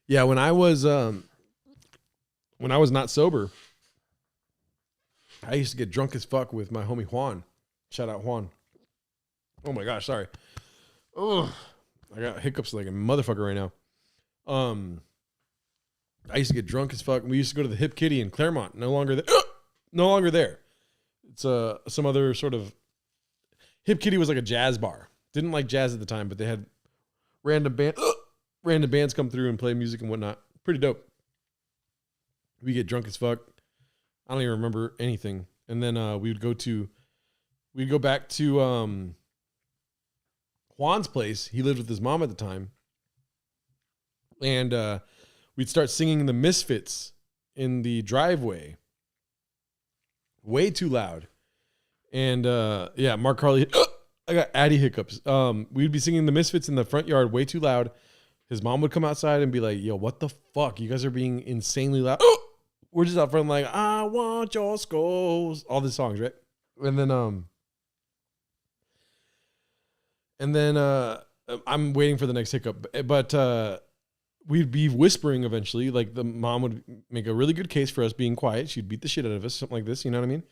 Yeah, when I was not sober, I used to get drunk as fuck with my homie Juan. Shout out Juan. Oh my gosh, sorry. Oh, I got hiccups like a motherfucker right now. I used to get drunk as fuck. We used to go to the Hip Kitty in Claremont. No longer there. No longer there. It's some other sort of Hip Kitty was like a jazz bar. Didn't like jazz at the time, but they had random bands come through and play music and whatnot. Pretty dope. We get drunk as fuck. I don't even remember anything. And then we'd go back to Juan's place. He lived with his mom at the time. And we'd start singing the Misfits in the driveway. Way too loud. And yeah, Mark Carly, I got Addy hiccups. We'd be singing the Misfits in the front yard way too loud. His mom would come outside and be like, yo, what the fuck? You guys are being insanely loud. We're just out front like, I want your skulls. All these songs, right? And then I'm waiting for the next hiccup. But we'd be whispering eventually. Like the mom would make a really good case for us being quiet. She'd beat the shit out of us, something like this. You know what I mean?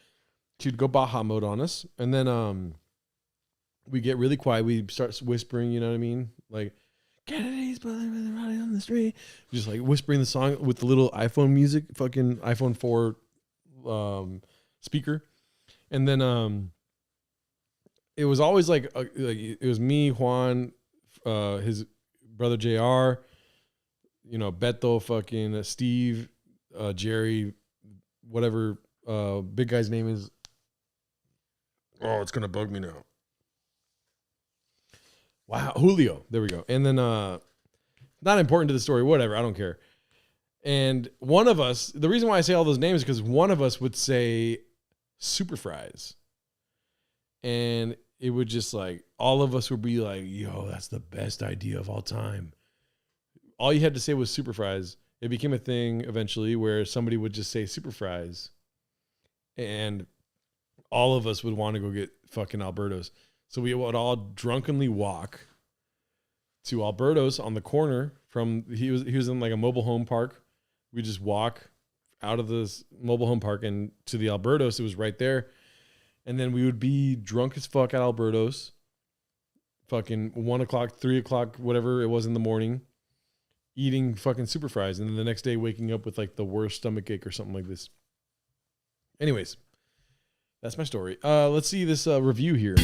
She'd go Baja mode on us. And then we get really quiet. We start whispering, you know what I mean? Like, Kennedy's brother running on the street. Just like whispering the song with the little iPhone music, fucking iPhone 4 speaker. And then it was always like it was me, Juan, his brother JR, you know, Beto, fucking Steve, Jerry, whatever big guy's name is. Oh, it's gonna bug me now. Wow, Julio. There we go. And then not important to the story, whatever, I don't care. And one of us, the reason why I say all those names is because one of us would say super fries. And it would just like, all of us would be like, yo, that's the best idea of all time. All you had to say was super fries. It became a thing eventually where somebody would just say super fries. And all of us would want to go get fucking Alberto's. So we would all drunkenly walk to Alberto's on the corner from, he was in like a mobile home park. We just walk out of this mobile home park and to the Alberto's. It was right there. And then we would be drunk as fuck at Alberto's, fucking 1 o'clock, 3 o'clock, whatever it was in the morning, eating fucking super fries. And then the next day waking up with like the worst stomach ache or something like this. Anyways, that's my story. Let's see this review here.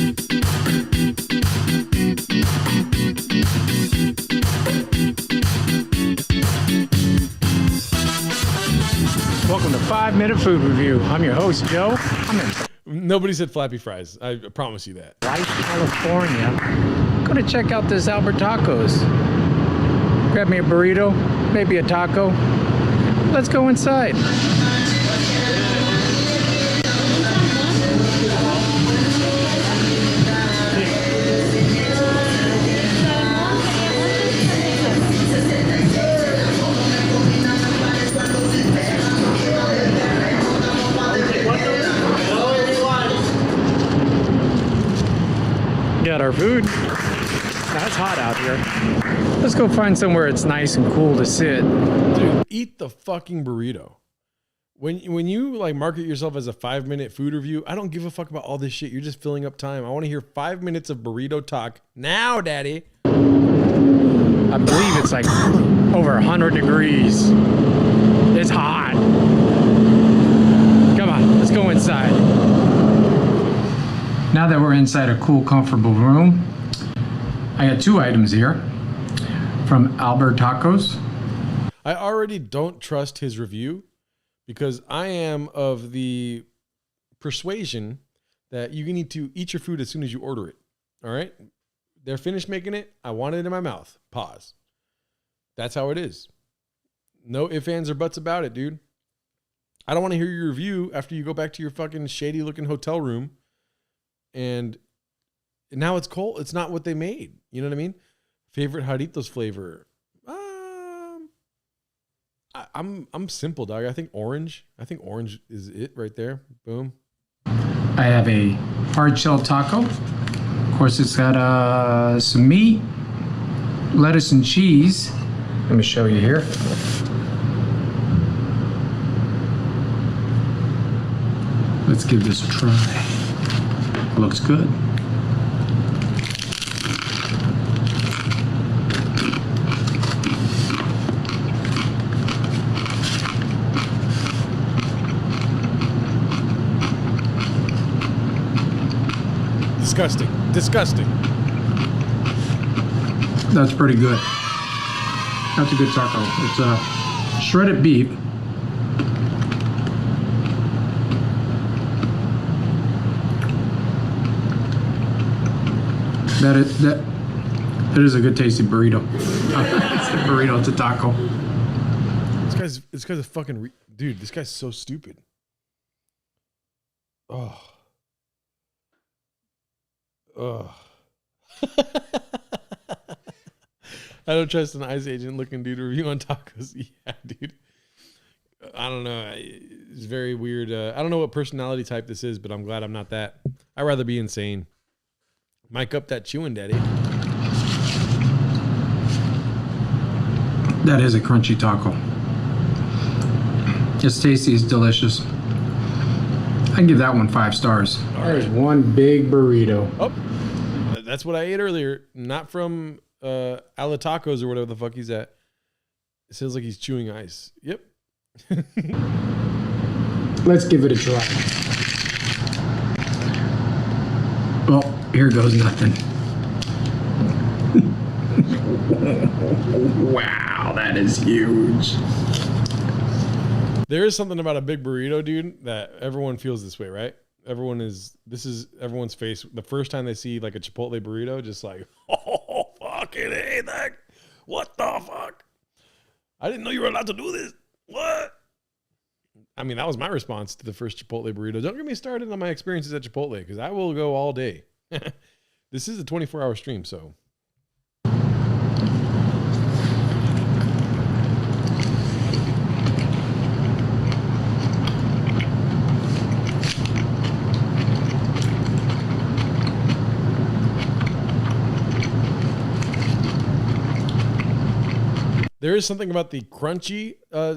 Welcome to 5 Minute Food Review. I'm your host, Joe. Nobody said Flappy Fries. I promise you that. Rice, California. I'm going to check out this Albert Tacos. Grab me a burrito, maybe a taco. Let's go inside. Got our food. That's hot out here. Let's go find somewhere it's nice and cool to sit. Dude, eat the fucking burrito. When you like market yourself as a 5-minute food review, I don't give a fuck about all this shit. You're just filling up time. I want to hear 5 minutes of burrito talk now, Daddy. I believe it's like over 100 degrees. It's hot. Come on, let's go inside. Now that we're inside a cool, comfortable room, I got 2 items here from Albert Tacos. I already don't trust his review because I am of the persuasion that you need to eat your food as soon as you order it. All right? They're finished making it. I want it in my mouth. Pause. That's how it is. No ifs, ands, or buts about it, dude. I don't want to hear your review after you go back to your fucking shady looking hotel room and now it's cold. It's not what they made. You know what I mean? Favorite Jarritos flavor. I'm simple, dog. I think orange is it right there. Boom. I have a hard shell taco. Of course, it's got some meat, lettuce, and cheese. Let me show you here. Let's give this a try. Looks good. Disgusting. That's pretty good. That's a good taco. It's shredded beef. That is a good tasty burrito. It's a burrito. It's a taco. This guy's a fucking dude. This guy's so stupid. Oh. I don't trust an ICE agent looking dude review on tacos. Yeah, dude. I don't know. It's very weird. I don't know what personality type this is, but I'm glad I'm not that. I'd rather be insane. Mic up that chewing, daddy. That is a crunchy taco. It's tasty. It's delicious. I give that one 5 stars. There's one big burrito. Oh, that's what I ate earlier. Not from Ala Tacos or whatever the fuck he's at. It sounds like he's chewing ice. Yep. Let's give it a try. Well, here goes nothing. Wow, that is huge. There is something about a big burrito, dude, that everyone feels this way, right? This is everyone's face. The first time they see like a Chipotle burrito, just like, oh, fucking hey, that. What the fuck? I didn't know you were allowed to do this. What? I mean, that was my response to the first Chipotle burrito. Don't get me started on my experiences at Chipotle, because I will go all day. This is a 24-hour stream, so. There is something about the crunchy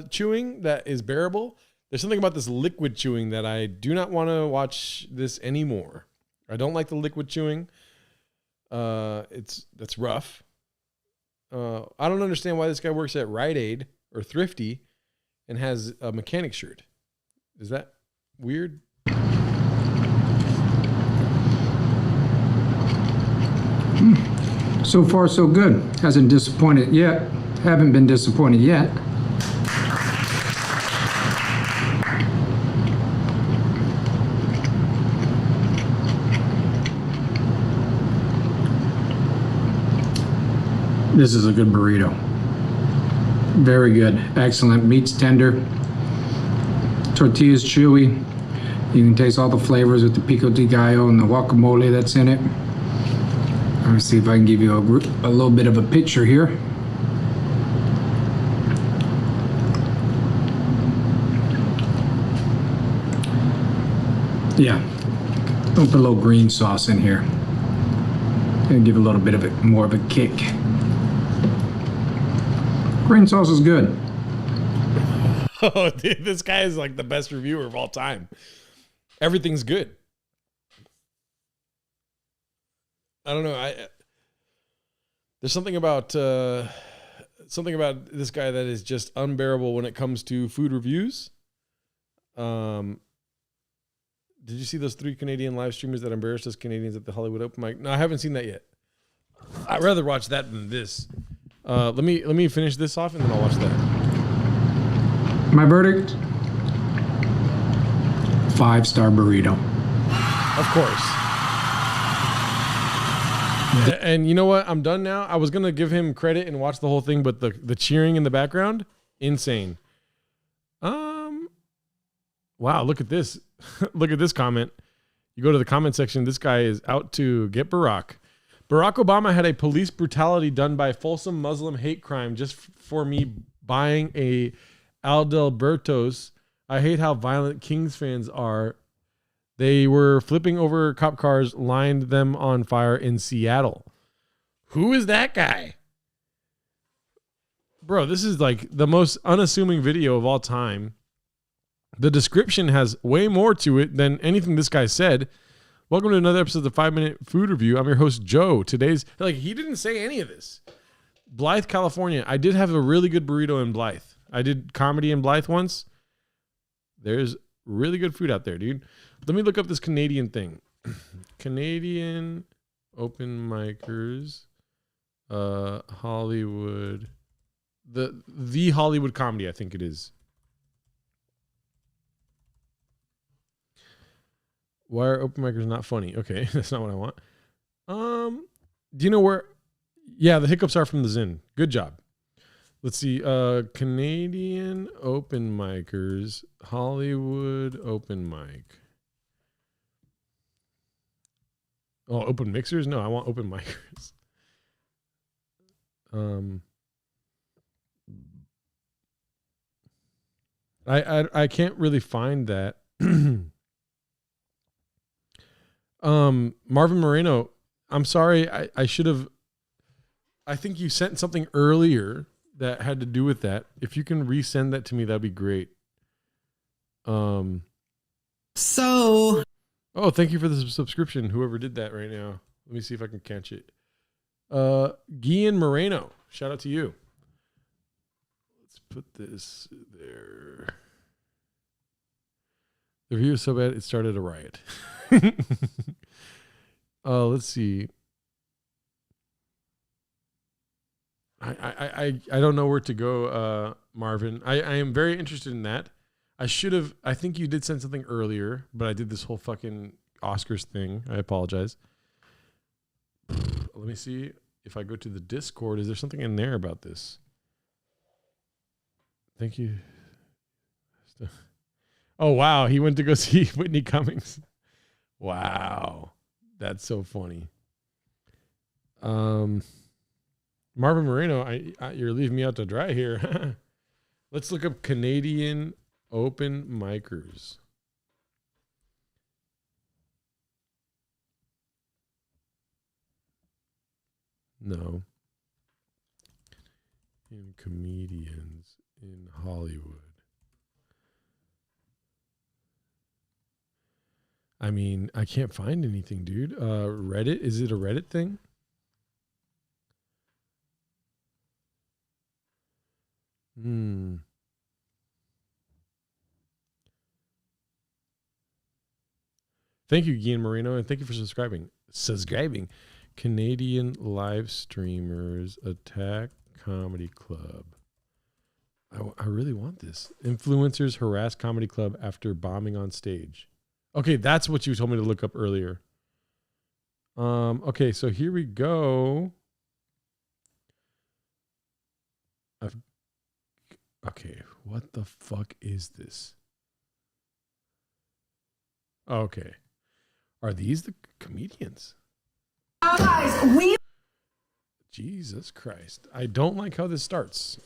chewing that is bearable. There's something about this liquid chewing that I do not want to watch this anymore. I don't like the liquid chewing. That's rough. I don't understand why this guy works at Rite Aid or Thrifty and has a mechanic shirt. Is that weird? So far, so good. Hasn't disappointed yet. Haven't been disappointed yet. This is a good burrito. Very good. Excellent. Meat's tender. Tortilla's chewy. You can taste all the flavors with the pico de gallo and the guacamole that's in it. Let me see if I can give you a little bit of a picture here. Yeah, I'll put a little green sauce in here and give a little bit of it more of a kick. Green sauce is good. Oh, dude, this guy is like the best reviewer of all time. Everything's good. I don't know. There's something about this guy that is just unbearable when it comes to food reviews. Did you see those 3 Canadian live streamers that embarrassed us Canadians at the Hollywood Open Mic? No, I haven't seen that yet. I'd rather watch that than this. Let me finish this off and then I'll watch that. My verdict: 5-star burrito. Of course. And you know what? I'm done now. I was gonna give him credit and watch the whole thing, but the cheering in the background, insane. Wow, look at this. Look at this comment. You go to the comment section. This guy is out to get Barack. Barack Obama had a police brutality done by Folsom Muslim hate crime just for me buying a Aldelbertos. I hate how violent Kings fans are. They were flipping over cop cars, lined them on fire in Seattle. Who is that guy? Bro, this is like the most unassuming video of all time. The description has way more to it than anything this guy said. Welcome to another episode of the 5-Minute Food Review. I'm your host, Joe. Today's, like, he didn't say any of this. Blythe, California. I did have a really good burrito in Blythe. I did comedy in Blythe once. There's really good food out there, dude. Let me look up this Canadian thing. Canadian open micers, Hollywood, the Hollywood comedy, I think it is. Why are open micers not funny? Okay, that's not what I want. Do you know where? Yeah, the hiccups are from the Zin. Good job. Let's see. Canadian open micers, Hollywood open mic. Oh, open mixers? No, I want open micers. I can't really find that. Marvin Moreno, I'm sorry. I should have. I think you sent something earlier that had to do with that. If you can resend that to me, that'd be great. Oh, thank you for the subscription. Whoever did that right now. Let me see if I can catch it. Guillen Moreno, shout out to you. Let's put this there. The review is so bad it started a riot. Let's see. I don't know where to go, Marvin. I am very interested in that. I think you did send something earlier, but I did this whole fucking Oscars thing. I apologize. Let me see if I go to the Discord. Is there something in there about this? Thank you. Oh, wow. He went to go see Whitney Cummings. Wow. That's so funny. Marvin Moreno, you're leaving me out to dry here. Let's look up Canadian open micers. No. In comedians in Hollywood. I mean, I can't find anything, dude. Reddit? Is it a Reddit thing? Thank you, Guillen Moreno, and thank you for subscribing. Canadian live streamers attack comedy club. I really want this. Influencers harass comedy club after bombing on stage. Okay, that's what you told me to look up earlier. Okay, so here we go. Okay, what the fuck is this? Okay. Are these the comedians? Guys, Jesus Christ. I don't like how this starts.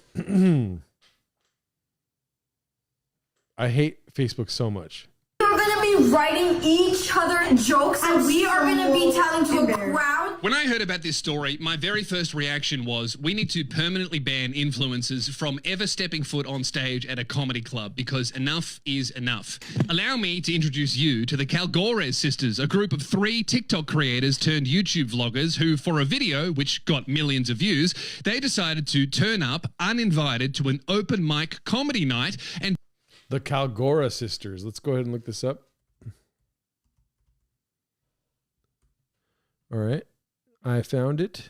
I hate Facebook so much. We're going to be writing each other jokes and we are going to be telling to a crowd. When I heard about this story, my very first reaction was we need to permanently ban influencers from ever stepping foot on stage at a comedy club because enough is enough. Allow me to introduce you to the Calgores sisters, a group of 3 TikTok creators turned YouTube vloggers who, for a video which got millions of views, they decided to turn up uninvited to an open mic comedy night and the Calgora sisters. Let's go ahead and look this up. All right. I found it.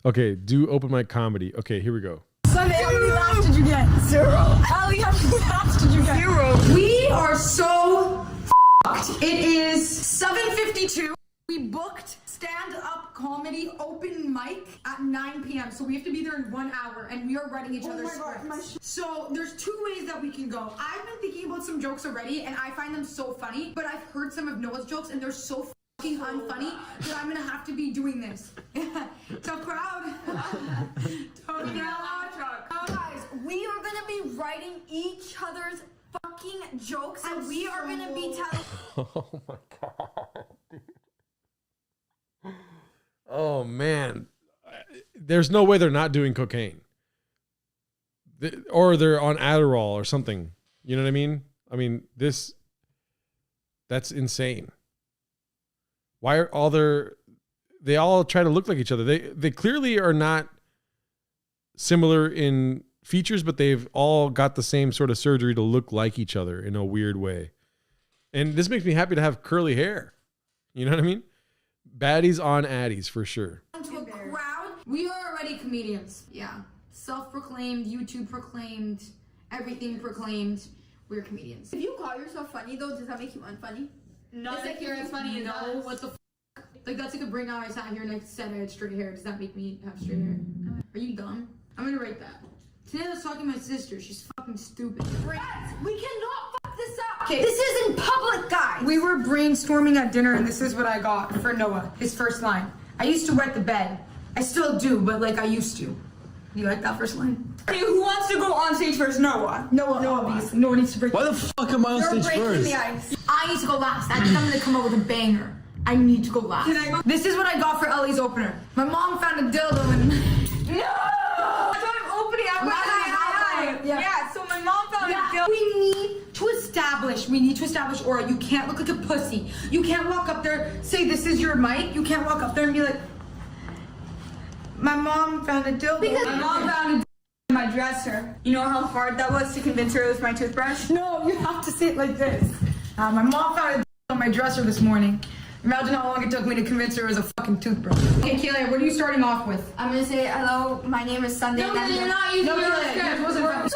Okay, do open mic comedy. Okay, here we go. Sunday, how many laughs did you get? 0. Allie, how many laughs did you get? 0. We are so f***ed. It is 7:52. We booked stand-up comedy open mic at 9 p.m. So we have to be there in 1 hour, and we are writing each other's scripts. So there's 2 ways that we can go. I've been thinking about some jokes already, and I find them so funny, but I've heard some of Noah's jokes, and they're so unfunny that I'm gonna have to be doing this. So crowd. Totally guys, we are gonna be writing each other's fucking jokes, and we are gonna be telling. Oh my god. Oh man. There's no way they're not doing cocaine. Or they're on Adderall or something. You know what I mean? That's insane. Why are they all try to look like each other? They clearly are not similar in features, but they've all got the same sort of surgery to look like each other in a weird way. And this makes me happy to have curly hair. You know what I mean? Baddies on addies for sure. To a crowd, we are already comedians. Yeah. Self-proclaimed, YouTube proclaimed, everything proclaimed. We're comedians. If you call yourself funny though, does that make you unfunny? No, it's like you're as funny as no. What the f? Like that's like a bring out I sat here and I said I had straight hair. Does that make me have straight hair? Are you dumb? I'm gonna write that. Today I was talking to my sister. She's fucking stupid. We cannot fuck this up. Okay. This is in public, guys. We were brainstorming at dinner and this is what I got for Noah. His first line. I used to wet the bed. I still do, but like I used to. Do you like that first line? Okay, who wants to go on stage first? Noah. Noah, please. Noah needs to break. Why the fuck am I on stage first? The ice. I need to go last. I think I'm gonna come up with a banger. I need to go last. Can I go? This is what I got for Ellie's opener. My mom found a dildo and... No! That's what I'm opening. Yeah, so my mom found a dildo. We need to establish aura. You can't look like a pussy. You can't walk up there, say this is your mic. You can't walk up there and be like, my mom found a dildo. Because my mom found a dildo in my dresser. You know how hard that was to convince her it was my toothbrush? No, you have to say it like this. My mom found a dildo in my dresser this morning. Imagine how long it took me to convince her it was a fucking toothbrush. Okay, Keelia, what are you starting off with? I'm gonna say, hello, my name is Sunday. No, you're not using your script.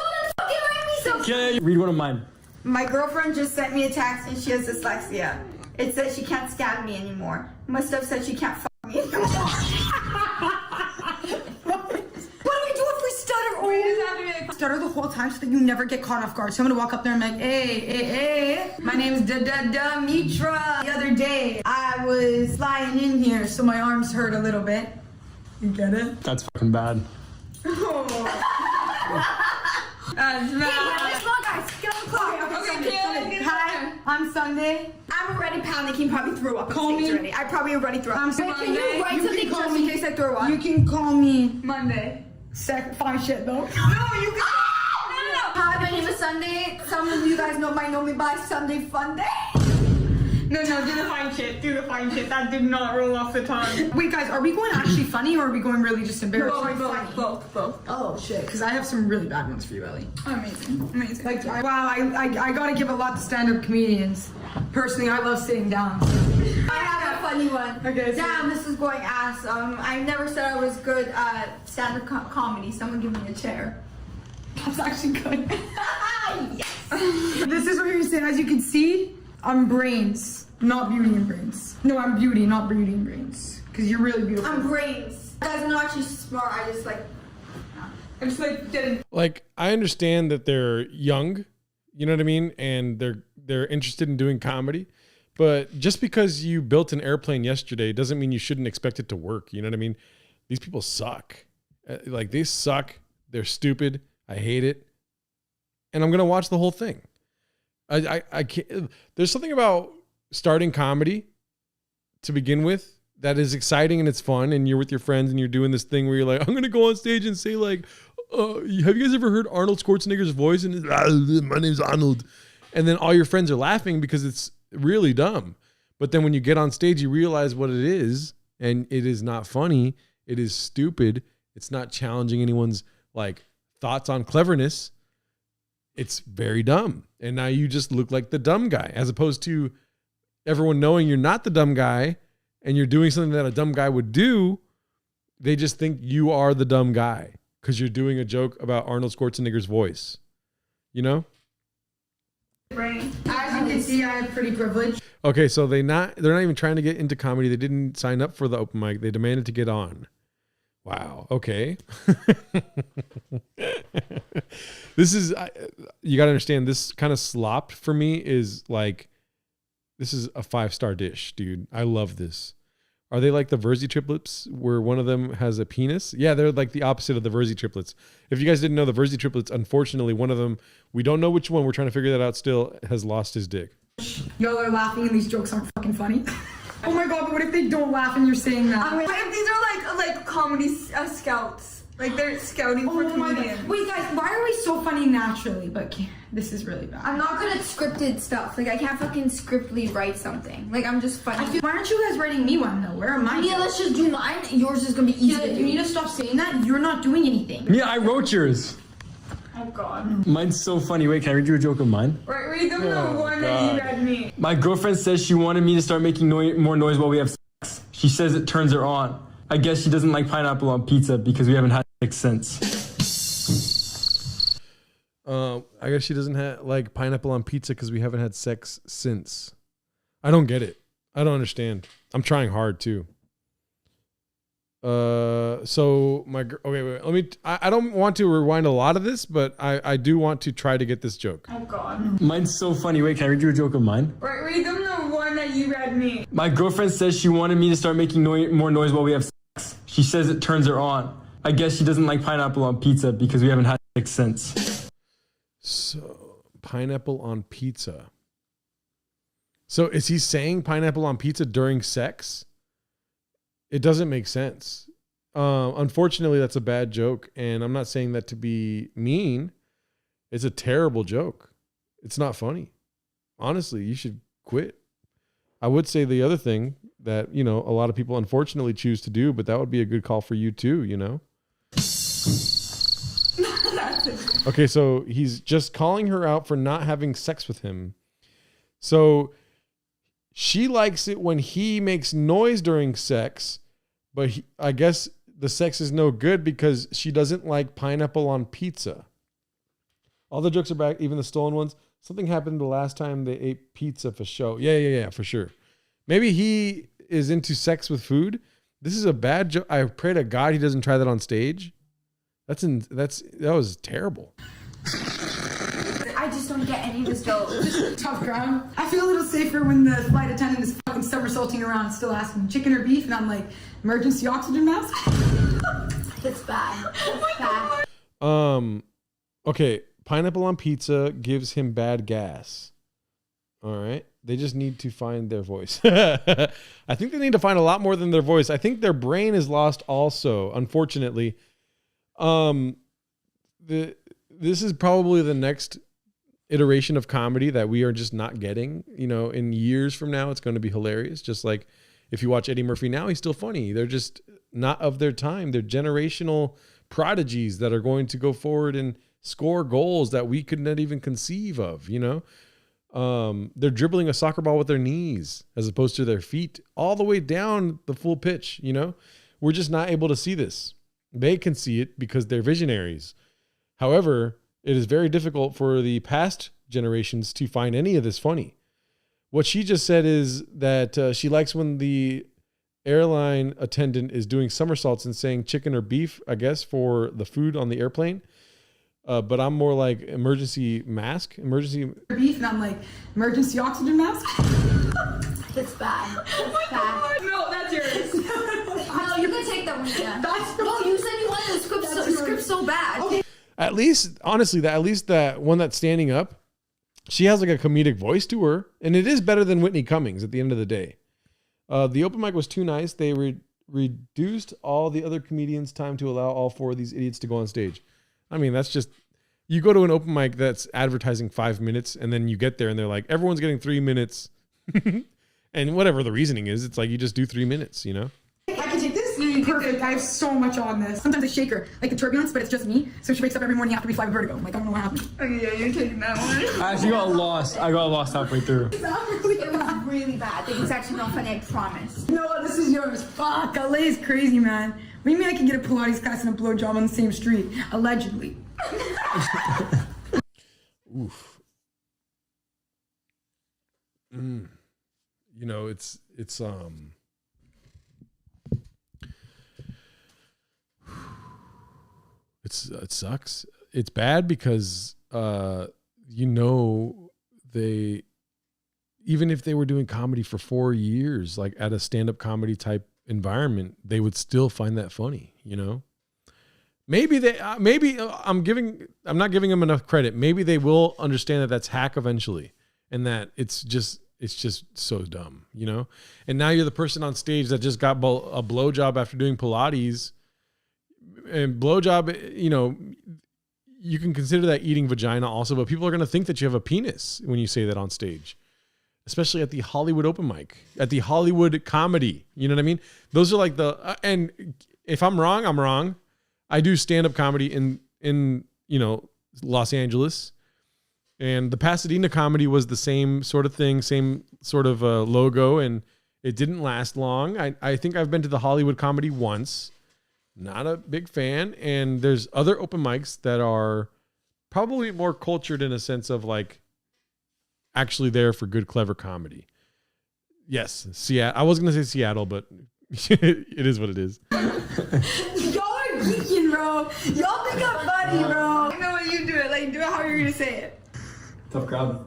Keelia, read one of mine. My girlfriend just sent me a text and she has dyslexia. It says she can't stab me anymore. Must have said she can't fuck me anymore. What do we do if we stutter? Oh, we just have to stutter the whole time so that you never get caught off guard. So I'm gonna walk up there and be like, hey, my name's Mitra. The other day, I was flying in here, so my arms hurt a little bit. You get it? That's fucking bad. That's bad. Come on, guys, get on the clock. Okay, hi, I'm Sunday. I'm already panicking, probably threw up Call on stage me. already. I probably already threw up. Can you write something just in case I throw up? You can call me Monday. Fine shit, though. No, you can. No. Hi, my name is Sunday. Some of you guys might know me by Sunday Fun Day. No, do the fine shit. Do the fine shit. That did not roll off the tongue. Wait, guys, are we going actually funny or are we going really just embarrassing? Both. Oh, shit, because I have some really bad ones for you, Ellie. Amazing. Like, wow, I gotta give a lot to stand-up comedians. Personally, I love sitting down. I have a funny one. Okay. Damn, this is going ass. I never said I was good at stand-up comedy. Someone give me a chair. That's actually good. Yes. This is what you're saying. As you can see, I'm brains, not beauty and brains. No, I'm beauty, not beauty and brains. Because you're really beautiful. I'm brains. Guys, I'm not actually smart. I just didn't. Like, I understand that they're young, you know what I mean? And they're interested in doing comedy. But just because you built an airplane yesterday doesn't mean you shouldn't expect it to work. You know what I mean? These people suck. Like, they suck. They're stupid. I hate it. And I'm going to watch the whole thing. I can't. There's something about starting comedy to begin with that is exciting and it's fun, and you're with your friends and you're doing this thing where you're like, I'm going to go on stage and say like, have you guys ever heard Arnold Schwarzenegger's voice? And my name's Arnold. And then all your friends are laughing because it's really dumb. But then when you get on stage, you realize what it is, and it is not funny. It is stupid. It's not challenging anyone's like thoughts on cleverness. It's very dumb. And now you just look like the dumb guy, as opposed to everyone knowing you're not the dumb guy and you're doing something that a dumb guy would do. They just think you are the dumb guy because you're doing a joke about Arnold Schwarzenegger's voice, you know? As you can see, I have pretty privilege. Okay, so they're not even trying to get into comedy. They didn't sign up for the open mic. They demanded to get on. Wow. Okay. This is, you got to understand, this kind of slop for me is like This is a 5-star dish, dude. I love this. Are they like the Verzi triplets where one of them has a penis? Yeah, they're like the opposite of the Verzi triplets. If you guys didn't know, the Verzi triplets, unfortunately, one of them, we don't know which one, we're trying to figure that out still, has lost his dick. Y'all are laughing and these jokes aren't fucking funny. Oh my god, but what if they don't laugh and you're saying that? What if these are like comedy scouts? Like they're scouting for comedians. Wait guys, why are we so funny naturally? But this is really bad. I'm not good at scripted stuff. Like I can't fucking scriptly write something. Like I'm just funny. Why aren't you guys writing me one though? Where am I? Yeah, let's just do mine. Yours is gonna be easy. Yeah, you need to stop saying that. You're not doing anything. Yeah, I wrote yours. Oh god. Mine's so funny. Wait, can I read you a joke of mine? Right, read them the one that you read me. My girlfriend says she wanted me to start making more noise while we have sex. She says it turns her on. I guess she doesn't like pineapple on pizza because we haven't had sex since. I guess she doesn't like pineapple on pizza because we haven't had sex since. I don't get it. I don't understand. I'm trying hard too. So okay, wait, let me. I don't want to rewind a lot of this, but I do want to try to get this joke. Oh god. Mine's so funny. Wait, can I read you a joke of mine? Right, read them the one that you read me. My girlfriend says she wanted me to start making more noise while we have sex. She says it turns her on. I guess she doesn't like pineapple on pizza because we haven't had sex since. So pineapple on pizza. So is he saying pineapple on pizza during sex? It doesn't make sense. Unfortunately, that's a bad joke. And I'm not saying that to be mean. It's a terrible joke. It's not funny. Honestly, you should quit. I would say the other thing that, a lot of people unfortunately choose to do, but that would be a good call for you too, Okay, so he's just calling her out for not having sex with him. So she likes it when he makes noise during sex, but I guess the sex is no good because she doesn't like pineapple on pizza. All the jokes are back, even the stolen ones. Something happened the last time they ate pizza for show. Yeah, for sure. Maybe he is into sex with food. This is a bad joke. I pray to God he doesn't try that on stage. That was terrible. I just don't get any of this joke. Just tough crowd. I feel a little safer when the flight attendant is fucking somersaulting around, still asking chicken or beef, and I'm like, emergency oxygen mask. It's bad. It's bad. Okay. Pineapple on pizza gives him bad gas. All right. They just need to find their voice. I think they need to find a lot more than their voice. I think their brain is lost also, unfortunately. This is probably the next iteration of comedy that we are just not getting. In years from now, it's going to be hilarious. Just like if you watch Eddie Murphy now, he's still funny. They're just not of their time. They're generational prodigies that are going to go forward and score goals that we could not even conceive of, they're dribbling a soccer ball with their knees as opposed to their feet all the way down the full pitch. We're just not able to see this. They can see it because they're visionaries. However, it is very difficult for the past generations to find any of this funny. What she just said is that she likes when the airline attendant is doing somersaults and saying chicken or beef, I guess, for the food on the airplane. But I'm more like emergency mask, emergency beef, and I'm like, emergency oxygen mask. It's bad. It's bad. No, that's yours. No, you can take that one. Yeah. No, you said you wanted the script so bad. Okay. At least, honestly, that one that's standing up, she has like a comedic voice to her, and it is better than Whitney Cummings at the end of the day. The open mic was too nice. They reduced all the other comedians' time to allow all 4 of these idiots to go on stage. I mean, that's just, you go to an open mic that's advertising 5 minutes, and then you get there and they're like, everyone's getting 3 minutes. And whatever the reasoning is, it's like you just do 3 minutes, I can take this. Perfect. I have so much on this. Sometimes I shake her, like the turbulence, but it's just me. So she wakes up every morning after we fly with vertigo. I'm like, I don't know what happened. Oh yeah, you're taking that one. I actually got lost. I got lost halfway through. It was really bad. I think it's actually not funny, I promise. No, this is yours. Fuck, LA is crazy, man. What do you mean I can get a Pilates class and a blowjob on the same street? Allegedly. Oof. It sucks. It's bad because even if they were doing comedy for 4 years, like at a stand-up comedy type environment, they would still find that funny, you know? Maybe I'm not giving them enough credit. Maybe they will understand that that's hack eventually, and that it's just so dumb, you know? And now you're the person on stage that just got a blowjob after doing Pilates, and blowjob, you know, you can consider that eating vagina also, but people are going to think that you have a penis when you say that on stage, especially at the Hollywood open mic, at the Hollywood comedy. You know what I mean? Those are like and if I'm wrong, I'm wrong. I do stand-up comedy in, you know, Los Angeles, and the Pasadena comedy was the same sort of thing, same sort of logo, and it didn't last long. I think I've been to the Hollywood comedy once. Not a big fan. And there's other open mics that are probably more cultured in a sense of like actually there for good, clever comedy. Yes, Seattle. I was going to say Seattle, but it is what it is. Y'all are geeking, bro. Y'all think I'm funny, bro. I know what you do it. Like, do it how you're going to say it. Tough crowd.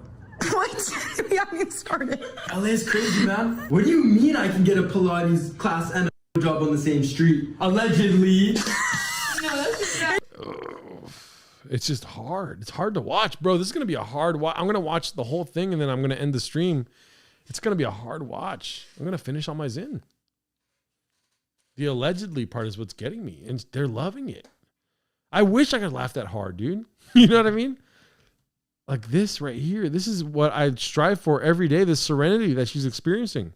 What? We haven't even started. LA is crazy, man. What do you mean I can get a Pilates class and a job on the same street? Allegedly. No, that's just not. It's just hard. It's hard to watch, bro. This is going to be a hard watch. I'm going to watch the whole thing and then I'm going to end the stream. It's going to be a hard watch. I'm going to finish on my Zin. The allegedly part is what's getting me, and they're loving it. I wish I could laugh that hard, dude. You know what I mean? Like this right here. This is what I strive for every day, this serenity that she's experiencing.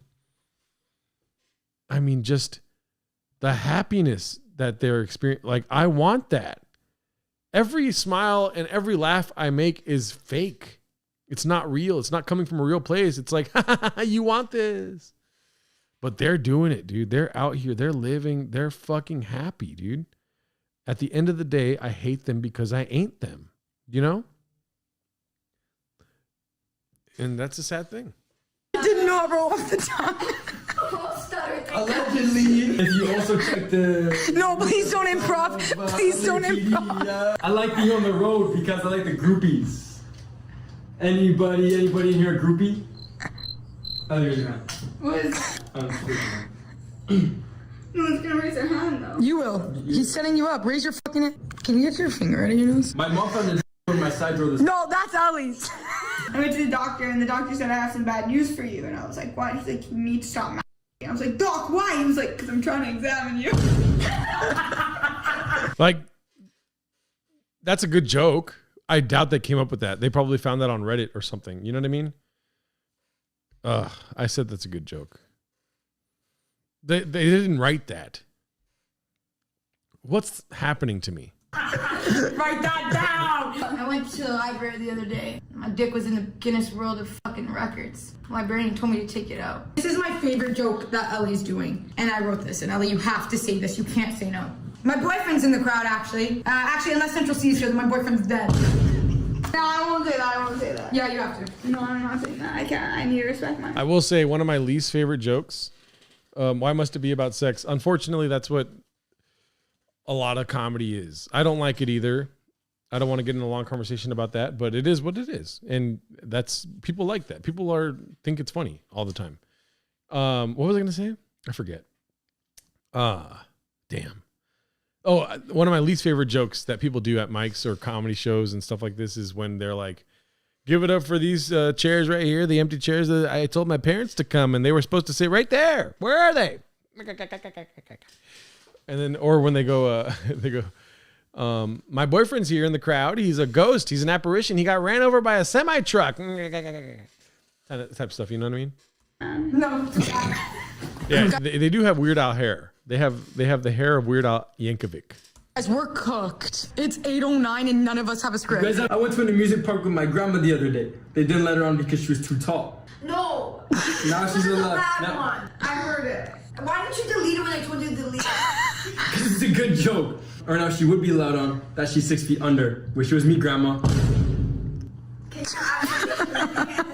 I mean, just the happiness that they're experiencing. Like, I want that. Every smile and every laugh I make is fake. It's not real. It's not coming from a real place. It's like, you want this. But they're doing it, dude. They're out here. They're living. They're fucking happy, dude. At the end of the day, I hate them because I ain't them. You know? And that's a sad thing. It did not roll off the tongue. Allegedly. If you also check the... No, please don't improv. Please don't improv. I like being on the road because I like the groupies. Anybody in here a groupie? Oh, there's your hand. What is... No one's gonna raise their hand, though. You will. He's setting you up. Raise your fucking hand. Can you get your finger out of your nose? My mom found a on my side door this... No, that's Ellie's. I went to the doctor, and the doctor said, I have some bad news for you. And I was like, why? He's like, you need to stop and I was like, Doc, why? He was like, because I'm trying to examine you. Like, that's a good joke. I doubt they came up with that. They probably found that on Reddit or something. You know what I mean? I said that's a good joke. They didn't write that. What's happening to me? Write that down! I went to the library the other day. My dick was in the Guinness World of fucking Records. The librarian told me to take it out. This is my favorite joke that Ellie's doing. And I wrote this. And Ellie, you have to say this. You can't say no. My boyfriend's in the crowd, actually. Unless Central C's here, then my boyfriend's dead. No, I won't say that. I won't say that. Yeah, you have to. No, I'm not saying that. I can't. I need to respect mine. I will say one of my least favorite jokes. Why must it be about sex? Unfortunately, that's what a lot of comedy is. I don't like it either. I don't want to get in a long conversation about that, but it is what it is. And that's, people like that. People think it's funny all the time. What was I going to say? I forget. Damn. Oh, one of my least favorite jokes that people do at mics or comedy shows and stuff like this is when they're like, give it up for these chairs right here, the empty chairs that I told my parents to come and they were supposed to sit right there. Where are they? And then, or when they go, my boyfriend's here in the crowd. He's a ghost. He's an apparition. He got ran over by a semi truck. Type of stuff. You know what I mean? No. Yeah, they do have Weird Al hair. They have the hair of Weird Al Yankovic. Guys, we're cooked. It's 8:09 and none of us have a script. Guys, I went to an amusement park with my grandma the other day. They didn't let her on because she was too tall. No. Now she's allowed. One. I heard it. Why didn't you delete it when I told you to delete it? Because it's a good joke. Or now she would be allowed on that she's 6 feet under. Wish it was me, grandma.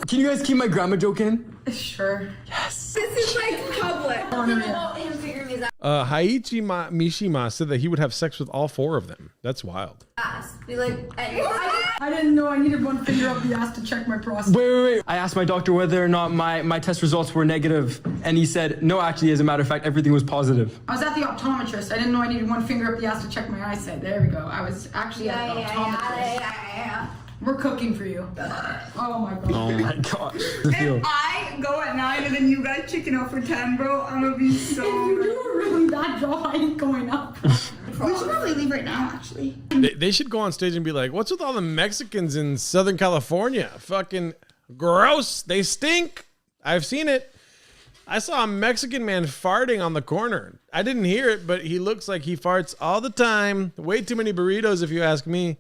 Can you guys keep my grandma joke in? Sure. Yes. This is like public. Haiichi Mishima said that he would have sex with all 4 of them. That's wild. Be like, I didn't know I needed one finger up the ass to check my prostate. Wait. I asked my doctor whether or not my test results were negative, and he said, no, actually, as a matter of fact, everything was positive. I was at the optometrist. I didn't know I needed one finger up the ass to check my eyesight. There we go. I was actually at the optometrist. Yeah. We're cooking for you. Oh my god. Oh my god. If I go at 9 and then you guys chicken out for 10, bro, I'm gonna be so. If you do a really bad job, I ain't going up. We should probably leave right now, actually. They should go on stage and be like, what's with all the Mexicans in Southern California? Fucking gross. They stink. I've seen it. I saw a Mexican man farting on the corner. I didn't hear it, but he looks like he farts all the time. Way too many burritos, if you ask me.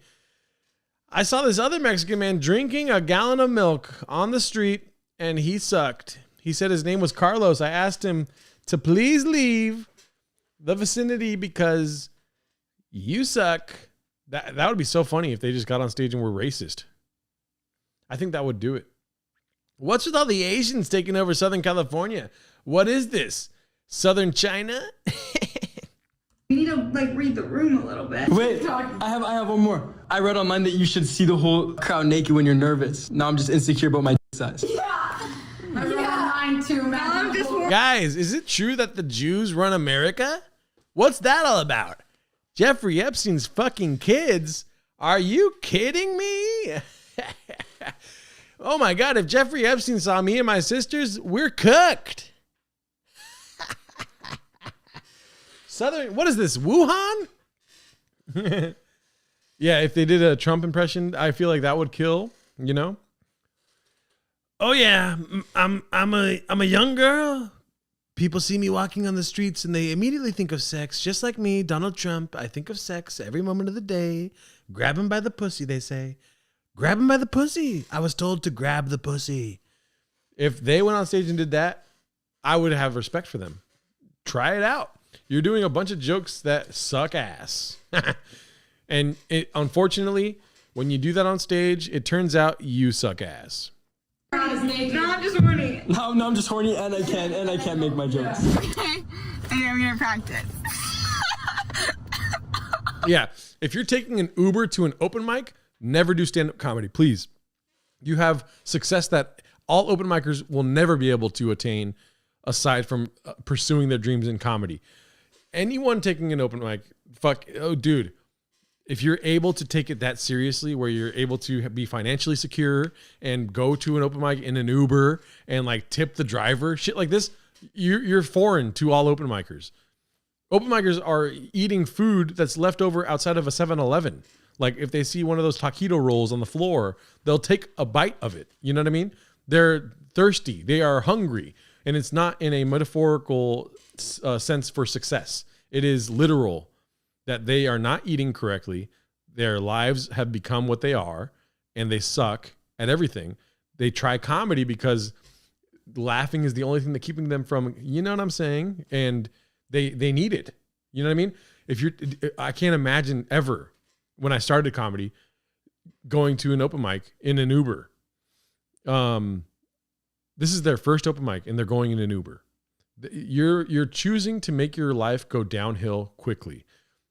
I saw this other Mexican man drinking a gallon of milk on the street, and he sucked. He said his name was Carlos. I asked him to please leave the vicinity because you suck. That would be so funny if they just got on stage and were racist. I think that would do it. What's with all the Asians taking over Southern California? What is this? Southern China? We need to read the room a little bit. Wait, I have one more. I read online that you should see the whole crowd naked when you're nervous. Now I'm just insecure about my size. Mine too, man. Guys, is it true that the Jews run America? What's that all about? Jeffrey Epstein's fucking kids? Are you kidding me? Oh my God, if Jeffrey Epstein saw me and my sisters, we're cooked. Southern, what is this, Wuhan? Yeah, if they did a Trump impression, I feel like that would kill, you know? Oh yeah, I'm a young girl. People see me walking on the streets and they immediately think of sex, just like me, Donald Trump. I think of sex every moment of the day. Grab him by the pussy, they say. Grab him by the pussy. I was told to grab the pussy. If they went on stage and did that, I would have respect for them. Try it out. You're doing a bunch of jokes that suck ass. And unfortunately, when you do that on stage, it turns out you suck ass. No, I'm just horny. No, I'm just horny and I can't make my jokes. Okay, and I'm gonna practice. Yeah, if you're taking an Uber to an open mic, never do stand-up comedy, please. You have success that all open micers will never be able to attain aside from pursuing their dreams in comedy. Anyone taking an open mic, dude, if you're able to take it that seriously, where you're able to be financially secure and go to an open mic in an Uber and tip the driver, shit like this, you're foreign to all open micers. Open micers are eating food that's left over outside of a 7-Eleven. Like if they see one of those taquito rolls on the floor, they'll take a bite of it. You know what I mean? They're thirsty. They are hungry. And it's not in a metaphorical sense for success. It is literal that they are not eating correctly. Their lives have become what they are, and they suck at everything. They try comedy because laughing is the only thing that's keeping them from, you know what I'm saying? And they need it. You know what I mean? I can't imagine ever when I started comedy going to an open mic in an Uber. This is their first open mic and they're going in an Uber. You're choosing to make your life go downhill quickly.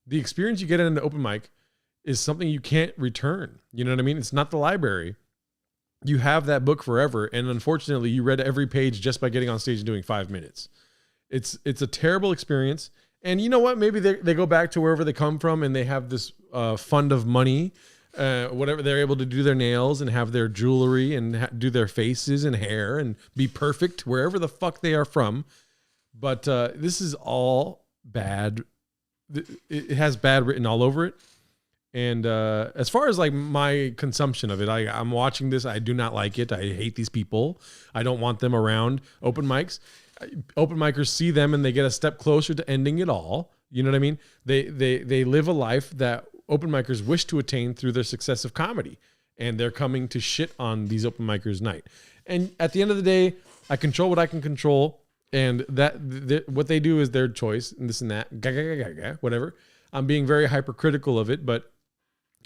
The experience you get at an open mic is something you can't return. You know what I mean? It's not the library. You have that book forever. And unfortunately, you read every page just by getting on stage and doing 5 minutes. It's a terrible experience. And you know what? Maybe they go back to wherever they come from and they have this fund of money, whatever. They're able to do their nails and have their jewelry and do their faces and hair and be perfect wherever the fuck they are from. But this is all bad. It has bad written all over it. And as far as my consumption of it, I'm watching this. I do not like it. I hate these people. I don't want them around open mics. Open micers see them and they get a step closer to ending it all. You know what I mean? They live a life that open micers wish to attain through their success of comedy. And they're coming to shit on these open micers night. And at the end of the day, I control what I can control. And what they do is their choice and this and that, whatever. I'm being very hypercritical of it, but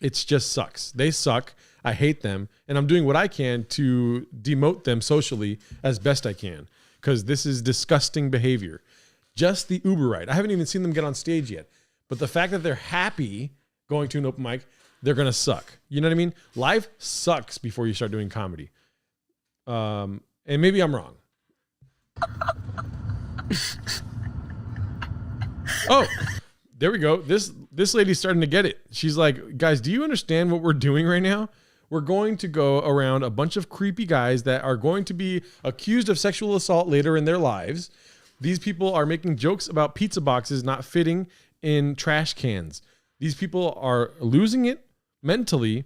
it just sucks. They suck. I hate them. And I'm doing what I can to demote them socially as best I can. Because this is disgusting behavior. Just the Uber ride. I haven't even seen them get on stage yet. But the fact that they're happy going to an open mic, they're going to suck. You know what I mean? Life sucks before you start doing comedy. And maybe I'm wrong. Oh, there we go. This lady's starting to get it. She's like, guys, do you understand what we're doing right now? We're going to go around a bunch of creepy guys that are going to be accused of sexual assault later in their lives. These people are making jokes about pizza boxes not fitting in trash cans. These people are losing it mentally,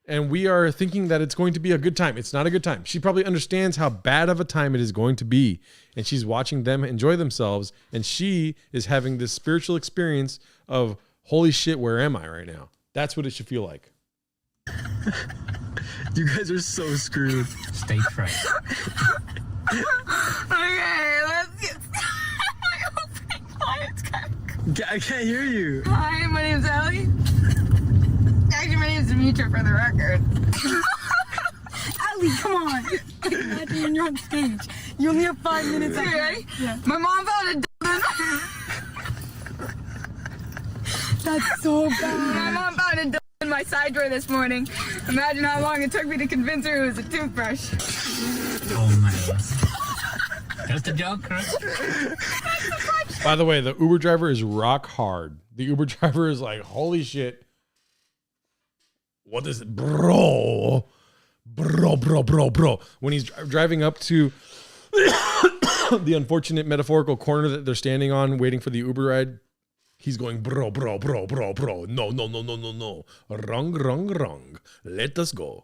and we are thinking that it's going to be a good time. It's not a good time. She probably understands how bad of a time it is going to be, and she's watching them enjoy themselves, and she is having this spiritual experience of, holy shit, where am I right now? That's what it should feel like. You guys are so screwed. Stage fright. Okay, let's get started. I can't hear you. Hi, my name's Allie. Actually, my name's Demetra for the record. Allie, come on. Imagine when you're on stage. You only have 5 minutes. Okay, ready? Yeah. My mom found a That's so bad. My mom found a in my side drawer this morning. Imagine how long it took me to convince her it was a toothbrush. Oh my God. Just a joke, right? By the way, the Uber driver is rock hard. The Uber driver is like, holy shit. What is it? Bro. When he's driving up to the unfortunate metaphorical corner that they're standing on waiting for the Uber ride, he's going, bro. No. Wrong. Let us go.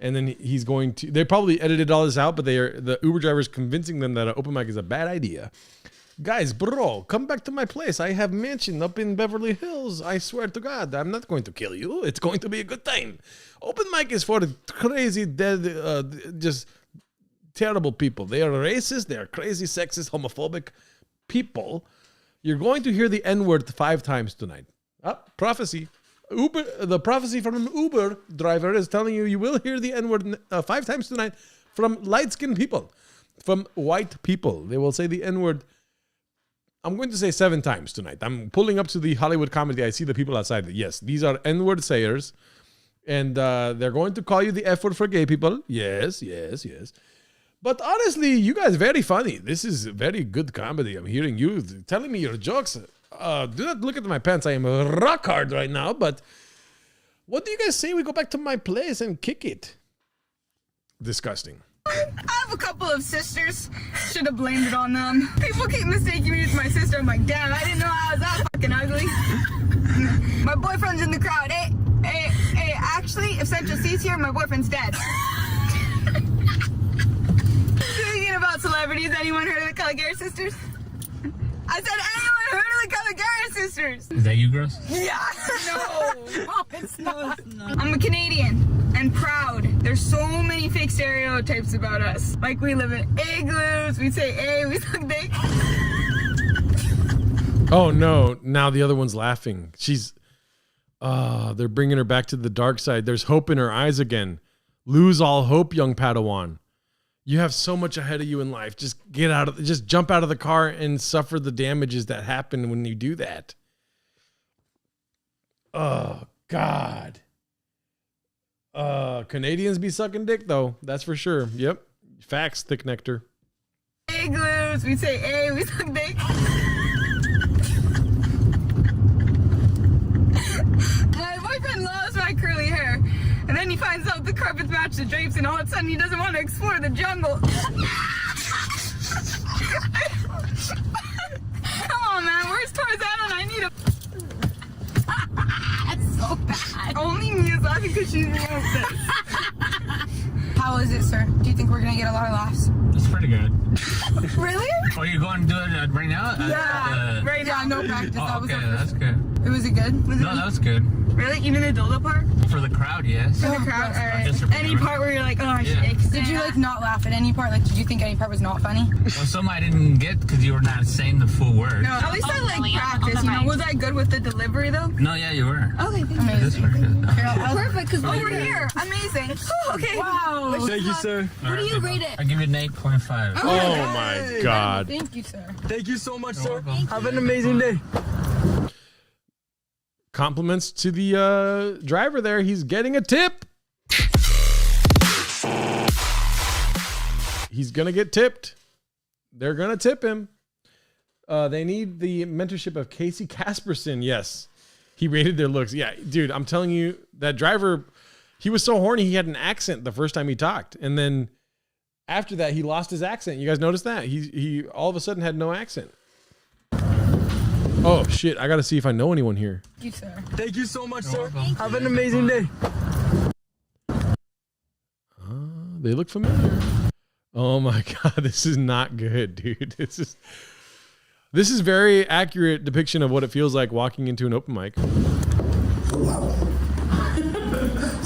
And then he's going to, they probably edited all this out, but the Uber driver is convincing them that an open mic is a bad idea. Guys, bro, come back to my place. I have mansion up in Beverly Hills. I swear to God, I'm not going to kill you. It's going to be a good time. Open mic is for crazy, dead, just terrible people. They are racist. They are crazy, sexist, homophobic people. You're going to hear the N-word 5 times tonight. Prophecy. The prophecy from an Uber driver is telling you will hear the N-word 5 times tonight from light-skinned people, from white people. They will say the N-word, I'm going to say 7 times tonight. I'm pulling up to the Hollywood comedy. I see the people outside. Yes, these are N-word sayers, and they're going to call you the F-word for gay people. Yes. But honestly, you guys are very funny. This is very good comedy. I'm hearing you telling me your jokes. Do not look at my pants. I am rock hard right now. But what do you guys say we go back to my place and kick it? Disgusting. I have a couple of sisters. Should have blamed it on them. People keep mistaking me as my sister. I'm like, damn, I didn't know I was that fucking ugly. My boyfriend's in the crowd. Hey, actually, if Central C's here, my boyfriend's dead. Speaking about celebrities, anyone heard of the Caligari sisters? I said, anyone heard of the Caligari sisters? Is that you, girls? Yeah. No, it's not. I'm a Canadian and proud. There's so many fake stereotypes about us. Like we live in igloos, we say hey, we suck dick. Oh no, now the other one's laughing. They're bringing her back to the dark side. There's hope in her eyes again. Lose all hope, young Padawan. You have so much ahead of you in life. Just jump out of the car and suffer the damages that happen when you do that. Oh, God. Canadians be sucking dick, though. That's for sure. Yep. Facts, thick nectar. Igloos, we say hey, we suck dick. My boyfriend loves my curly hair. And then he finds out the carpets match the drapes, and all of a sudden he doesn't want to explore the jungle. Come on, man, where's Tarzan? I need a... That's so bad. Only me is laughing because she's real. How is it, sir? Do you think we're going to get a lot of laughs? That's pretty good. Really? Oh, you're going to do it right now? Yeah, right now, no practice. Oh, okay, that's good. Was it good? No, that was good. Really? Even the dildo part? For the crowd, yes. For the crowd? All right. Just for Any part where you're like, oh, Yeah. Did you like not laugh at any part? Like, did you think any part was not funny? Well, some I didn't get because you were not saying the full word. No, at least I like practice, you know? Was I good with the delivery, though? No, yeah, you were. Okay, thank you. That's pretty good. Perfect, because we're here. Amazing. Okay. Wow. Thank you, sir. What do you rate it? I give it an 8.5. Oh, my God. Thank you, sir. Thank you so much, sir. welcome. Have an amazing day. compliments to the driver there. He's getting a tip. He's going to get tipped. They're going to tip him. They need the mentorship of Casey Casperson. Yes. He rated their looks. Yeah, dude, I'm telling you, that driver, he was so horny, he had an accent the first time he talked. And then after that, he lost his accent. You guys noticed that? He all of a sudden had no accent. Oh, shit. I got to see if I know anyone here. Thank you, sir. Thank you so much, sir. Have an amazing day. They look familiar. Oh, my God. This is not good, dude. This is very accurate depiction of what it feels like walking into an open mic. Wow.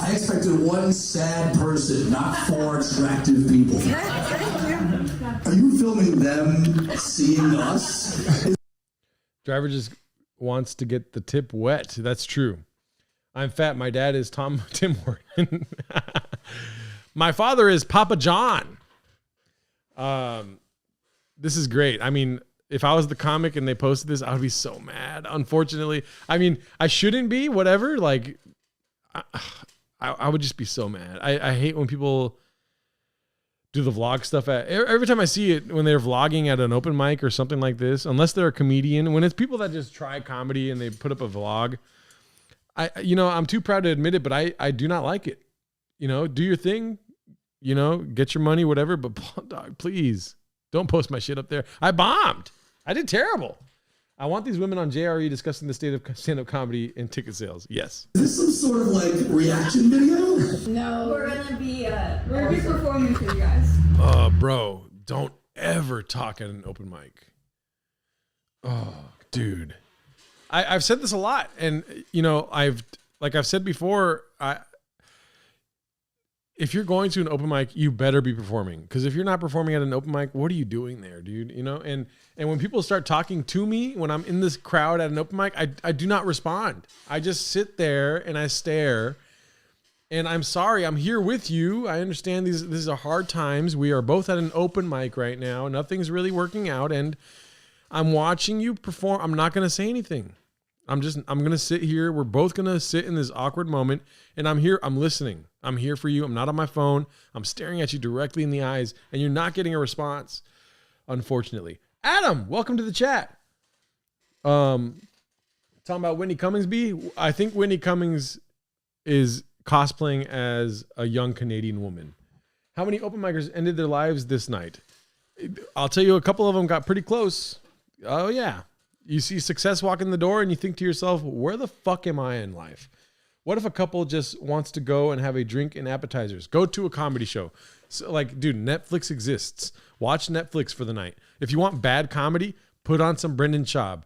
I expected one sad person, not 4 attractive people. Are you filming them seeing us? Driver just wants to get the tip wet. That's true. I'm fat. My dad is Tim Horton. My father is Papa John. This is great. I mean, if I was the comic and they posted this, I would be so mad. Unfortunately, I mean, I shouldn't be. Whatever. Like, I would just be so mad. I hate when people do the vlog stuff. Every time I see it, when they're vlogging at an open mic or something like this, unless they're a comedian, when it's people that just try comedy and they put up a vlog, I'm too proud to admit it, but I do not like it. Do your thing. Get your money, whatever. But dog, please don't post my shit up there. I bombed. I did terrible. I want these women on JRE discussing the state of stand-up comedy and ticket sales. Yes. Is this some sort of like reaction video? No, we're gonna be performing for you guys. Bro, don't ever talk at an open mic. Oh, dude. I've said this a lot, and I've said before, if you're going to an open mic, you better be performing. Because if you're not performing at an open mic, what are you doing there, dude? And when people start talking to me, when I'm in this crowd at an open mic, I do not respond. I just sit there and I stare. And I'm sorry, I'm here with you. I understand these are hard times. We are both at an open mic right now. Nothing's really working out. And I'm watching you perform. I'm not going to say anything. I'm going to sit here. We're both going to sit in this awkward moment. And I'm here. I'm listening. I'm here for you. I'm not on my phone. I'm staring at you directly in the eyes. And you're not getting a response, unfortunately. Adam, welcome to the chat. Talking about Whitney Cummings B. I think Whitney Cummings is cosplaying as a young Canadian woman. How many open micers ended their lives this night? I'll tell you, a couple of them got pretty close. Oh, yeah. You see success walk in the door and you think to yourself, where the fuck am I in life? What if a couple just wants to go and have a drink and appetizers? Go to a comedy show. So, dude, Netflix exists. Watch Netflix for the night. If you want bad comedy, put on some Brendan Schaub.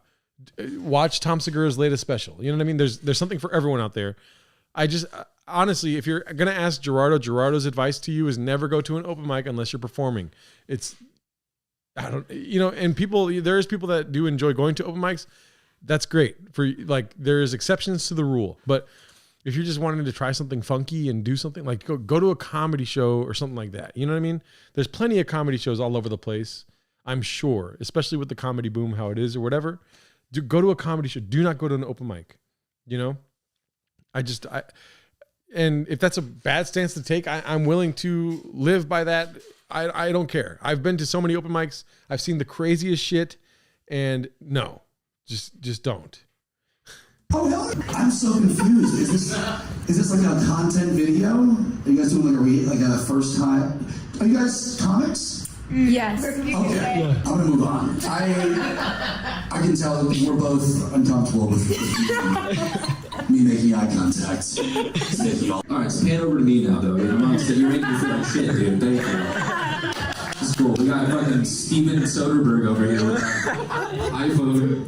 Watch Tom Segura's latest special. You know what I mean? There's something for everyone out there. Honestly, if you're going to ask Gerardo's advice to you is never go to an open mic unless you're performing. And there's people that do enjoy going to open mics. That's great. There's exceptions to the rule. But if you're just wanting to try something funky and do something, go to a comedy show or something like that. You know what I mean? There's plenty of comedy shows all over the place, I'm sure, especially with the comedy boom, how it is or whatever. Go to a comedy show. Do not go to an open mic. And if that's a bad stance to take, I'm willing to live by that. I don't care. I've been to so many open mics. I've seen the craziest shit, and no, just don't. Oh, hell, I'm so confused. Is this like a content video? Are you guys doing like a first time? Are you guys comics? Yes. Okay, I'm gonna move on. I can tell that we're both uncomfortable with me making eye contact. All right, so hand over to me now, though. You're making me feel like shit, dude. Thank you. It's cool. We got fucking Steven Soderbergh over here with iPhone.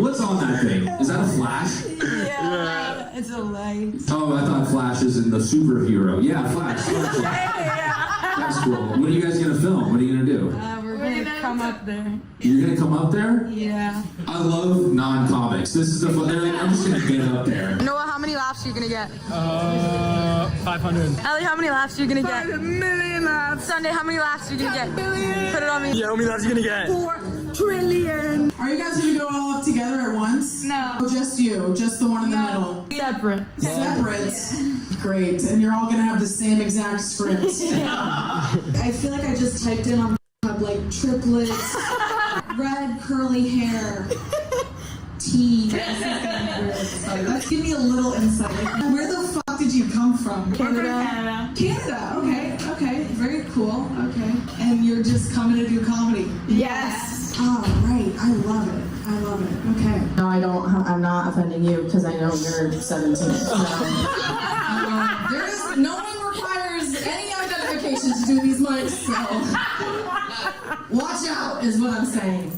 What's on that thing? Is that a flash? Yeah, it's a light. Oh, I thought Flash is in the superhero. Yeah, Flash. That's cool. What are you guys gonna film? What are you gonna do? We're gonna come up there. You're gonna come up there? Yeah. I love non-comics. This is the fun. They're like, I'm just gonna get up there. Noah, how many laughs are you gonna get? 500. Ellie, how many laughs are you gonna get? 5 million laughs. Sunday, how many laughs are you gonna get? Million. Put it on me. Yeah, how many laughs are you gonna get? 4 trillion. Are you guys gonna go all up together at once? No. Oh, just you, just the one in the middle. Separate. Separate. Great, and you're all gonna have the same exact script. I feel like I just typed in on like triplets, red curly hair, teen. Let's give me a little insight. Like, where the fuck did you come from? Canada. Canada. Okay. Very cool. Okay. And you're just coming to do comedy. Yes. Oh, right. I love it. Okay. No, I'm not offending you because I know you're 17. So. No one requires any identification to do these mics, so watch out is what I'm saying.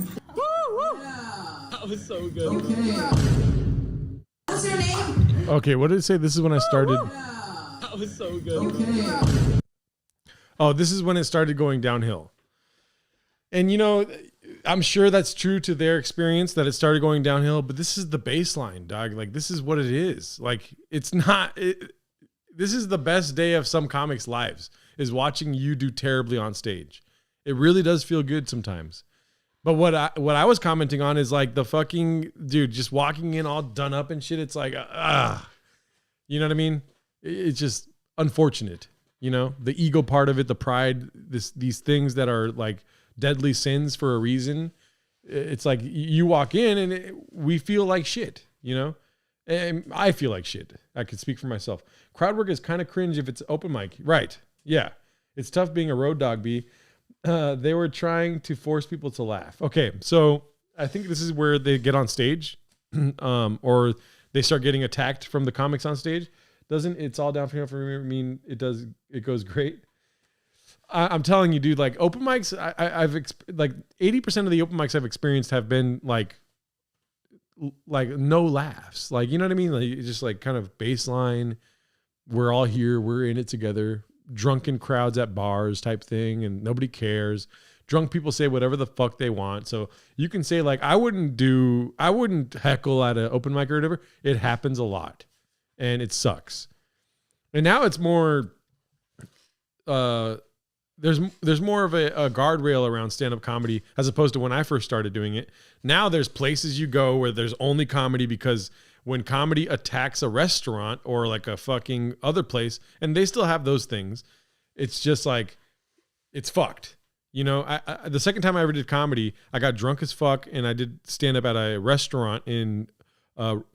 That was so good. Okay. What's your name? Okay, what did it say? This is when I started. That was so good. Okay. Oh, this is when it started going downhill. And I'm sure that's true to their experience that it started going downhill, but this is the baseline, dog. Like, this is what it is. Like, it's not. This is the best day of some comics' lives, is watching you do terribly on stage. It really does feel good sometimes. But what I was commenting on is like the fucking dude just walking in all done up and shit. It's like, you know what I mean? It's just unfortunate. The ego part of it, the pride, these things that are like deadly sins for a reason. It's like you walk in and we feel like shit, and I feel like shit. I could speak for myself. Crowd work is kind of cringe if it's open mic. Right. Yeah. It's tough being a road dog, B. They were trying to force people to laugh. Okay. So I think this is where they get on stage or they start getting attacked from the comics on stage. It's all downhill for me. I mean, it goes great. I'm telling you, dude, like open mics, I've like 80% of the open mics I've experienced have been like no laughs. Like, you know what I mean? Like just like kind of baseline. We're all here. We're in it together. Drunken crowds at bars type thing. And nobody cares. Drunk people say whatever the fuck they want. So you can say like, I wouldn't heckle at an open mic or whatever. It happens a lot and it sucks. And now it's more, there's more of a guardrail around stand-up comedy as opposed to when I first started doing it. Now there's places you go where there's only comedy because when comedy attacks a restaurant or like a fucking other place, and they still have those things, it's just like, it's fucked. The second time I ever did comedy, I got drunk as fuck and I did stand-up at a restaurant in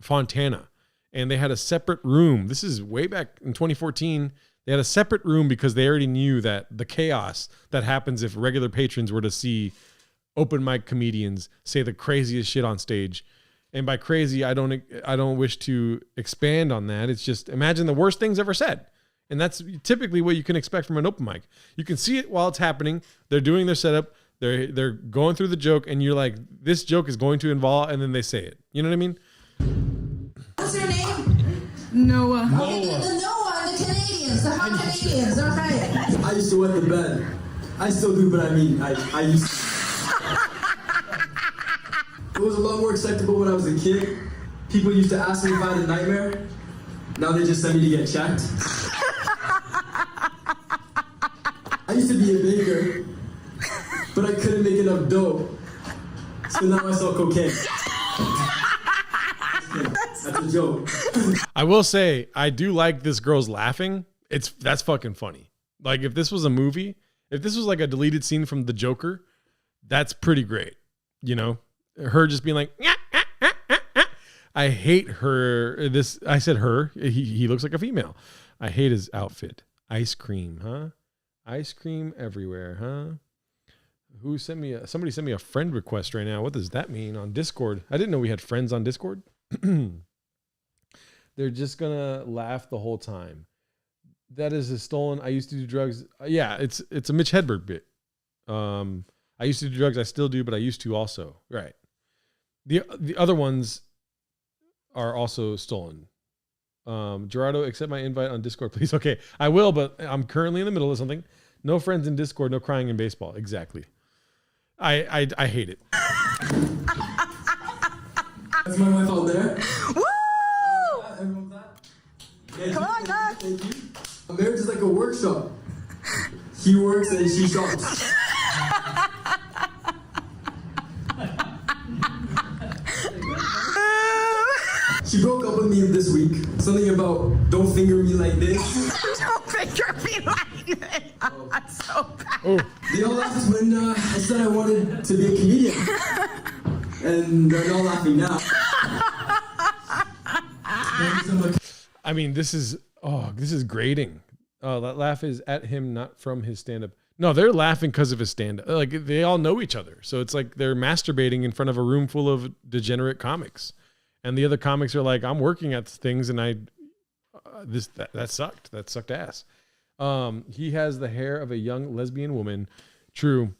Fontana. And they had a separate room. This is way back in 2014. They had a separate room because they already knew that the chaos that happens if regular patrons were to see open mic comedians say the craziest shit on stage. And by crazy, I don't wish to expand on that. It's just imagine the worst things ever said. And that's typically what you can expect from an open mic. You can see it while it's happening. They're doing their setup. They're going through the joke and you're like, this joke is going to involve, and then they say it. You know what I mean? What's your name? Noah. Okay, the Noah, the Canadians, the hot Canadians, okay. I used to wet the bed. I still do, but I mean, I used to. It was a lot more acceptable when I was a kid. People used to ask me if I had a nightmare. Now they just send me to get checked. I used to be a baker, but I couldn't make enough dough. So now I sell cocaine. That's a joke. I will say, I do like this girl's laughing. That's fucking funny. Like if this was a movie, if this was like a deleted scene from The Joker, that's pretty great. Her just being like, I hate her. I said her. He looks like a female. I hate his outfit. Ice cream, huh? Ice cream everywhere, huh? Somebody sent me a friend request right now. What does that mean on Discord? I didn't know we had friends on Discord. They're just gonna laugh the whole time. That is a stolen. I used to do drugs. Yeah, it's a Mitch Hedberg bit. I used to do drugs. I still do, but I used to also. Right. The other ones are also stolen. Gerardo, accept my invite on Discord, please. Okay, I will, but I'm currently in the middle of something. No friends in Discord. No crying in baseball. Exactly. I hate it. That's my wife out there. Woo! Everyone clap. Yeah, Come on, guys. Thank you. A marriage is like a workshop. He works and she shops. She broke up with me this week. Something about don't finger me like this. Don't finger me like this. That's so bad. They all laughed when I said I wanted to be a comedian. And they're all laughing now. I mean, this is grating. Oh, that laugh is at him, not from his stand-up. No, they're laughing because of his stand-up. Like, they all know each other. So it's like they're masturbating in front of a room full of degenerate comics. And the other comics are like, I'm working at things and that sucked. That sucked ass. He has the hair of a young lesbian woman. True.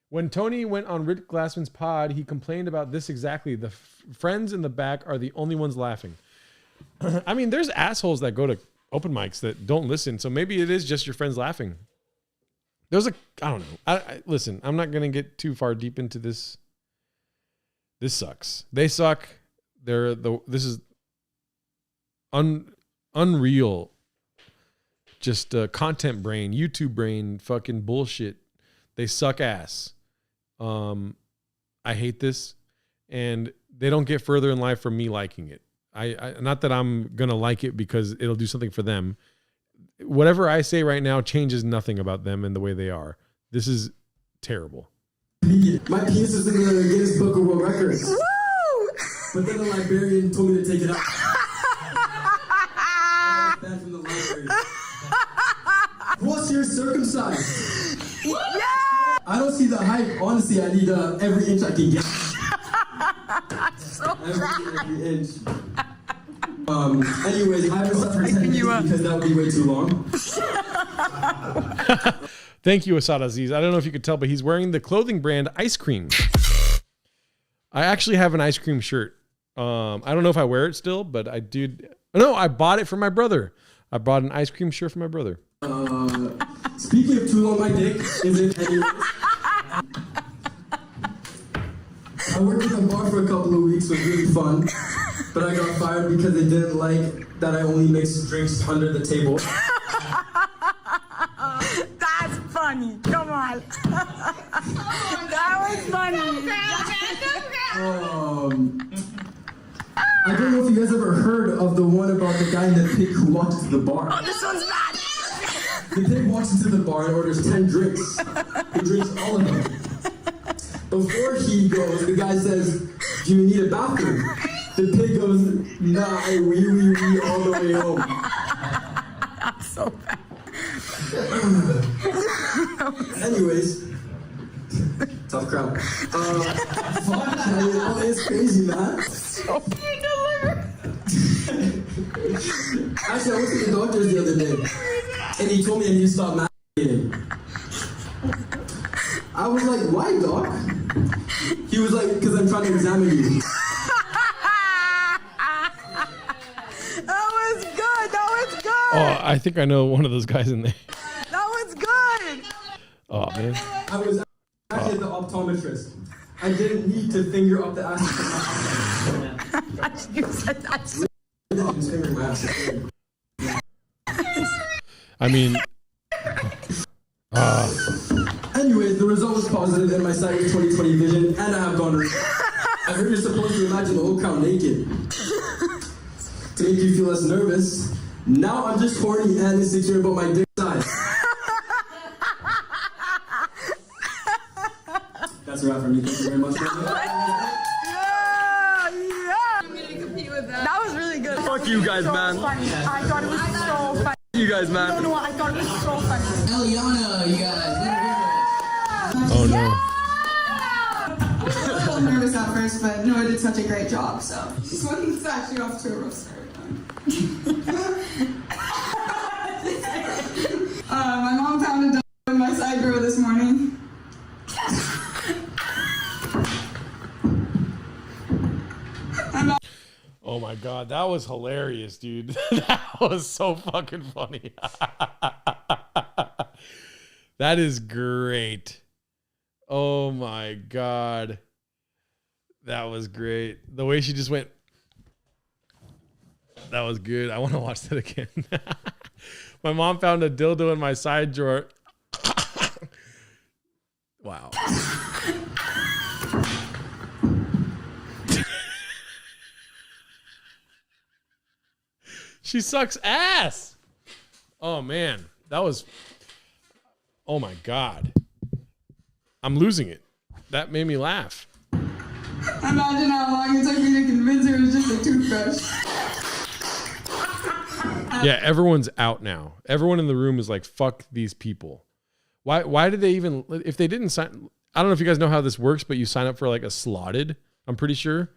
When Tony went on Rick Glassman's pod, he complained about this exactly. The friends in the back are the only ones laughing. I mean, there's assholes that go to open mics that don't listen. So maybe it is just your friends laughing. I don't know. Listen, I'm not going to get too far deep into this. This sucks. They suck. This is unreal. Just content brain, YouTube brain, fucking bullshit. They suck ass. I hate this, and they don't get further in life from me liking it. I not that I'm gonna like it because it'll do something for them. Whatever I say right now changes nothing about them and the way they are. This is terrible. My piece is in the Guinness Book of World Records. Woo! But then the librarian told me to take it out. Back from the library. What's your circumcised? Yeah! I don't see the hype. Honestly, I need every inch I can get. Every inch. Anyways, I haven't slept for 10 minutes because that would be way too long. Thank you, Asad Aziz. I don't know if you could tell, but he's wearing the clothing brand Ice Cream. I actually have an ice cream shirt. I don't know if I wear it still, but I do. No, I bought it for my brother. I bought an ice cream shirt for my brother. Speaking of too long, my dick isn't anyways. I worked at the bar for a couple of weeks. It was really fun. But I got fired because they didn't like that I only mix drinks under the table. That's funny. Come on. That was funny. I don't know if you guys ever heard of the one about the guy in the pig who walked into the bar. Oh, this one's bad. The pig walks into the bar and orders 10 drinks. He drinks all of them. Before he goes, the guy says, "Do you need a bathroom?" The pig goes, "Nah, I wee all the way home." That's so bad. Anyways, tough crowd. Fuck, it's crazy, man. So you delivered. Actually, I went to the doctor's the other day, and he told me I need to stop masturbating. I was like, "Why, doc?" He was like, "Because I'm trying to examine you." That was good. That was good. Oh, I think I know one of those guys in there. That was good. Oh, man. I was actually the optometrist. I didn't need to finger up the ass. You said that. I mean, anyways, the result was positive and my sight was 20/20 vision, and I have gonorrhea. I heard you're supposed to imagine the whole crowd naked to make you feel less nervous. Now I'm just horny and insecure about my dick size. That's a wrap for me. Thank you very much. That was really good. Fuck you guys, man. Funny. I thought it was so funny. You guys, man. You know what? I thought it was so funny. Eliana, you guys. Oh, no. I was a little nervous at first, but Noah did such a great job, so this one's actually off to a rough start. My mom found a dog in my side drawer this morning. Oh my God, that was hilarious, dude. That was so fucking funny. That is great. Oh my God. That was great. The way she just went. That was good. I want to watch that again. My mom found a dildo in my side drawer. Wow. She sucks ass. Oh man, that was. Oh my God, I'm losing it. That made me laugh. Imagine how long it took me to convince her it was just a toothbrush. Yeah, everyone's out now. Everyone in the room is like, fuck these people. Why did they even, if they didn't sign, I don't know if you guys know how this works, but you sign up for like a slotted, I'm pretty sure.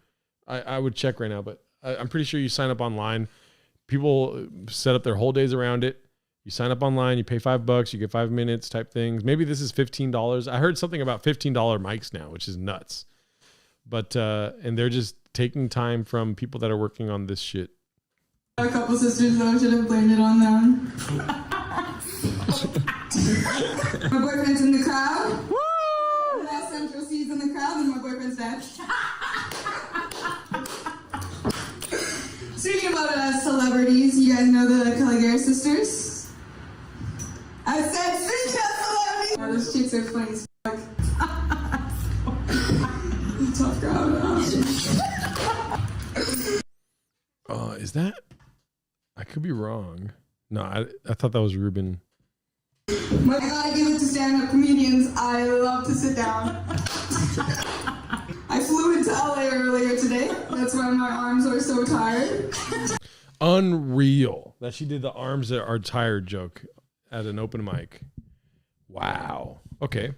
I would check right now, but I'm pretty sure you sign up online. People set up their whole days around it. You sign up online, you pay $5, you get 5 minutes type things. Maybe this is $15. I heard something about $15 mics now, which is nuts. But, and they're just taking time from people that are working on this shit. A couple sisters though, should have blamed it on them. My boyfriend's in the crowd. Woo! Last Central C's in the crowd, and my boyfriend's dead. Speaking about celebrities, you guys know the Caligari sisters? I said speaking of celebrities! Oh, those chicks are funny as fuck. Tough crowd. Is that? I could be wrong. No, I thought that was Ruben. I gotta give it to stand-up comedians. I love to sit down. I flew into LA earlier today. That's why my arms are so tired. Unreal that she did the arms that are tired joke at an open mic. Wow. Okay.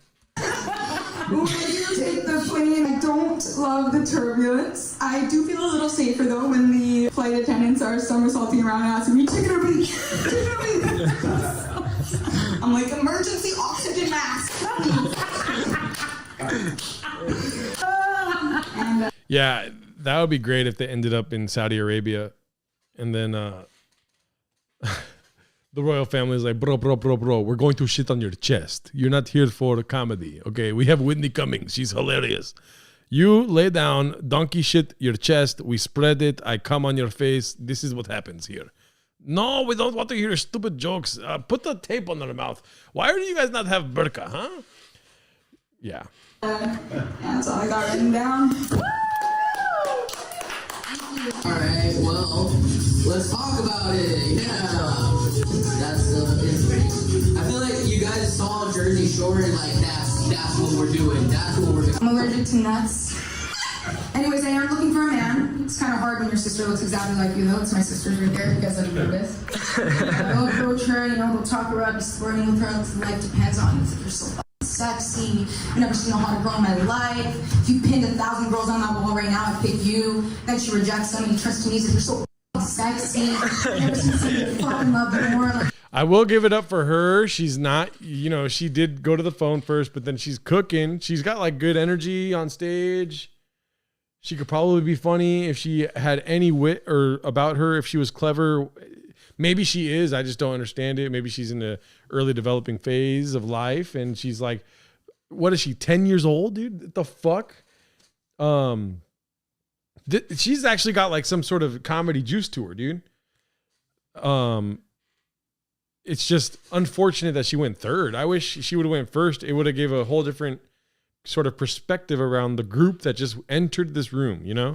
When you take the plane, I don't love the turbulence. I do feel a little safer though when the flight attendants are somersaulting around and asking me, "Ticket or breathe? Ticket or breathe?" I'm like, emergency oxygen mask. Yeah, that would be great if they ended up in Saudi Arabia, and then the royal family is like, bro, we're going to shit on your chest. You're not here for comedy, okay? We have Whitney Cummings. She's hilarious. You lay down, donkey shit your chest. We spread it. I come on your face. This is what happens here. No, we don't want to hear stupid jokes. Put the tape on their mouth. Why do you guys not have burqa, huh? Yeah. That's all I got written down. All right, well, let's talk about it. Yeah. That's I feel like you guys saw Jersey Shore and like that's what we're doing. That's what we're doing. I'm allergic to nuts. Anyways, I am looking for a man. It's kind of hard when your sister looks exactly like you, though. It's my sister's right there. You guys have heard this. They'll approach her, they'll talk her up, be flirting with her. Life depends on you. You're so fucking sexy. I've never seen a hotter girl in my life. If you pinned 1,000 girls on that wall right now, I'd pick you. Then she rejects them and you trust me. You're so fucking sexy. I've never seen somebody fucking love you more. Like, I will give it up for her. She's not, she did go to the phone first, but then she's cooking. She's got like good energy on stage. She could probably be funny if she had any wit or about her, if she was clever. Maybe she is. I just don't understand it. Maybe she's in the early developing phase of life. And she's like, what is she, 10 years old, dude? What the fuck? She's actually got like some sort of comedy juice to her, dude. It's just unfortunate that she went third. I wish she would have went first. It would have gave a whole different sort of perspective around the group that just entered this room, Well,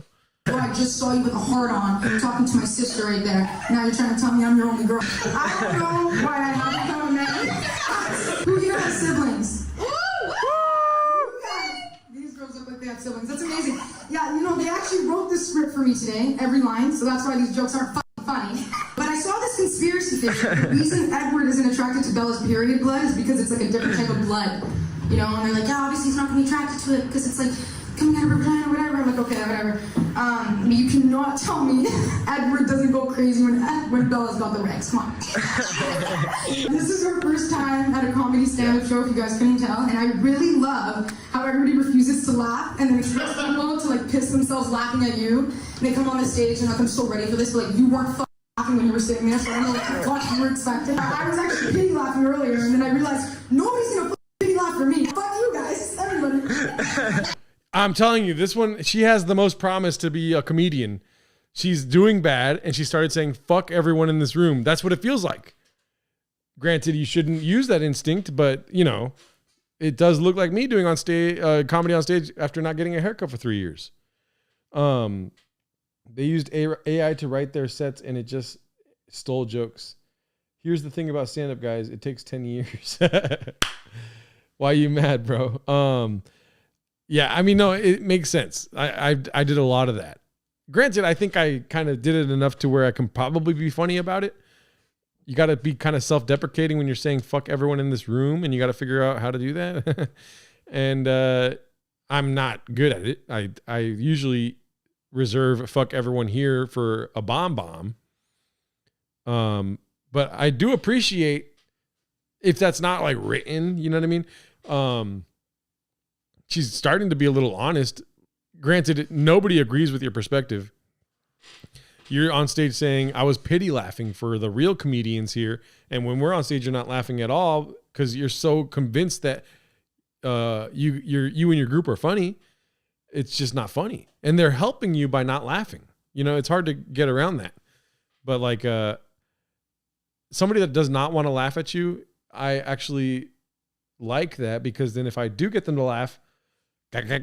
I just saw you with a heart on, talking to my sister right there. Now you're trying to tell me I'm your only girl. I don't know why I have become a man. Who here has siblings? These girls look like they have siblings. That's amazing. Yeah, they actually wrote this script for me today, every line, so that's why these jokes aren't funny. But I saw this conspiracy theory. The reason Edward isn't attracted to Bella's period blood is because it's like a different type of blood. And they're like, yeah, obviously he's not going to be attracted to it because it's like coming out of her vagina or whatever. I'm like, okay, whatever. You cannot tell me Edward doesn't go crazy when Bella's got the regs. Come on. This is her first time at a comedy stand-up show, if you guys couldn't tell. And I really love how everybody refuses to laugh and then expects people to like piss themselves laughing at you. And they come on the stage and like, I'm so ready for this, but like you weren't laughing when you were sitting there, so I don't know what you were expecting. I was actually pity laughing earlier, and then I realized nobody's gonna pity laugh for me. Fuck you guys, everybody. I'm telling you, this one, she has the most promise to be a comedian. She's doing bad, and she started saying, fuck everyone in this room. That's what it feels like. Granted, you shouldn't use that instinct, but, it does look like me doing on stage, comedy on stage after not getting a haircut for 3 years. They used AI to write their sets, and it just Stole jokes. Here's the thing about stand-up, guys. It takes 10 years. Why are you mad, bro? Yeah, I mean, no, it makes sense. I did a lot of that. Granted, I think I kind of did it enough to where I can probably be funny about it. You got to be kind of self-deprecating when you're saying fuck everyone in this room, and you got to figure out how to do that. And I'm not good at it. I usually reserve fuck everyone here for a bomb. But I do appreciate if that's not like written, you know what I mean? She's starting to be a little honest. Granted, nobody agrees with your perspective. You're on stage saying, I was pity laughing for the real comedians here. And when we're on stage, you're not laughing at all because you're so convinced that you and your group are funny. It's just not funny. And they're helping you by not laughing. You know, it's hard to get around that. But like somebody that does not want to laugh at you, I actually like that, because then if I do get them to laugh, gotcha,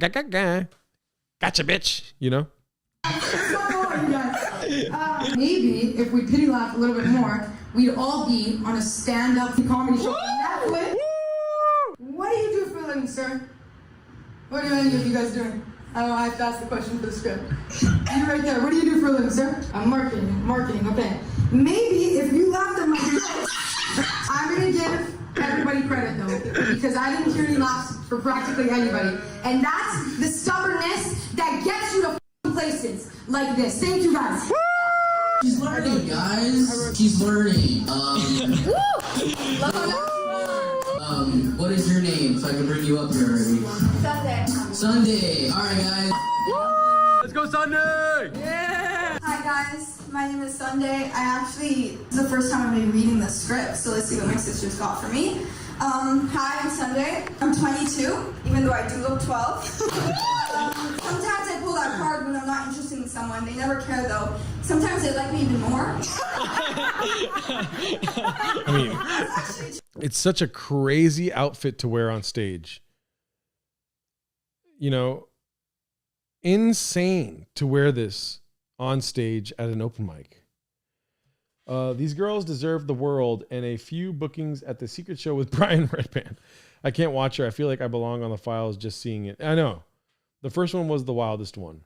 bitch, you know? Maybe if we pity laugh a little bit more, we'd all be on a stand-up comedy show. What do you do for a living, sir? What do any of you guys doing? Oh, I have to ask the question for the script. You right there. What do you do for a living, sir? I'm marketing, okay. Maybe if you laughed at my jokes, I'm gonna give everybody credit though, because I didn't hear any laughs for practically anybody. And that's the stubbornness that gets you to places like this. Thank you guys. She's learning, guys. She's learning. What is your name so I can bring you up here already? Sunday. All right, guys. Let's go, Sunday! Yeah! Hi, guys. My name is Sunday. This is the first time I'm reading the script, so let's see what my sisters got for me. Hi, I'm Sunday. I'm 22, even though I do look 12. Sometimes I pull that card when I'm not interested in someone. They never care, though. Sometimes they like me even more. I mean, it's such a crazy outfit to wear on stage. You know, insane to wear this on stage at an open mic. These girls deserve the world and a few bookings at the secret show with Brian Redband. I can't watch her. I feel like I belong on the files just seeing it. I know. The first one was the wildest one.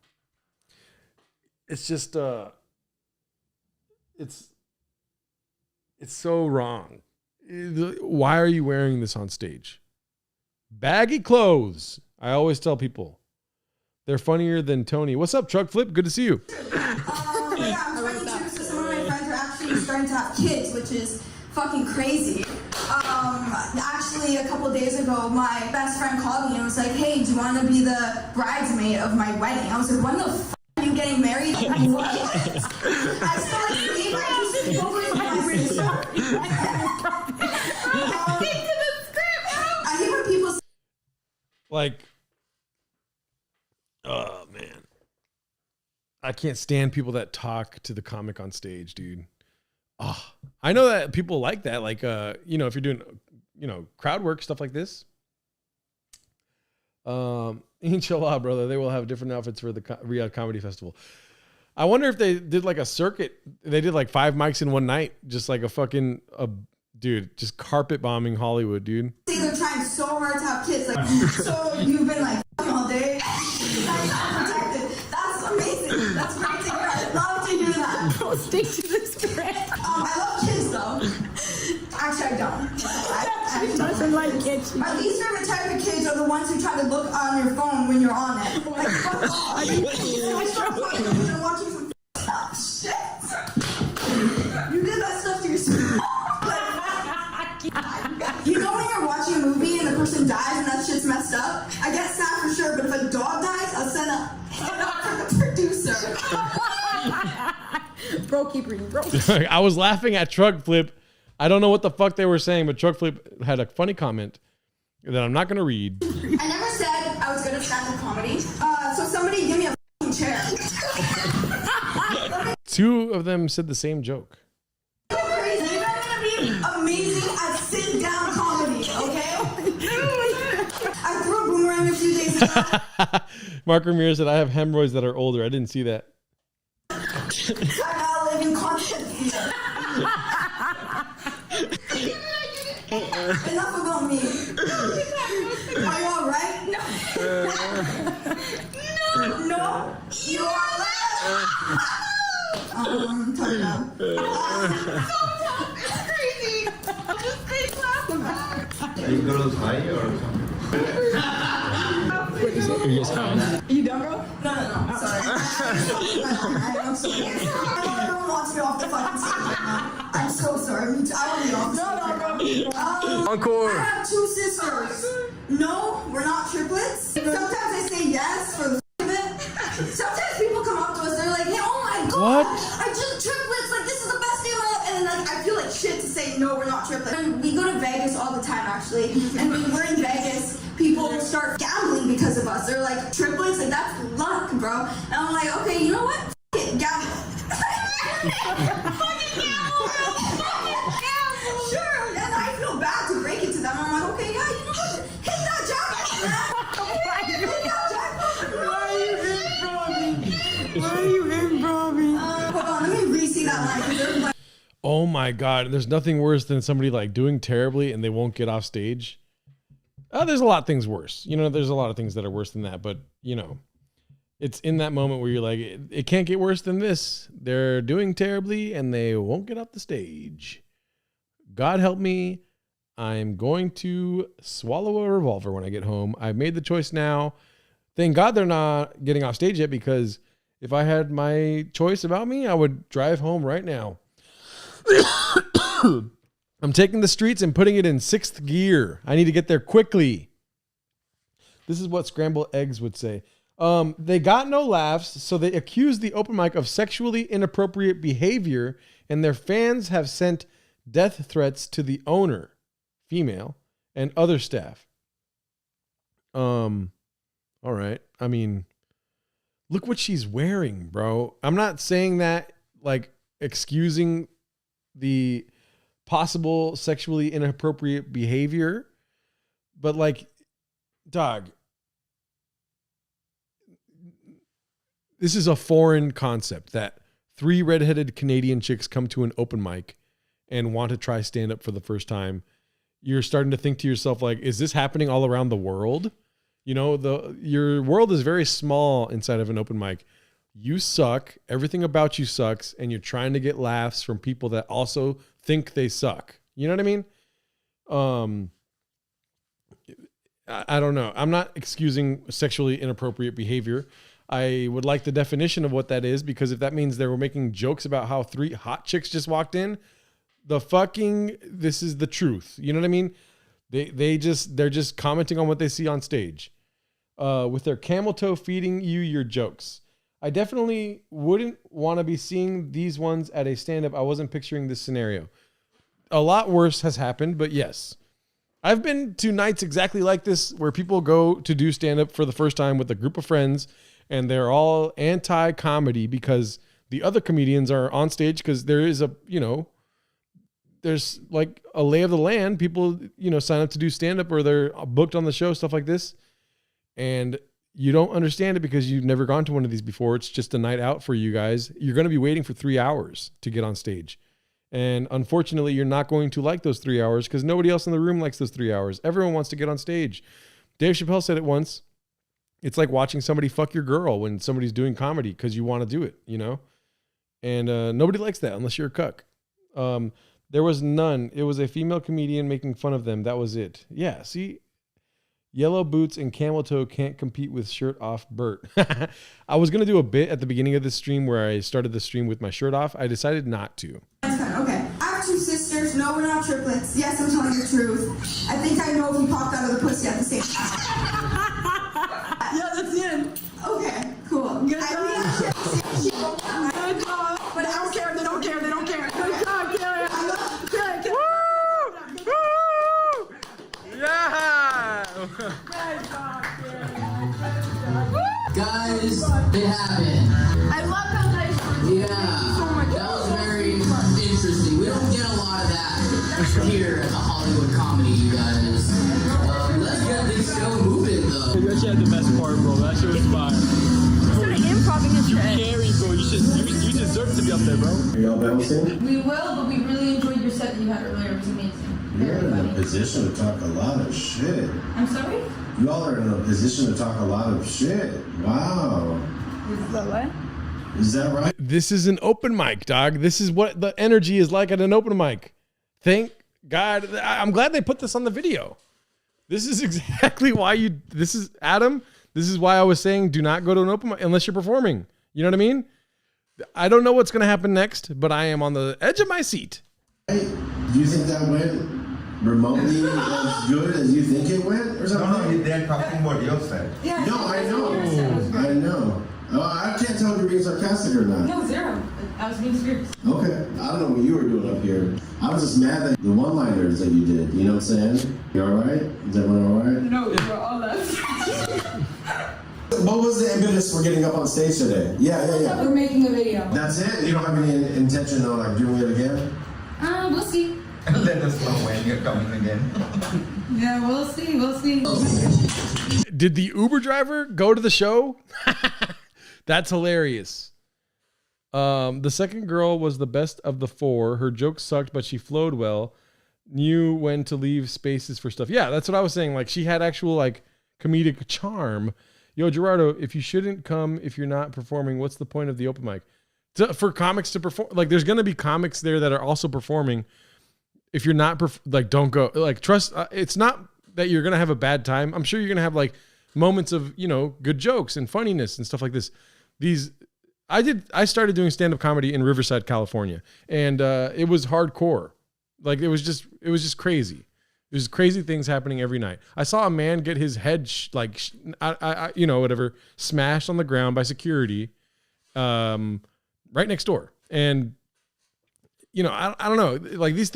It's just, it's so wrong. Why are you wearing this on stage? Baggy clothes. I always tell people they're funnier than Tony. What's up, Truck Flip? Good to see you. Yeah, I'm 22, so some of my friends are actually starting to have kids, which is fucking crazy. Actually, a couple days ago, my best friend called me and was like, hey, do you want to be the bridesmaid of my wedding? I was like, when the f*** are you getting married? What? I started thinking, I just over my sister. I hate when people say, like, oh, man. I can't stand people that talk to the comic on stage, dude. Oh, I know that people like that. Like, you know, if you're doing, you know, crowd work, stuff like this. Inshallah, brother, they will have different outfits for the Riyadh Comedy Festival. I wonder if they did like a circuit. They did like 5 mics in one night, just like a fucking, dude, just carpet bombing Hollywood, dude. they're trying so hard to have kids. Like, so you've been like all day. That's amazing. That's great to hear. I'd love to hear that. Don't stick to the script. I love kids though. Actually, I don't. She doesn't like kids. My least favorite type of kids are the ones who try to look on your phone when you're on it. Like, fuck off. You're watching some shit. You did that stuff to yourself. You know when you're watching a movie and the person dies and that shit's messed up? I get sad for sure, but if a dog dies, I'll send a hit up for the producer. Bro, keep reading, bro. I was laughing at Truck Flip. I don't know what the fuck they were saying, but Truck Flip had a funny comment that I'm not going to read. I never said I was good at stand-up comedy. So somebody give me a fucking chair. 2 of them said the same joke. Crazy. You're gonna be amazing at sit-down comedy, okay? I threw a boomerang a few days ago. Mark Ramirez said, I have hemorrhoids that are older. I didn't see that. I now live in content fear. Are you all right? No. No. You are turn it up. It's crazy. I'll just stay laughing back. Are you girls high or something? You done, bro? No. Sorry. I'm sorry. I don't want to get off the fucking stage right now. I'm so sorry. I want to get off the stage. No. Encore. I have 2 sisters. No, we're not triplets. Sometimes I say yes for the of it. Sometimes people come up to us, they're like, hey, oh my god, What? I just triplets, like this is the best day of my life. And then like I feel like shit to say no, we're not triplets. And we go to Vegas all the time actually. And when we're in Vegas, people start gambling because of us. They're like, triplets, like that's luck, bro. And I'm like, okay, you know what? F it, gamble. Fucking gamble, bro. Fucking gamble. Sure. And I feel bad to break it to them. I'm like, okay, yeah, you know what? Hit that jackpot, man. Hit that jackpot. Why are you improving? Hold on, let me re-see that line. Oh my God. There's nothing worse than somebody like doing terribly and they won't get off stage. There's a lot of things worse. You know, there's a lot of things that are worse than that. But, you know, it's in that moment where you're like, it can't get worse than this. They're doing terribly and they won't get off the stage. God help me. I'm going to swallow a revolver when I get home. I've made the choice now. Thank God they're not getting off stage yet, because if I had my choice about me, I would drive home right now. I'm taking the streets and putting it in 6th gear. I need to get there quickly. This is what scrambled eggs would say. They got no laughs, so they accused the open mic of sexually inappropriate behavior, and their fans have sent death threats to the owner, female, and other staff. All right. I mean, look what she's wearing, bro. I'm not saying that like excusing the possible sexually inappropriate behavior, but like, dog, this is a foreign concept that 3 redheaded Canadian chicks come to an open mic and want to try stand up for the first time. You're starting to think to yourself, like, is this happening all around the world? You know, your world is very small inside of an open mic. You suck. Everything about you sucks. And you're trying to get laughs from people that also think they suck. You know what I mean? I don't know. I'm not excusing sexually inappropriate behavior. I would like the definition of what that is, because if that means they were making jokes about how 3 hot chicks just walked in, this is the truth. You know what I mean? They're just commenting on what they see on stage. With their camel toe feeding you your jokes. I definitely wouldn't want to be seeing these ones at a stand-up. I wasn't picturing this scenario. A lot worse has happened, but yes. I've been to nights exactly like this where people go to do stand-up for the first time with a group of friends, and they're all anti-comedy because the other comedians are on stage, because there is there's like a lay of the land. People, sign up to do stand-up or they're booked on the show, stuff like this. And you don't understand it because you've never gone to one of these before. It's just a night out for you guys. You're going to be waiting for 3 hours to get on stage. And unfortunately, you're not going to like those 3 hours because nobody else in the room likes those 3 hours. Everyone wants to get on stage. Dave Chappelle said it once. It's like watching somebody fuck your girl when somebody's doing comedy because you want to do it, And nobody likes that unless you're a cuck. There was none. It was a female comedian making fun of them. That was it. Yeah, see? Yellow boots and camel toe can't compete with shirt off Bert. I was going to do a bit at the beginning of this stream where I started the stream with my shirt off. I decided not to. Okay. I have 2 sisters. No, we're not triplets. Yes, I'm telling the truth. I think I know if you popped out of the pussy at the same time. Yeah, that's the end. Okay, cool. Good job. Good job. But I don't care. They don't care. They don't care. Good job, Karen. Yeah! Guys, it happened. I love how nice you Yeah, that was very interesting. We don't get a lot of that here at the Hollywood Comedy, you guys. Let's get this show moving, though. You actually had the best part, bro. That shit was fire. improv his You carry, bro. You deserve to be up there, bro. Are y'all bouncing? We will, but we really enjoyed your set that you had earlier. It was amazing. You're in a position to talk a lot of shit. I'm sorry? Y'all are in a position to talk a lot of shit. Wow. Is that what? Is that right? This is an open mic, dog. This is what the energy is like at an open mic. Thank God. I'm glad they put this on the video. This is exactly why this is Adam. This is why I was saying do not go to an open mic unless you're performing. You know what I mean? I don't know what's going to happen next, but I am on the edge of my seat. Hey, do you think that went remotely as good as you think it went or something? No, they're talking what you said. Yeah, no, I know. I know. I can't tell if you're being sarcastic or not. No, zero. I was being serious. Okay. I don't know what you were doing up here. I was just mad at the one-liners that you did. You know what I'm saying? You all right? Is everyone all right? No, we're all left. What was the impetus for getting up on stage today? Yeah. We're making a video. That's it? You don't have any intention of like doing it again? We'll see. Let us know when you're coming again. Yeah, we'll see. Did the Uber driver go to the show? That's hilarious. The second girl was the best of the four. Her jokes sucked, but she flowed well. Knew when to leave spaces for stuff. Yeah, that's what I was saying. Like she had actual like comedic charm. Yo, Gerardo, if you shouldn't come if you're not performing, what's the point of the open mic? For comics to perform, like there's going to be comics there that are also performing. If you're not, don't go. Like trust, it's not that you're going to have a bad time. I'm sure you're going to have like moments of, good jokes and funniness and stuff like this. I started doing stand-up comedy in Riverside, California, and it was hardcore. Like it was just crazy. There's crazy things happening every night. I saw a man get his head smashed on the ground by security, right next door. And I don't know. Like these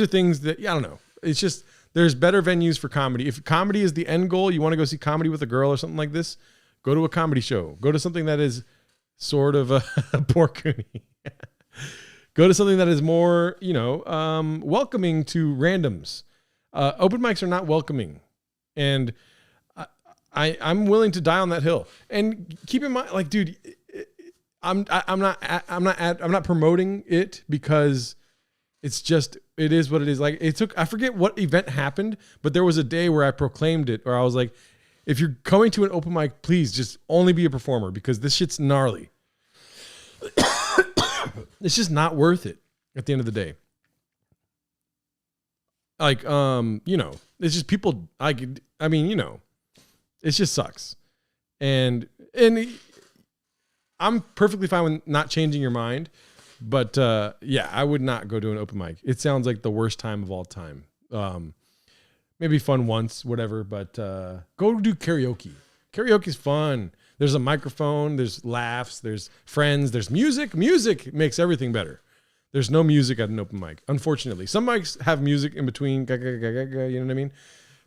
are things that I don't know. It's just there's better venues for comedy. If comedy is the end goal, you want to go see comedy with a girl or something like this, go to a comedy show. Go to something that is sort of a poor Cooney. Go to something that is more, welcoming to randoms. Open mics are not welcoming, and I'm willing to die on that hill. And keep in mind, like, dude, I'm not promoting it because it's just it is what it is. Like I forget what event happened, but there was a day where I proclaimed it, or I was like, if you're going to an open mic, please just only be a performer because this shit's gnarly. It's just not worth it at the end of the day. Like, it's just people, it just sucks. And I'm perfectly fine with not changing your mind, but I would not go to an open mic. It sounds like the worst time of all time. Maybe fun once, whatever, but go do karaoke. Karaoke's fun. There's a microphone, there's laughs, there's friends, there's music. Music makes everything better. There's no music at an open mic, unfortunately. Some mics have music in between, you know what I mean?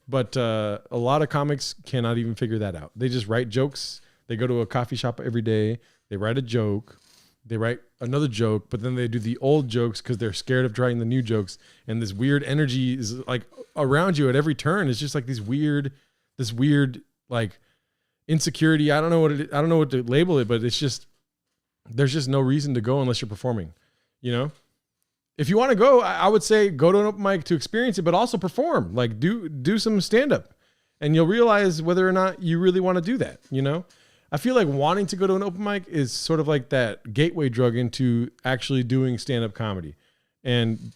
But a lot of comics cannot even figure that out. They just write jokes. They go to a coffee shop every day. They write a joke. They write another joke, but then they do the old jokes because they're scared of trying the new jokes. And this weird energy is like around you at every turn. It's just like this weird like insecurity. I don't know what to label it, but it's just, there's just no reason to go unless you're performing, If you want to go, I would say go to an open mic to experience it, but also perform. Like do some stand-up, and you'll realize whether or not you really want to do that. I feel like wanting to go to an open mic is sort of like that gateway drug into actually doing stand-up comedy. And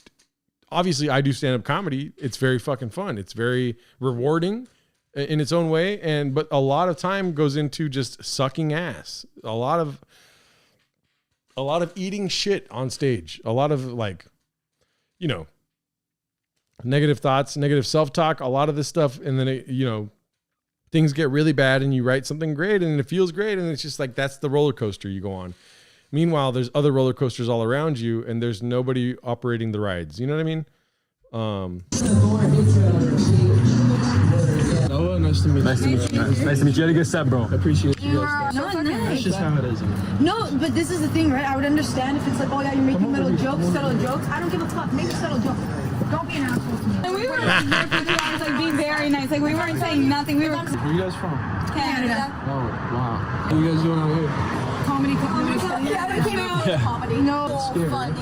obviously I do stand-up comedy. It's very fucking fun. It's very rewarding in its own way. But a lot of time goes into just sucking ass. A lot of eating shit on stage. A lot of negative thoughts, negative self-talk, a lot of this stuff. And then things get really bad and you write something great and it feels great. And it's just like, that's the roller coaster you go on. Meanwhile, there's other roller coasters all around you and there's nobody operating the rides. You know what I mean? Noah, nice to meet you. Nice to meet you. Nice to meet you. You had a good set, bro. I appreciate you guys. No, That's just how it is. No, but this is the thing, right? I would understand if it's like, oh yeah, you're making subtle jokes. I don't give a fuck. Make subtle jokes. Don't be an asshole to me. And we were like being very nice. Like we weren't saying nothing. Where are you guys from? Canada. Oh, wow. What are you guys doing out here? comedy club. Yeah, we came out with comedy. No, funny.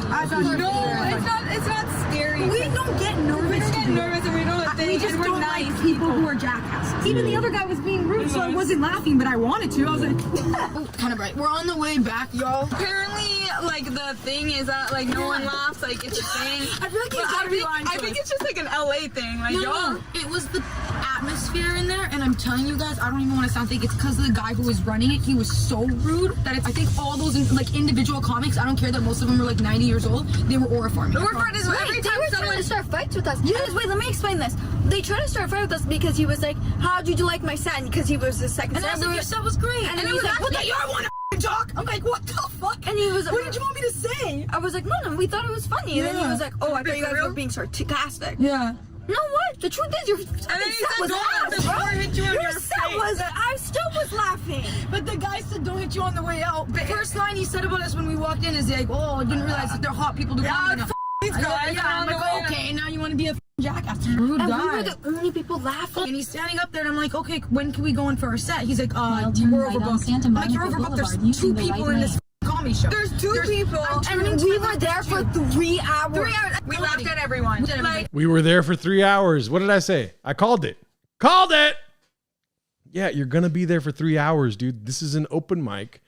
It's not scary. We don't get nervous. We don't get nervous and we don't think. We just don't like people who are jackasses. Even the other guy was being rude, so I wasn't laughing, but I wanted to. I was like, oh, kind of right. We're on the way back, y'all. Apparently, like the thing is that like no one laughs. Like it's a thing. I feel like he's gotta be lying. I think it's just like an LA thing. Like y'all. It was the atmosphere in there, and I'm telling you guys, I don't even want to sound fake. It's because of the guy who was running it. He was so rude that I think all those like individual comics, I don't care that most of them are like 90 years old, they were horrifying. The worst part is every time they were trying to start fights with us. Yes. Wait, let me explain this. They tried to start a fight with us because he was like, "How did you like my set?" Because he was the second. And I was like, "Your set was great." And then he was like, "What "What the? I want to talk." I'm like, "What the fuck?" And he was, "What did you want me to say?" I was like, "No, we thought it was funny." And then he was like, "Oh, I thought you guys were being sarcastic." Yeah. No, what? The truth is, your set was ass, bro. Your set was. I still was laughing. But the guy said, "Don't hit you on the way out." The first line he said about us when we walked in is like, "Oh, I didn't realize that they're hot people to come in." These guys. I'm like, okay, now you want to be a jackass. Rude and guy. we were the only people laughing. And he's standing up there, and I'm like, okay, when can we go in for our set? He's like, we're overbooked. I'm like, you're overbooked. There's 2 people in this comedy show. There's 2 people. And we were there for 3 hours. 3 hours. We laughed at everyone. Like, we were there for 3 hours. What did I say? I called it. Called it. Yeah, you're going to be there for 3 hours, dude. This is an open mic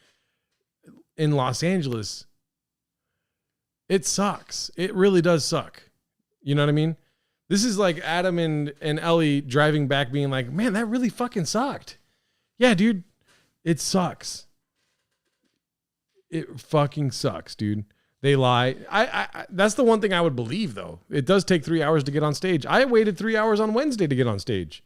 in Los Angeles. It sucks. It really does suck. You know what I mean? This is like Adam and Ellie driving back being like, man, that really fucking sucked. Yeah, dude, it sucks. It fucking sucks, dude. They lie. I that's the one thing I would believe, though. It does take 3 hours to get on stage. I waited 3 hours on Wednesday to get on stage.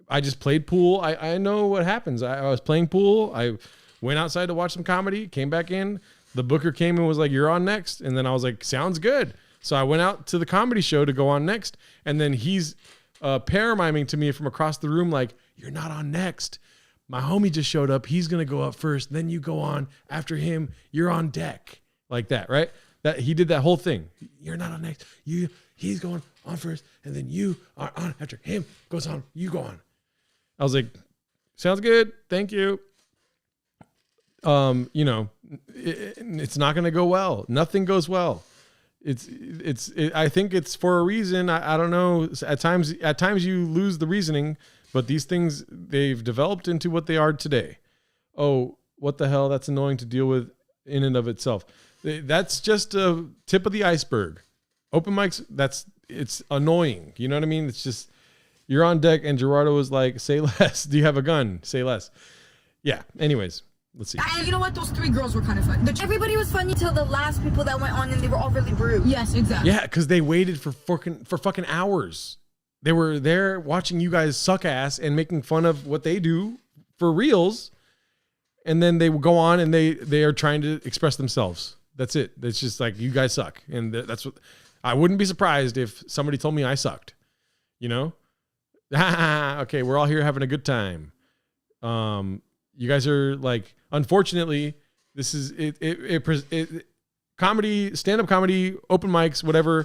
I just played pool. I know what happens. I was playing pool. I went outside to watch some comedy, came back in. The booker came and was like, "You're on next." And then I was like, "Sounds good." So I went out to the comedy show to go on next. And then he's paramiming to me from across the room like, "You're not on next. My homie just showed up. He's going to go up first. Then you go on after him. You're on deck." Like that, right? That he did that whole thing. "You're not on next. He's going on first. And then you are on after him goes on. You go on." I was like, "Sounds good. Thank you." You know, it's not going to go well. Nothing goes well. I think it's for a reason. I don't know. At times you lose the reasoning, but these things, they've developed into what they are today. Oh, what the hell? That's annoying to deal with in and of itself. That's just a tip of the iceberg. Open mics, it's annoying. You know what I mean? It's just, you're on deck and Gerardo was like, "Say less. Do you have a gun? Say less." Yeah. Anyways. Let's see. And you know what? Those 3 girls were kind of fun. Everybody was funny till the last people that went on, and they were all really rude. Yes, exactly. Yeah, because they waited for fucking hours. They were there watching you guys suck ass and making fun of what they do for reals, and then they will go on and they are trying to express themselves. That's it. It's just like, you guys suck, and that's what. I wouldn't be surprised if somebody told me I sucked. You know? Okay, we're all here having a good time. You guys are like, unfortunately, this is it comedy, stand-up comedy, open mics, whatever,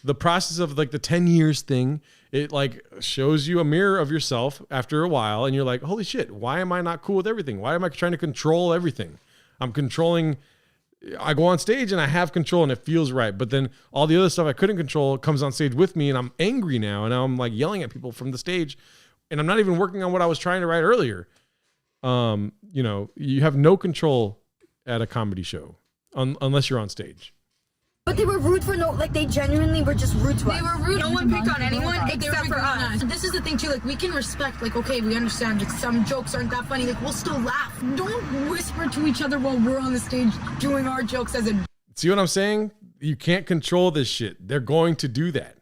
the process of like the 10 years thing, it like shows you a mirror of yourself after a while, and you're like, holy shit, why am I not cool with everything? Why am I trying to control everything? I go on stage and I have control and it feels right, but then all the other stuff I couldn't control comes on stage with me, and I'm angry now, and now I'm like yelling at people from the stage, and I'm not even working on what I was trying to write earlier. You know, you have no control at a comedy show unless you're on stage. But they were rude for they genuinely were just rude to us. They were rude. No one picked on anyone except for us. This is the thing too, like, we can respect, like, okay, we understand, like, some jokes aren't that funny, like, we'll still laugh. Don't whisper to each other while we're on the stage doing our jokes as a... See what I'm saying? You can't control this shit. They're going to do that.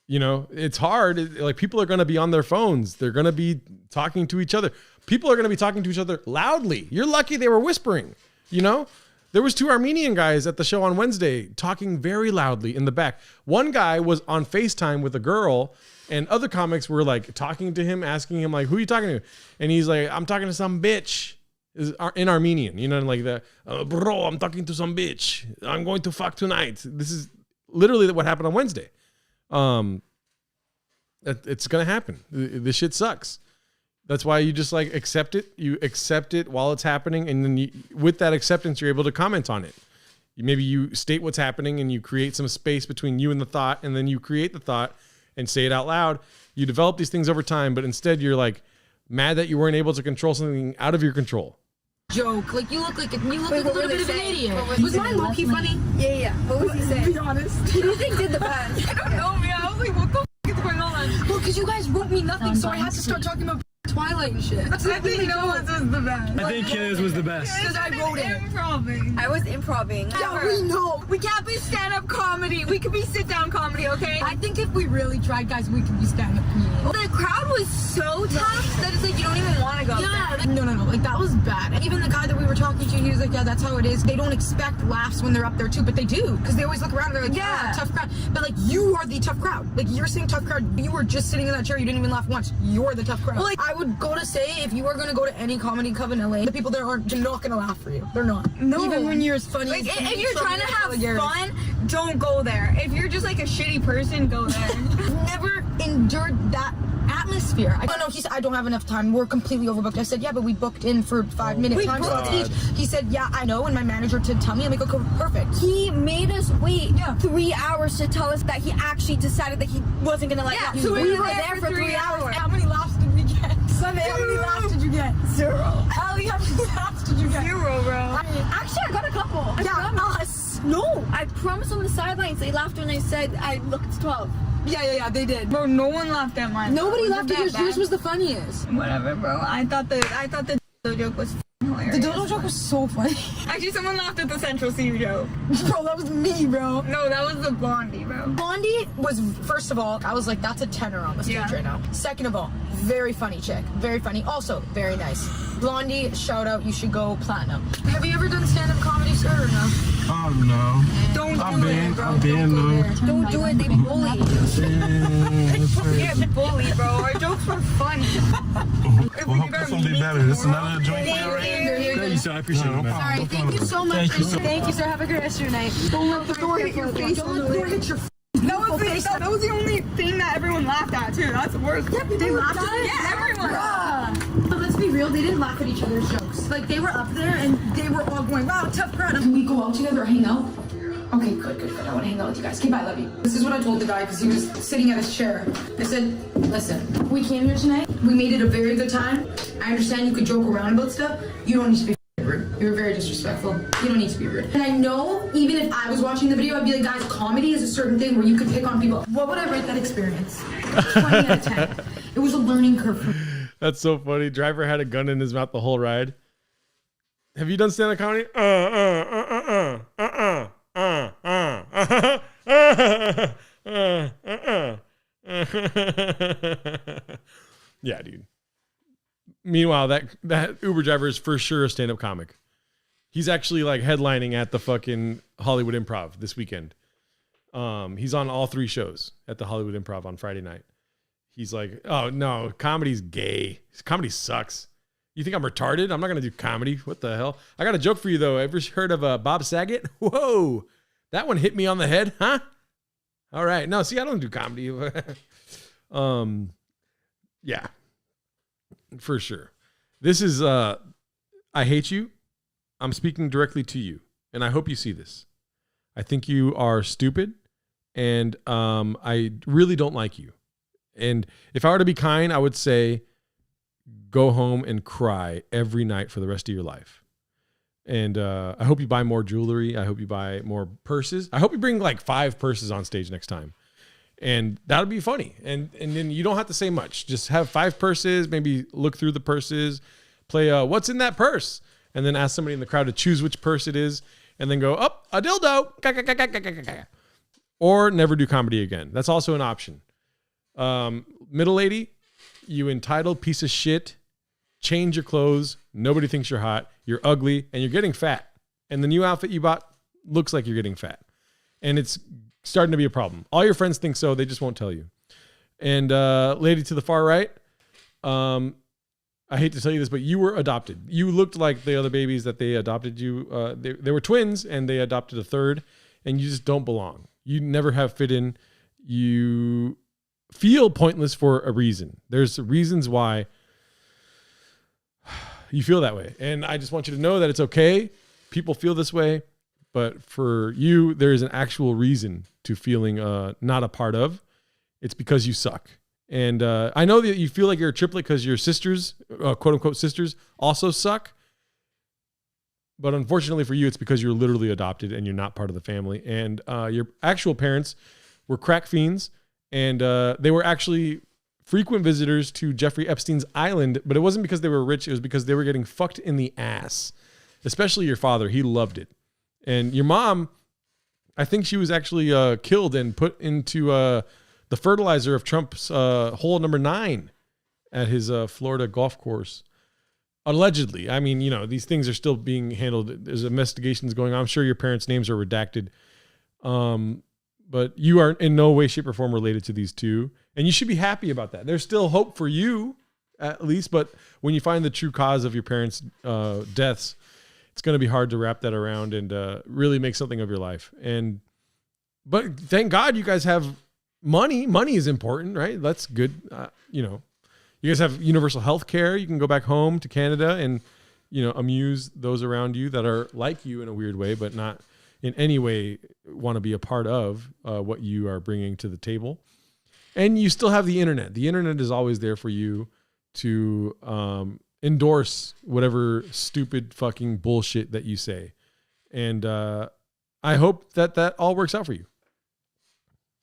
You know, it's hard. Like, people are going to be on their phones. They're going to be talking to each other. People are going to be talking to each other loudly. You're lucky they were whispering, you know? There was 2 Armenian guys at the show on Wednesday talking very loudly in the back. One guy was on FaceTime with a girl, and other comics were like talking to him, asking him like, "Who are you talking to?" And he's like, "I'm talking to some bitch," in Armenian, you know, like that. "Bro, I'm talking to some bitch. I'm going to fuck tonight." This is literally what happened on Wednesday. It's gonna happen. This shit sucks. That's why you just like accept it. You accept it while it's happening. And then with that acceptance, you're able to comment on it. Maybe you state what's happening and you create some space between you and the thought. And then you create the thought and say it out loud. You develop these things over time, but instead you're like mad that you weren't able to control something out of your control. Joke. Like you look like a little bit of an idiot. Was my low-key funny? Yeah. What was he saying? Be honest. Who do you think did the best? I don't know, man. I was like, what the f*** is going on? Well, because you guys wrote me nothing, so I had to start talking about Twilight and shit. I think Noah's was the best. I think his was the best. Because I wrote it. I was improving. Yeah, we know. We can't be stand-up comedy. We could be sit-down comedy, okay? I think if we really tried, guys, we could be stand-up comedians. The crowd was so tough that it's like you don't even want to go. Yeah, like, no. Like that was bad. And even the guy that we were talking to, he was like, yeah, that's how it is. They don't expect laughs when they're up there too, but they do. Because they always look around and they're like, yeah, tough crowd. But like, you are the tough crowd. Like, you're saying tough crowd. You were just sitting in that chair. You didn't even laugh once. You're the tough crowd. Well, like, I would go to say, if you are going to go to any comedy club in LA, the people there aren't not going to laugh for you. They're not. No. Even when you're as funny like, as if you're trying to have fun, don't go there. If you're just like a shitty person, go there. Never endured that atmosphere. I don't know. He said, I don't have enough time. We're completely overbooked. I said, yeah, but we booked in for 5 minutes. Time to teach. He said, yeah, I know. And my manager to tell me, I'm like, okay, perfect. He made us wait 3 hours to tell us that he actually decided that he wasn't gonna like. So we were there for 3 hours. How many laughs did we get? Sunday, how many laughs did you get? 0. Allie, how many laughs did you get? 0, bro. Actually, I got a couple. Us. No. I promised on the sidelines they laughed when I said I looked 12. Yeah, they did. Bro, no one laughed at mine. Nobody laughed at yours. Yours was the funniest. Whatever, bro. I thought the joke was hilarious. The dodo joke was so funny. Actually, someone laughed at the Central C joke. Bro, that was me, bro. No, that was the Blondie, bro. Blondie was, first of all, I was like, that's a 10er on the stage right now. Second of all, very funny chick. Very funny. Also, very nice. Blondie, shout out. You should go platinum. Have you ever done stand-up comedy, sir, or no? Oh, no. Don't I've do been, it, bro. I've been, Don't do it. They bully. Yeah, bully, bro. Our jokes were funny. Well, hope this will be better. This is another joint for you, right? Thank you, sir. I appreciate it, man. Sorry, thank you so much. Thank you, sir. Have a good rest of your night. Don't let the door hit your face. Don't let the door hit your face. That was the only thing that everyone laughed at, too. That's the worst. Yeah, they laughed at it? Yeah, everyone. But let's be real, they didn't laugh at each other's jokes. Like, they were up there and they were all going, wow, tough crowd. Can we go out together or hang out? Okay, good. I want to hang out with you guys. Okay, bye, love you. This is what I told the guy because he was sitting at his chair. I said, listen, we came here tonight. We made it a very good time. I understand you could joke around about stuff. You don't need to be rude. You're very disrespectful. You don't need to be rude. And I know, even if I was watching the video, I'd be like, guys, comedy is a certain thing where you could pick on people. What would I rate that experience? 20 out of 10. It was a learning curve for me. That's so funny. Driver had a gun in his mouth the whole ride. Have you done stand-up comedy? Yeah, dude. Meanwhile, that Uber driver is for sure a stand-up comic. He's actually like headlining at the fucking Hollywood Improv this weekend. He's on all 3 shows at the Hollywood Improv on Friday night. He's like, oh no, comedy's gay. Comedy sucks. You think I'm retarded? I'm not going to do comedy. What the hell? I got a joke for you though. Ever heard of Bob Saget? Whoa. That one hit me on the head, huh? All right. No, see, I don't do comedy. Yeah, for sure. This is, I hate you. I'm speaking directly to you. And I hope you see this. I think you are stupid. And I really don't like you. And if I were to be kind, I would say, go home and cry every night for the rest of your life. And I hope you buy more jewelry. I hope you buy more purses. I hope you bring like 5 purses on stage next time. And that'll be funny. And then you don't have to say much. Just have 5 purses, maybe look through the purses, play what's in that purse? And then ask somebody in the crowd to choose which purse it is. And then go, oh, a dildo. Or never do comedy again. That's also an option. Middle lady, you entitled piece of shit. Change your clothes. Nobody thinks you're hot. You're ugly and you're getting fat. And the new outfit you bought looks like you're getting fat. And it's starting to be a problem. All your friends think so. They just won't tell you. And lady to the far right, I hate to tell you this, but you were adopted. You looked like the other babies that they adopted you. They were twins and they adopted a third and you just don't belong. You never have fit in. You feel pointless for a reason. There's reasons why you feel that way. And I just want you to know that it's okay. People feel this way, but for you, there is an actual reason to feeling not a part of. It's because you suck. And I know that you feel like you're a triplet because your sisters, quote unquote sisters, also suck. But unfortunately for you, it's because you're literally adopted and you're not part of the family. And your actual parents were crack fiends, and they were actually frequent visitors to Jeffrey Epstein's island. But it wasn't because they were rich. It was because they were getting fucked in the ass. Especially your father. He loved it. And your mom, I think she was actually killed and put into the fertilizer of Trump's hole number 9 at his Florida golf course. Allegedly. I mean, these things are still being handled. There's investigations going on. I'm sure your parents' names are redacted. But you are in no way, shape, or form related to these two. And you should be happy about that. There's still hope for you, at least. But when you find the true cause of your parents' deaths, it's going to be hard to wrap that around and really make something of your life. But thank God you guys have money. Money is important, right? That's good. You guys have universal health care. You can go back home to Canada and, amuse those around you that are like you in a weird way, but not in any way want to be a part of what you are bringing to the table. And you still have the internet. The internet is always there for you to endorse whatever stupid fucking bullshit that you say. And I hope that all works out for you.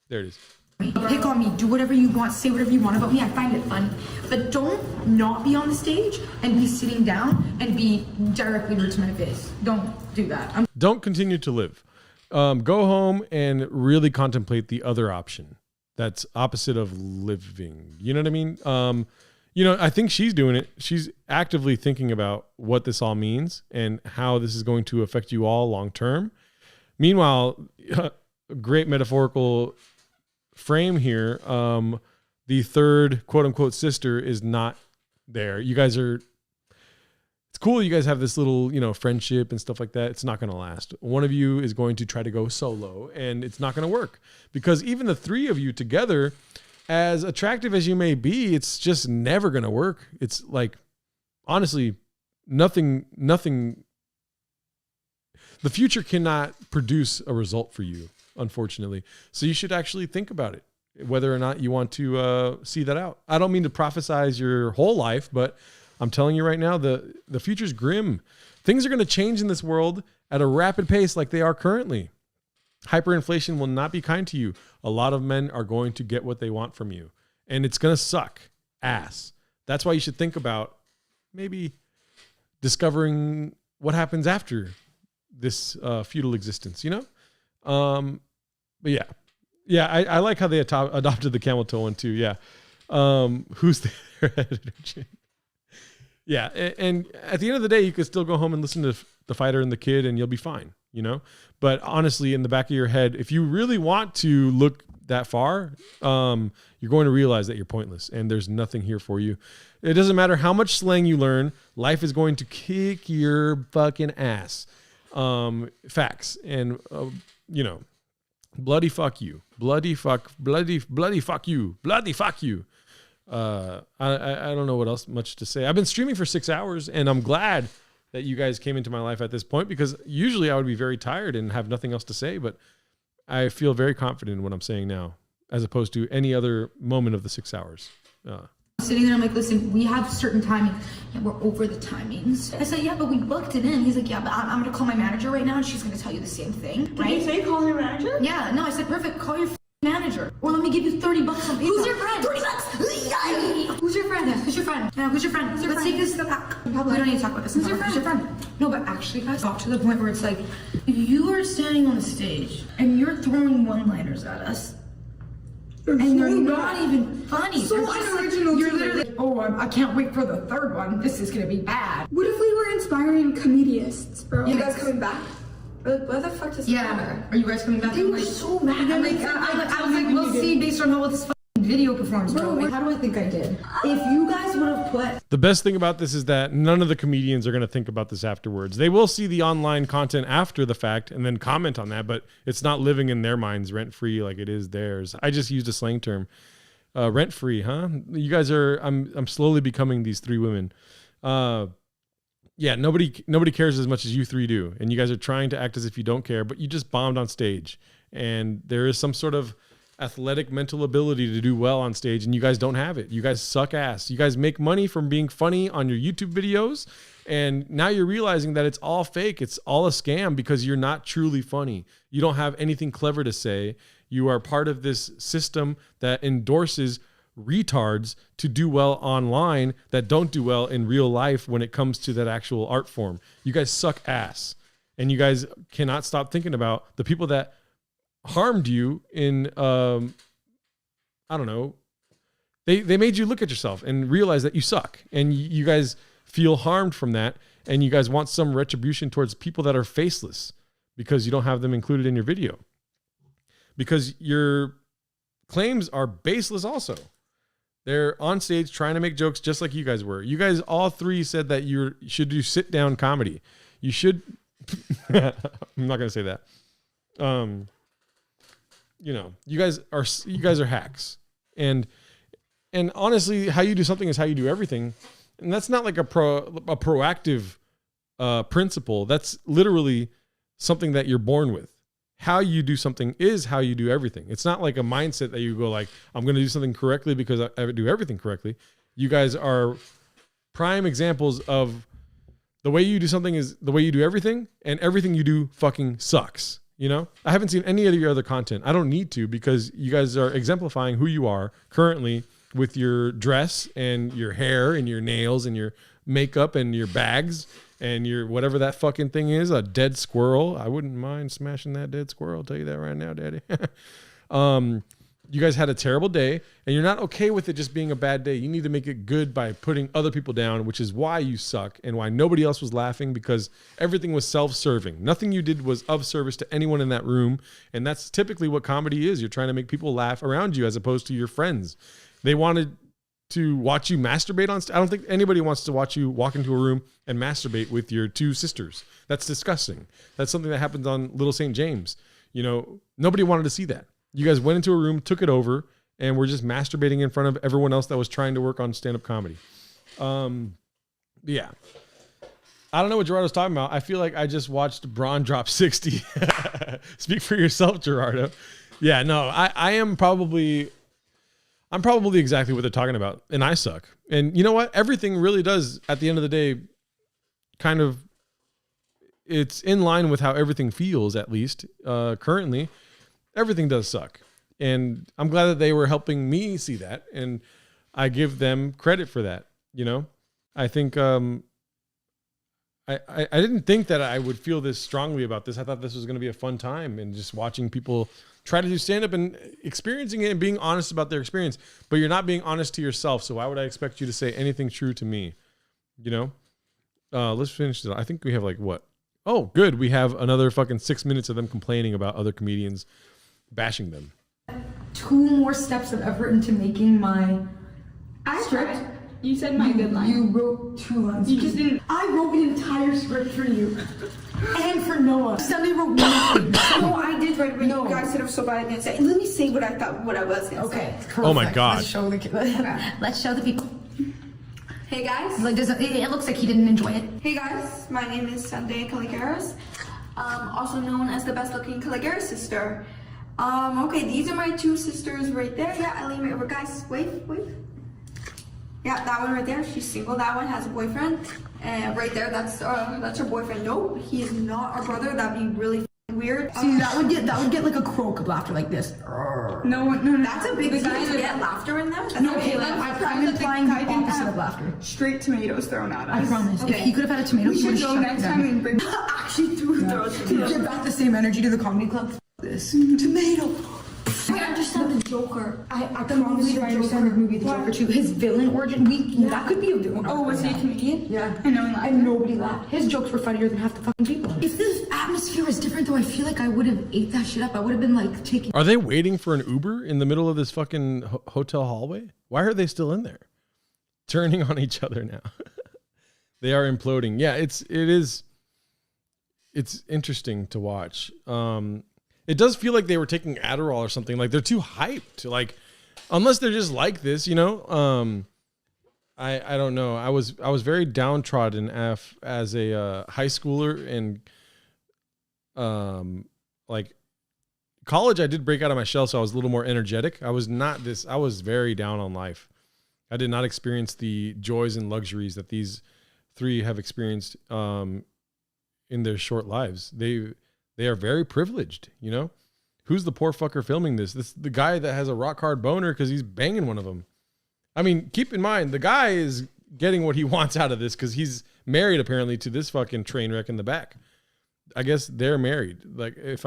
There it is. Pick on me, do whatever you want, say whatever you want about me. I find it fun. But don't not be on the stage and be sitting down and be directly rude to my face. Don't do that. Don't continue to live. Go home and really contemplate the other option. That's opposite of living. You know what I mean? I think she's doing it. She's actively thinking about what this all means and how this is going to affect you all long term. Meanwhile, great metaphorical frame here. The third quote unquote sister is not there. You guys are, it's cool. You guys have this little, friendship and stuff like that. It's not going to last. One of you is going to try to go solo, and it's not going to work because even the three of you together, as attractive as you may be, it's just never going to work. It's like, honestly, nothing, the future cannot produce a result for you, unfortunately. So you should actually think about it, whether or not you want to see that out. I don't mean to prophesize your whole life, but I'm telling you right now, the future's grim. Things are going to change in this world at a rapid pace like they are currently. Hyperinflation will not be kind to you. A lot of men are going to get what they want from you, and it's going to suck ass. That's why you should think about maybe discovering what happens after this feudal existence, But yeah, I like how they adopted the camel toe one too. Yeah. Who's their editor? Yeah. And at the end of the day, you could still go home and listen to The Fighter and the Kid and you'll be fine, But honestly, in the back of your head, if you really want to look that far, you're going to realize that you're pointless and there's nothing here for you. It doesn't matter how much slang you learn. Life is going to kick your fucking ass. Facts. And, bloody fuck you. Bloody fuck you. Bloody fuck you. I don't know what else much to say. I've been streaming for 6 hours and I'm glad that you guys came into my life at this point because usually I would be very tired and have nothing else to say, but I feel very confident in what I'm saying now as opposed to any other moment of the 6 hours. Sitting there, I'm like, listen, we have certain timing. Yeah, we're over the timings. I said, yeah, but we booked it in. He's like, yeah, but I'm going to call my manager right now and she's going to tell you the same thing. Right? Did you say call your manager? Yeah, no, I said, perfect, call your manager. Or let me give you $30 on PayPal. Who's your friend? $30? Who's your friend? Who's your friend? Yeah, who's your friend? Let's take this to the back. We don't need to talk about this. Who's your friend? No, but actually, guys, got to the point where it's like, you are standing on the stage and you're throwing one-liners at us. And they're not even funny. So unoriginal. You're literally, oh, I can't wait for the third one. This is gonna be bad. What if we were inspiring comedians, bro? Yes. You guys coming back? What the fuck does that matter? Are you guys coming back? They were so mad. I was like, we'll see based on how this video performs. Bro, how do I think I did? If you guys would have put... The best thing about this is that none of the comedians are going to think about this afterwards. They will see the online content after the fact and then comment on that, but it's not living in their minds rent-free like it is theirs. I just used a slang term. Rent-free, huh? You guys are... I'm slowly becoming these three women. yeah, nobody cares as much as you three do. And you guys are trying to act as if you don't care, but you just bombed on stage. And there is some sort of athletic mental ability to do well on stage, and you guys don't have it. You guys suck ass. You guys make money from being funny on your YouTube videos, and now you're realizing that it's all fake. It's all a scam because you're not truly funny. You don't have anything clever to say. You are part of this system that endorses retards to do well online that don't do well in real life when it comes to that actual art form. You guys suck ass, and you guys cannot stop thinking about the people that harmed you in I don't know, they made you look at yourself and realize that you suck, and you guys feel harmed from that, and you guys want some retribution towards people that are faceless because you don't have them included in your video, because your claims are baseless also. They're on stage trying to make jokes just like you guys were. You guys all three said that you should do sit down comedy. You should I'm not gonna say that. You know, you guys are hacks, and honestly, how you do something is how you do everything, and that's not like a proactive principle. That's literally something that you're born with. How you do something is how you do everything. It's not like a mindset that you go like, I'm going to do something correctly because I do everything correctly. You guys are prime examples of the way you do something is the way you do everything, and everything you do fucking sucks. You know, I haven't seen any of your other content. I don't need to, because you guys are exemplifying who you are currently with your dress and your hair and your nails and your makeup and your bags and your whatever that fucking thing is, a dead squirrel. I wouldn't mind smashing that dead squirrel. I'll tell you that right now, Daddy. You guys had a terrible day, and you're not okay with it just being a bad day. You need to make it good by putting other people down, which is why you suck and why nobody else was laughing, because everything was self-serving. Nothing you did was of service to anyone in that room, and that's typically what comedy is. You're trying to make people laugh around you as opposed to your friends. They wanted to watch you masturbate on stage. I don't think anybody wants to watch you walk into a room and masturbate with your two sisters. That's disgusting. That's something that happens on Little St. James. You know, nobody wanted to see that. You guys went into a room, took it over, and were just masturbating in front of everyone else that was trying to work on stand-up comedy. Yeah. I don't know what Gerardo's talking about. I feel like I just watched Braun drop 60. Speak for yourself, Gerardo. Yeah, no, I'm probably exactly what they're talking about, and I suck. And you know what? Everything really does, at the end of the day, kind of, it's in line with how everything feels, at least currently. Everything does suck. And I'm glad that they were helping me see that. And I give them credit for that. You know, I think, I didn't think that I would feel this strongly about this. I thought this was going to be a fun time, and just watching people try to do stand up and experiencing it and being honest about their experience, but you're not being honest to yourself. So why would I expect you to say anything true to me? You know, let's finish this. I think we have like what? Oh, good. We have another fucking 6 minutes of them complaining about other comedians bashing them. 2 more steps of effort into making my script. You said my good line. You wrote 2 lines. You just didn't. I wrote an entire script for you. And for Noah. Somebody wrote nothing. No, I did write it, but you guys said it was so bad I didn't say. Let me say what I thought, what I was going to say. Okay. Perfect. Oh my God. Let's show the people. Hey guys. Like, it looks like he didn't enjoy it. Hey guys, my name is Sunday Caligaris, also known as the best looking Caligaris sister. Okay, these are my 2 sisters right there. Yeah, I lean right over. Guys, wave. Yeah, that one right there, she's single. That one has a boyfriend. And right there, that's her boyfriend. No, he is not our brother. That'd be really weird. See, that would get like a croak of laughter like this. No. That's a big sign to get laughter in there. No, okay, I'm implying the opposite of laughter. Straight tomatoes thrown at us. I promise. Okay. If he could have had a tomato, we should go next time and bring. Actually, throw tomatoes. Give back the same energy to the comedy club. This tomato. I understand the Joker. I promise you I understand the movie The Joker too. His villain origin, that could be a villain. Oh, was he a comedian? Yeah. I know, and nobody laughed. His jokes were funnier than half the fucking people. If this atmosphere was different though, I feel like I would have ate that shit up. I would have been like taking. Are they waiting for an Uber in the middle of this fucking hotel hallway? Why are they still in there? Turning on each other now. They are imploding. Yeah, it's interesting to watch. It does feel like they were taking Adderall or something. Like they're too hyped. Like, unless they're just like this, you know. I don't know. I was very downtrodden as a high schooler, and like college I did break out of my shell, so I was a little more energetic. I was very down on life. I did not experience the joys and luxuries that these three have experienced in their short lives. They are very privileged, you know? Who's the poor fucker filming this? This the guy that has a rock hard boner because he's banging one of them. I mean, keep in mind, the guy is getting what he wants out of this because he's married apparently to this fucking train wreck in the back. I guess they're married. Like if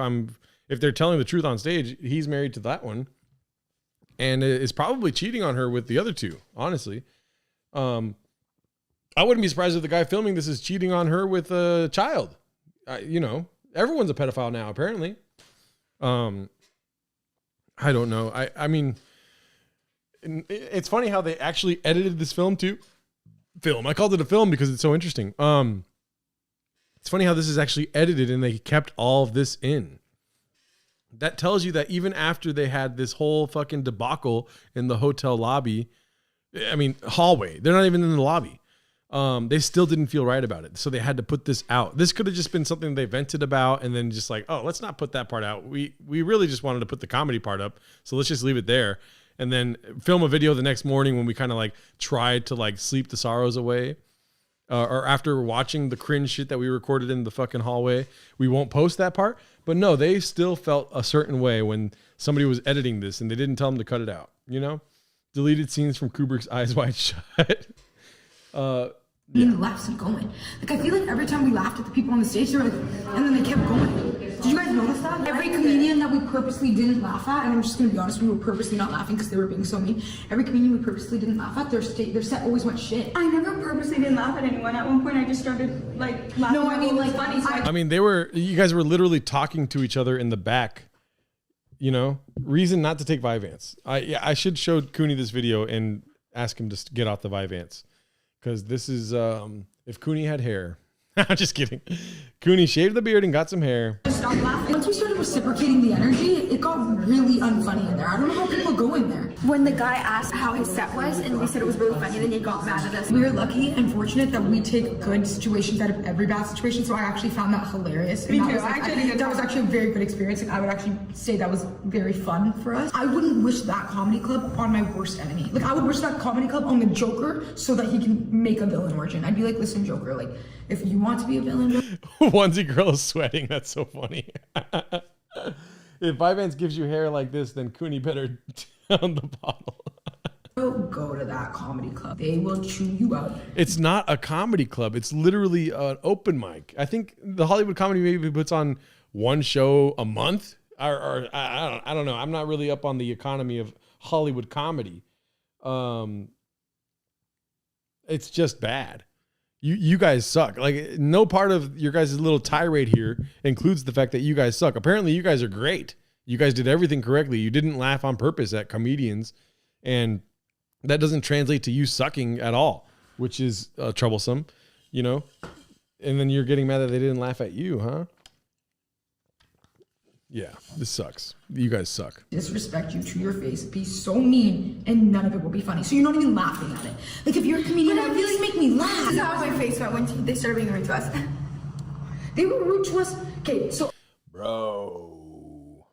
they're telling the truth on stage, he's married to that one and is probably cheating on her with the other two, honestly. I wouldn't be surprised if the guy filming this is cheating on her with a child. You know, everyone's a pedophile now, apparently. I don't know. I mean, it's funny how they actually edited this film too. I called it a film because it's so interesting. It's funny how this is actually edited and they kept all of this in. That tells you that even after they had this whole fucking debacle in the hotel lobby, hallway, they're not even in the lobby. They still didn't feel right about it. So they had to put this out. This could have just been something they vented about and then just like, oh, let's not put that part out. We really just wanted to put the comedy part up. So let's just leave it there. And then film a video the next morning when we kind of like tried to like sleep the sorrows away. Or after watching the cringe shit that we recorded in the fucking hallway, we won't post that part. But no, they still felt a certain way when somebody was editing this and they didn't tell them to cut it out, you know? Deleted scenes from Kubrick's Eyes Wide Shut. The laughs and going. Like I feel like every time we laughed at the people on the stage, they were like, and then they kept going. Did you guys notice that? Every comedian that we purposely didn't laugh at, and I'm just gonna be honest, we were purposely not laughing because they were being so mean. Every comedian we purposely didn't laugh at, their set always went shit. I never purposely didn't laugh at anyone. At one point, I just started like laughing. No, I mean like funny. So you guys were literally talking to each other in the back. You know, reason not to take Vyvanse. I should show Cooney this video and ask him to get off the Vyvanse. Because this is, if Cooney had hair. I'm just kidding. Cooney shaved the beard and got some hair. Stop laughing. Once we started reciprocating the energy, it got really unfunny in there. I don't know how people go in there. When the guy asked how his set was and we said it was really funny, then he got mad at us. We were lucky and fortunate that we take good situations out of every bad situation, so I actually found that hilarious. Me And too. that was actually a very good experience, and I would actually say that was very fun for us. I wouldn't wish that comedy club on my worst enemy. Like, I would wish that comedy club on the Joker so that he can make a villain origin. I'd be like, listen, Joker, like, if you want to be a villain... Onesie girl is sweating. That's so funny. If Vyvanse gives you hair like this, then Cooney better down the bottle. Go to that comedy club. They will chew you out. It's not a comedy club. It's literally an open mic. I think the Hollywood Comedy maybe puts on one show a month. Or I don't know. I'm not really up on the economy of Hollywood comedy. It's just bad. You guys suck. Like, no part of your guys' little tirade here includes the fact that you guys suck. Apparently, you guys are great. You guys did everything correctly. You didn't laugh on purpose at comedians, and that doesn't translate to you sucking at all, which is troublesome, you know? And then you're getting mad that they didn't laugh at you, huh? Yeah, this sucks. You guys suck. Disrespect you to your face, be so mean, and none of it will be funny. So you're not even laughing at it. Like, if you're a comedian, at least make me laugh. This is how my face felt when they started being rude to us. They were rude to us. Okay, so... Bro.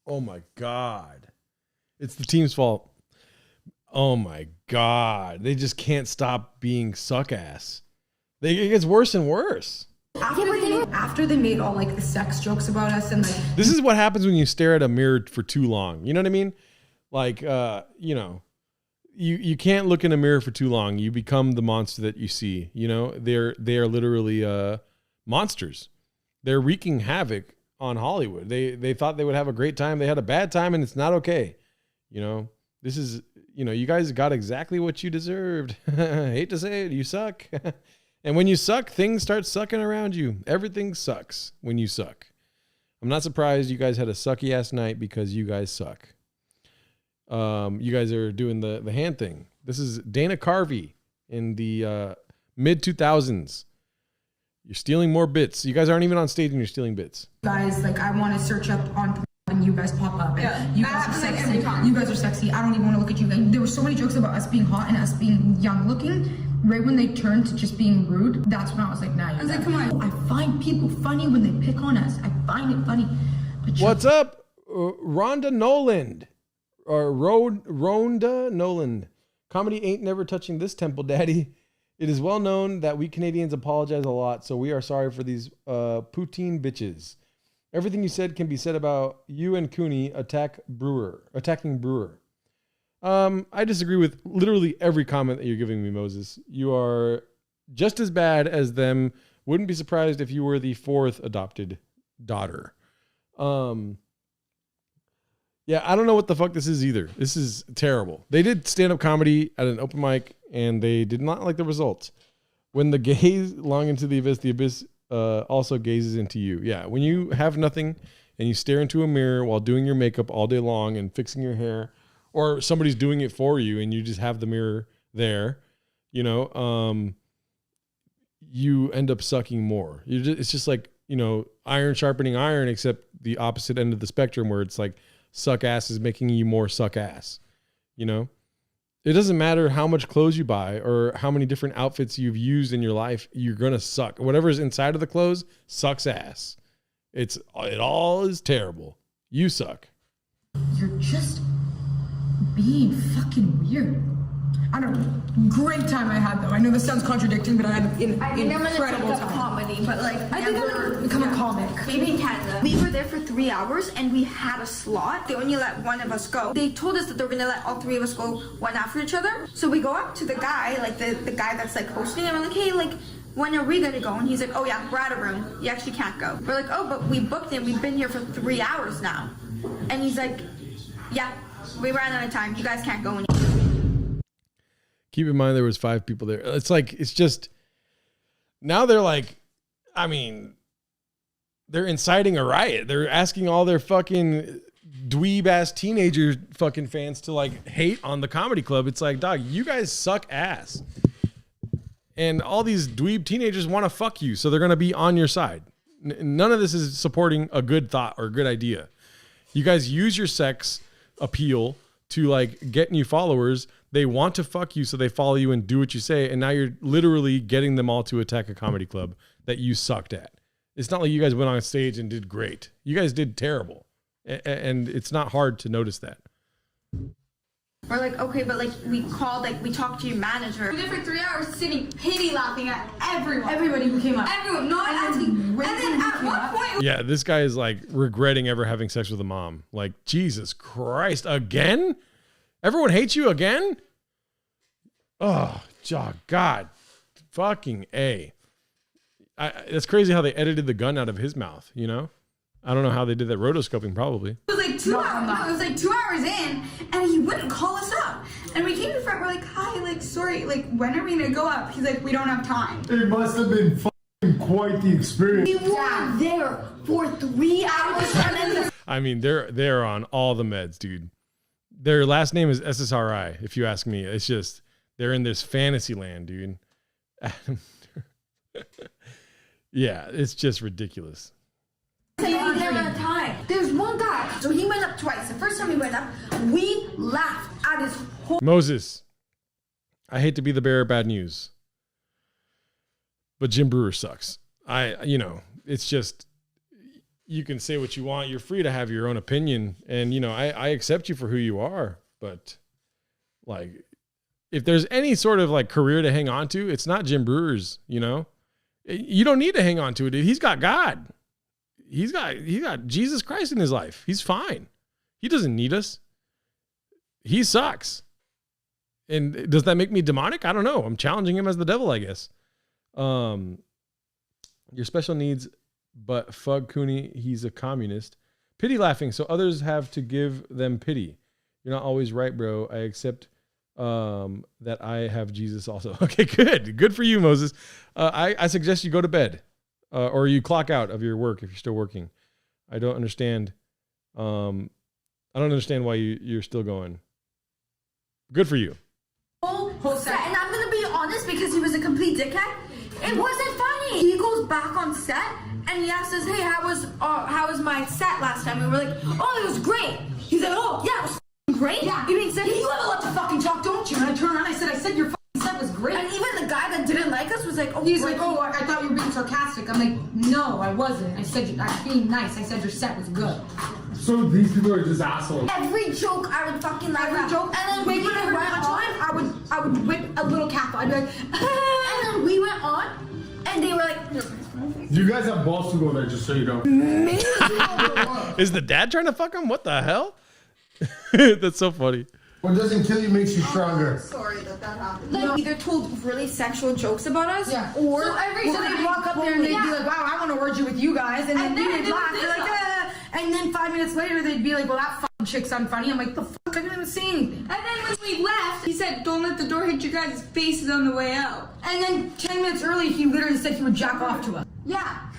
Oh my God. It's the team's fault. Oh my God. They just can't stop being suck ass. It gets worse and worse. After they made all like the sex jokes about us and like... This is what happens when you stare at a mirror for too long. You know what I mean? Like, you know, you can't look in a mirror for too long. You become the monster that you see. You know, they are literally monsters. They're wreaking havoc on Hollywood. They thought they would have a great time. They had a bad time, and it's not okay. You know, this is, you know, you guys got exactly what you deserved. Hate to say it, you suck. And when you suck, things start sucking around you. Everything sucks when you suck. I'm not surprised you guys had a sucky ass night because you guys suck. You guys are doing the hand thing. This is Dana Carvey in the mid 2000s. You're stealing more bits. You guys aren't even on stage and you're stealing bits. Guys, like, I want to search up on and you guys pop up. And Yeah, you that guys are happens, like, sexy. every time. You guys are sexy. I don't even want to look at you. Like, there were so many jokes about us being hot and us being young looking. Right when they turned to just being rude, that's when I was like, nah. I was like, come on. I find people funny when they pick on us. I find it funny. But What's up, Rhonda Noland? Or Rhonda Noland. Comedy ain't never touching this temple, daddy. It is well known that we Canadians apologize a lot, so we are sorry for these poutine bitches. Everything you said can be said about you and Cooney attacking Brewer. I disagree with literally every comment that you're giving me, Moses. You are just as bad as them. Wouldn't be surprised if you were the 4th adopted daughter. Yeah, I don't know what the fuck this is either. This is terrible. They did stand-up comedy at an open mic, and they did not like the results. When the gaze long into the abyss also gazes into you. Yeah, when you have nothing and you stare into a mirror while doing your makeup all day long and fixing your hair, or somebody's doing it for you and you just have the mirror there, you know, you end up sucking more. It's just like, you know, iron sharpening iron, except the opposite end of the spectrum where it's like suck ass is making you more suck ass, you know? It doesn't matter how much clothes you buy or how many different outfits you've used in your life, you're going to suck. Whatever's inside of the clothes sucks ass. It all is terrible. You suck. you're just being fucking weird. I don't know. Great time I had though. I know this sounds contradicting, but I had an I think I'm gonna incredible take up time. comedy, but like I think I'm gonna become a comic. Maybe in Canada. We were there for 3 hours and we had a slot. They only let one of us go. They told us that they were gonna let all 3 of us go one after each other. So we go up to the guy, like the guy that's like hosting, and we're like, hey, like, when are we gonna go? And he's like, oh yeah, we're out of room. You actually can't go. We're like, oh, but we booked it. We've been here for 3 hours now. And he's like, yeah, we ran out of time. You guys can't go anymore. Keep in mind there was 5 people there. It's like, it's just, now they're like, I mean, they're inciting a riot. They're asking all their fucking dweeb ass teenager fucking fans to like hate on the comedy club. It's like, dog, you guys suck ass. And all these dweeb teenagers want to fuck you. So they're going to be on your side. None of this is supporting a good thought or a good idea. You guys use your sex appeal to like get new followers. They want to fuck you, so they follow you and do what you say. And now you're literally getting them all to attack a comedy club that you sucked at. It's not like you guys went on stage and did great. You guys did terrible. And it's not hard to notice that. We're like, okay, but like we called, like we talked to your manager. We did for 3 hours sitting pity laughing at everyone. Everybody who came up. Everyone, not asking. And then at one point, Yeah, this guy is like regretting ever having sex with a mom. Like, Jesus Christ, again? Everyone hates you again? Oh, God. Fucking A. It's crazy how they edited the gun out of his mouth, you know? I don't know how they did that rotoscoping, probably. it was like 2 hours. No, it was like 2 hours in, and he wouldn't call us up. And we came to the front. We're like, hi, like, sorry, like, when are we gonna go up? He's like, we don't have time. It must have been fucking quite the experience. We were there for 3 hours and then I mean, they're on all the meds, dude. Their last name is SSRI, if you ask me. It's just, they're in this fantasy land, dude. Yeah, it's just ridiculous. we didn't have time. There's one guy, so he went up twice. The first time he went up, we laughed at his whole. Moses, I hate to be the bearer of bad news, but Jim Brewer sucks. It's just, you can say what you want. You're free to have your own opinion. And, I accept you for who you are. But, like, if there's any sort of, like, career to hang on to, it's not Jim Brewer's, You don't need to hang on to it. He's got God. He's got Jesus Christ in his life. He's fine. He doesn't need us. He sucks. And does that make me demonic? I don't know. I'm challenging him as the devil, I guess. Your special needs, but Fug Cooney, he's a communist. Pity laughing, so others have to give them pity. You're not always right, bro. I accept that I have Jesus also. Okay, good. Good for you, Moses. I suggest you go to bed. Or you clock out of your work if you're still working. I don't understand. I don't understand why you're still going. Good for you. Whole set. And I'm gonna be honest, because he was a complete dickhead. It wasn't funny. He goes back on set and he asks us, hey, how was my set last time? We were like, oh, it was great. He's like, oh, yeah, it was great. Yeah, you mean, you have a lot to fucking talk, don't you? And I turned around, I said your fucking set was great. And even the guy that didn't like us was like, oh, he's like, oh, I thought you were being sarcastic. I'm like, no, I wasn't. I said, I'm being nice. I said your set was good. So these people are just assholes. Every joke I would fucking laugh at. Joke, and then when I went on, I would whip a little cackle. I'd be like, and then we went on, and they were like, you guys have balls to go there, just so you know. Is the dad trying to fuck him? What the hell? That's so funny. What doesn't kill you makes you stronger. Sorry that happened. Like, either told really sexual jokes about us, or so they'd walk up there and they'd be like, wow, I want to orgy with you guys, and then they'd laugh. They're like, and then 5 minutes later, they'd be like, well, that fucking chick's unfunny. I'm like, the fuck? I didn't even say anything. And then when we left, he said, don't let the door hit your guys' faces on the way out. And then 10 minutes early, he literally said he would jack off to us. Yeah.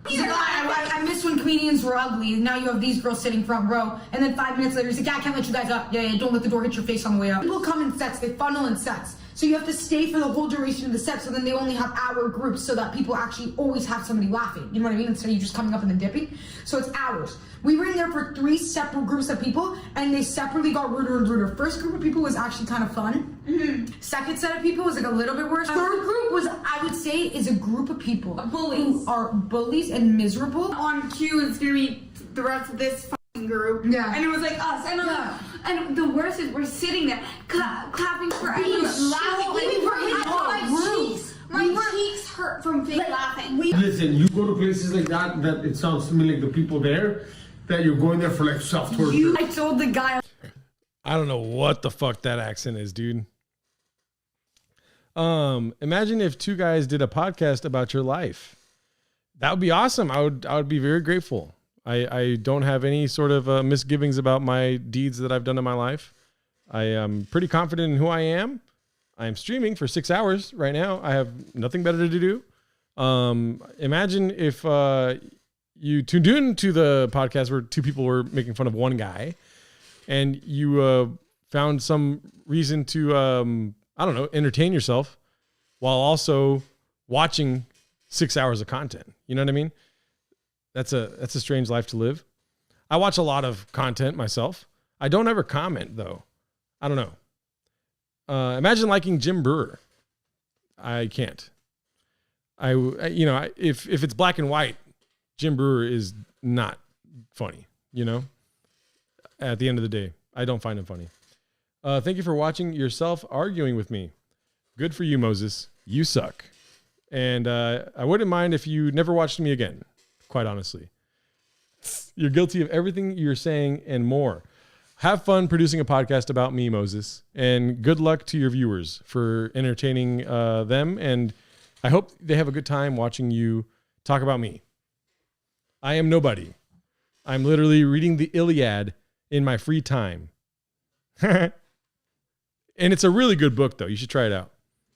He's like, I miss when comedians were ugly. Now you have these girls sitting front row. And then 5 minutes later, he's like, yeah, I can't let you guys up. Yeah, don't let the door hit your face on the way out. People come in sets. They funnel in sets. So you have to stay for the whole duration of the set. So then they only have hour groups so that people actually always have somebody laughing. You know what I mean? Instead of you just coming up and then dipping. So it's hours. We were in there for 3 separate groups of people, and they separately got ruder and ruder. First group of people was actually kind of fun. Mm-hmm. Second set of people was like a little bit worse. Third group was, I would say, is a group of people who are bullies and miserable. On cue, it's gonna be the rest of this fucking group. Yeah. And it was like us. And the worst is we're sitting there clapping for everyone, laughing. My cheeks hurt from fake laughing. Listen, you go to places like that it sounds to me like the people there, that you're going there for like self-torture. I told the guy. I don't know what the fuck that accent is, dude. Imagine if 2 guys did a podcast about your life. That would be awesome. I would be very grateful. I don't have any sort of misgivings about my deeds that I've done in my life. I am pretty confident in who I am. I'm streaming for 6 hours right now. I have nothing better to do. Imagine if you tuned in to the podcast where 2 people were making fun of one guy, and you found some reason to, I don't know, entertain yourself while also watching 6 hours of content. You know what I mean? That's a strange life to live. I watch a lot of content myself. I don't ever comment though. I don't know. Imagine liking Jim Brewer. I can't. If it's black and white, Jim Brewer is not funny. You know. At the end of the day, I don't find him funny. Thank you for watching yourself arguing with me. Good for you, Moses. You suck. And I wouldn't mind if you never watched me again. Quite honestly, you're guilty of everything you're saying and more. Have fun producing a podcast about me, Moses, and good luck to your viewers for entertaining them. And I hope they have a good time watching you talk about me. I am nobody. I'm literally reading the Iliad in my free time. And it's a really good book, though. You should try it out.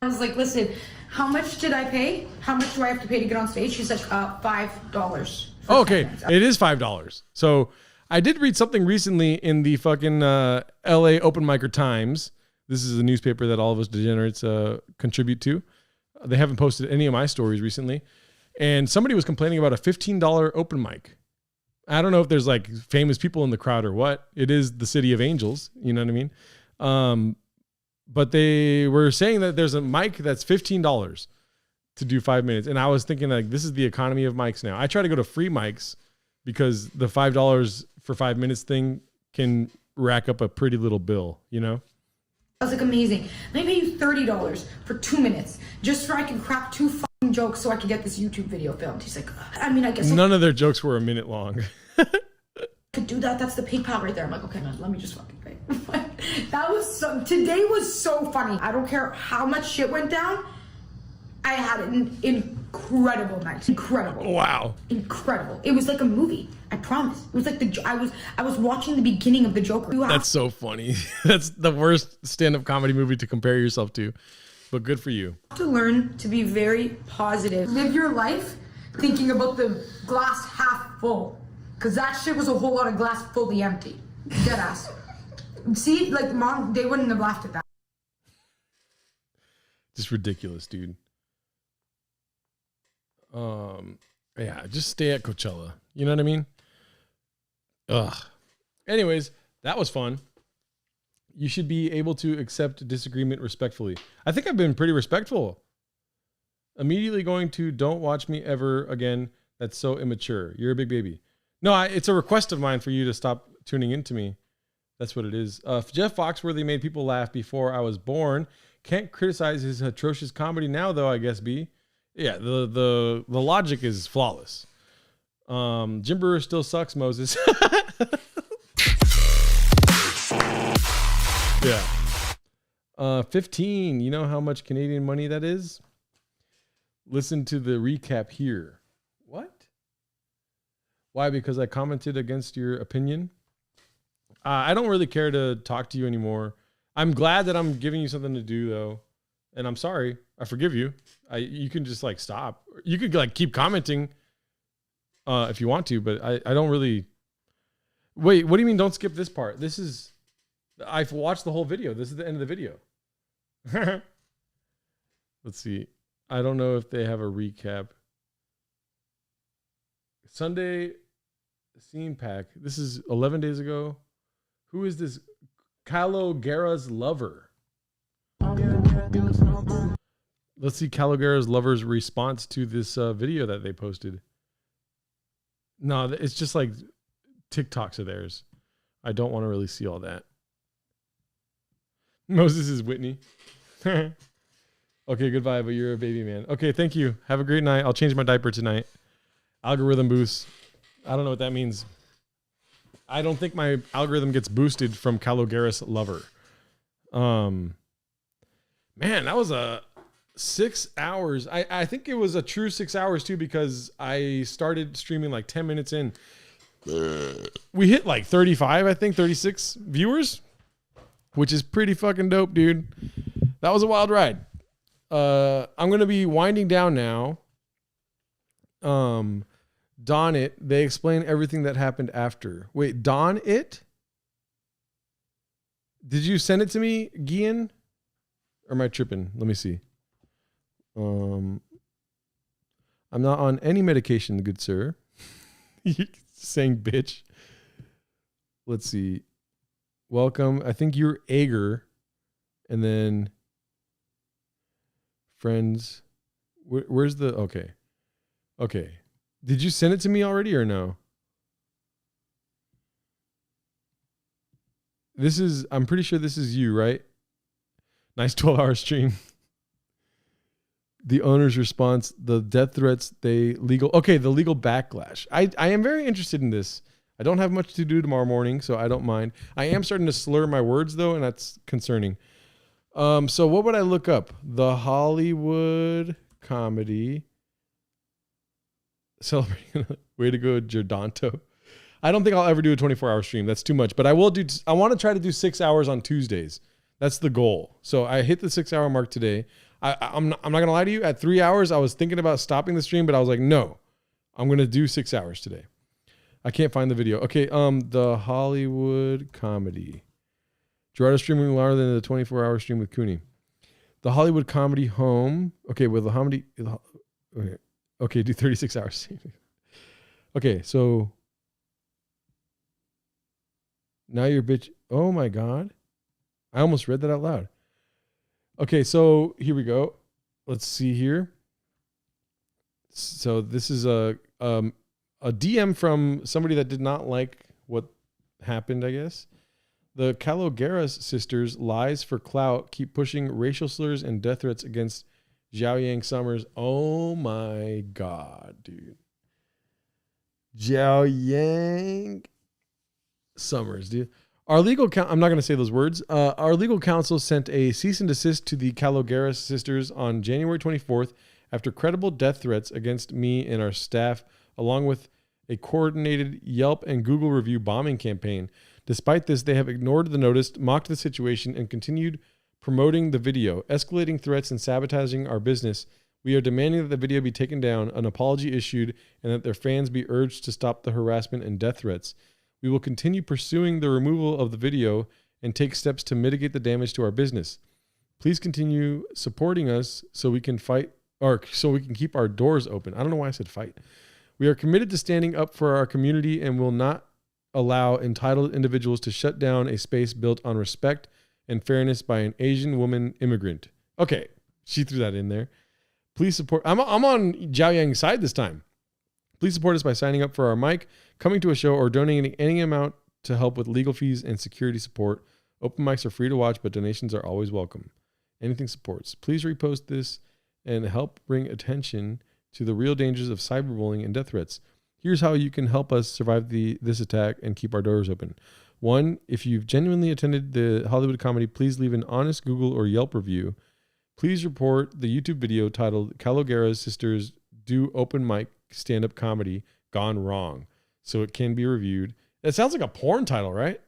I was like, listen, how much did I pay? How much do I have to pay to get on stage? She said, $5. Oh, okay. It is $5. So I did read something recently in the fucking LA Open Micer Times. This is a newspaper that all of us degenerates contribute to. They haven't posted any of my stories recently. And somebody was complaining about a $15 open mic. I don't know if there's like famous people in the crowd or what. It is the city of angels. You know what I mean? But they were saying that there's a mic that's $15 to do 5 minutes. And I was thinking like, this is the economy of mics now. I try to go to free mics because the $5 for 5 minutes thing can rack up a pretty little bill, you know? I was like, amazing. Let me pay you $30 for 2 minutes just so I can crack 2 fucking jokes so I can get this YouTube video filmed. He's like, I mean, I guess none of their jokes were a minute long. Could do that. That's the PayPal right there. I'm like, okay, man, let me just fucking pay. Today was so funny. I don't care how much shit went down. I had an incredible night. Incredible. Wow. Incredible. It was like a movie. I promise. It was like I was watching the beginning of the Joker. That's so funny. That's the worst stand-up comedy movie to compare yourself to, but good for you. You have to learn to be very positive. Live your life thinking about the glass half full. Because that shit was a whole lot of glass fully empty. Dead ass. See, like, Mom, they wouldn't have laughed at that. Just ridiculous, dude. Yeah, just stay at Coachella. You know what I mean? Ugh. Anyways, that was fun. You should be able to accept disagreement respectfully. I think I've been pretty respectful. Immediately going to don't watch me ever again. That's so immature. You're a big baby. No, it's a request of mine for you to stop tuning into me. That's what it is. Jeff Foxworthy made people laugh before I was born. Can't criticize his atrocious comedy now, though, I guess, B. Yeah, the logic is flawless. Jim Brewer still sucks, Moses. Yeah. 15. You know how much Canadian money that is? Listen to the recap here. What? Why? Because I commented against your opinion? I don't really care to talk to you anymore. I'm glad that I'm giving you something to do, though. And I'm sorry. I forgive you. You can just like stop. You could like keep commenting if you want to, but I don't really. Wait, what do you mean don't skip this part? I've watched the whole video. This is the end of the video. Let's see. I don't know if they have a recap. Sunday scene pack. This is 11 days ago. Who is this? Kylo Guerra's lover. Let's see Kylo Guerra's lover's response to this video that they posted. No, it's just like TikToks of theirs. I don't want to really see all that. Moses is Whitney. Okay, goodbye, but you're a baby man. Okay, thank you. Have a great night. I'll change my diaper tonight. Algorithm boost. I don't know what that means. I don't think my algorithm gets boosted from Kylo Guerra's lover. Man, that was a 6 hours. I think it was a true 6 hours too, because I started streaming like 10 minutes in. We hit like 35, I think 36 viewers, which is pretty fucking dope, dude. That was a wild ride. I'm going to be winding down now. Dawn It. They explain everything that happened after. Wait, Dawn It? Did you send it to me, Gian? Or am I tripping? Let me see. I'm not on any medication, good sir. You're saying bitch. Let's see. Welcome. I think you're Ager. And then friends. Where's the... Okay. Okay. Did you send it to me already or no? I'm pretty sure this is you, right? Nice 12-hour stream. The owner's response, the death threats, the legal backlash. I am very interested in this. I don't have much to do tomorrow morning, so I don't mind. I am starting to slur my words, though, and that's concerning. So what would I look up? The Hollywood comedy. Celebrating. Way to go, Gerardo. I don't think I'll ever do a 24-hour stream. That's too much. But I will do. I want to try to do 6 hours on Tuesdays. That's the goal. So I hit the 6 hour mark today. I'm not gonna lie to you. At 3 hours, I was thinking about stopping the stream, but I was like, no, I'm gonna do 6 hours today. I can't find the video. Okay, the Hollywood comedy. Gerardo streaming longer than the 24-hour stream with Cooney. The Hollywood comedy home. Okay, with the comedy. Okay, do 36 hours. Okay, so now you're bitch. Oh my God. I almost read that out loud. Okay, so here we go. Let's see here. So this is a DM from somebody that did not like what happened, I guess. The Kylo Guerra's sisters' lies for clout keep pushing racial slurs and death threats against Zhao Yang Summers. Oh my God, dude. Zhao Yang Summers, dude. Our legal I'm not going to say those words. Our legal counsel sent a cease and desist to the Kylo Guerra sisters on January 24th after credible death threats against me and our staff, along with a coordinated Yelp and Google review bombing campaign. Despite this, they have ignored the notice, mocked the situation, and continued promoting the video, escalating threats and sabotaging our business. We are demanding that the video be taken down, an apology issued, and that their fans be urged to stop the harassment and death threats. We will continue pursuing the removal of the video and take steps to mitigate the damage to our business. Please continue supporting us so we can fight so we can keep our doors open. I don't know why I said fight. We are committed to standing up for our community and will not allow entitled individuals to shut down a space built on respect and fairness by an Asian woman immigrant. Okay, she threw that in there. Please support. I'm on Jiao Yang's side this time. Please support us by signing up for our mic, coming to a show, or donating any amount to help with legal fees and security support. Open mics are free to watch, but donations are always welcome. Anything supports. Please repost this and help bring attention to the real dangers of cyberbullying and death threats. Here's how you can help us survive this attack and keep our doors open. 1, if you've genuinely attended the Hollywood comedy, please leave an honest Google or Yelp review. Please report the YouTube video titled Calogera's Sisters Do Open Mic Stand-Up Comedy Gone Wrong, so it can be reviewed. It sounds like a porn title, right?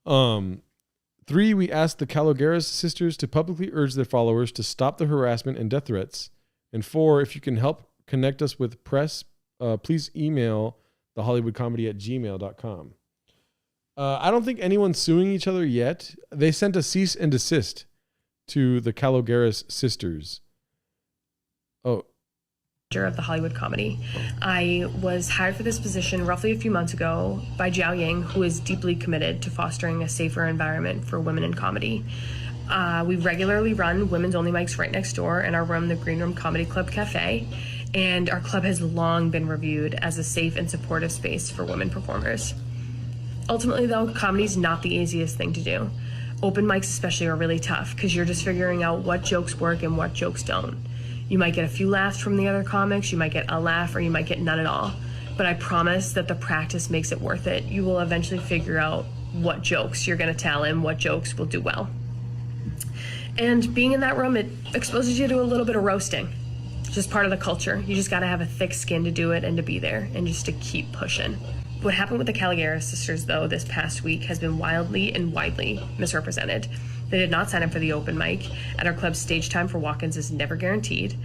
3, we ask the Calogera's sisters to publicly urge their followers to stop the harassment and death threats. And 4, if you can help connect us with press, please email thehollywoodcomedy@gmail.com. I don't think anyone's suing each other yet. They sent a cease and desist to the Calogera's sisters. Oh. Of the Hollywood comedy. I was hired for this position roughly a few months ago by Jiao Yang, who is deeply committed to fostering a safer environment for women in comedy. We regularly run women's only mics right next door in our room, the Green Room Comedy Club Cafe, and our club has long been reviewed as a safe and supportive space for women performers. Ultimately, though, comedy's not the easiest thing to do. Open mics especially are really tough because you're just figuring out what jokes work and what jokes don't. You might get a few laughs from the other comics, you might get a laugh, or you might get none at all. But I promise that the practice makes it worth it. You will eventually figure out what jokes you're going to tell and what jokes will do well. And being in that room, it exposes you to a little bit of roasting. It's just part of the culture. You just got to have a thick skin to do it and to be there and just to keep pushing. What happened with the Calogera sisters, though, this past week has been wildly and widely misrepresented. They did not sign up for the open mic. At our club's stage time for walk-ins is never guaranteed.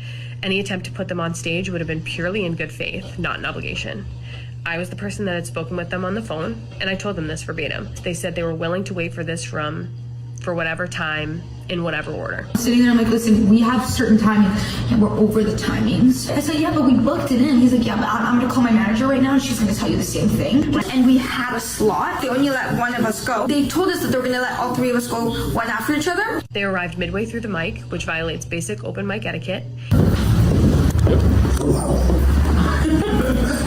Any attempt to put them on stage would have been purely in good faith, not an obligation. I was the person that had spoken with them on the phone, and I told them this verbatim. They said they were willing to wait for this for whatever time, in whatever order. Sitting there, I'm like, listen, we have certain timings, and we're over the timings. I said, yeah, but we booked it in. He's like, yeah, but I'm gonna call my manager right now, and she's gonna tell you the same thing. And we had a slot. They only let one of us go. They told us that they were gonna let all 3 of us go one after each other. They arrived midway through the mic, which violates basic open mic etiquette.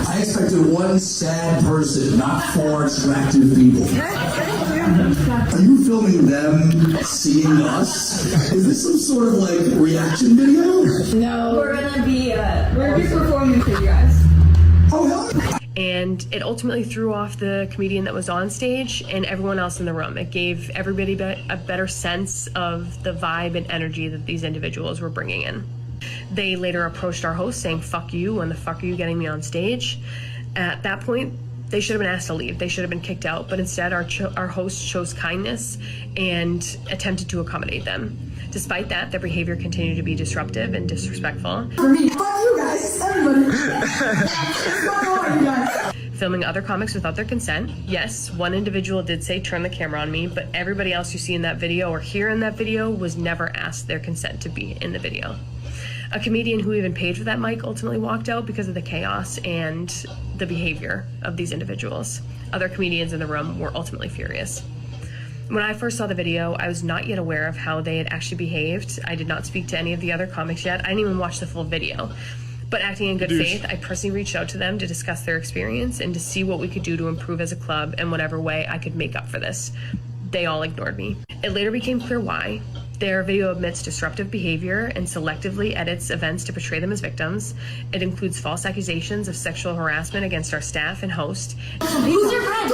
I expected one sad person, not 4 attractive people. Are you filming them seeing us? Is this some sort of like reaction video? No, we're gonna be performing for you guys. Oh, hell. And it ultimately threw off the comedian that was on stage and everyone else in the room. It gave everybody a better sense of the vibe and energy that these individuals were bringing in. They later approached our host saying, fuck you, and the fuck are you getting me on stage? At that point, they should have been asked to leave. They should have been kicked out, but instead our host chose kindness and attempted to accommodate them. Despite that, their behavior continued to be disruptive and disrespectful. For me, fuck you guys, everybody. Fuck all you guys. Filming other comics without their consent. Yes, one individual did say turn the camera on me, but everybody else you see in that video or hear in that video was never asked their consent to be in the video. A comedian who even paid for that mic ultimately walked out because of the chaos and the behavior of these individuals. Other comedians in the room were ultimately furious. When I first saw the video, I was not yet aware of how they had actually behaved. I did not speak to any of the other comics yet. I didn't even watch the full video. But acting in good faith, I personally reached out to them to discuss their experience and to see what we could do to improve as a club in whatever way I could make up for this. They all ignored me. It later became clear why. Their video admits disruptive behavior and selectively edits events to portray them as victims. It includes false accusations of sexual harassment against our staff and host. Who's your friend?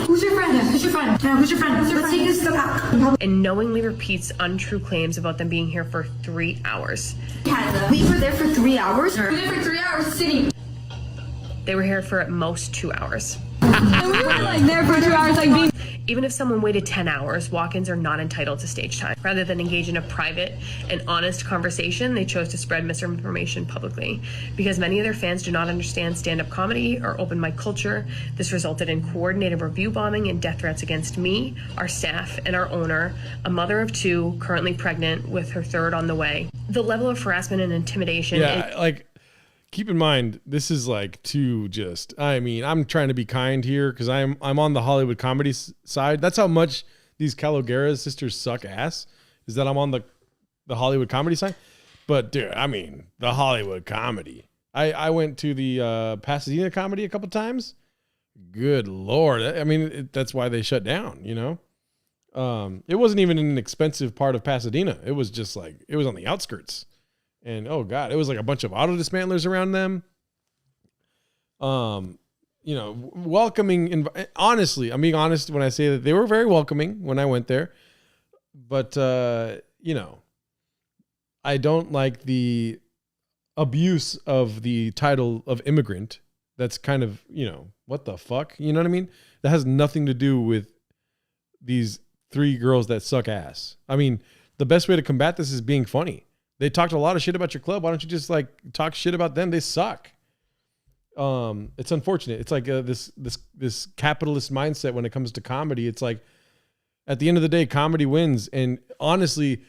Who's your friend? Who's your friend? Who's your friend? Let's take this to the back. And knowingly repeats untrue claims about them being here for 3 hours. We were there for 3 hours. We were there for 3 hours sitting. They were here for at most 2 hours. And we were like there for 2 hours, like being. Even if someone waited 10 hours, walk-ins are not entitled to stage time. Rather than engage in a private and honest conversation, they chose to spread misinformation publicly. Because many of their fans do not understand stand-up comedy or open mic culture, this resulted in coordinated review bombing and death threats against me, our staff, and our owner, a mother of 2, currently pregnant with her 3rd on the way. The level of harassment and intimidation... Keep in mind, this is like I'm trying to be kind here because I'm on the Hollywood comedy side. That's how much these Calogera sisters suck ass, is that I'm on the Hollywood comedy side. But dude, I mean, the Hollywood comedy. I went to the Pasadena comedy a couple times. Good Lord. I mean, that's why they shut down, you know? It wasn't even in an expensive part of Pasadena. It was just like, it was on the outskirts. And oh God, it was like a bunch of auto dismantlers around them. You know, welcoming. Honestly, I'm being honest when I say that they were very welcoming when I went there. But you know, I don't like the abuse of the title of immigrant. That's kind of, you know, what the fuck? You know what I mean? That has nothing to do with these 3 girls that suck ass. I mean, the best way to combat this is being funny. They talked a lot of shit about your club. Why don't you just like talk shit about them? They suck. It's unfortunate. It's like this capitalist mindset when it comes to comedy. It's like at the end of the day, comedy wins. And honestly,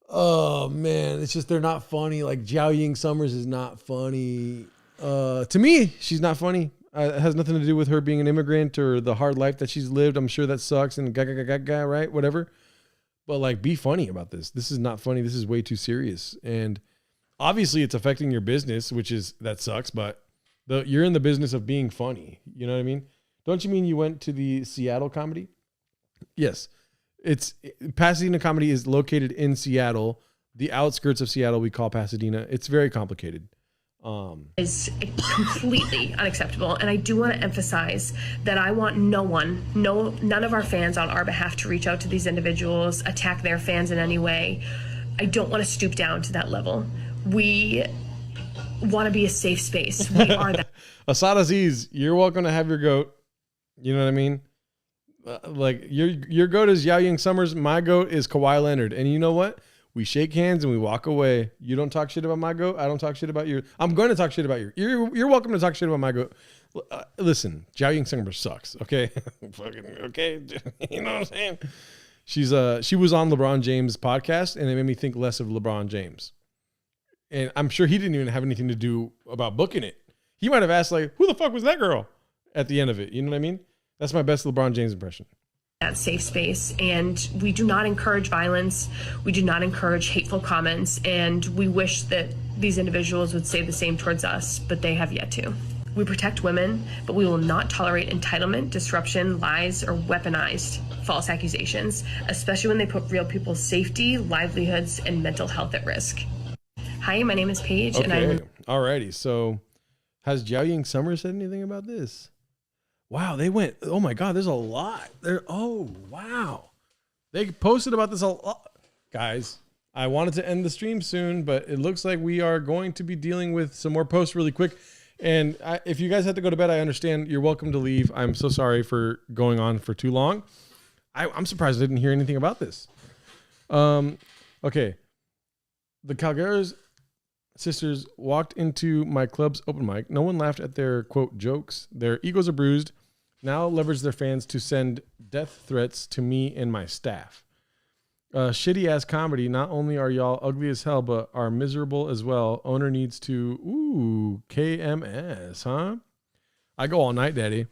oh man, it's just they're not funny. Like Jiao Ying Summers is not funny. To me, she's not funny. It has nothing to do with her being an immigrant or the hard life that she's lived. I'm sure that sucks and right? Whatever. But like, be funny about this. This is not funny. This is way too serious. And obviously it's affecting your business, that sucks, but you're in the business of being funny. You know what I mean? Don't you mean you went to the Seattle comedy? Yes. Pasadena comedy is located in Seattle. The outskirts of Seattle, we call Pasadena. It's very complicated. Is completely unacceptable. And I do want to emphasize that I want none of our fans on our behalf to reach out to these individuals, attack their fans in any way. I don't want to stoop down to that level. We want to be a safe space. We are that. Asad Aziz, you're welcome to have your goat. You know what I mean? Like your goat is Yao Ying Summers. My goat is Kawhi Leonard. And you know what? We shake hands and we walk away. You don't talk shit about my goat. I don't talk shit about your. I'm going to talk shit about your. You're welcome to talk shit about my goat. Listen, Jiao Ying Summers sucks. Okay, fucking okay. You know what I'm saying? She was on LeBron James' podcast, and it made me think less of LeBron James. And I'm sure he didn't even have anything to do about booking it. He might have asked like, "Who the fuck was that girl?" At the end of it, you know what I mean? That's my best LeBron James impression. That safe space, and we do not encourage violence. We do not encourage hateful comments, and we wish that these individuals would say the same towards us, but they have yet to. We protect women, but we will not tolerate entitlement, disruption, lies, or weaponized false accusations, especially when they put real people's safety, livelihoods, and mental health at risk. Hi, my name is Paige, and I'm... Alrighty, so has Jiao Ying Summers said anything about this? Wow, they went, oh my God, there's a lot. Wow. They posted about this a lot. Guys, I wanted to end the stream soon, but it looks like we are going to be dealing with some more posts really quick. And if you guys have to go to bed, I understand. You're welcome to leave. I'm so sorry for going on for too long. I'm surprised I didn't hear anything about this. Okay. The Calgari's sisters walked into my club's open mic. No one laughed at their, quote, jokes. Their egos are bruised. Now leverage their fans to send death threats to me and my staff. Shitty ass comedy. Not only are y'all ugly as hell, but are miserable as well. Owner needs to, KMS, huh? I go all night, daddy.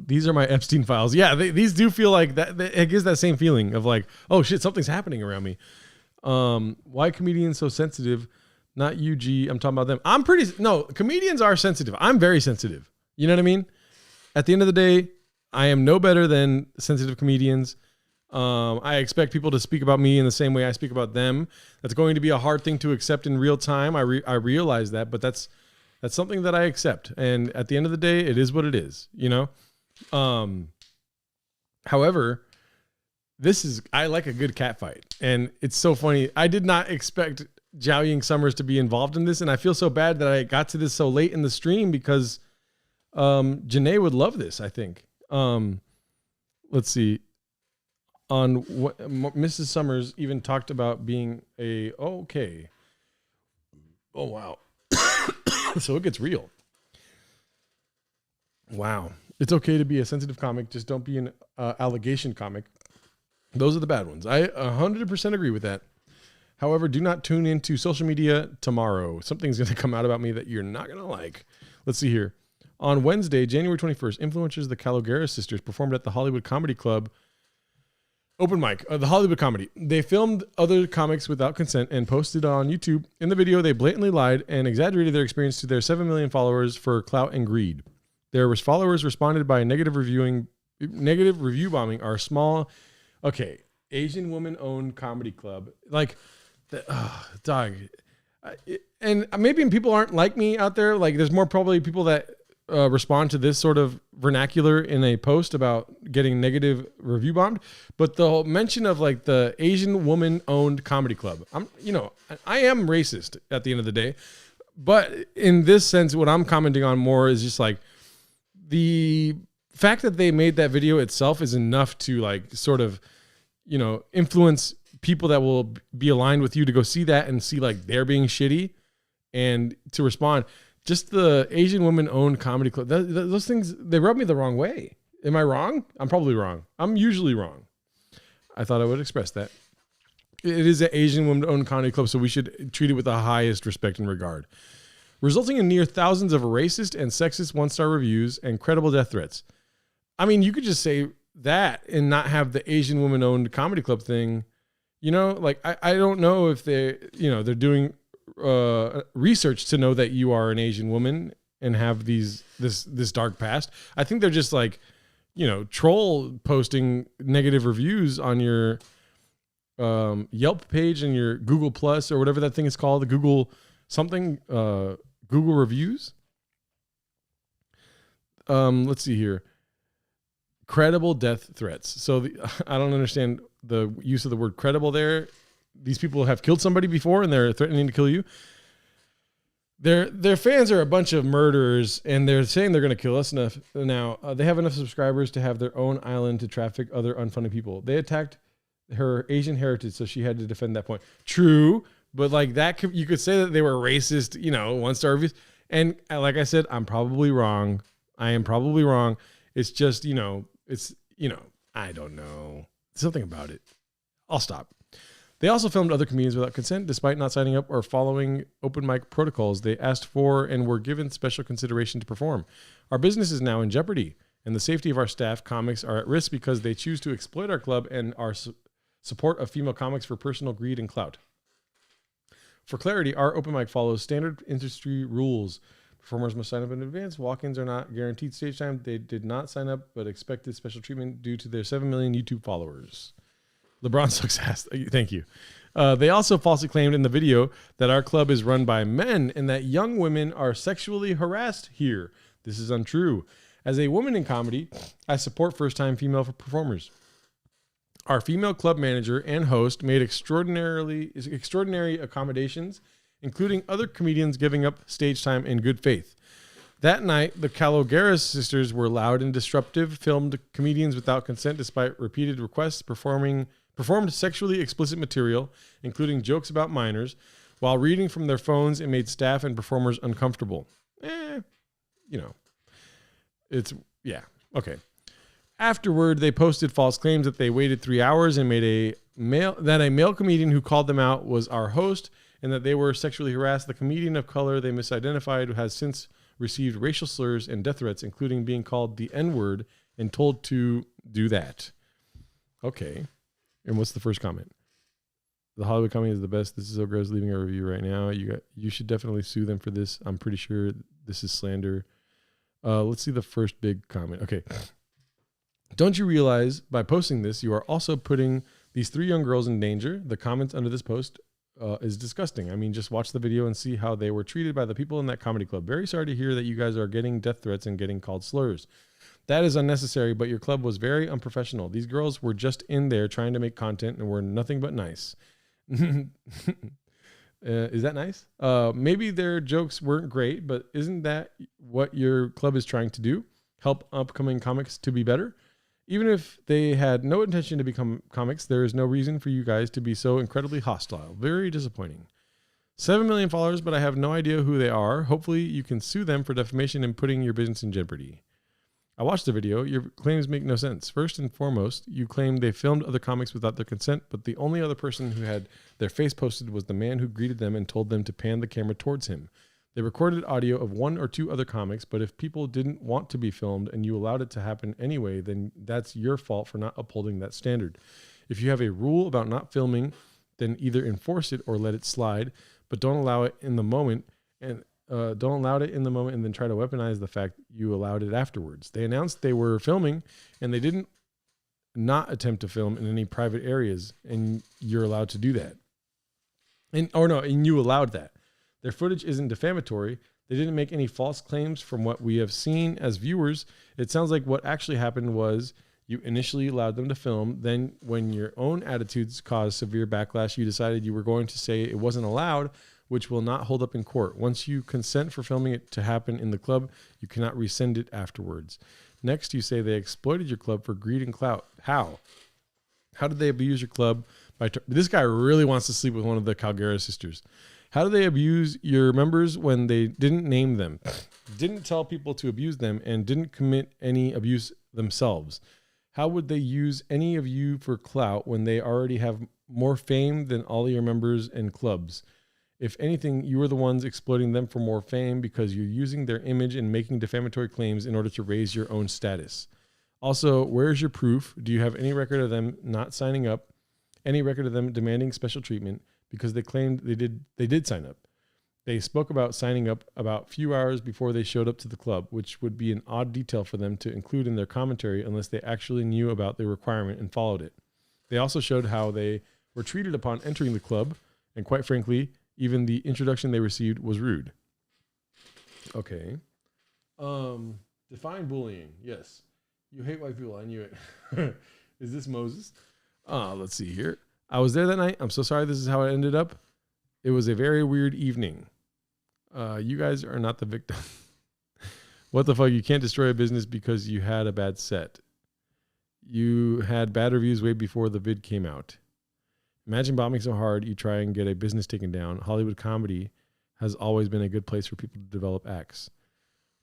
These are my Epstein files. Yeah, these do feel like that. It gives that same feeling of like, oh shit, something's happening around me. Why comedians so sensitive? Not you, G. I'm talking about them. No, comedians are sensitive. I'm very sensitive. You know what I mean? At the end of the day, I am no better than sensitive comedians. I expect people to speak about me in the same way I speak about them. That's going to be a hard thing to accept in real time. I realize that, but that's something that I accept. And at the end of the day, it is what it is, you know? However, I like a good cat fight. And it's so funny. I did not expect Jiao Ying Summers to be involved in this. And I feel so bad that I got to this so late in the stream because Janae would love this, I think. Let's see. On what Mrs. Summers even talked about being okay. Oh wow. So it gets real. Wow. It's okay to be a sensitive comic. Just don't be an allegation comic. Those are the bad ones. I 100% agree with that. However, do not tune into social media tomorrow. Something's going to come out about me that you're not going to like. Let's see here. On Wednesday, January 21st, influencers, the Calogera sisters, performed at the Hollywood Comedy Club open mic, the Hollywood Comedy. They filmed other comics without consent and posted on YouTube. In the video, they blatantly lied and exaggerated their experience to their 7 million followers for clout and greed. Their followers responded by negative review bombing our small, Asian woman-owned comedy club. Like, dog. And maybe people aren't like me out there. Like, there's more probably people that respond to this sort of vernacular in a post about getting negative review bombed. But the whole mention of like the Asian woman-owned comedy club, I am racist at the end of the day. But in this sense, what I'm commenting on more is just like the fact that they made that video itself is enough to like sort of, influence people that will be aligned with you to go see that and see like they're being shitty and to respond. Just the Asian woman-owned comedy club. Those things, they rub me the wrong way. Am I wrong? I'm probably wrong. I'm usually wrong. I thought I would express that. It is an Asian woman-owned comedy club, so we should treat it with the highest respect and regard. Resulting in near thousands of racist and sexist one-star reviews and credible death threats. I mean, you could just say that and not have the Asian woman-owned comedy club thing. I don't know if they're doing research to know that you are an Asian woman and have this dark past. I think they're just like, troll posting negative reviews on your Yelp page and your Google Plus or whatever that thing is called, the Google something, Google reviews. Let's see here. Credible death threats. So I don't understand the use of the word credible there. These people have killed somebody before and they're threatening to kill you. Their fans are a bunch of murderers and they're saying they're going to kill us enough. Now, they have enough subscribers to have their own island to traffic other unfunny people. They attacked her Asian heritage, so she had to defend that point. True, but like that, you could say that they were racist, one-star reviews. And like I said, I'm probably wrong. I am probably wrong. It's just, I don't know. Something about it. I'll stop. They also filmed other comedians without consent, despite not signing up or following open mic protocols they asked for and were given special consideration to perform. Our business is now in jeopardy, and the safety of our staff comics are at risk because they choose to exploit our club and our support of female comics for personal greed and clout. For clarity, our open mic follows standard industry rules. Performers must sign up in advance. Walk-ins are not guaranteed stage time. They did not sign up, but expected special treatment due to their 7 million YouTube followers. LeBron sucks ass. Thank you. They also falsely claimed in the video that our club is run by men and that young women are sexually harassed here. This is untrue. As a woman in comedy, I support first-time female performers. Our female club manager and host made extraordinary accommodations, including other comedians giving up stage time in good faith. That night, the Calogera sisters were loud and disruptive, filmed comedians without consent despite repeated requests, performed sexually explicit material, including jokes about minors, while reading from their phones and made staff and performers uncomfortable. Okay. Afterward, they posted false claims that they waited 3 hours and made a male comedian who called them out was our host and that they were sexually harassed. The comedian of color they misidentified has since received racial slurs and death threats, including being called the N-word and told to do that. Okay. And what's the first comment? The Hollywood Comedy is the best. This is so gross. Leaving a review right now. You should definitely sue them for this. I'm pretty sure this is slander. Let's see the first big comment. Okay. Don't you realize by posting this, you are also putting these 3 young girls in danger? The comments under this post is disgusting. I mean, just watch the video and see how they were treated by the people in that comedy club. Very sorry to hear that you guys are getting death threats and getting called slurs. That is unnecessary, but your club was very unprofessional. These girls were just in there trying to make content and were nothing but nice. Is that nice? Maybe their jokes weren't great, but isn't that what your club is trying to do? help upcoming comics to be better. Even if they had no intention to become comics, there is no reason for you guys to be so incredibly hostile. Very disappointing. 7 million followers, but I have no idea who they are. Hopefully you can sue them for defamation and putting your business in jeopardy. I watched the video. Your claims make no sense. First and foremost, you claim they filmed other comics without their consent, but the only other person who had their face posted was the man who greeted them and told them to pan the camera towards him. They recorded audio of 1 or 2 other comics, but if people didn't want to be filmed and you allowed it to happen anyway, then that's your fault for not upholding that standard. If you have a rule about not filming, then either enforce it or let it slide, but don't allow it in the moment and then try to weaponize the fact you allowed it afterwards. They announced they were filming and they didn't not attempt to film in any private areas, and you're allowed to do that. And you allowed that. Their footage isn't defamatory. They didn't make any false claims from what we have seen as viewers. It sounds like what actually happened was you initially allowed them to film. Then when your own attitudes caused severe backlash, you decided you were going to say it wasn't allowed, which will not hold up in court. Once you consent for filming it to happen in the club, you cannot rescind it afterwards. Next, you say they exploited your club for greed and clout. How? How did they abuse your club? This guy really wants to sleep with one of the Calgara sisters. How do they abuse your members when they didn't name them, didn't tell people to abuse them, and didn't commit any abuse themselves? How would they use any of you for clout when they already have more fame than all your members and clubs? If anything, you are the ones exploiting them for more fame because you're using their image and making defamatory claims in order to raise your own status. Also, where's your proof? Do you have any record of them not signing up? Any record of them demanding special treatment? Because they claimed they did sign up. They spoke about signing up about a few hours before they showed up to the club, which would be an odd detail for them to include in their commentary unless they actually knew about the requirement and followed it. They also showed how they were treated upon entering the club, and quite frankly, even the introduction they received was rude. Okay. Define bullying. Yes. You hate white people. I knew it. Is this Moses? Let's see here. I was there that night. I'm so sorry this is how it ended up. It was a very weird evening. You guys are not the victim. What the fuck? You can't destroy a business because you had a bad set. You had bad reviews way before the vid came out. Imagine bombing so hard you try and get a business taken down. Hollywood comedy has always been a good place for people to develop acts.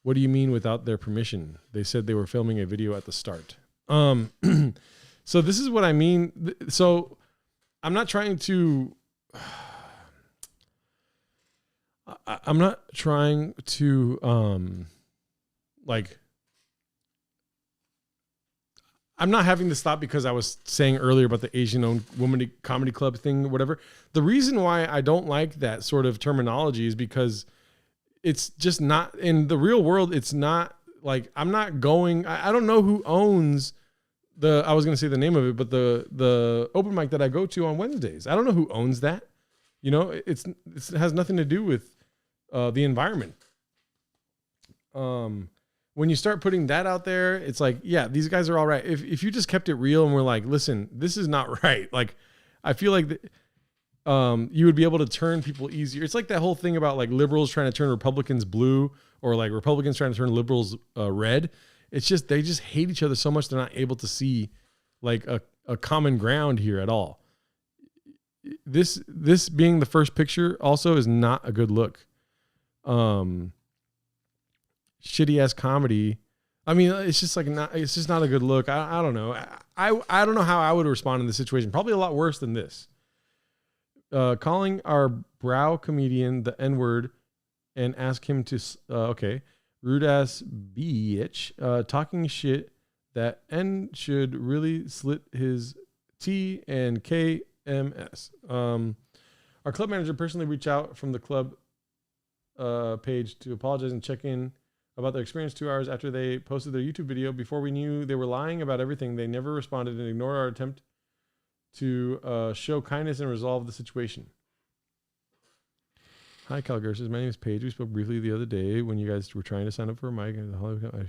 What do you mean without their permission? They said they were filming a video at the start. So this is what I mean. So I'm not trying to... I'm not trying to I'm not having to stop because I was saying earlier about the Asian-owned woman comedy club thing or whatever. The reason why I don't like that sort of terminology is because it's just not in the real world. It's not like I'm not going. I don't know who owns I was going to say the name of it, but the open mic that I go to on Wednesdays. I don't know who owns that. You know, it has nothing to do with the environment. When you start putting that out there, it's like, yeah, these guys are all right. If you just kept it real and were like, listen, this is not right. Like, I feel like you would be able to turn people easier. It's like that whole thing about like liberals trying to turn Republicans blue or like Republicans trying to turn liberals red. It's just, they just hate each other so much they're not able to see like a common ground here at all. This being the first picture also is not a good look. Shitty ass comedy. I mean, it's just not a good look. I don't know. I don't know how I would respond in this situation. Probably a lot worse than this. Calling our brow comedian the N-word and ask him to, rude ass bitch, talking shit that N should really slit his T and KMS. Our club manager personally reached out from the club page to apologize and check in about their experience 2 hours after they posted their YouTube video. Before we knew they were lying about everything, they never responded and ignored our attempt to show kindness and resolve the situation. Hi, Calgurses. My name is Paige. We spoke briefly the other day when you guys were trying to sign up for a mic. I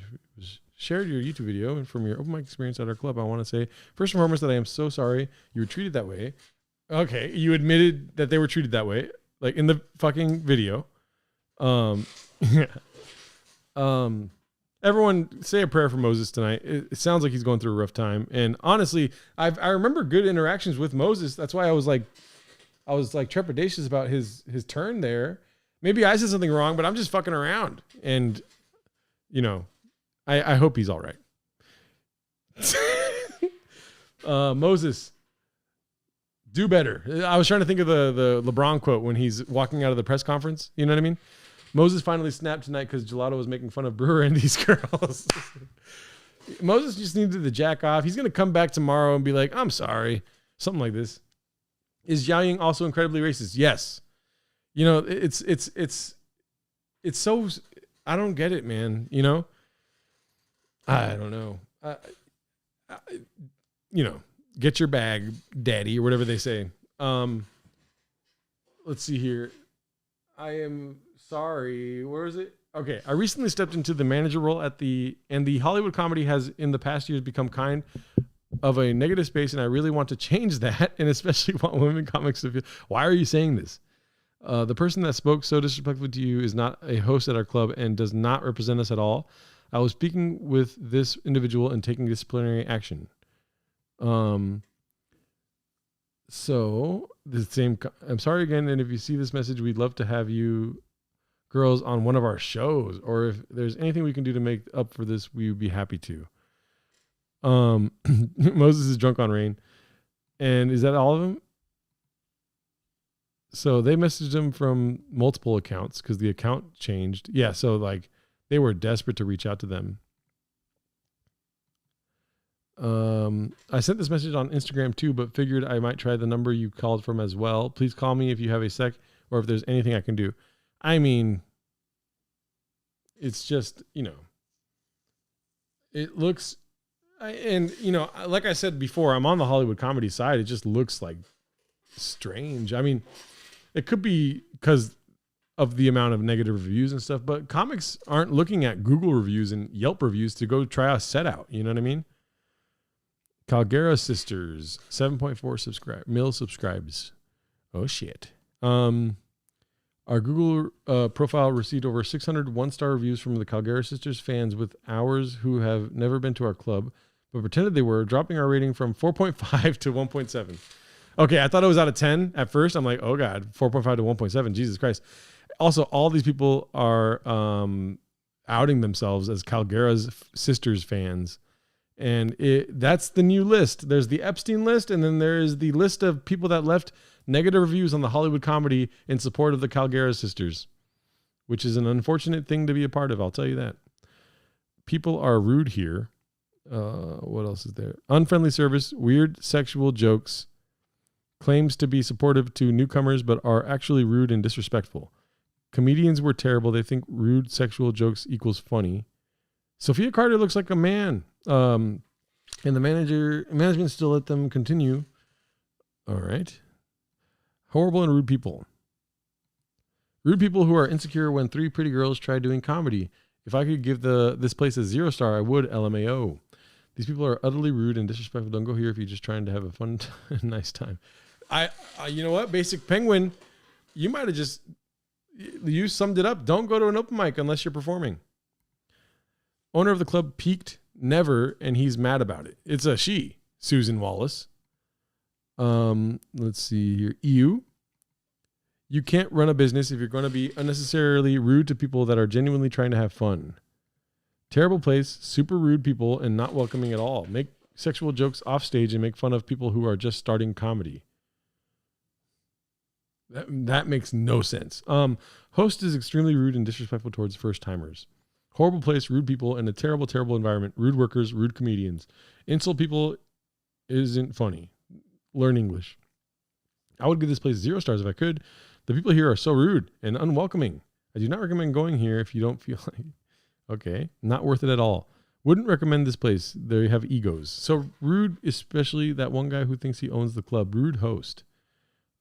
shared your YouTube video, and from your open mic experience at our club, I want to say, first and foremost, that I am so sorry you were treated that way. Okay, you admitted that they were treated that way, like in the fucking video. And everyone say a prayer for Moses tonight. It sounds like he's going through a rough time. And honestly, I remember good interactions with Moses. That's why I was like trepidatious about his turn there. Maybe I said something wrong, but I'm just fucking around. And, you know, I hope he's all right. Moses, do better. I was trying to think of the LeBron quote when he's walking out of the press conference. You know what I mean? Moses finally snapped tonight because Gelato was making fun of Brewer and these girls. Moses just needed to jack off. He's going to come back tomorrow and be like, I'm sorry. Something like this. Is Yao Ying also incredibly racist? Yes. You know, it's so, I don't get it, man. You know, I don't know. You know, get your bag, daddy, or whatever they say. Let's see here. I am sorry. Where is it? Okay. I recently stepped into the manager role and the Hollywood comedy has in the past years become kind of a negative space. And I really want to change that. And especially want women comics to feel, why are you saying this? The person that spoke so disrespectfully to you is not a host at our club and does not represent us at all. I was speaking with this individual and taking disciplinary action. So the same, I'm sorry again. And if you see this message, we'd love to have you girls on one of our shows, or if there's anything we can do to make up for this, we would be happy to. Moses is drunk on rain. And is that all of them? So they messaged him from multiple accounts because the account changed. Yeah. So like they were desperate to reach out to them. I sent this message on Instagram too, but figured I might try the number you called from as well. Please call me if you have a sec or if there's anything I can do. I mean, it's just, you know, it looks, and you know, like I said before, I'm on the Hollywood comedy side. It just looks like strange. I mean, it could be because of the amount of negative reviews and stuff, but comics aren't looking at Google reviews and Yelp reviews to go try a set out. You know what I mean? Calgera Sisters, 7.4 mil subscribes. Oh shit. Our Google profile received over 600 one-star reviews from the Calgera Sisters fans with ours who have never been to our club, but pretended they were, dropping our rating from 4.5 to 1.7. Okay, I thought it was out of 10 at first. I'm like, oh God, 4.5 to 1.7. Jesus Christ. Also, all these people are outing themselves as Calgera's Sisters fans. And that's the new list. There's the Epstein list, and then there's the list of people that left negative reviews on the Hollywood comedy in support of the Calgera Sisters, which is an unfortunate thing to be a part of. I'll tell you that. People are rude here. What else is there? Unfriendly service, weird sexual jokes, claims to be supportive to newcomers, but are actually rude and disrespectful. Comedians were terrible. They think rude sexual jokes equals funny. Sophia Carter looks like a man. And the management still let them continue. All right. Horrible and rude people. Rude people who are insecure when three pretty girls try doing comedy. If I could give this place a 0 star, I would. LMAO. These people are utterly rude and disrespectful. Don't go here if you're just trying to have a fun, nice time. You know what? Basic Penguin, you might have you summed it up. Don't go to an open mic unless you're performing. Owner of the club peaked never, and he's mad about it. It's a she, Susan Wallace. Let's see here. You can't run a business if you're going to be unnecessarily rude to people that are genuinely trying to have fun. Terrible place, super rude people, and not welcoming at all. Make sexual jokes off stage and make fun of people who are just starting comedy. That makes no sense. Host is extremely rude and disrespectful towards first-timers. Horrible place, rude people, and a terrible, terrible environment. Rude workers, rude comedians. Insult people isn't funny. Learn English. I would give this place 0 stars if I could. The people here are so rude and unwelcoming. I do not recommend going here if you don't feel like... Okay, not worth it at all. Wouldn't recommend this place. They have egos. So rude, especially that one guy who thinks he owns the club. Rude host.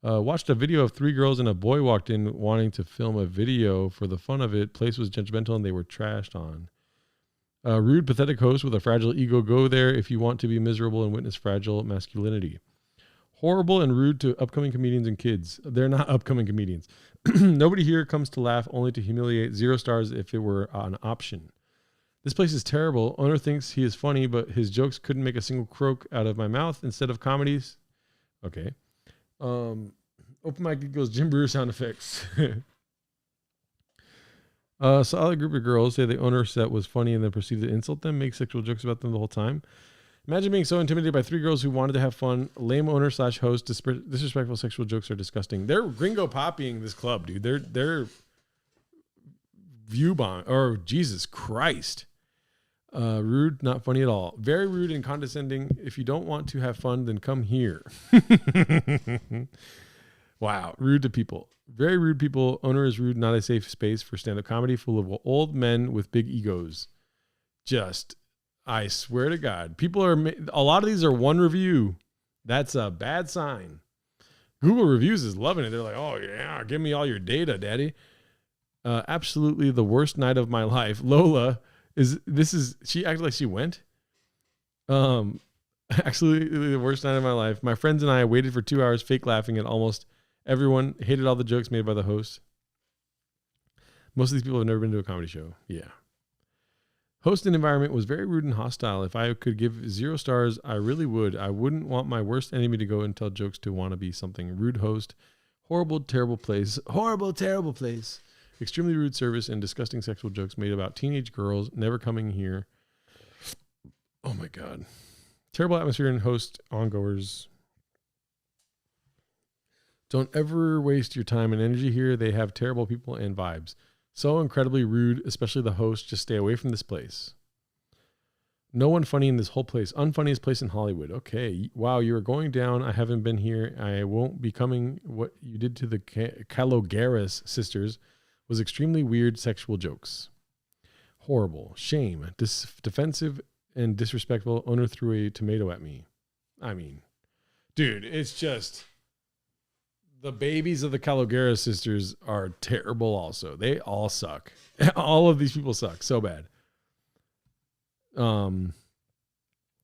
Watched a video of 3 girls and a boy walked in wanting to film a video for the fun of it. Place was judgmental and they were trashed on. Rude, pathetic host with a fragile ego. Go there if you want to be miserable and witness fragile masculinity. Horrible and rude to upcoming comedians and kids. They're not upcoming comedians. Nobody here comes to laugh, only to humiliate. 0 stars if it were an option. This place is terrible. Owner thinks he is funny, but his jokes couldn't make a single croak out of my mouth instead of comedies. Okay. Open mic equals Jim Brewer sound effects. Solid group of girls say the owner set was funny and then proceeded to insult them, make sexual jokes about them the whole time. Imagine being so intimidated by 3 girls who wanted to have fun. Lame owner / host. Disrespectful sexual jokes are disgusting. They're gringo poppying this club, dude. They're view bomb. Or Jesus Christ. Rude, not funny at all. Very rude and condescending. If you don't want to have fun, then come here. Wow. Rude to people. Very rude people. Owner is rude, not a safe space for stand-up comedy full of old men with big egos. Just, I swear to God. A lot of these are 1 review. That's a bad sign. Google Reviews is loving it. They're like, oh yeah, give me all your data, daddy. Absolutely the worst night of my life. Lola she acted like she went. Absolutely the worst night of my life. My friends and I waited for 2 hours, fake laughing at almost everyone. Hated all the jokes made by the host. Most of these people have never been to a comedy show. Yeah. Host and environment was very rude and hostile. If I could give 0 stars, I really would. I wouldn't want my worst enemy to go and tell jokes to want to be something. Rude host. Horrible, terrible place. Horrible, terrible place. Extremely rude service and disgusting sexual jokes made about teenage girls never coming here. Oh my God. Terrible atmosphere and host ongoers. Don't ever waste your time and energy here. They have terrible people and vibes. So incredibly rude, especially the host. Just stay away from this place. No one funny in this whole place. Unfunniest place in Hollywood. Okay. Wow, you are going down. I haven't been here. I won't be coming. What you did to the Calogaris sisters was extremely weird sexual jokes. Horrible. Shame. Defensive and disrespectful. Owner threw a tomato at me. I mean, dude, it's just... The babies of the Calogaris sisters are terrible also. They all suck. All of these people suck so bad.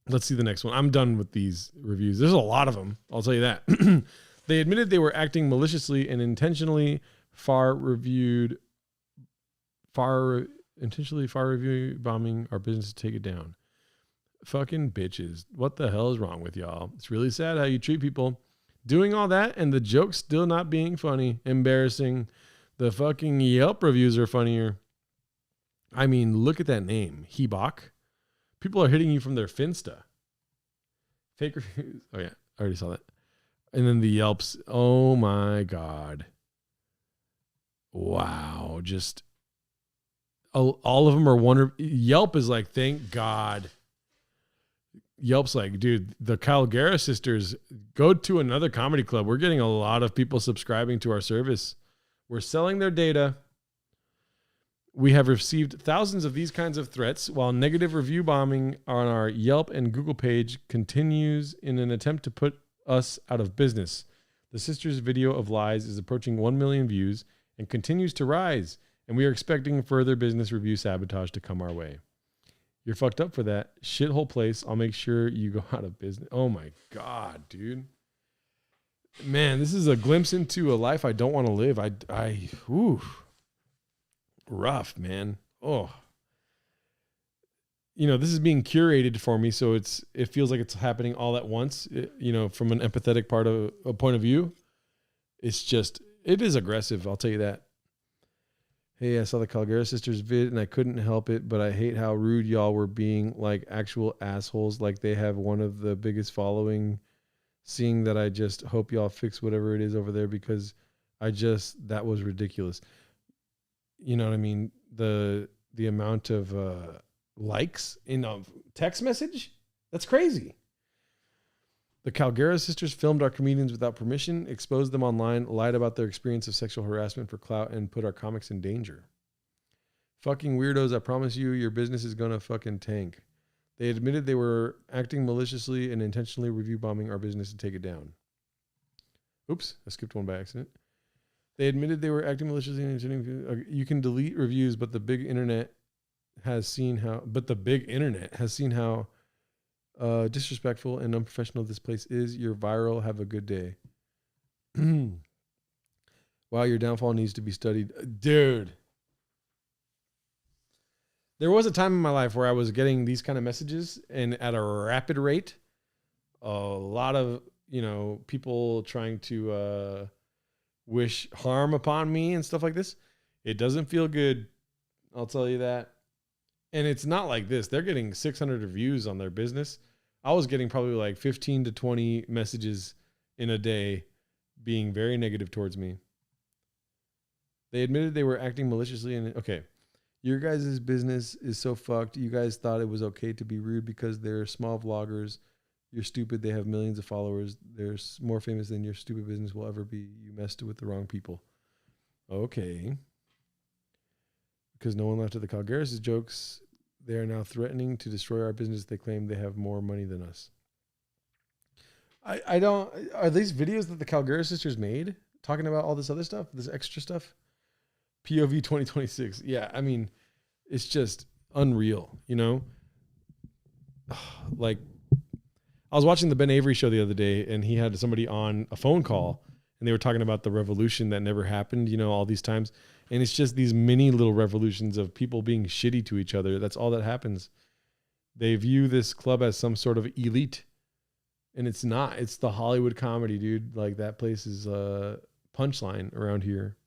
Let's see the next one. I'm done with these reviews. There's a lot of them. I'll tell you that. They admitted they were acting maliciously and intentionally intentionally bombing our business to take it down. Fucking bitches. What the hell is wrong with y'all? It's really sad how you treat people. Doing all that and the jokes still not being funny. Embarrassing. The fucking Yelp reviews are funnier. I mean, look at that name. Hebok. People are hitting you from their Finsta. Fake reviews. Oh yeah, I already saw that. And then the Yelps. Oh my God. Wow. Just all of them are one. Yelp is like, thank God. Yelp's like, dude, the Calgara sisters, go to another comedy club. We're getting a lot of people subscribing to our service. We're selling their data. We have received thousands of these kinds of threats, while negative review bombing on our Yelp and Google page continues in an attempt to put us out of business. The sisters' video of lies is approaching 1 million views and continues to rise, and we are expecting further business review sabotage to come our way. You're fucked up for that shithole place. I'll make sure you go out of business. Oh my God, dude. Man, this is a glimpse into a life I don't want to live. Rough, man. Oh, this is being curated for me, so it feels like it's happening all at once. From an empathetic point of view, it is aggressive. I'll tell you that. Hey, I saw the Calgara sisters vid and I couldn't help it, but I hate how rude y'all were being like actual assholes. Like they have one of the biggest following. Seeing that, I just hope y'all fix whatever it is over there because that was ridiculous. You know what I mean? The amount of likes in a text message, that's crazy. The Calgara sisters filmed our comedians without permission, exposed them online, lied about their experience of sexual harassment for clout, and put our comics in danger. Fucking weirdos, I promise you, your business is gonna fucking tank. They admitted they were acting maliciously and intentionally review bombing our business to take it down. Oops, I skipped one by accident. They admitted they were acting maliciously and intentionally. You can delete reviews, but the big internet has seen how disrespectful and unprofessional this place is. You're viral. Have a good day. Wow, your downfall needs to be studied. Dude. There was a time in my life where I was getting these kind of messages, and at a rapid rate, a lot of, people trying to wish harm upon me and stuff like this. It doesn't feel good. I'll tell you that. And it's not like this. They're getting 600 reviews on their business. I was getting probably like 15 to 20 messages in a day being very negative towards me. They admitted they were acting maliciously. And okay, your guys' business is so fucked. You guys thought it was okay to be rude because they're small vloggers. You're stupid. They have millions of followers. They're more famous than your stupid business will ever be. You messed with the wrong people. Okay. Because no one laughed at the Calgaris' jokes, they are now threatening to destroy our business. They claim they have more money than us. I don't... Are these videos that the Calgaris sisters made talking about all this other stuff? This extra stuff? POV 2026. Yeah, I mean, it's just unreal, Like, I was watching the Ben Avery show the other day, and he had somebody on a phone call, and they were talking about the revolution that never happened, all these times. And it's just these mini little revolutions of people being shitty to each other. That's all that happens. They view this club as some sort of elite. And it's not. It's the Hollywood comedy, dude. Like, that place is a punchline around here.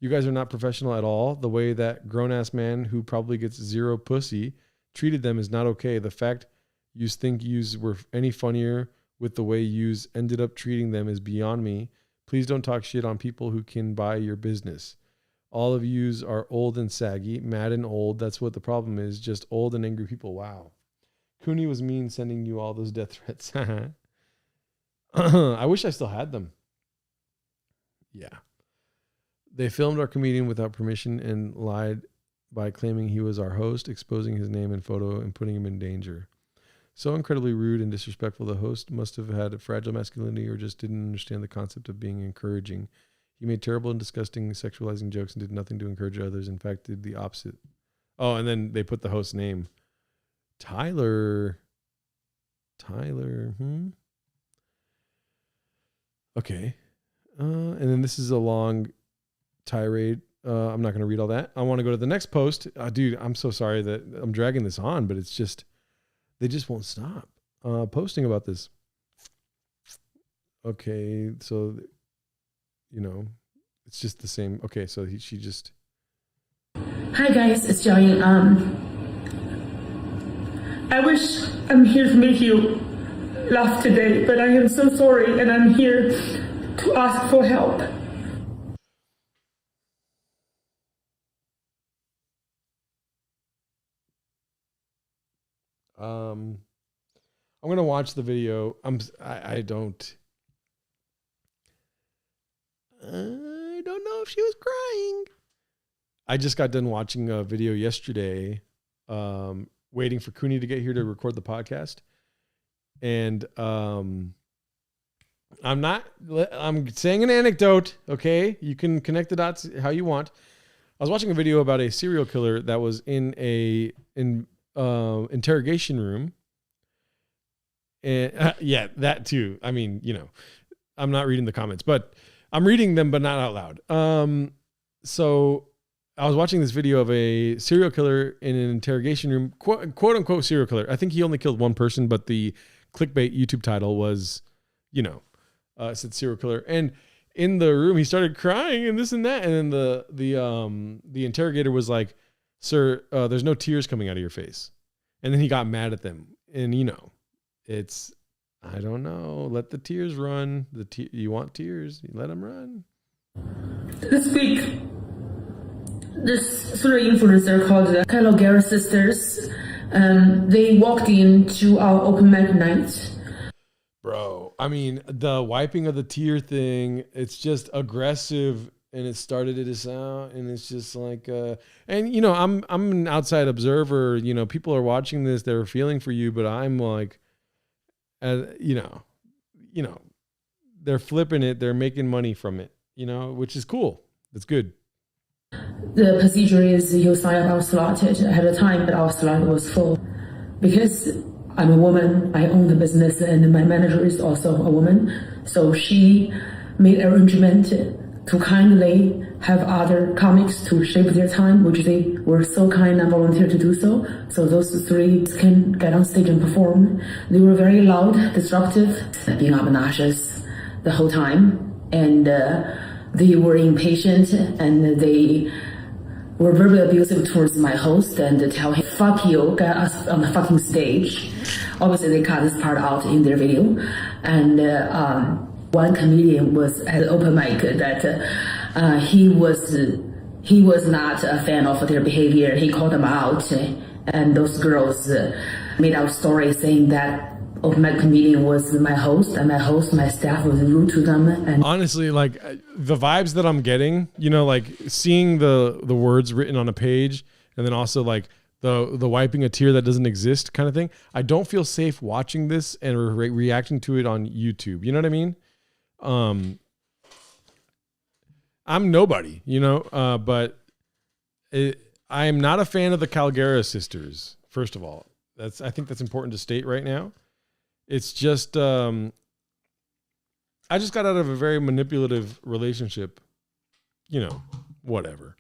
You guys are not professional at all. The way that grown-ass man who probably gets zero pussy treated them is not okay. The fact you think yous were any funnier with the way yous ended up treating them is beyond me. Please don't talk shit on people who can buy your business. All of yous are old and saggy, mad and old. That's what the problem is. Just old and angry people. Wow. Cooney was mean sending you all those death threats. I wish I still had them. Yeah. They filmed our comedian without permission and lied by claiming he was our host, exposing his name and photo and putting him in danger. So incredibly rude and disrespectful. The host must have had a fragile masculinity or just didn't understand the concept of being encouraging. He made terrible and disgusting sexualizing jokes and did nothing to encourage others. In fact, did the opposite. Oh, and then they put the host's name. Tyler. Okay. And then this is a long tirade. I'm not going to read all that. I want to go to the next post. Dude, I'm so sorry that I'm dragging this on, but it's just... They just won't stop posting about this. Okay, so, it's just the same. Okay, so she just... Hi guys, it's Johnny. I wish I'm here to make you laugh today, but I am so sorry and I'm here to ask for help. I'm going to watch the video. I don't know if she was crying. I just got done watching a video yesterday, waiting for Cooney to get here to record the podcast. And, I'm saying an anecdote. Okay. You can connect the dots how you want. I was watching a video about a serial killer that was in a interrogation room. And yeah, that too. I mean, I'm not reading the comments, but I'm reading them, but not out loud. So I was watching this video of a serial killer in an interrogation room, quote unquote serial killer. I think he only killed one person, but the clickbait YouTube title was, it said serial killer. And in the room, he started crying and this and that. And then the interrogator was like, "Sir, there's no tears coming out of your face." And then he got mad at them. And it's, I don't know. Let the tears run. You want tears? You let them run. This week, this sort of influencer called the Calgaris sisters, they walked into our open mic night. Bro, I mean, the wiping of the tear thing, it's just aggressive. And it started to sound, and it's just like, and I'm an outside observer. People are watching this; they're feeling for you, but I'm like, they're flipping it, they're making money from it, which is cool. It's good. The procedure is you sign up our slot ahead of time, but our slot was full because I'm a woman. I own the business, and my manager is also a woman, so she made arrangement to kindly have other comics to shape their time, which they were so kind and volunteered to do so. So those three can get on stage and perform. They were very loud, disruptive, being obnoxious the whole time. And they were impatient and they were verbally abusive towards my host and tell him, fuck you, get us on the fucking stage. Obviously, they cut this part out in their video. And one comedian was at open mic that he was not a fan of their behavior. He called them out, and those girls made out stories saying that open mic comedian was my host, and my staff was rude to them. And honestly, like the vibes that I'm getting, like seeing the words written on a page, and then also like the wiping a tear that doesn't exist kind of thing. I don't feel safe watching this and reacting to it on YouTube. You know what I mean? I'm nobody, but I am not a fan of the Calgara sisters. First of all, I think that's important to state right now. It's just, I just got out of a very manipulative relationship, whatever.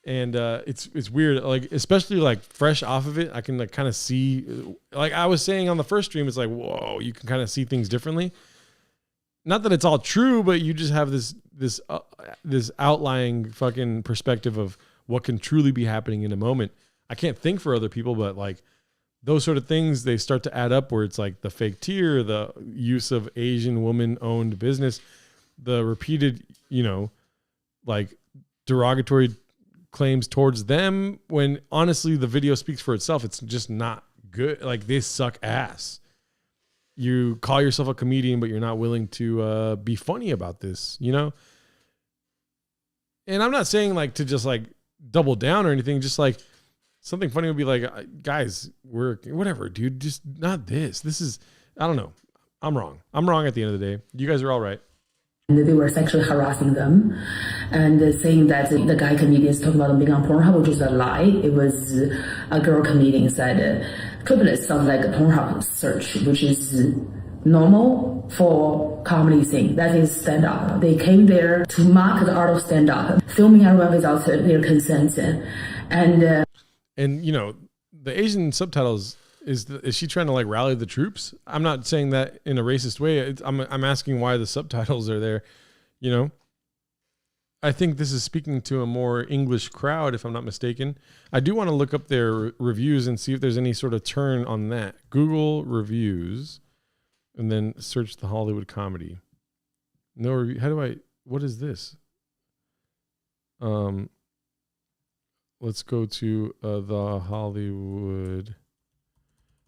And, it's weird. Like, especially like fresh off of it, I can like kind of see, like I was saying on the first stream, it's like, whoa, you can kind of see things differently. Not that it's all true, but you just have this outlying fucking perspective of what can truly be happening in a moment. I can't think for other people, but like those sort of things, they start to add up where it's like the fake tear, the use of Asian woman owned business, the repeated, like derogatory claims towards them when honestly the video speaks for itself. It's just not good. Like they suck ass. You call yourself a comedian, but you're not willing to be funny about this, And I'm not saying like to just like double down or anything. Just like something funny would be like, guys, we're whatever, dude. Just not this. This is, I don't know. I'm wrong. I'm wrong at the end of the day. You guys are all right. And they were sexually harassing them and saying that the guy comedians talking about them being on Pornhub, which is a lie. It was a girl comedian said, triplets sounds like a Pornhub search, which is normal for comedy thing. That is stand-up. They came there to mock the art of stand-up, filming everyone without their consent. And the Asian subtitles, is she trying to like rally the troops? I'm not saying that in a racist way. I'm asking why the subtitles are there. I think this is speaking to a more English crowd, if I'm not mistaken. I do want to look up their reviews and see if there's any sort of turn on that. Google reviews and then search the Hollywood comedy. No review. What is this? Let's go to the Hollywood.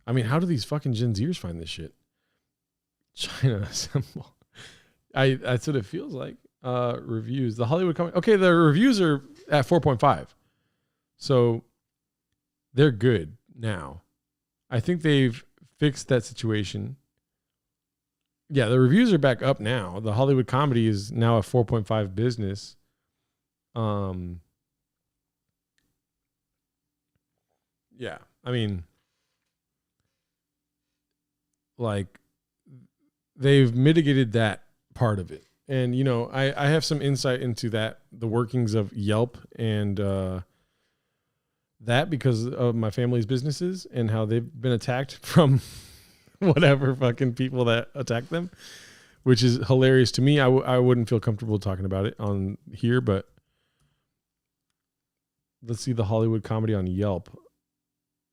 I mean, how do these fucking Gen Zers find this shit? China Assemble. That's what it feels like. Reviews. The Hollywood comedy. Okay, the reviews are at 4.5. So they're good now. I think they've fixed that situation. Yeah, the reviews are back up now. The Hollywood comedy is now a 4.5 business. Yeah, I mean, like they've mitigated that part of it. And, I have some insight into that, the workings of Yelp and that because of my family's businesses and how they've been attacked from whatever fucking people that attack them, which is hilarious to me. I wouldn't feel comfortable talking about it on here, but let's see the Hollywood comedy on Yelp.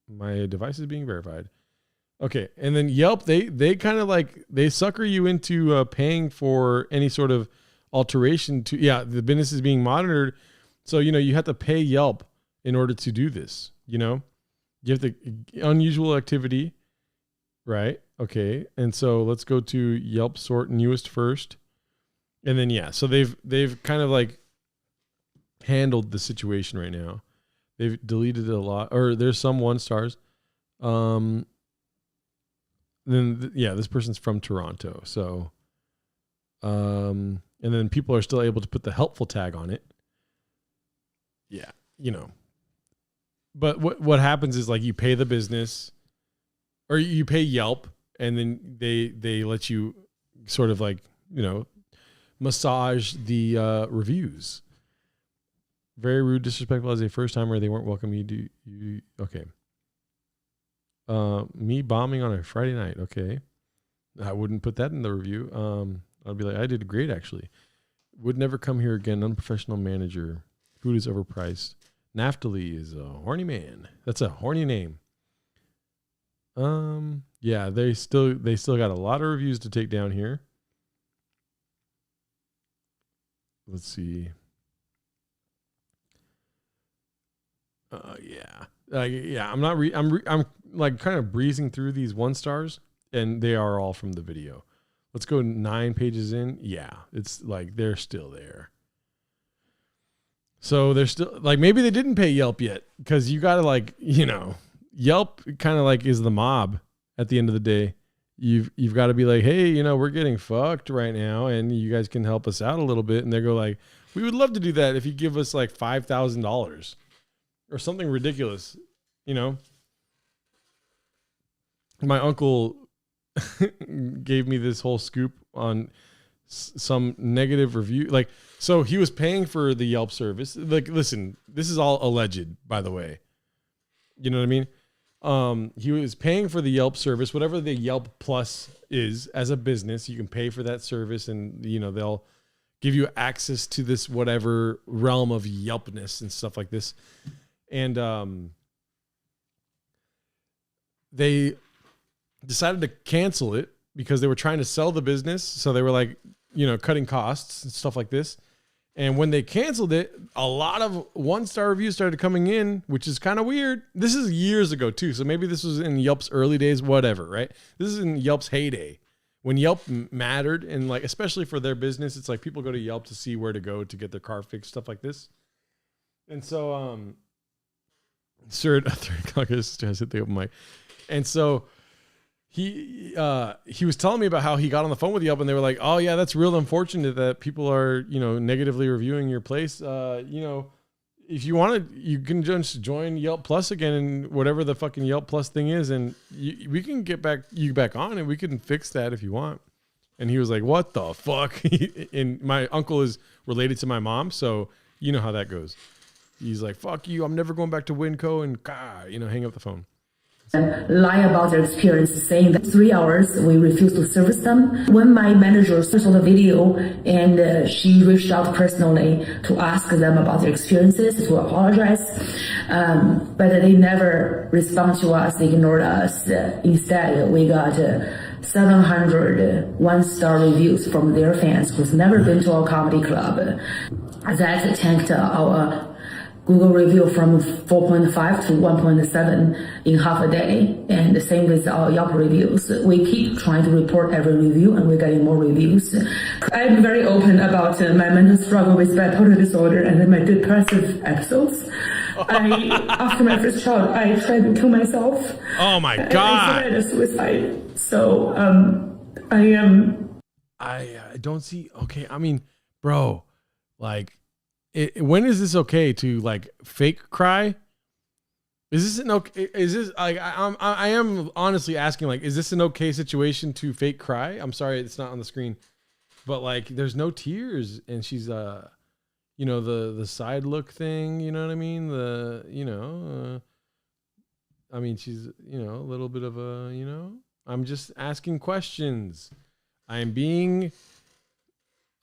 My device is being verified. Okay, and then Yelp, they kind of like, they sucker you into paying for any sort of alteration to, the business is being monitored. So, you have to pay Yelp in order to do this, You have the unusual activity, right? Okay, and so let's go to Yelp sort newest first. And then, so they've kind of like handled the situation right now. They've deleted a lot, or there's some 1 stars. Then this person's from Toronto. So, and then people are still able to put the helpful tag on it. Yeah, But what happens is like you pay the business, or you pay Yelp, and then they let you sort of like massage the reviews. Very rude, disrespectful as a first timer. They weren't welcome. You okay? Me bombing on a Friday night. Okay, I wouldn't put that in the review. I'd be like, I did great actually. Would never come here again. Unprofessional manager. Food is overpriced. Naftali is a horny man. That's a horny name. Yeah, they still got a lot of reviews to take down here. Let's see. Yeah. I'm like kind of breezing through these 1 stars, and they are all from the video. Let's go 9 pages in. Yeah, it's like they're still there. So they're still like, maybe they didn't pay Yelp yet, because you gotta, like, you know, Yelp kind of like is the mob at the end of the day. You've got to be like, hey, you know, we're getting fucked right now, and you guys can help us out a little bit. And they go like, we would love to do that if you give us like $5,000 or something ridiculous, you know. My uncle gave me this whole scoop on some negative review. Like, so he was paying for the Yelp service. Like, listen, this is all alleged, by the way. You know what I mean? He was paying for the Yelp service, whatever the Yelp Plus is as a business. You can pay for that service, and, you know, they'll give you access to this whatever realm of Yelpness and stuff like this. And they decided to cancel it because they were trying to sell the business. So they were like, you know, cutting costs and stuff like this. And when they canceled it, a lot of 1-star reviews started coming in, which is kind of weird. This is years ago too. So maybe this was in Yelp's early days, whatever, right? This is in Yelp's heyday when Yelp mattered. And like, especially for their business, it's like people go to Yelp to see where to go to get their car fixed, stuff like this. And so, sir, 3 o'clock has hit the open mic. And so he was telling me about how he got on the phone with Yelp, and they were like, oh yeah, that's real unfortunate that people are, you know, negatively reviewing your place. You know, if you want to, you can just join Yelp Plus again, and whatever the fucking Yelp Plus thing is, and we can get you back on, and we can fix that if you want. And he was like, what the fuck? And my uncle is related to my mom, so you know how that goes. He's like, fuck you, I'm never going back to Winco, and you know, hang up the phone. Lie about their experience, saying that 3 hours we refused to service them. When my manager saw the video, and she reached out personally to ask them about their experiences, to apologize, but they never respond to us. They ignored us. Instead, we got 700 1-star reviews from their fans who's never been to our comedy club. That tanked our Google review from 4.5 to 1.7 in half a day. And the same with our Yelp reviews. We keep trying to report every review, and we're getting more reviews. I'm very open about my mental struggle with bipolar disorder and my depressive episodes. After my first child, I tried to kill myself. Oh my God. I suicide. So, I don't see. Okay. I mean, bro, like, when is this okay to like fake cry? Is this an okay? Is this like I am honestly asking, like, is this an okay situation to fake cry? I'm sorry, it's not on the screen, but like, there's no tears, and she's you know, the side look thing, you know what I mean? I mean, she's, you know, a little bit of a, you know, I'm just asking questions. I'm being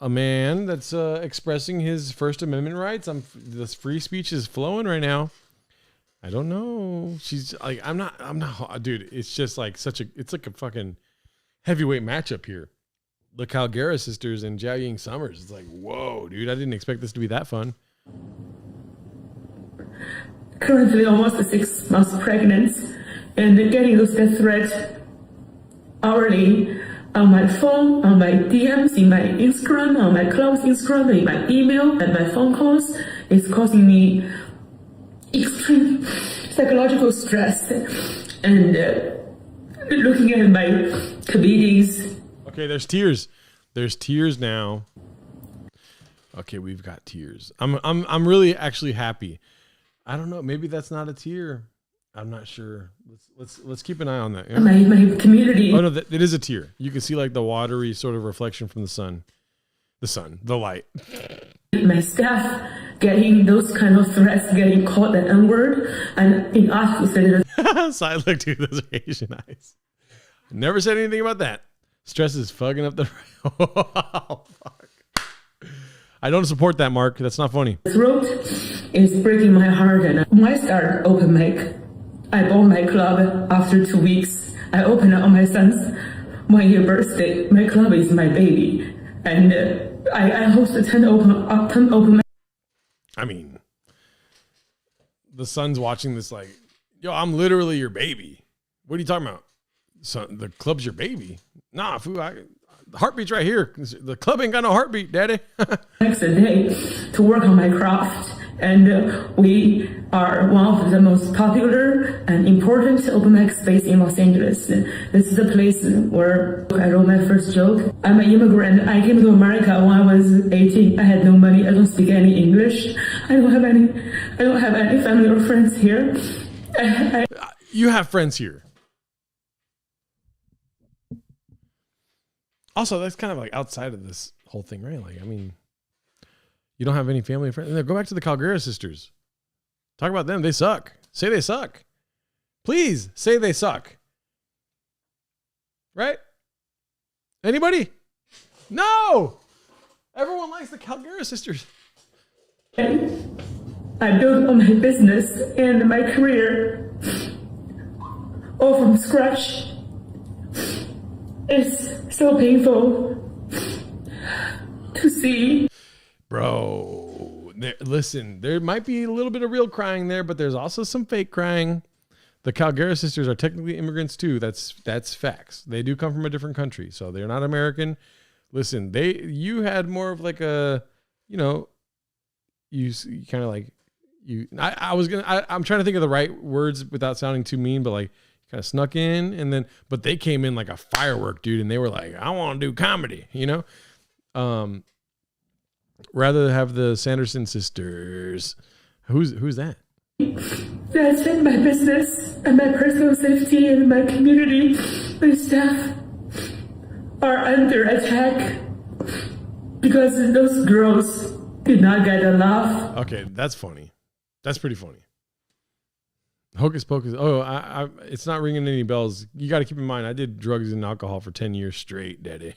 a man that's expressing his First Amendment rights. This free speech is flowing right now. I don't know. She's like, I'm not, dude. It's just like it's like a fucking heavyweight matchup here. The Calgara sisters and Jiao Ying Summers. It's like, whoa, dude. I didn't expect this to be that fun. Currently almost 6 months pregnant, and getting those death threats hourly on my phone, on my DMs, in my Instagram, on my close Instagram, in my email, and my phone calls is causing me extreme psychological stress. And looking at my comedies. Okay, there's tears. There's tears now. Okay, we've got tears. I'm really actually happy. I don't know. Maybe that's not a tear. I'm not sure. Let's keep an eye on that. Yeah? My community. Oh no, it is a tear. You can see like the watery sort of reflection from the sun. The sun, the light. My staff getting those kind of threats, getting called the N-word, and being asked to say that. Side look, dude, those are Asian eyes. Never said anything about that. Stress is fucking up the. Oh, fuck. I don't support that, Mark. That's not funny. Throat is breaking my heart, and when I started open mic, I bought my club after 2 weeks. I opened it on my son's 1-year birthday. My club is my baby, and I hosted 10 open mic. I mean, the son's watching this like, yo, I'm literally your baby. What are you talking about? Son, the club's your baby. Nah, fool, the heartbeat's right here. The club ain't got no heartbeat, daddy. Next day to work on my craft, and we are one of the most popular and important open mic space in Los Angeles. This is a place where I wrote my first joke. I'm an immigrant. I came to America when I was 18. I had no money. I don't speak any English. I don't have any family or friends here. You have friends here. Also, that's kind of like outside of this whole thing, right? Like, I mean, you don't have any family or friends. Go back to the Calgara sisters. Talk about them. They suck. Say they suck. Please say they suck. Right? Anybody? No! Everyone likes the Calgara sisters. I built on my business and my career all from scratch. It's so painful to see. Bro, listen, there might be a little bit of real crying there, but there's also some fake crying. The Calgara sisters are technically immigrants too. That's facts. They do come from a different country, so they're not American. Listen, you had more of like a, you know, you kind of like you. I'm trying to think of the right words without sounding too mean, but like kind of snuck in, and then but they came in like a firework, dude, and they were like, I want to do comedy, you know. Rather have the Sanderson sisters. Who's that? That's in my business and my personal safety and my community. My staff are under attack because those girls did not get a laugh. Okay, that's funny. That's pretty funny. Hocus pocus. Oh, it's not ringing any bells. You got to keep in mind, I did drugs and alcohol for 10 years straight, daddy.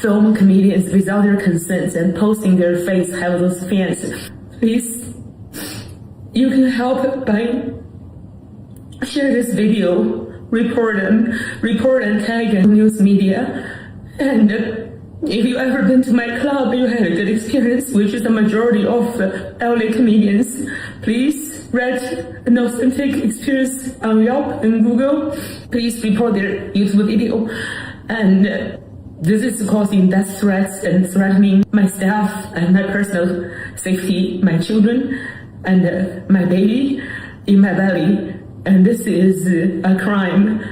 Film comedians without their consent and posting their face have those fans. Please, you can help by share this video, report and tag in news media. And if you ever been to my club, you had a good experience, which is the majority of LA comedians. Please write an authentic experience on Yelp and Google. Please report their YouTube video. And this is causing death threats and threatening my staff and my personal safety, my children, and my baby in my belly. And this is a crime.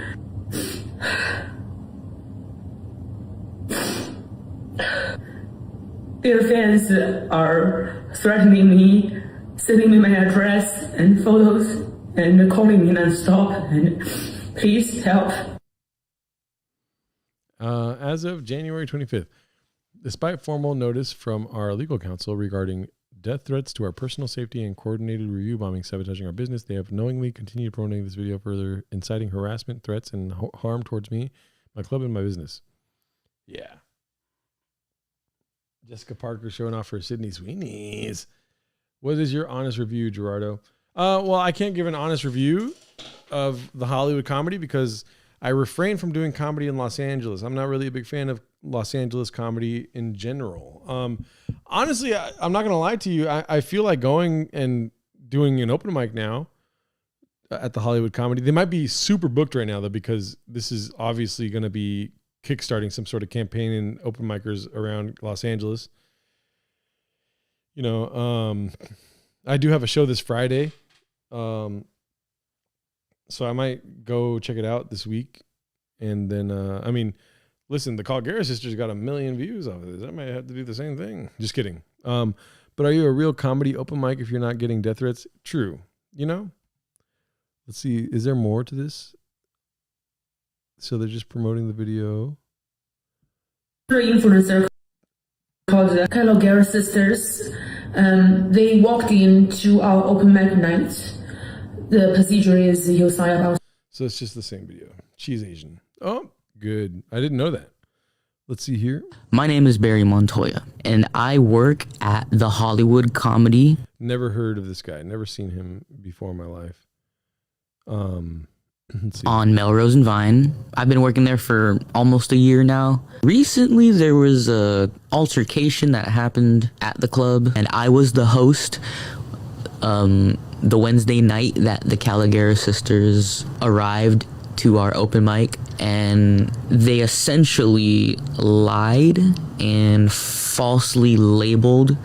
Their fans are threatening me, sending me my address and photos, and calling me non-stop. And please help. As of January 25th, despite formal notice from our legal counsel regarding death threats to our personal safety and coordinated review bombing sabotaging our business, they have knowingly continued promoting this video further, inciting harassment, threats, and harm towards me, my club, and my business. Yeah. Jessica Parker showing off her Sydney Sweeney's. What is your honest review, Gerardo? Well, I can't give an honest review of the Hollywood comedy because I refrain from doing comedy in Los Angeles. I'm not really a big fan of Los Angeles comedy in general. Honestly, I'm not going to lie to you. I feel like going and doing an open mic now at the Hollywood comedy. They might be super booked right now, though, because this is obviously going to be kickstarting some sort of campaign in open micers around Los Angeles. You know, I do have a show this Friday. So I might go check it out this week. And then, I mean, listen, the Calgara sisters got 1 million views off of this. I might have to do the same thing. Just kidding. But are you a real comedy open mic if you're not getting death threats? True. You know, let's see. Is there more to this? So they're just promoting the video. Influencer. the Calogera sisters. They walked into our open mic night. The procedure is you sign up. So it's just the same video. She's Asian. Oh, good. I didn't know that. Let's see here. My name is Barry Montoya, and I work at the Hollywood Comedy. Never heard of this guy. Never seen him before in my life. On Melrose and Vine. I've been working there for almost a year now. Recently, there was a altercation that happened at the club, and I was the host. The Wednesday night that the Calogera sisters arrived to our open mic, and they essentially lied and falsely labeled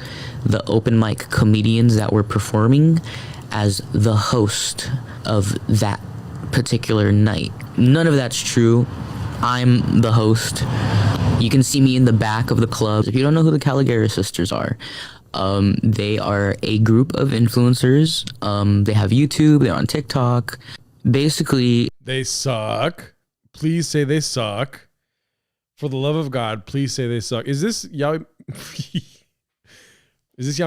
the open mic comedians that were performing as the host of that particular night. None of that's true. I'm the host. You can see me in the back of the club. If you don't know who the Calogera sisters are, they are a group of influencers. They have YouTube, they're on TikTok. Basically, they suck. Please say they suck. For the love of God, please say they suck. Is this Yao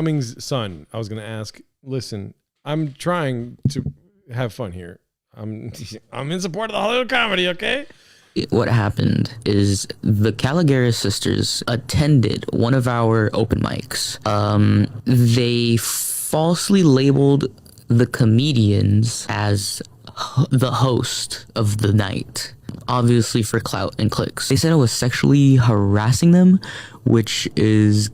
Ming's son? I was going to ask. Listen, I'm trying to have fun here. I'm in support of the Hollywood Comedy, okay? What happened is the Calogera sisters attended one of our open mics. They falsely labeled the comedians as the host of the night, obviously for clout and clicks. They said I was sexually harassing them, which is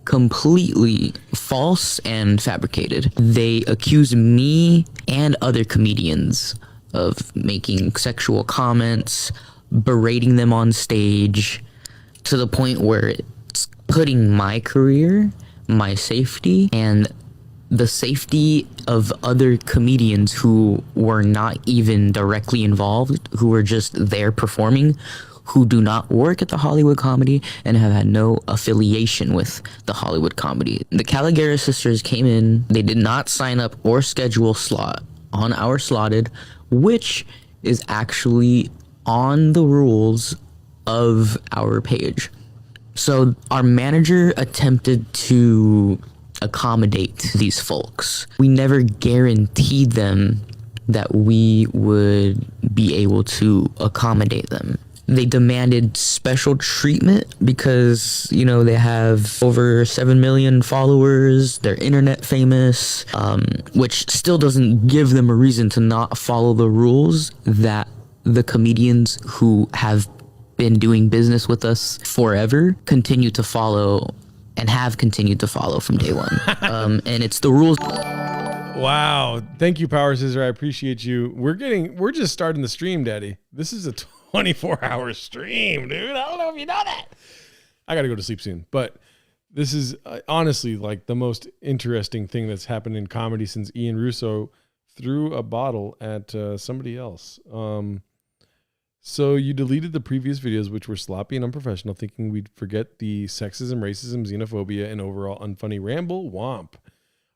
completely false and fabricated. They accused me and other comedians of making sexual comments, berating them on stage, to the point where it's putting my career, my safety, and the safety of other comedians who were not even directly involved, who were just there performing, who do not work at the Hollywood Comedy and have had no affiliation with the Hollywood Comedy. The Calogera sisters came in, they did not sign up or schedule slot on our slotted, which is actually on the rules of our page. So our manager attempted to accommodate these folks. We never guaranteed them that we would be able to accommodate them. They demanded special treatment because, you know, they have over 7 million followers. They're internet famous, which still doesn't give them a reason to not follow the rules that the comedians who have been doing business with us forever continue to follow and have continued to follow from day one. And it's the rules. Wow. Thank you, Power Scissor. I appreciate you. We're just starting the stream, Daddy. This is a 24-hour stream, dude. I don't know if you know that. I got to go to sleep soon. But this is honestly like the most interesting thing that's happened in comedy since Ian Russo threw a bottle at somebody else. So you deleted the previous videos, which were sloppy and unprofessional, thinking we'd forget the sexism, racism, xenophobia, and overall unfunny ramble. Womp.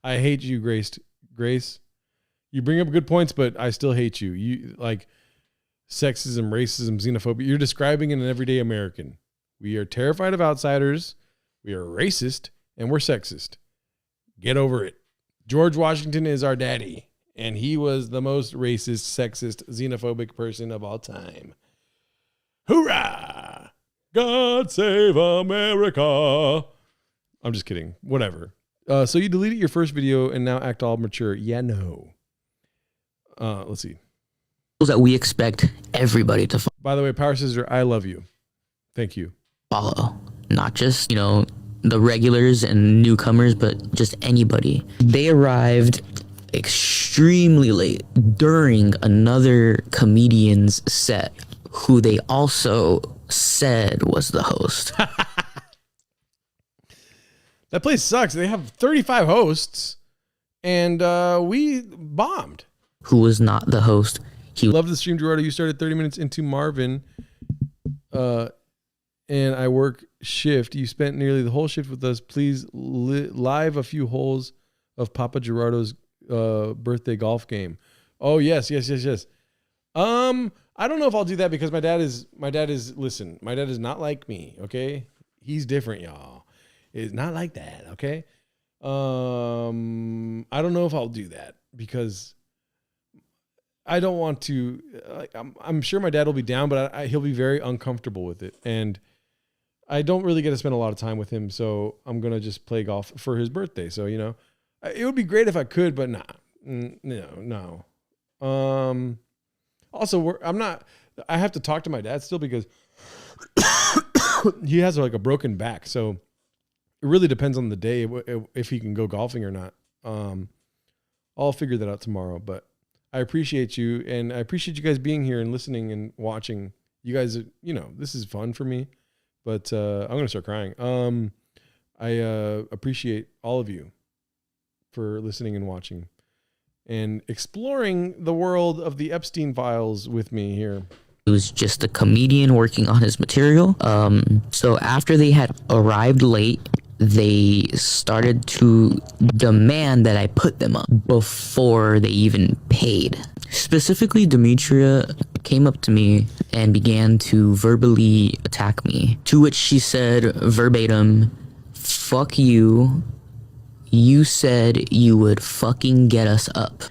I hate you, Grace. You bring up good points, but I still hate you. You like sexism, racism, xenophobia. You're describing an everyday American. We are terrified of outsiders. We are racist, and we're sexist. Get over it. George Washington is our daddy. And he was the most racist, sexist, xenophobic person of all time. Hoorah! God save America. I'm just kidding. Whatever. So you deleted your first video and now act all mature. Yeah, no. Let's see. That we expect everybody to follow. By the way, Power Scissor, I love you. Thank you. Follow. Not just, the regulars and newcomers, but just anybody. They arrived extremely late during another comedian's set, who they also said was the host. That place sucks. They have 35 hosts, and we bombed. Who was not the host. Love the stream, Gerardo. You started 30 minutes into Marvin, and I work shift. You spent nearly the whole shift with us. Please live a few holes of Papa Gerardo's birthday golf game. Oh yes. I don't know if I'll do that because my dad is not like me. Okay. He's different, y'all. It's not like that. Okay. I don't know if I'll do that because I don't want to. I'm sure my dad will be down, but he'll be very uncomfortable with it, and I don't really get to spend a lot of time with him. So I'm gonna just play golf for his birthday. So it would be great if I could, but no. Also, I have to talk to my dad still because he has like a broken back. So it really depends on the day if he can go golfing or not. I'll figure that out tomorrow, but I appreciate you, and I appreciate you guys being here and listening and watching. You guys, this is fun for me, but I'm going to start crying. I appreciate all of you for listening and watching and exploring the world of the Epstein files with me here. He was just a comedian working on his material. So after they had arrived late, they started to demand that I put them up before they even paid. Specifically, Demetria came up to me and began to verbally attack me, to which she said verbatim, "Fuck you. You said you would fucking get us up."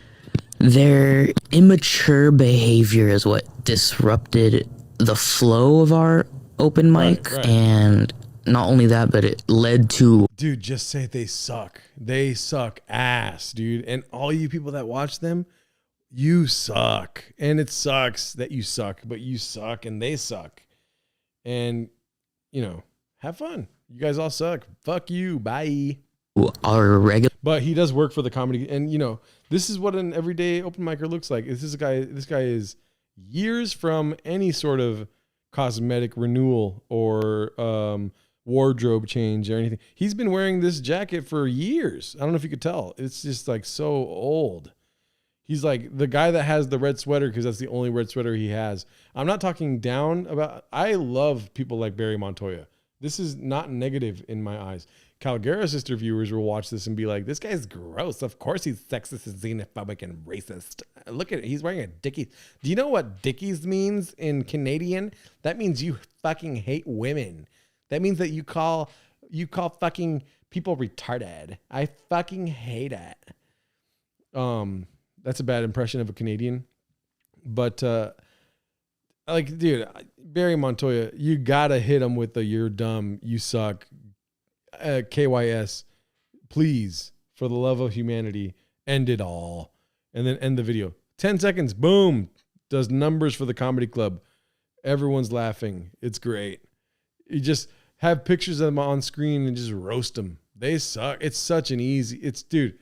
Their immature behavior is what disrupted the flow of our open mic, right. And not only that, but it led to... Dude, just say they suck. They suck ass, dude. And all you people that watch them, you suck. And it sucks that you suck, but you suck and they suck. And, have fun. You guys all suck. Fuck you. Bye. Our regular... But he does work for the comedy. And, this is what an everyday open micer looks like. This guy is years from any sort of cosmetic renewal or wardrobe change or anything. He's been wearing this jacket for years. I don't know if you could tell. It's just like so old. He's like the guy that has the red sweater because that's the only red sweater he has. I'm not talking down about... I love people like Barry Montoya. This is not negative in my eyes. Calgara Sister viewers will watch this and be like, this guy's gross. Of course he's sexist and xenophobic and racist. Look at it. He's wearing a Dickies. Do you know what Dickies means in Canadian? That means you fucking hate women. That means that you call fucking people retarded. I fucking hate it. That's a bad impression of a Canadian. But dude, Barry Montoya, you gotta hit him with the "you're dumb, you suck." KYS, please, for the love of humanity, end it all. And then end the video. 10 seconds, boom, does numbers for the comedy club. Everyone's laughing. It's great. You just have pictures of them on screen and just roast them. They suck. It's such an easy, dude,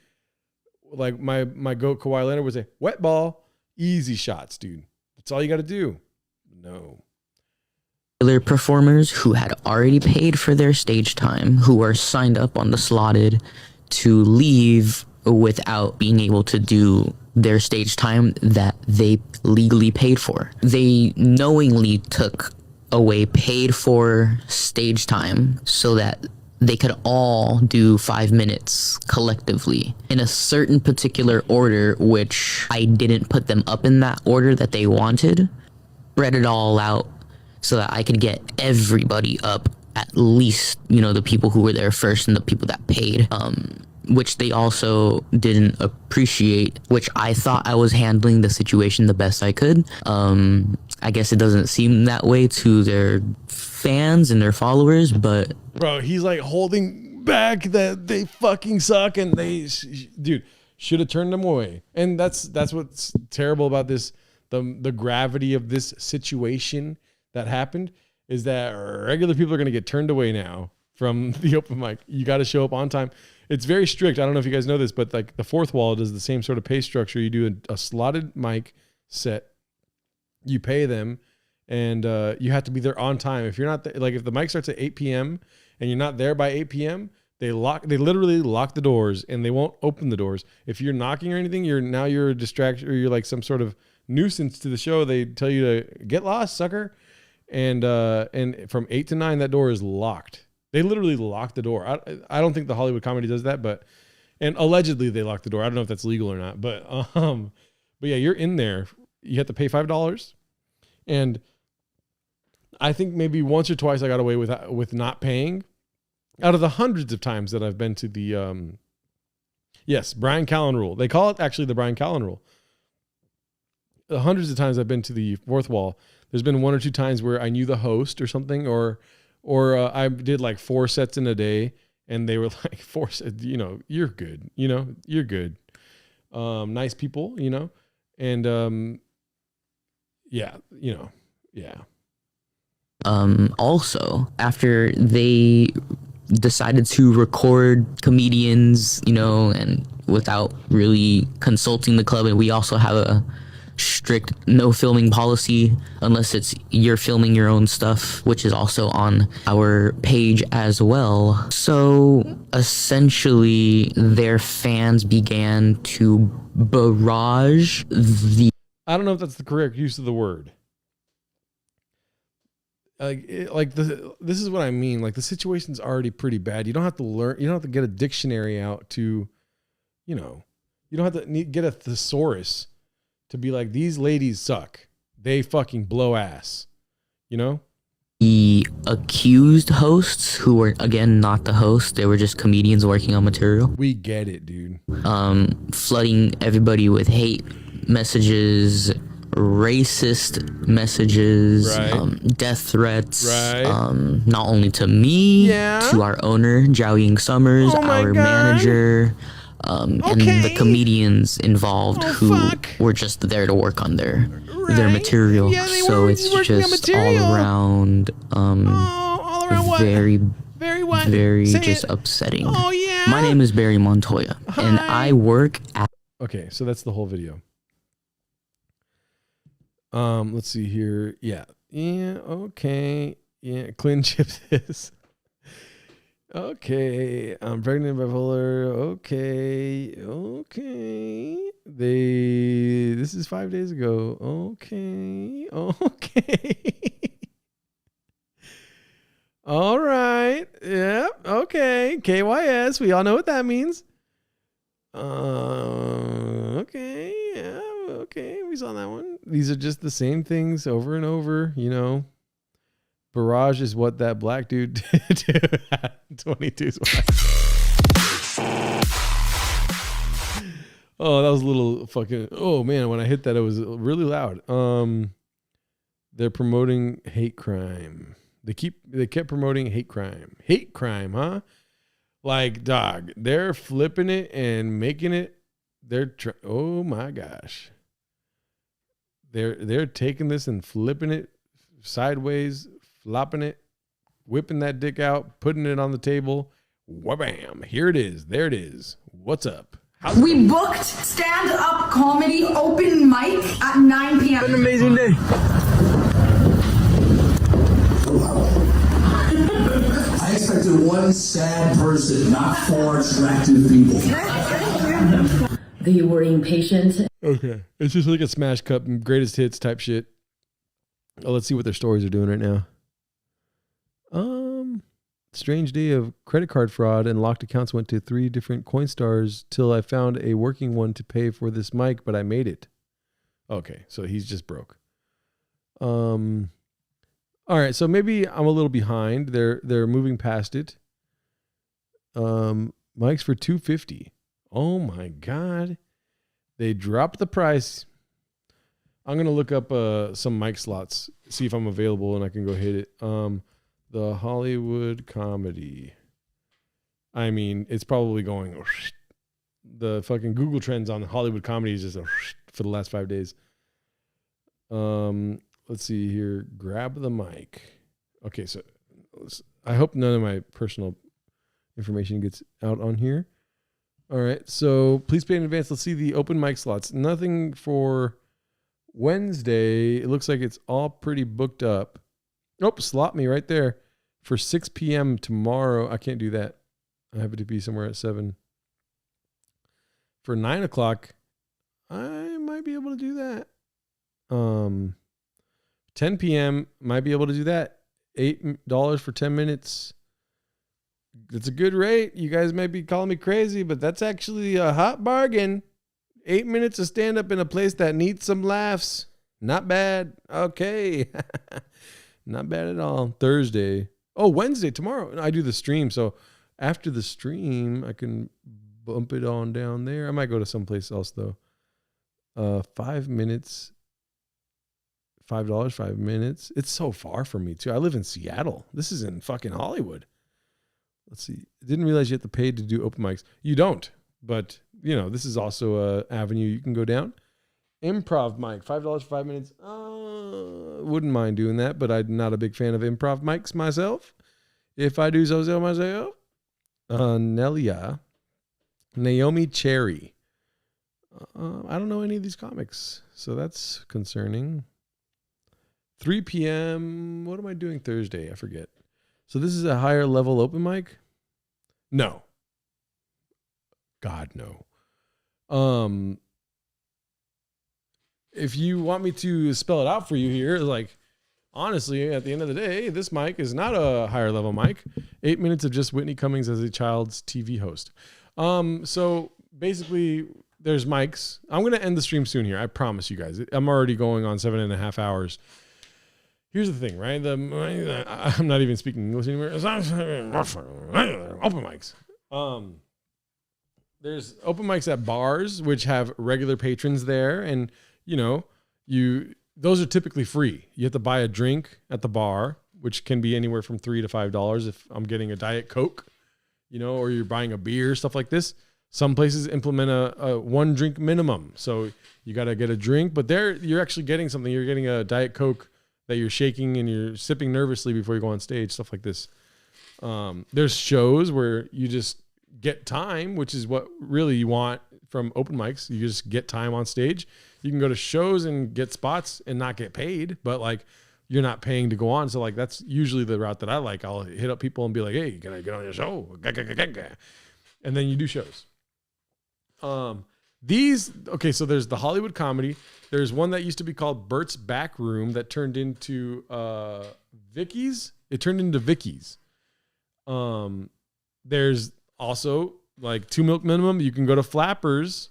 like my goat Kawhi Leonard would say, wet ball, easy shots, dude. That's all you got to do. No. Performers who had already paid for their stage time, who are signed up on the slotted, to leave without being able to do their stage time that they legally paid for. They knowingly took away paid for stage time so that they could all do 5 minutes collectively in a certain particular order, which I didn't put them up in that order that they wanted. Spread it all out so that I could get everybody up, at least, the people who were there first and the people that paid, which they also didn't appreciate, which I thought I was handling the situation the best I could. I guess it doesn't seem that way to their fans and their followers, but... Bro, he's like holding back that they fucking suck and dude, should have turned them away. And that's what's terrible about this, the gravity of this situation that happened, is that regular people are going to get turned away now from the open mic. You got to show up on time. It's very strict. I don't know if you guys know this, but like the fourth wall does the same sort of pay structure. You do a slotted mic set, you pay them, and you have to be there on time. If you're not there, like if the mic starts at 8 p.m. and you're not there by 8 p.m., they literally lock the doors and they won't open the doors. If you're knocking or anything, you're a distraction, or you're like some sort of nuisance to the show. They tell you to get lost, sucker. And from 8 to 9, that door is locked. They literally lock the door. I don't think the Hollywood comedy does that, and allegedly they lock the door. I don't know if that's legal or not, but yeah, you're in there. You have to pay $5, and I think maybe once or twice I got away with not paying, out of the hundreds of times that I've been to the, yes, Brian Callen rule. They call it actually the Brian Callen rule. The hundreds of times I've been to the fourth wall, there's been 1 or 2 times where I knew the host or something, or I did like 4 sets in a day, and they were like 4 sets, you're good, you're good. Nice people, and yeah. Also, after they decided to record comedians, and without really consulting the club, and we also have a strict no filming policy unless you're filming your own stuff, which is also on our page as well. So essentially their fans began to barrage the... I don't know if that's the correct use of the word. This is what I mean. Like, the situation's already pretty bad. You don't have to learn. You don't have to get a dictionary out to, you don't have to get a thesaurus to be like, these ladies suck. They fucking blow ass. The accused hosts, who were, again, not the hosts, they were just comedians working on material. We get it, dude. Flooding everybody with hate messages, racist messages, right. Death threats, right. Not only to me, to our owner, Zhao Ying Summers, our manager, and the comedians involved who were just there to work on their material. So it's just all around, very just upsetting. My name is Barry Montoya, and I work at... Okay, so that's the whole video. Let's see here. Yeah, okay. Yeah, Clint chip this. Okay, I'm pregnant, bipolar. Okay. This is 5 days ago. Okay. All right. Yeah. Okay. KYS. We all know what that means. Okay. Yeah. Okay. We saw that one. These are just the same things over and over, Barrage is what that black dude did to 22's wife. Oh, that was a little fucking... Oh, man, when I hit that, it was really loud. They're promoting hate crime. They kept promoting hate crime. Hate crime, huh? Like, dog, they're flipping it and making it... oh, my gosh. They're taking this and flipping it sideways, flopping it, whipping that dick out, putting it on the table. Wha-bam. Here it is. There it is. What's up? We booked stand-up comedy open mic at 9 p.m. What an amazing day. I expected one sad person, not 4 attractive people. They were impatient. Okay. It's just like a smash cut, greatest hits type shit. Oh, let's see what their stories are doing right now. Strange day of credit card fraud and locked accounts. Went to 3 different Coinstars till I found a working one to pay for this mic, but I made it. Okay, so he's just broke. All right, so maybe I'm a little behind. They're moving past it. Mics for $250. Oh my God. They dropped the price. I'm going to look up some mic slots, see if I'm available and I can go hit it. The Hollywood Comedy. I mean, it's probably going... The fucking Google Trends on Hollywood Comedy is just for the last 5 days. Let's see here. Grab the mic. Okay, so I hope none of my personal information gets out on here. All right, so please pay in advance. Let's see the open mic slots. Nothing for Wednesday. It looks like it's all pretty booked up. Oh, slot me right there for 6 p.m. tomorrow. I can't do that. I have to be somewhere at 7. For 9 o'clock, I might be able to do that. 10 p.m. might be able to do that. $8 for 10 minutes. That's a good rate. You guys might be calling me crazy, but that's actually a hot bargain. 8 minutes of stand up in a place that needs some laughs. Not bad. Okay. Not bad at all. Thursday. Oh, Wednesday, tomorrow. I do the stream. So after the stream, I can bump it on down there. I might go to someplace else though. 5 minutes. $5, 5 minutes. It's so far from me too. I live in Seattle. This is in fucking Hollywood. Let's see. Didn't realize you have to pay to do open mics. You don't, but you know, this is also a avenue you can go down. Improv mic, $5 for 5 minutes. Wouldn't mind doing that, but I'm not a big fan of improv mics myself. If I do so myself. Naomi Cherry. I don't know any of these comics, so that's concerning. 3 p.m. What am I doing Thursday? I forget. So this is a higher level open mic? No. God, no. If you want me to spell it out for you here, like, honestly, at the end of the day, this mic is not a higher level mic. 8 minutes of just Whitney Cummings as a child's TV host. So basically, there's mics. I'm going to end the stream soon here. I promise you guys. I'm already going on 7.5 hours. Here's the thing, right? I'm not even speaking English anymore. Open mics. There's open mics at bars, which have regular patrons there. And, you know, those are typically free. You have to buy a drink at the bar, which can be anywhere from $3 to $5 if I'm getting a Diet Coke, you know, or you're buying a beer, stuff like this. Some places implement a one drink minimum. So you got to get a drink, but there you're actually getting something. You're getting a Diet Coke that you're shaking and you're sipping nervously before you go on stage, stuff like this. There's shows where you just get time, which is what really you want from open mics. You just get time on stage. You can go to shows and get spots and not get paid, but like you're not paying to go on. So like that's usually the route that I like. I'll hit up people and be like, hey, can I get on your show? And then you do shows. So there's the Hollywood comedy. There's one that used to be called Bert's Back Room that turned into Vicky's. It turned into Vicky's. There's also like 2 milk minimum. You can go to Flappers.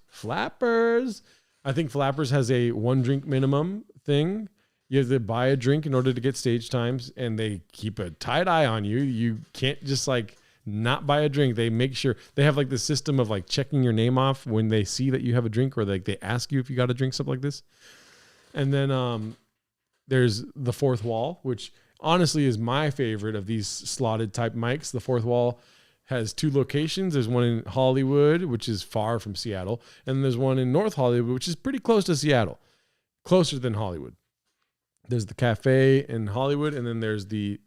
I think Flappers has a 1 drink minimum thing. You have to buy a drink in order to get stage times, and they keep a tight eye on you. You can't just like not buy a drink. They make sure they have like the system of like checking your name off when they see that you have a drink, or like they ask you if you got a drink, something like this. And then there's the Fourth Wall, which honestly is my favorite of these slotted type mics. The Fourth Wall has 2 locations. There's one in Hollywood, which is far from Seattle, and there's one in North Hollywood, which is pretty close to Seattle, closer than Hollywood. There's the cafe in Hollywood, and then there's the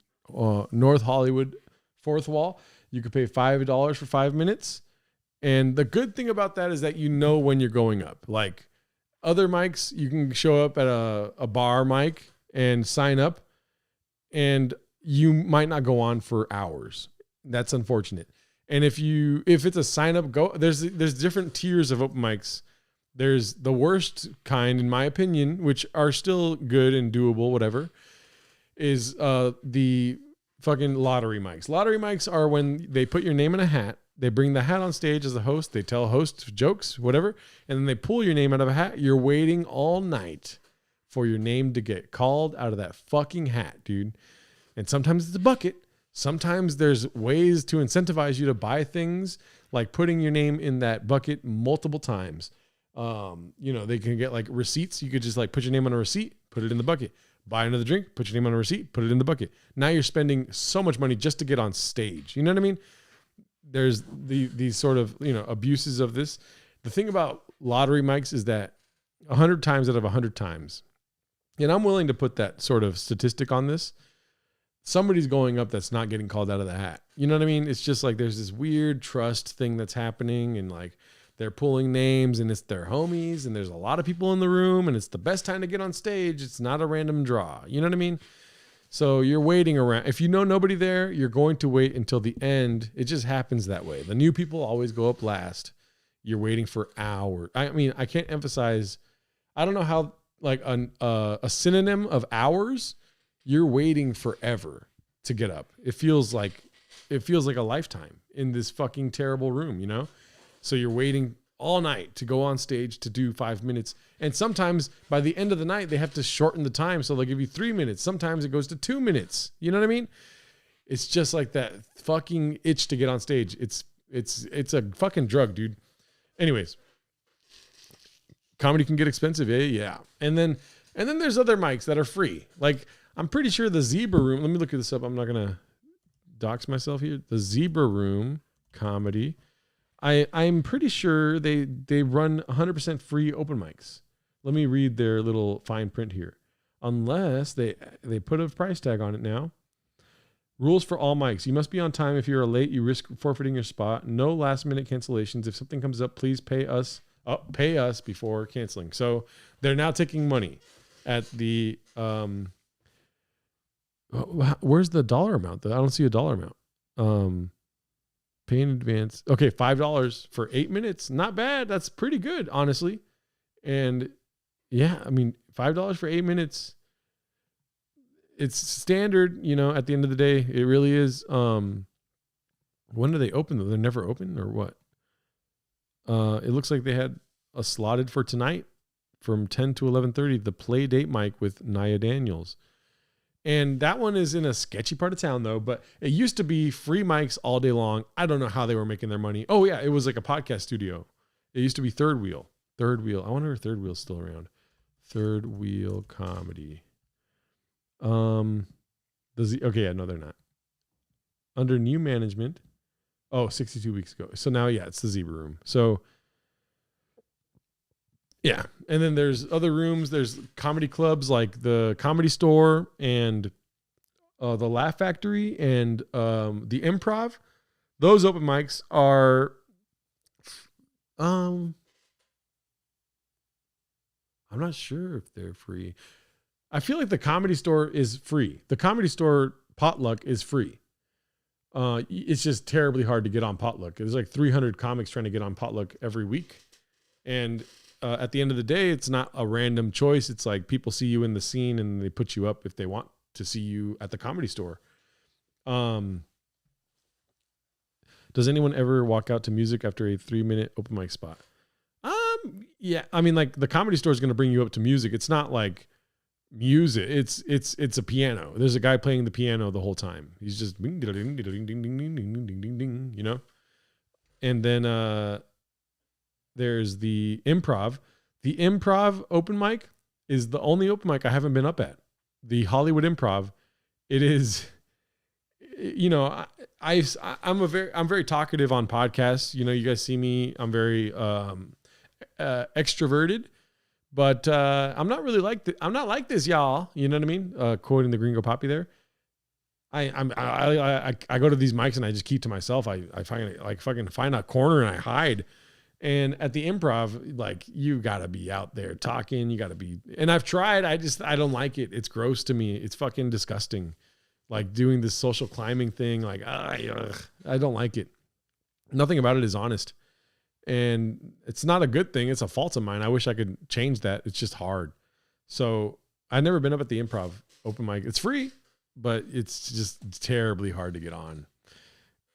North Hollywood Fourth Wall. You could pay $5 for 5 minutes. And the good thing about that is that you know when you're going up. Like other mics, you can show up at a bar mic and sign up, and you might not go on for hours. That's unfortunate. And if it's a sign up, there's different tiers of open mics. There's the worst kind, in my opinion, which are still good and doable, whatever, is the fucking lottery mics. Lottery mics are when they put your name in a hat. They bring the hat on stage as a host. They tell host jokes, whatever, and then they pull your name out of a hat. You're waiting all night for your name to get called out of that fucking hat, dude. And sometimes it's a bucket. Sometimes there's ways to incentivize you to buy things, like putting your name in that bucket multiple times. They can get like receipts. You could just like put your name on a receipt, put it in the bucket. Buy another drink, put your name on a receipt, put it in the bucket. Now you're spending so much money just to get on stage. You know what I mean? There's these sort of, abuses of this. The thing about lottery mics is that 100 times out of 100 times, and I'm willing to put that sort of statistic on this, somebody's going up that's not getting called out of the hat. You know what I mean? It's just like there's this weird trust thing that's happening, and like they're pulling names and it's their homies and there's a lot of people in the room and it's the best time to get on stage. It's not a random draw. You know what I mean? So you're waiting around. If you know nobody there, you're going to wait until the end. It just happens that way. The new people always go up last. You're waiting for hours. I mean, I can't emphasize, I don't know how, like a synonym of hours, you're waiting forever to get up. It feels like a lifetime in this fucking terrible room, So you're waiting all night to go on stage to do 5 minutes. And sometimes by the end of the night, they have to shorten the time. So they'll give you 3 minutes. Sometimes it goes to 2 minutes. You know what I mean? It's just like that fucking itch to get on stage. It's a fucking drug, dude. Anyways, comedy can get expensive, yeah. And then there's other mics that are free. Like I'm pretty sure the Zebra Room. Let me look this up. I'm not gonna dox myself here. The Zebra Room comedy. I'm pretty sure they run 100% free open mics. Let me read their little fine print here. Unless they put a price tag on it now. Rules for all mics. You must be on time. If you're late, you risk forfeiting your spot. No last minute cancellations. If something comes up, please pay us before canceling. So they're now taking money at the where's the dollar amount? I don't see a dollar amount. Pay in advance. Okay, $5 for 8 minutes. Not bad. That's pretty good, honestly. And yeah, I mean, $5 for 8 minutes. It's standard, at the end of the day. It really is. When do they open though? They're never open or what? It looks like they had a slotted for tonight from 10 to 11:30, the play date mic with Nia Daniels. And that one is in a sketchy part of town though, but it used to be free mics all day long. I don't know how they were making their money. Oh yeah, it was like a podcast studio. It used to be Third Wheel. I wonder if Third Wheel's still around. Third Wheel Comedy. No, they're not. Under new management. 62 weeks ago. So now, it's the Zebra Room. So yeah. And then there's other rooms. There's comedy clubs like the Comedy Store and the Laugh Factory and the Improv. Those open mics are I'm not sure if they're free. I feel like the Comedy Store is free. The Comedy Store potluck is free. It's just terribly hard to get on potluck. There's like 300 comics trying to get on potluck every week. And at the end of the day, it's not a random choice. It's like people see you in the scene and they put you up if they want to see you at the Comedy Store. Does anyone ever walk out to music after a 3-minute open mic spot? Yeah. I mean, like the Comedy Store is going to bring you up to music. It's not like music. It's a piano. There's a guy playing the piano the whole time. He's just ding ding ding ding ding ding ding ding ding, And then there's the Improv. The Improv open mic is the only open mic I haven't been up at. The Hollywood Improv. It is, I'm very talkative on podcasts. You guys see me. I'm very extroverted. But I'm not really I'm not like this, y'all. You know what I mean? Quoting the Gringo Poppy there. I go to these mics and I just keep to myself. I fucking find a corner and I hide. And at the Improv, like you gotta be out there talking. You gotta be. And I've tried. I don't like it. It's gross to me. It's fucking disgusting. Like doing this social climbing thing. Like I don't like it. Nothing about it is honest. And it's not a good thing. It's a fault of mine. I wish I could change that. It's just hard. So I've never been up at the Improv open mic. It's free, but it's just terribly hard to get on.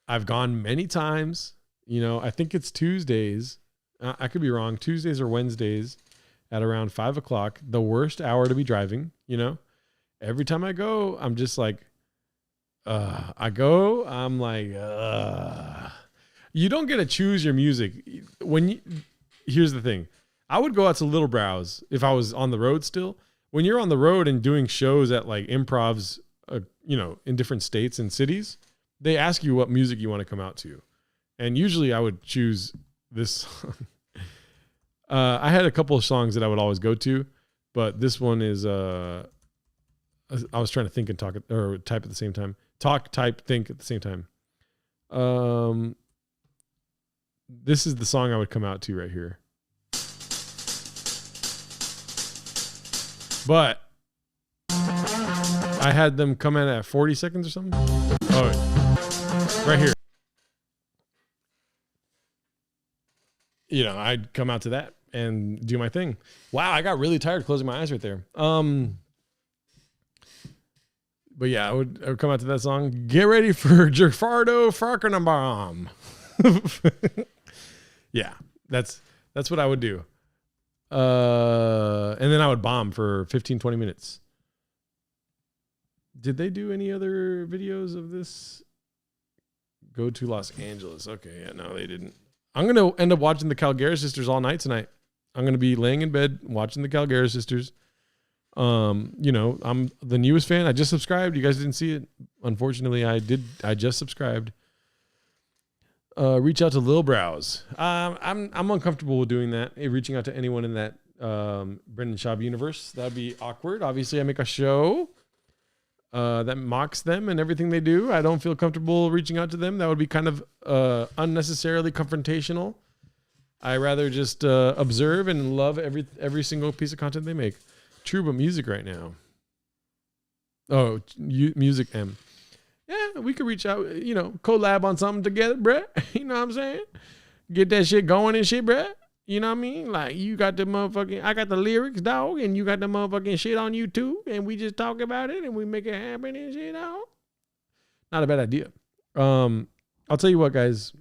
I've gone many times. I think it's Tuesdays. I could be wrong. Tuesdays or Wednesdays at around 5:00. The worst hour to be driving. Every time I go, I'm just like, I'm like, You don't get to choose your music. Here's the thing. I would go out to Little Browse if I was on the road still. When you're on the road and doing shows at like improvs, in different states and cities, they ask you what music you want to come out to. And usually I would choose this song. I had a couple of songs that I would always go to, but this one is, I was trying to think and talk or type at the same time. Talk, type, think at the same time. This is the song I would come out to right here. But I had them come in at 40 seconds or something. Oh, right here. I'd come out to that and do my thing. Wow, I got really tired closing my eyes right there. But yeah, I would come out to that song. Get ready for Gerardo Farkenabom. Yeah, that's what I would do. And then I would bomb for 15, 20 minutes. Did they do any other videos of this? Go to Los Angeles. Okay, yeah, no, they didn't. I'm going to end up watching the Calgary Sisters all night tonight. I'm going to be laying in bed watching the Calgary Sisters. I'm the newest fan. I just subscribed. You guys didn't see it. Unfortunately, I did. I just subscribed. Reach out to Lil Brows. I'm uncomfortable with doing that. Reaching out to anyone in that Brendan Schaub universe. That'd be awkward. Obviously, I make a show that mocks them and everything they do. I don't feel comfortable reaching out to them. That would be kind of unnecessarily confrontational. I rather just observe and love every single piece of content they make. True, but music right now. Oh, music M. Yeah, we could reach out, collab on something together, bruh. You know what I'm saying? Get that shit going and shit, bruh. You know what I mean? Like, you got the motherfucking, I got the lyrics, dog, and you got the motherfucking shit on YouTube, and we just talk about it, and we make it happen and shit, dog. Not a bad idea. I'll tell you what, guys.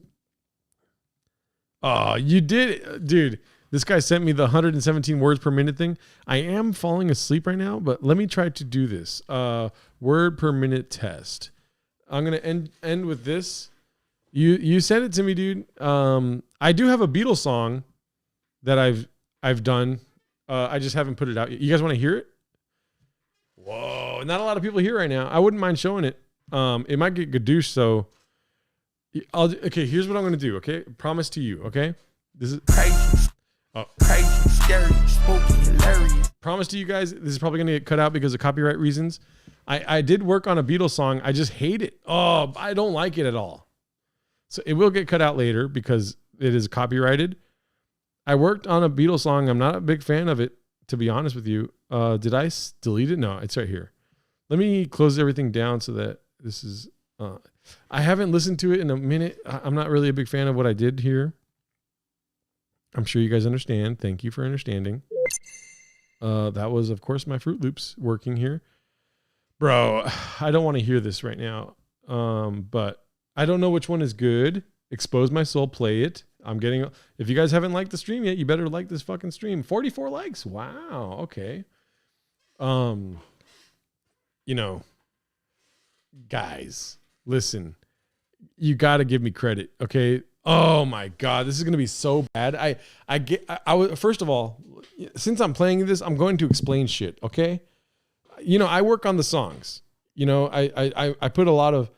Oh, you did, dude. This guy sent me the 117 words per minute thing. I am falling asleep right now, but let me try to do this. Word per minute test. I'm gonna end with this. You sent it to me, dude. I do have a Beatles song that I've done. I just haven't put it out yet. You guys want to hear it? Whoa, not a lot of people here right now. I wouldn't mind showing it. It might get gadoosh, so okay, here's what I'm gonna do. Okay, promise to you. Okay, this is crazy. Oh. Crazy, scary, spooky, hilarious. Promise to you guys, this is probably gonna get cut out because of copyright reasons. I did work on a Beatles song. I just hate it. Oh, I don't like it at all. So it will get cut out later because it is copyrighted. I worked on a Beatles song. I'm not a big fan of it, to be honest with you. Did I delete it? No, it's right here. Let me close everything down so that this is... I haven't listened to it in a minute. I'm not really a big fan of what I did here. I'm sure you guys understand. Thank you for understanding. That was, of course, my Fruit Loops working here. Bro, I don't want to hear this right now. But I don't know which one is good. Expose My Soul, play it. If you guys haven't liked the stream yet, you better like this fucking stream. 44 likes. Wow. Okay. Guys, listen, you got to give me credit. Okay. Oh my God, this is going to be so bad. First of all, since I'm playing this, I'm going to explain shit. Okay. I work on the songs. I put a lot of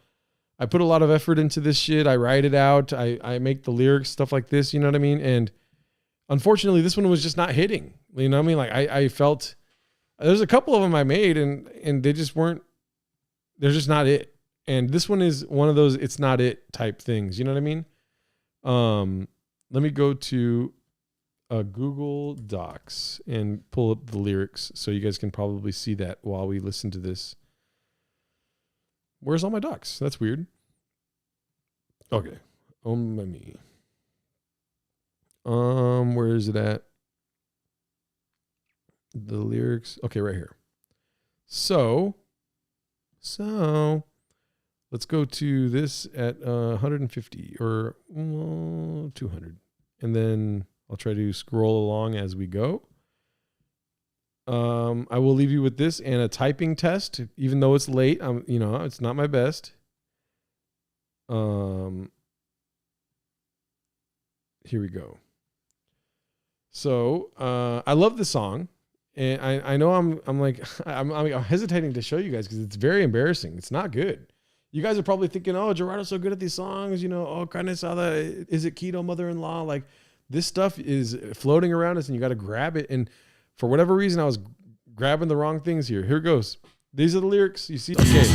effort into this shit. I write it out. I make the lyrics, stuff like this. You know what I mean? And unfortunately, this one was just not hitting. You know what I mean? Like I felt there's a couple of them I made and they just weren't. They're just not it. And this one is one of those it's not it type things. You know what I mean? Let me go to Google Docs and pull up the lyrics so you guys can probably see that while we listen to this. Where's all my docs? That's weird. Okay. Me. Where is it at? The lyrics. Okay, right here. So let's go to this at 150 or 200. And then I'll try to scroll along as we go. I will leave you with this and a typing test, even though it's late. It's not my best. Here we go. So I love the song, and I know I'm hesitating to show you guys because it's very embarrassing. It's not good. You guys are probably thinking, "Oh, Gerardo's so good at these songs." Oh, carne asada, is it keto mother-in-law? Like this stuff is floating around us, and you got to grab it. And for whatever reason, I was grabbing the wrong things here. Here it goes. These are the lyrics. You see? Okay.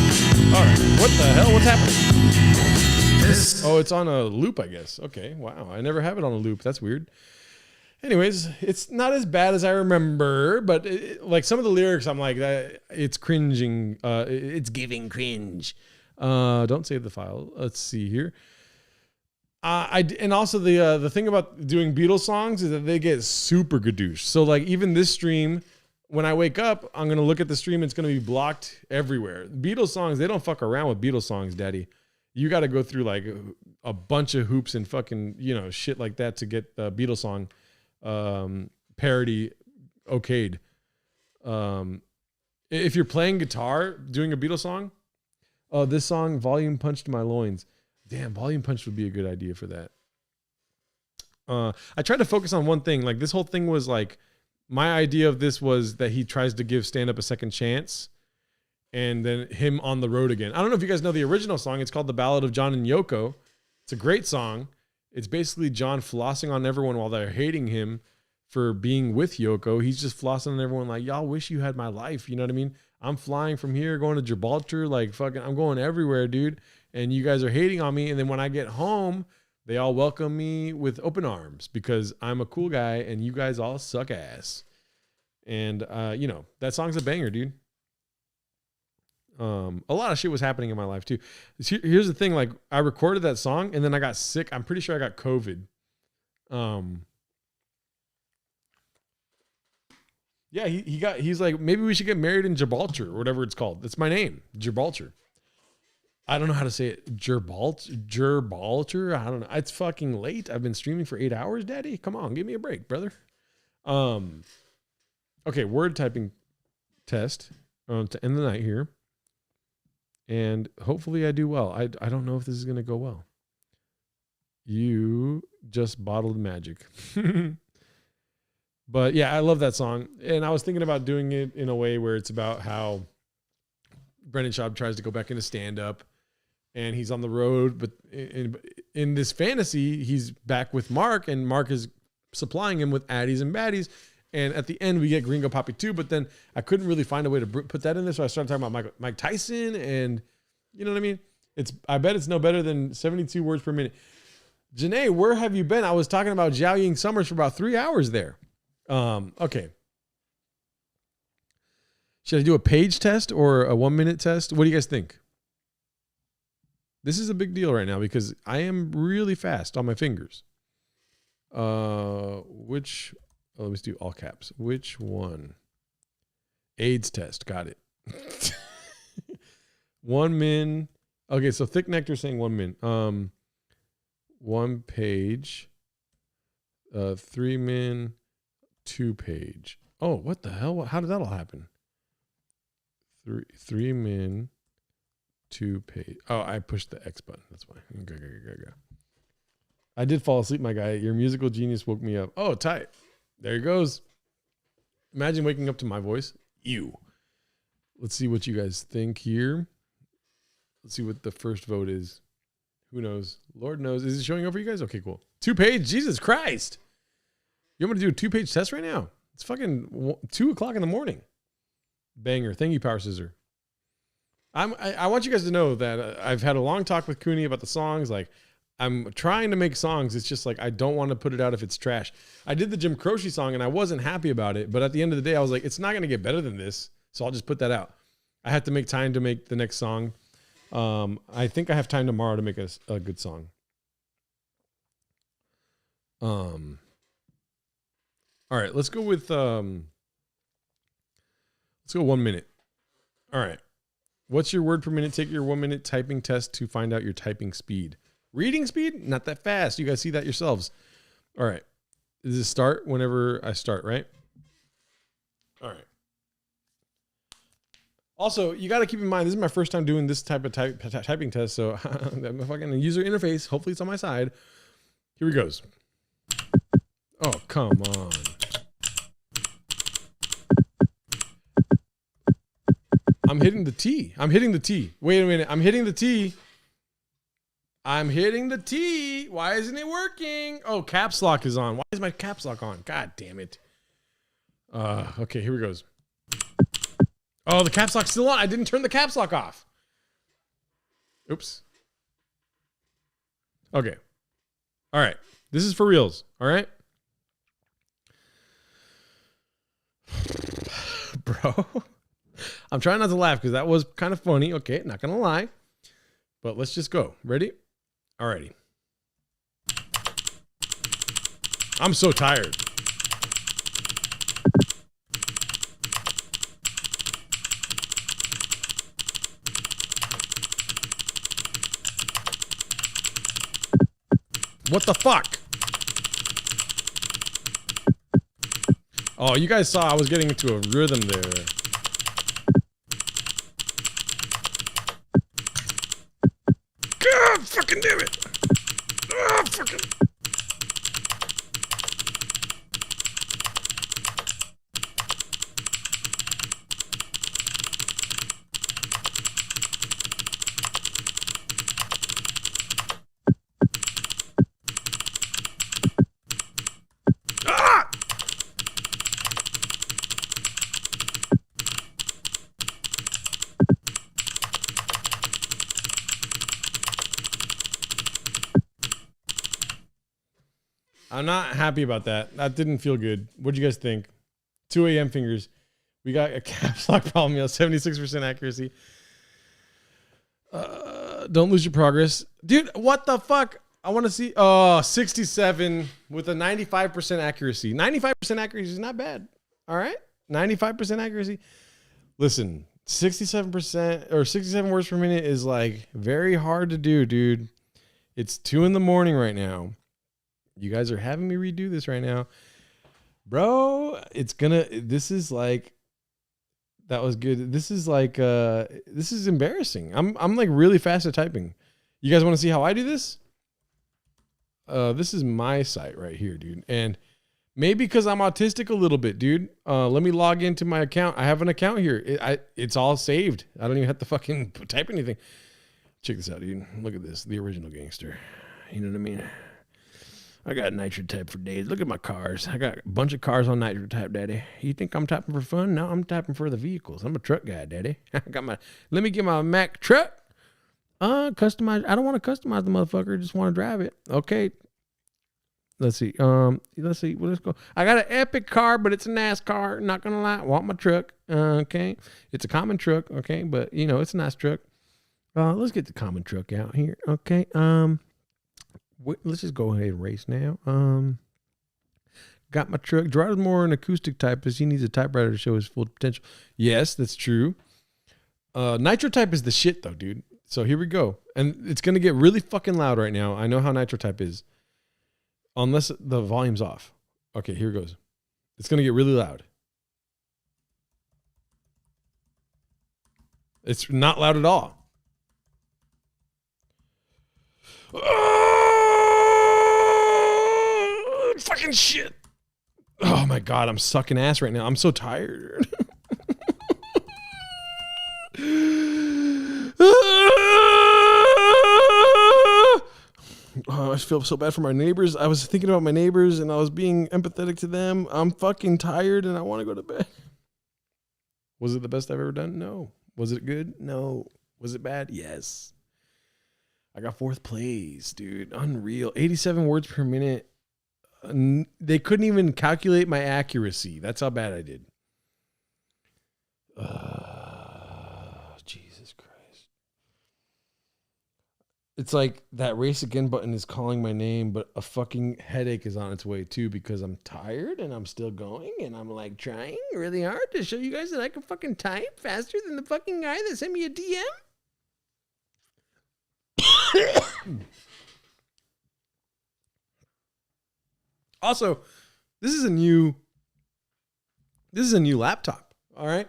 All right. What the hell? What's happening? Oh, it's on a loop, I guess. Okay. Wow. I never have it on a loop. That's weird. Anyways, it's not as bad as I remember, but like some of the lyrics, I'm like, it's cringing. It's giving cringe. Don't save the file. Let's see here. And also the thing about doing Beatles songs is that they get super gadoosh. So like even this stream, when I wake up, I'm going to look at the stream. It's going to be blocked everywhere. Beatles songs, they don't fuck around with Beatles songs, daddy. You got to go through like a bunch of hoops and fucking, shit like that to get the Beatles song parody okayed. If you're playing guitar, doing a Beatles song, this song, Volume Punched My Loins. Damn, Volume Punch would be a good idea for that. I tried to focus on one thing. Like this whole thing was like, my idea of this was that he tries to give stand-up a second chance and then him on the road again. I don't know if you guys know the original song. It's called The Ballad of John and Yoko. It's a great song. It's basically John flossing on everyone while they're hating him for being with Yoko. He's just flossing on everyone like, y'all wish you had my life. You know what I mean? I'm flying from here, going to Gibraltar. Like fucking, I'm going everywhere, dude. And you guys are hating on me. And then when I get home, they all welcome me with open arms because I'm a cool guy and you guys all suck ass. And, you know, that song's a banger, dude. A lot of shit was happening in my life too. Here's the thing. Like I recorded that song and then I got sick. I'm pretty sure I got COVID. Yeah, he's like, maybe we should get married in Gibraltar or whatever it's called. That's my name, Gibraltar. I don't know how to say it. Gibraltar. I don't know. It's fucking late. I've been streaming for 8 hours, Daddy. Come on, give me a break, brother. Okay, word typing test to end the night here. And hopefully I do well. I don't know if this is going to go well. You just bottled magic. But yeah, I love that song. And I was thinking about doing it in a way where it's about how Brendan Schaub tries to go back into stand-up and he's on the road. But in this fantasy, he's back with Mark and Mark is supplying him with addies and baddies. And at the end, we get Gringo Papi too. But then I couldn't really find a way to put that in there. So I started talking about Mike Tyson and you know what I mean? I bet it's no better than 72 words per minute. Janae, where have you been? I was talking about Jiao Ying Summers for about 3 hours there. Okay. Should I do a page test or a 1 minute test? What do you guys think? This is a big deal right now because I am really fast on my fingers. Let me do all caps. Which one? AIDS test. Got it. 1 min. Okay, so Thick Nectar saying 1 min. 1 page. 3 min. 2 page. Oh, what the hell? How did that all happen? 3 min. 2 page. Oh, I pushed the X button. That's why. Go. I did fall asleep, my guy. Your musical genius woke me up. Oh, tight. There he goes. Imagine waking up to my voice. Ew. Let's see what you guys think here. Let's see what the first vote is. Who knows? Lord knows. Is it showing up for you guys? Okay, cool. 2 page. Jesus Christ. You want me to do a 2-page test right now? It's fucking 2 o'clock in the morning. Banger. Thank you, Power Scissor. I want you guys to know that I've had a long talk with Cooney about the songs. Like, I'm trying to make songs. It's just like I don't want to put it out if it's trash. I did the Jim Croce song and I wasn't happy about it. But at the end of the day, I was like, it's not going to get better than this. So I'll just put that out. I have to make time to make the next song. I think I have time tomorrow to make a good song. All right, let's go with let's go 1 minute. All right. What's your word per minute? Take your 1 minute typing test to find out your typing speed. Reading speed? Not that fast. You guys see that yourselves. All right. Does it start whenever I start, right? All right. Also, you got to keep in mind, this is my first time doing this type of typing test, so I'm fucking user interface. Hopefully it's on my side. Here he goes. Oh, come on. I'm hitting the T. Wait a minute. I'm hitting the T. Why isn't it working? Oh, caps lock is on. Why is my caps lock on? God damn it. Okay, here we goes. Oh, the caps lock's still on. I didn't turn the caps lock off. Oops. Okay. All right. This is for reals. All right. Bro. I'm trying not to laugh because that was kind of funny. Okay, not going to lie. But let's just go. Ready? Alrighty. I'm so tired. What the fuck? Oh, you guys saw I was getting into a rhythm there. God, fucking damn it. Ah, fucking. I'm not happy about that. That didn't feel good. What do you guys think? 2 a.m. fingers. We got a caps lock problem. 76% accuracy. Don't lose your progress. Dude, what the fuck? I want to see. 67 with a 95% accuracy. 95% accuracy is not bad. All right? 95% accuracy. Listen, 67% or 67 words per minute is like very hard to do, dude. It's 2 a.m. right now. You guys are having me redo this right now. Bro, this is like, that was good. This is like, this is embarrassing. I'm like really fast at typing. You guys want to see how I do this? This is my site right here, dude. And maybe because I'm autistic a little bit, dude. Let me log into my account. I have an account here. It's all saved. I don't even have to fucking type anything. Check this out, dude. Look at this. The original gangster. You know what I mean? I got nitro type for days. Look at my cars. I got a bunch of cars on nitro type, daddy. You think I'm typing for fun? No, I'm typing for the vehicles. I'm a truck guy, daddy. Let me get my Mack truck. Customize. I don't want to customize the motherfucker. I just want to drive it. Okay. Let's see. Let's see. Well, let's go. I got an epic car, but it's a NASCAR. Not gonna lie. I want my truck. Okay. It's a common truck. Okay. But it's a nice truck. Let's get the common truck out here. Okay. Let's just go ahead and race now. Got my truck. Gerardo's more an acoustic typist. He needs a typewriter to show his full potential. Yes, that's true. Nitro type is the shit though, dude. So here we go. And it's going to get really fucking loud right now. I know how nitro type is. Unless the volume's off. Okay, here it goes. It's going to get really loud. It's not loud at all. Fucking shit. Oh my God, I'm sucking ass right now. I'm so tired. Oh, I feel so bad for my neighbors. I was thinking about my neighbors and I was being empathetic to them. I'm fucking tired and I want to go to bed. Was it the best I've ever done? No. Was it good? No. Was it bad? Yes. I got 4th place, dude. Unreal. 87 words per minute. They couldn't even calculate my accuracy. That's how bad I did. Jesus Christ. It's like that race again button is calling my name, but a fucking headache is on its way too because I'm tired and I'm still going and I'm like trying really hard to show you guys that I can fucking type faster than the fucking guy that sent me a DM. Also, this is a new laptop. All right.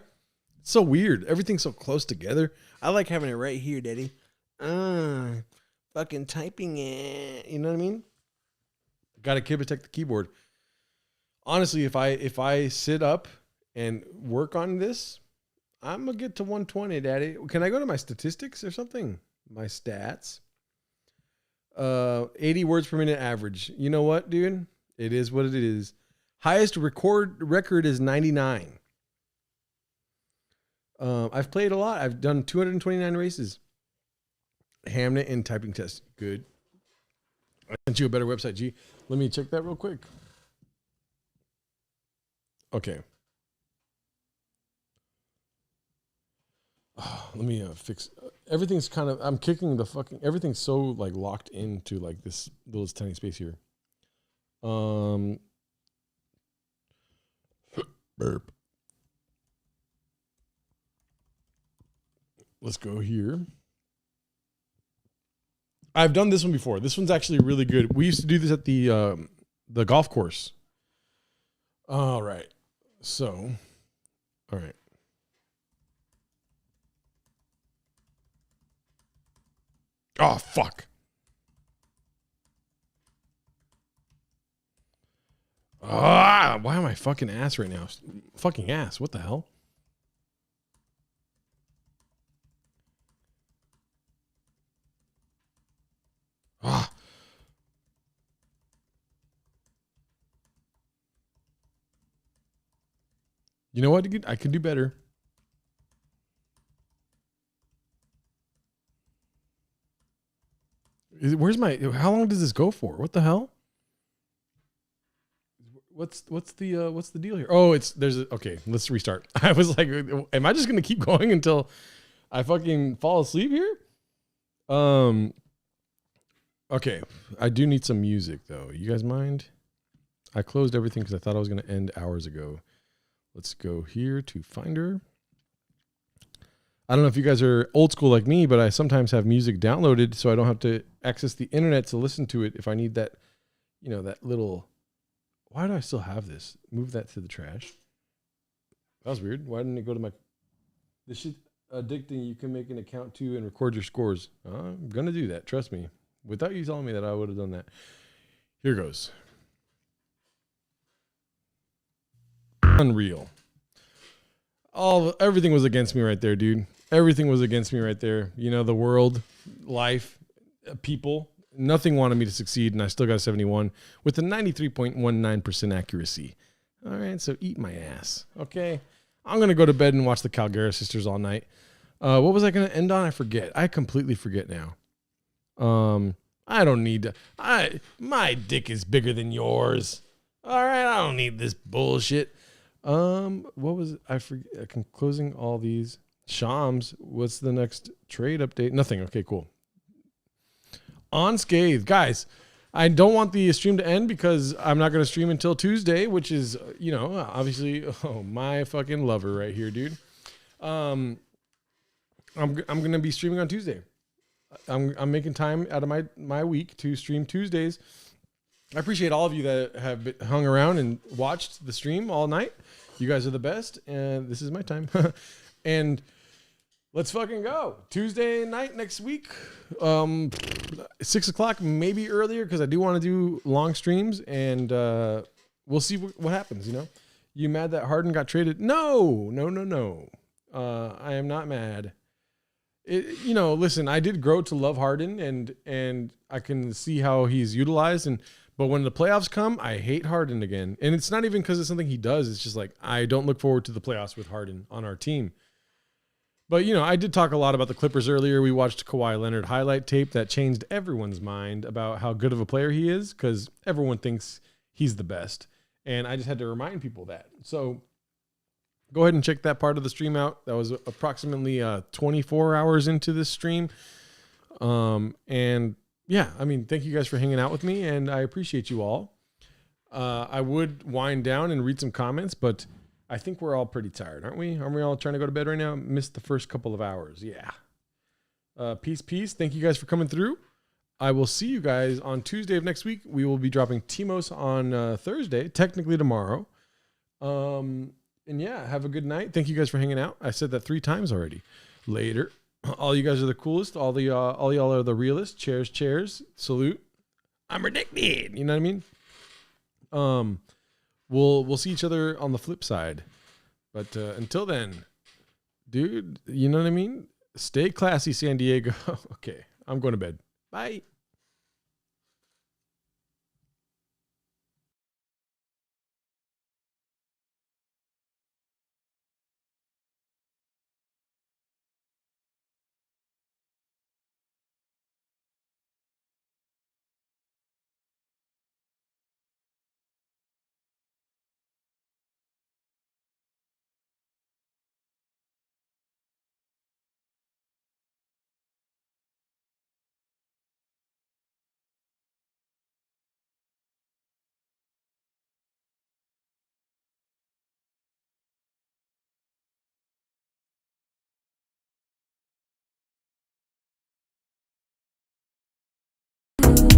It's so weird. Everything's so close together. I like having it right here, daddy. Fucking typing it. You know what I mean? Got to protect the keyboard. Honestly, if I sit up and work on this, I'm gonna get to 120, daddy. Can I go to my statistics or something? My stats. 80 words per minute average. You know what, dude? It is what it is. Highest record is 99. I've played a lot. I've done 229 races. Hamnet and typing test. Good. I sent you a better website, G. Let me check that real quick. Okay. Let me fix. Everything's kind of. I'm kicking the fucking. Everything's so like locked into like this little tiny space here. Burp. Let's go here. I've done this one before. This one's actually really good. We used to do this at the golf course. All right. So, all right. Oh, fuck. Ah, why am I fucking ass right now? Fucking ass. What the hell? Ah. You know what? I could do better. Where's my? How long does this go for? What the hell? What's the deal here? Oh, okay. Let's restart. I was like, am I just gonna keep going until I fucking fall asleep here? Okay. I do need some music though. You guys mind? I closed everything because I thought I was gonna end hours ago. Let's go here to Finder. I don't know if you guys are old school like me, but I sometimes have music downloaded so I don't have to access the internet to listen to it if I need that, that little. Why do I still have this? Move that to the trash. That was weird. Why didn't it go to my... This shit addicting. You can make an account too and record your scores. I'm going to do that. Trust me. Without you telling me that, I would have done that. Here goes. Unreal. Everything was against me right there, dude. Everything was against me right there. The world, life, people. Nothing wanted me to succeed, and I still got a 71 with a 93.19% accuracy. All right, so eat my ass, okay? I'm going to go to bed and watch the Calgary Sisters all night. What was I going to end on? I forget. I completely forget now. I don't need to. My dick is bigger than yours. All right, I don't need this bullshit. What was it? I forget. I'm closing all these. Shams, what's the next trade update? Nothing. Okay, cool. Unscathed. Guys, I don't want the stream to end because I'm not going to stream until Tuesday, which is, obviously, my fucking lover right here, dude. I'm going to be streaming on Tuesday. I'm making time out of my week to stream Tuesdays. I appreciate all of you that have hung around and watched the stream all night. You guys are the best, and this is my time. And let's fucking go. Tuesday night next week, 6 o'clock, maybe earlier, because I do want to do long streams, and we'll see what happens, You mad that Harden got traded? No. I am not mad. Listen, I did grow to love Harden, and I can see how he's utilized, but when the playoffs come, I hate Harden again. And it's not even because it's something he does. It's just like, I don't look forward to the playoffs with Harden on our team. But, I did talk a lot about the Clippers earlier. We watched Kawhi Leonard highlight tape that changed everyone's mind about how good of a player he is because everyone thinks he's the best. And I just had to remind people that. So go ahead and check that part of the stream out. That was approximately 24 hours into this stream. And yeah, thank you guys for hanging out with me, and I appreciate you all. I would wind down and read some comments, but I think we're all pretty tired, aren't we? Aren't we all trying to go to bed right now? Missed the first couple of hours. Yeah. Peace. Thank you guys for coming through. I will see you guys on Tuesday of next week. We will be dropping Timos on Thursday, technically tomorrow. And yeah, have a good night. Thank you guys for hanging out. I said that 3 times already. Later. All you guys are the coolest. All y'all are the realest. Cheers. Salute. I'm addicted. You know what I mean? We'll see each other on the flip side. But until then, dude, you know what I mean? Stay classy, San Diego. Okay, I'm going to bed. Bye.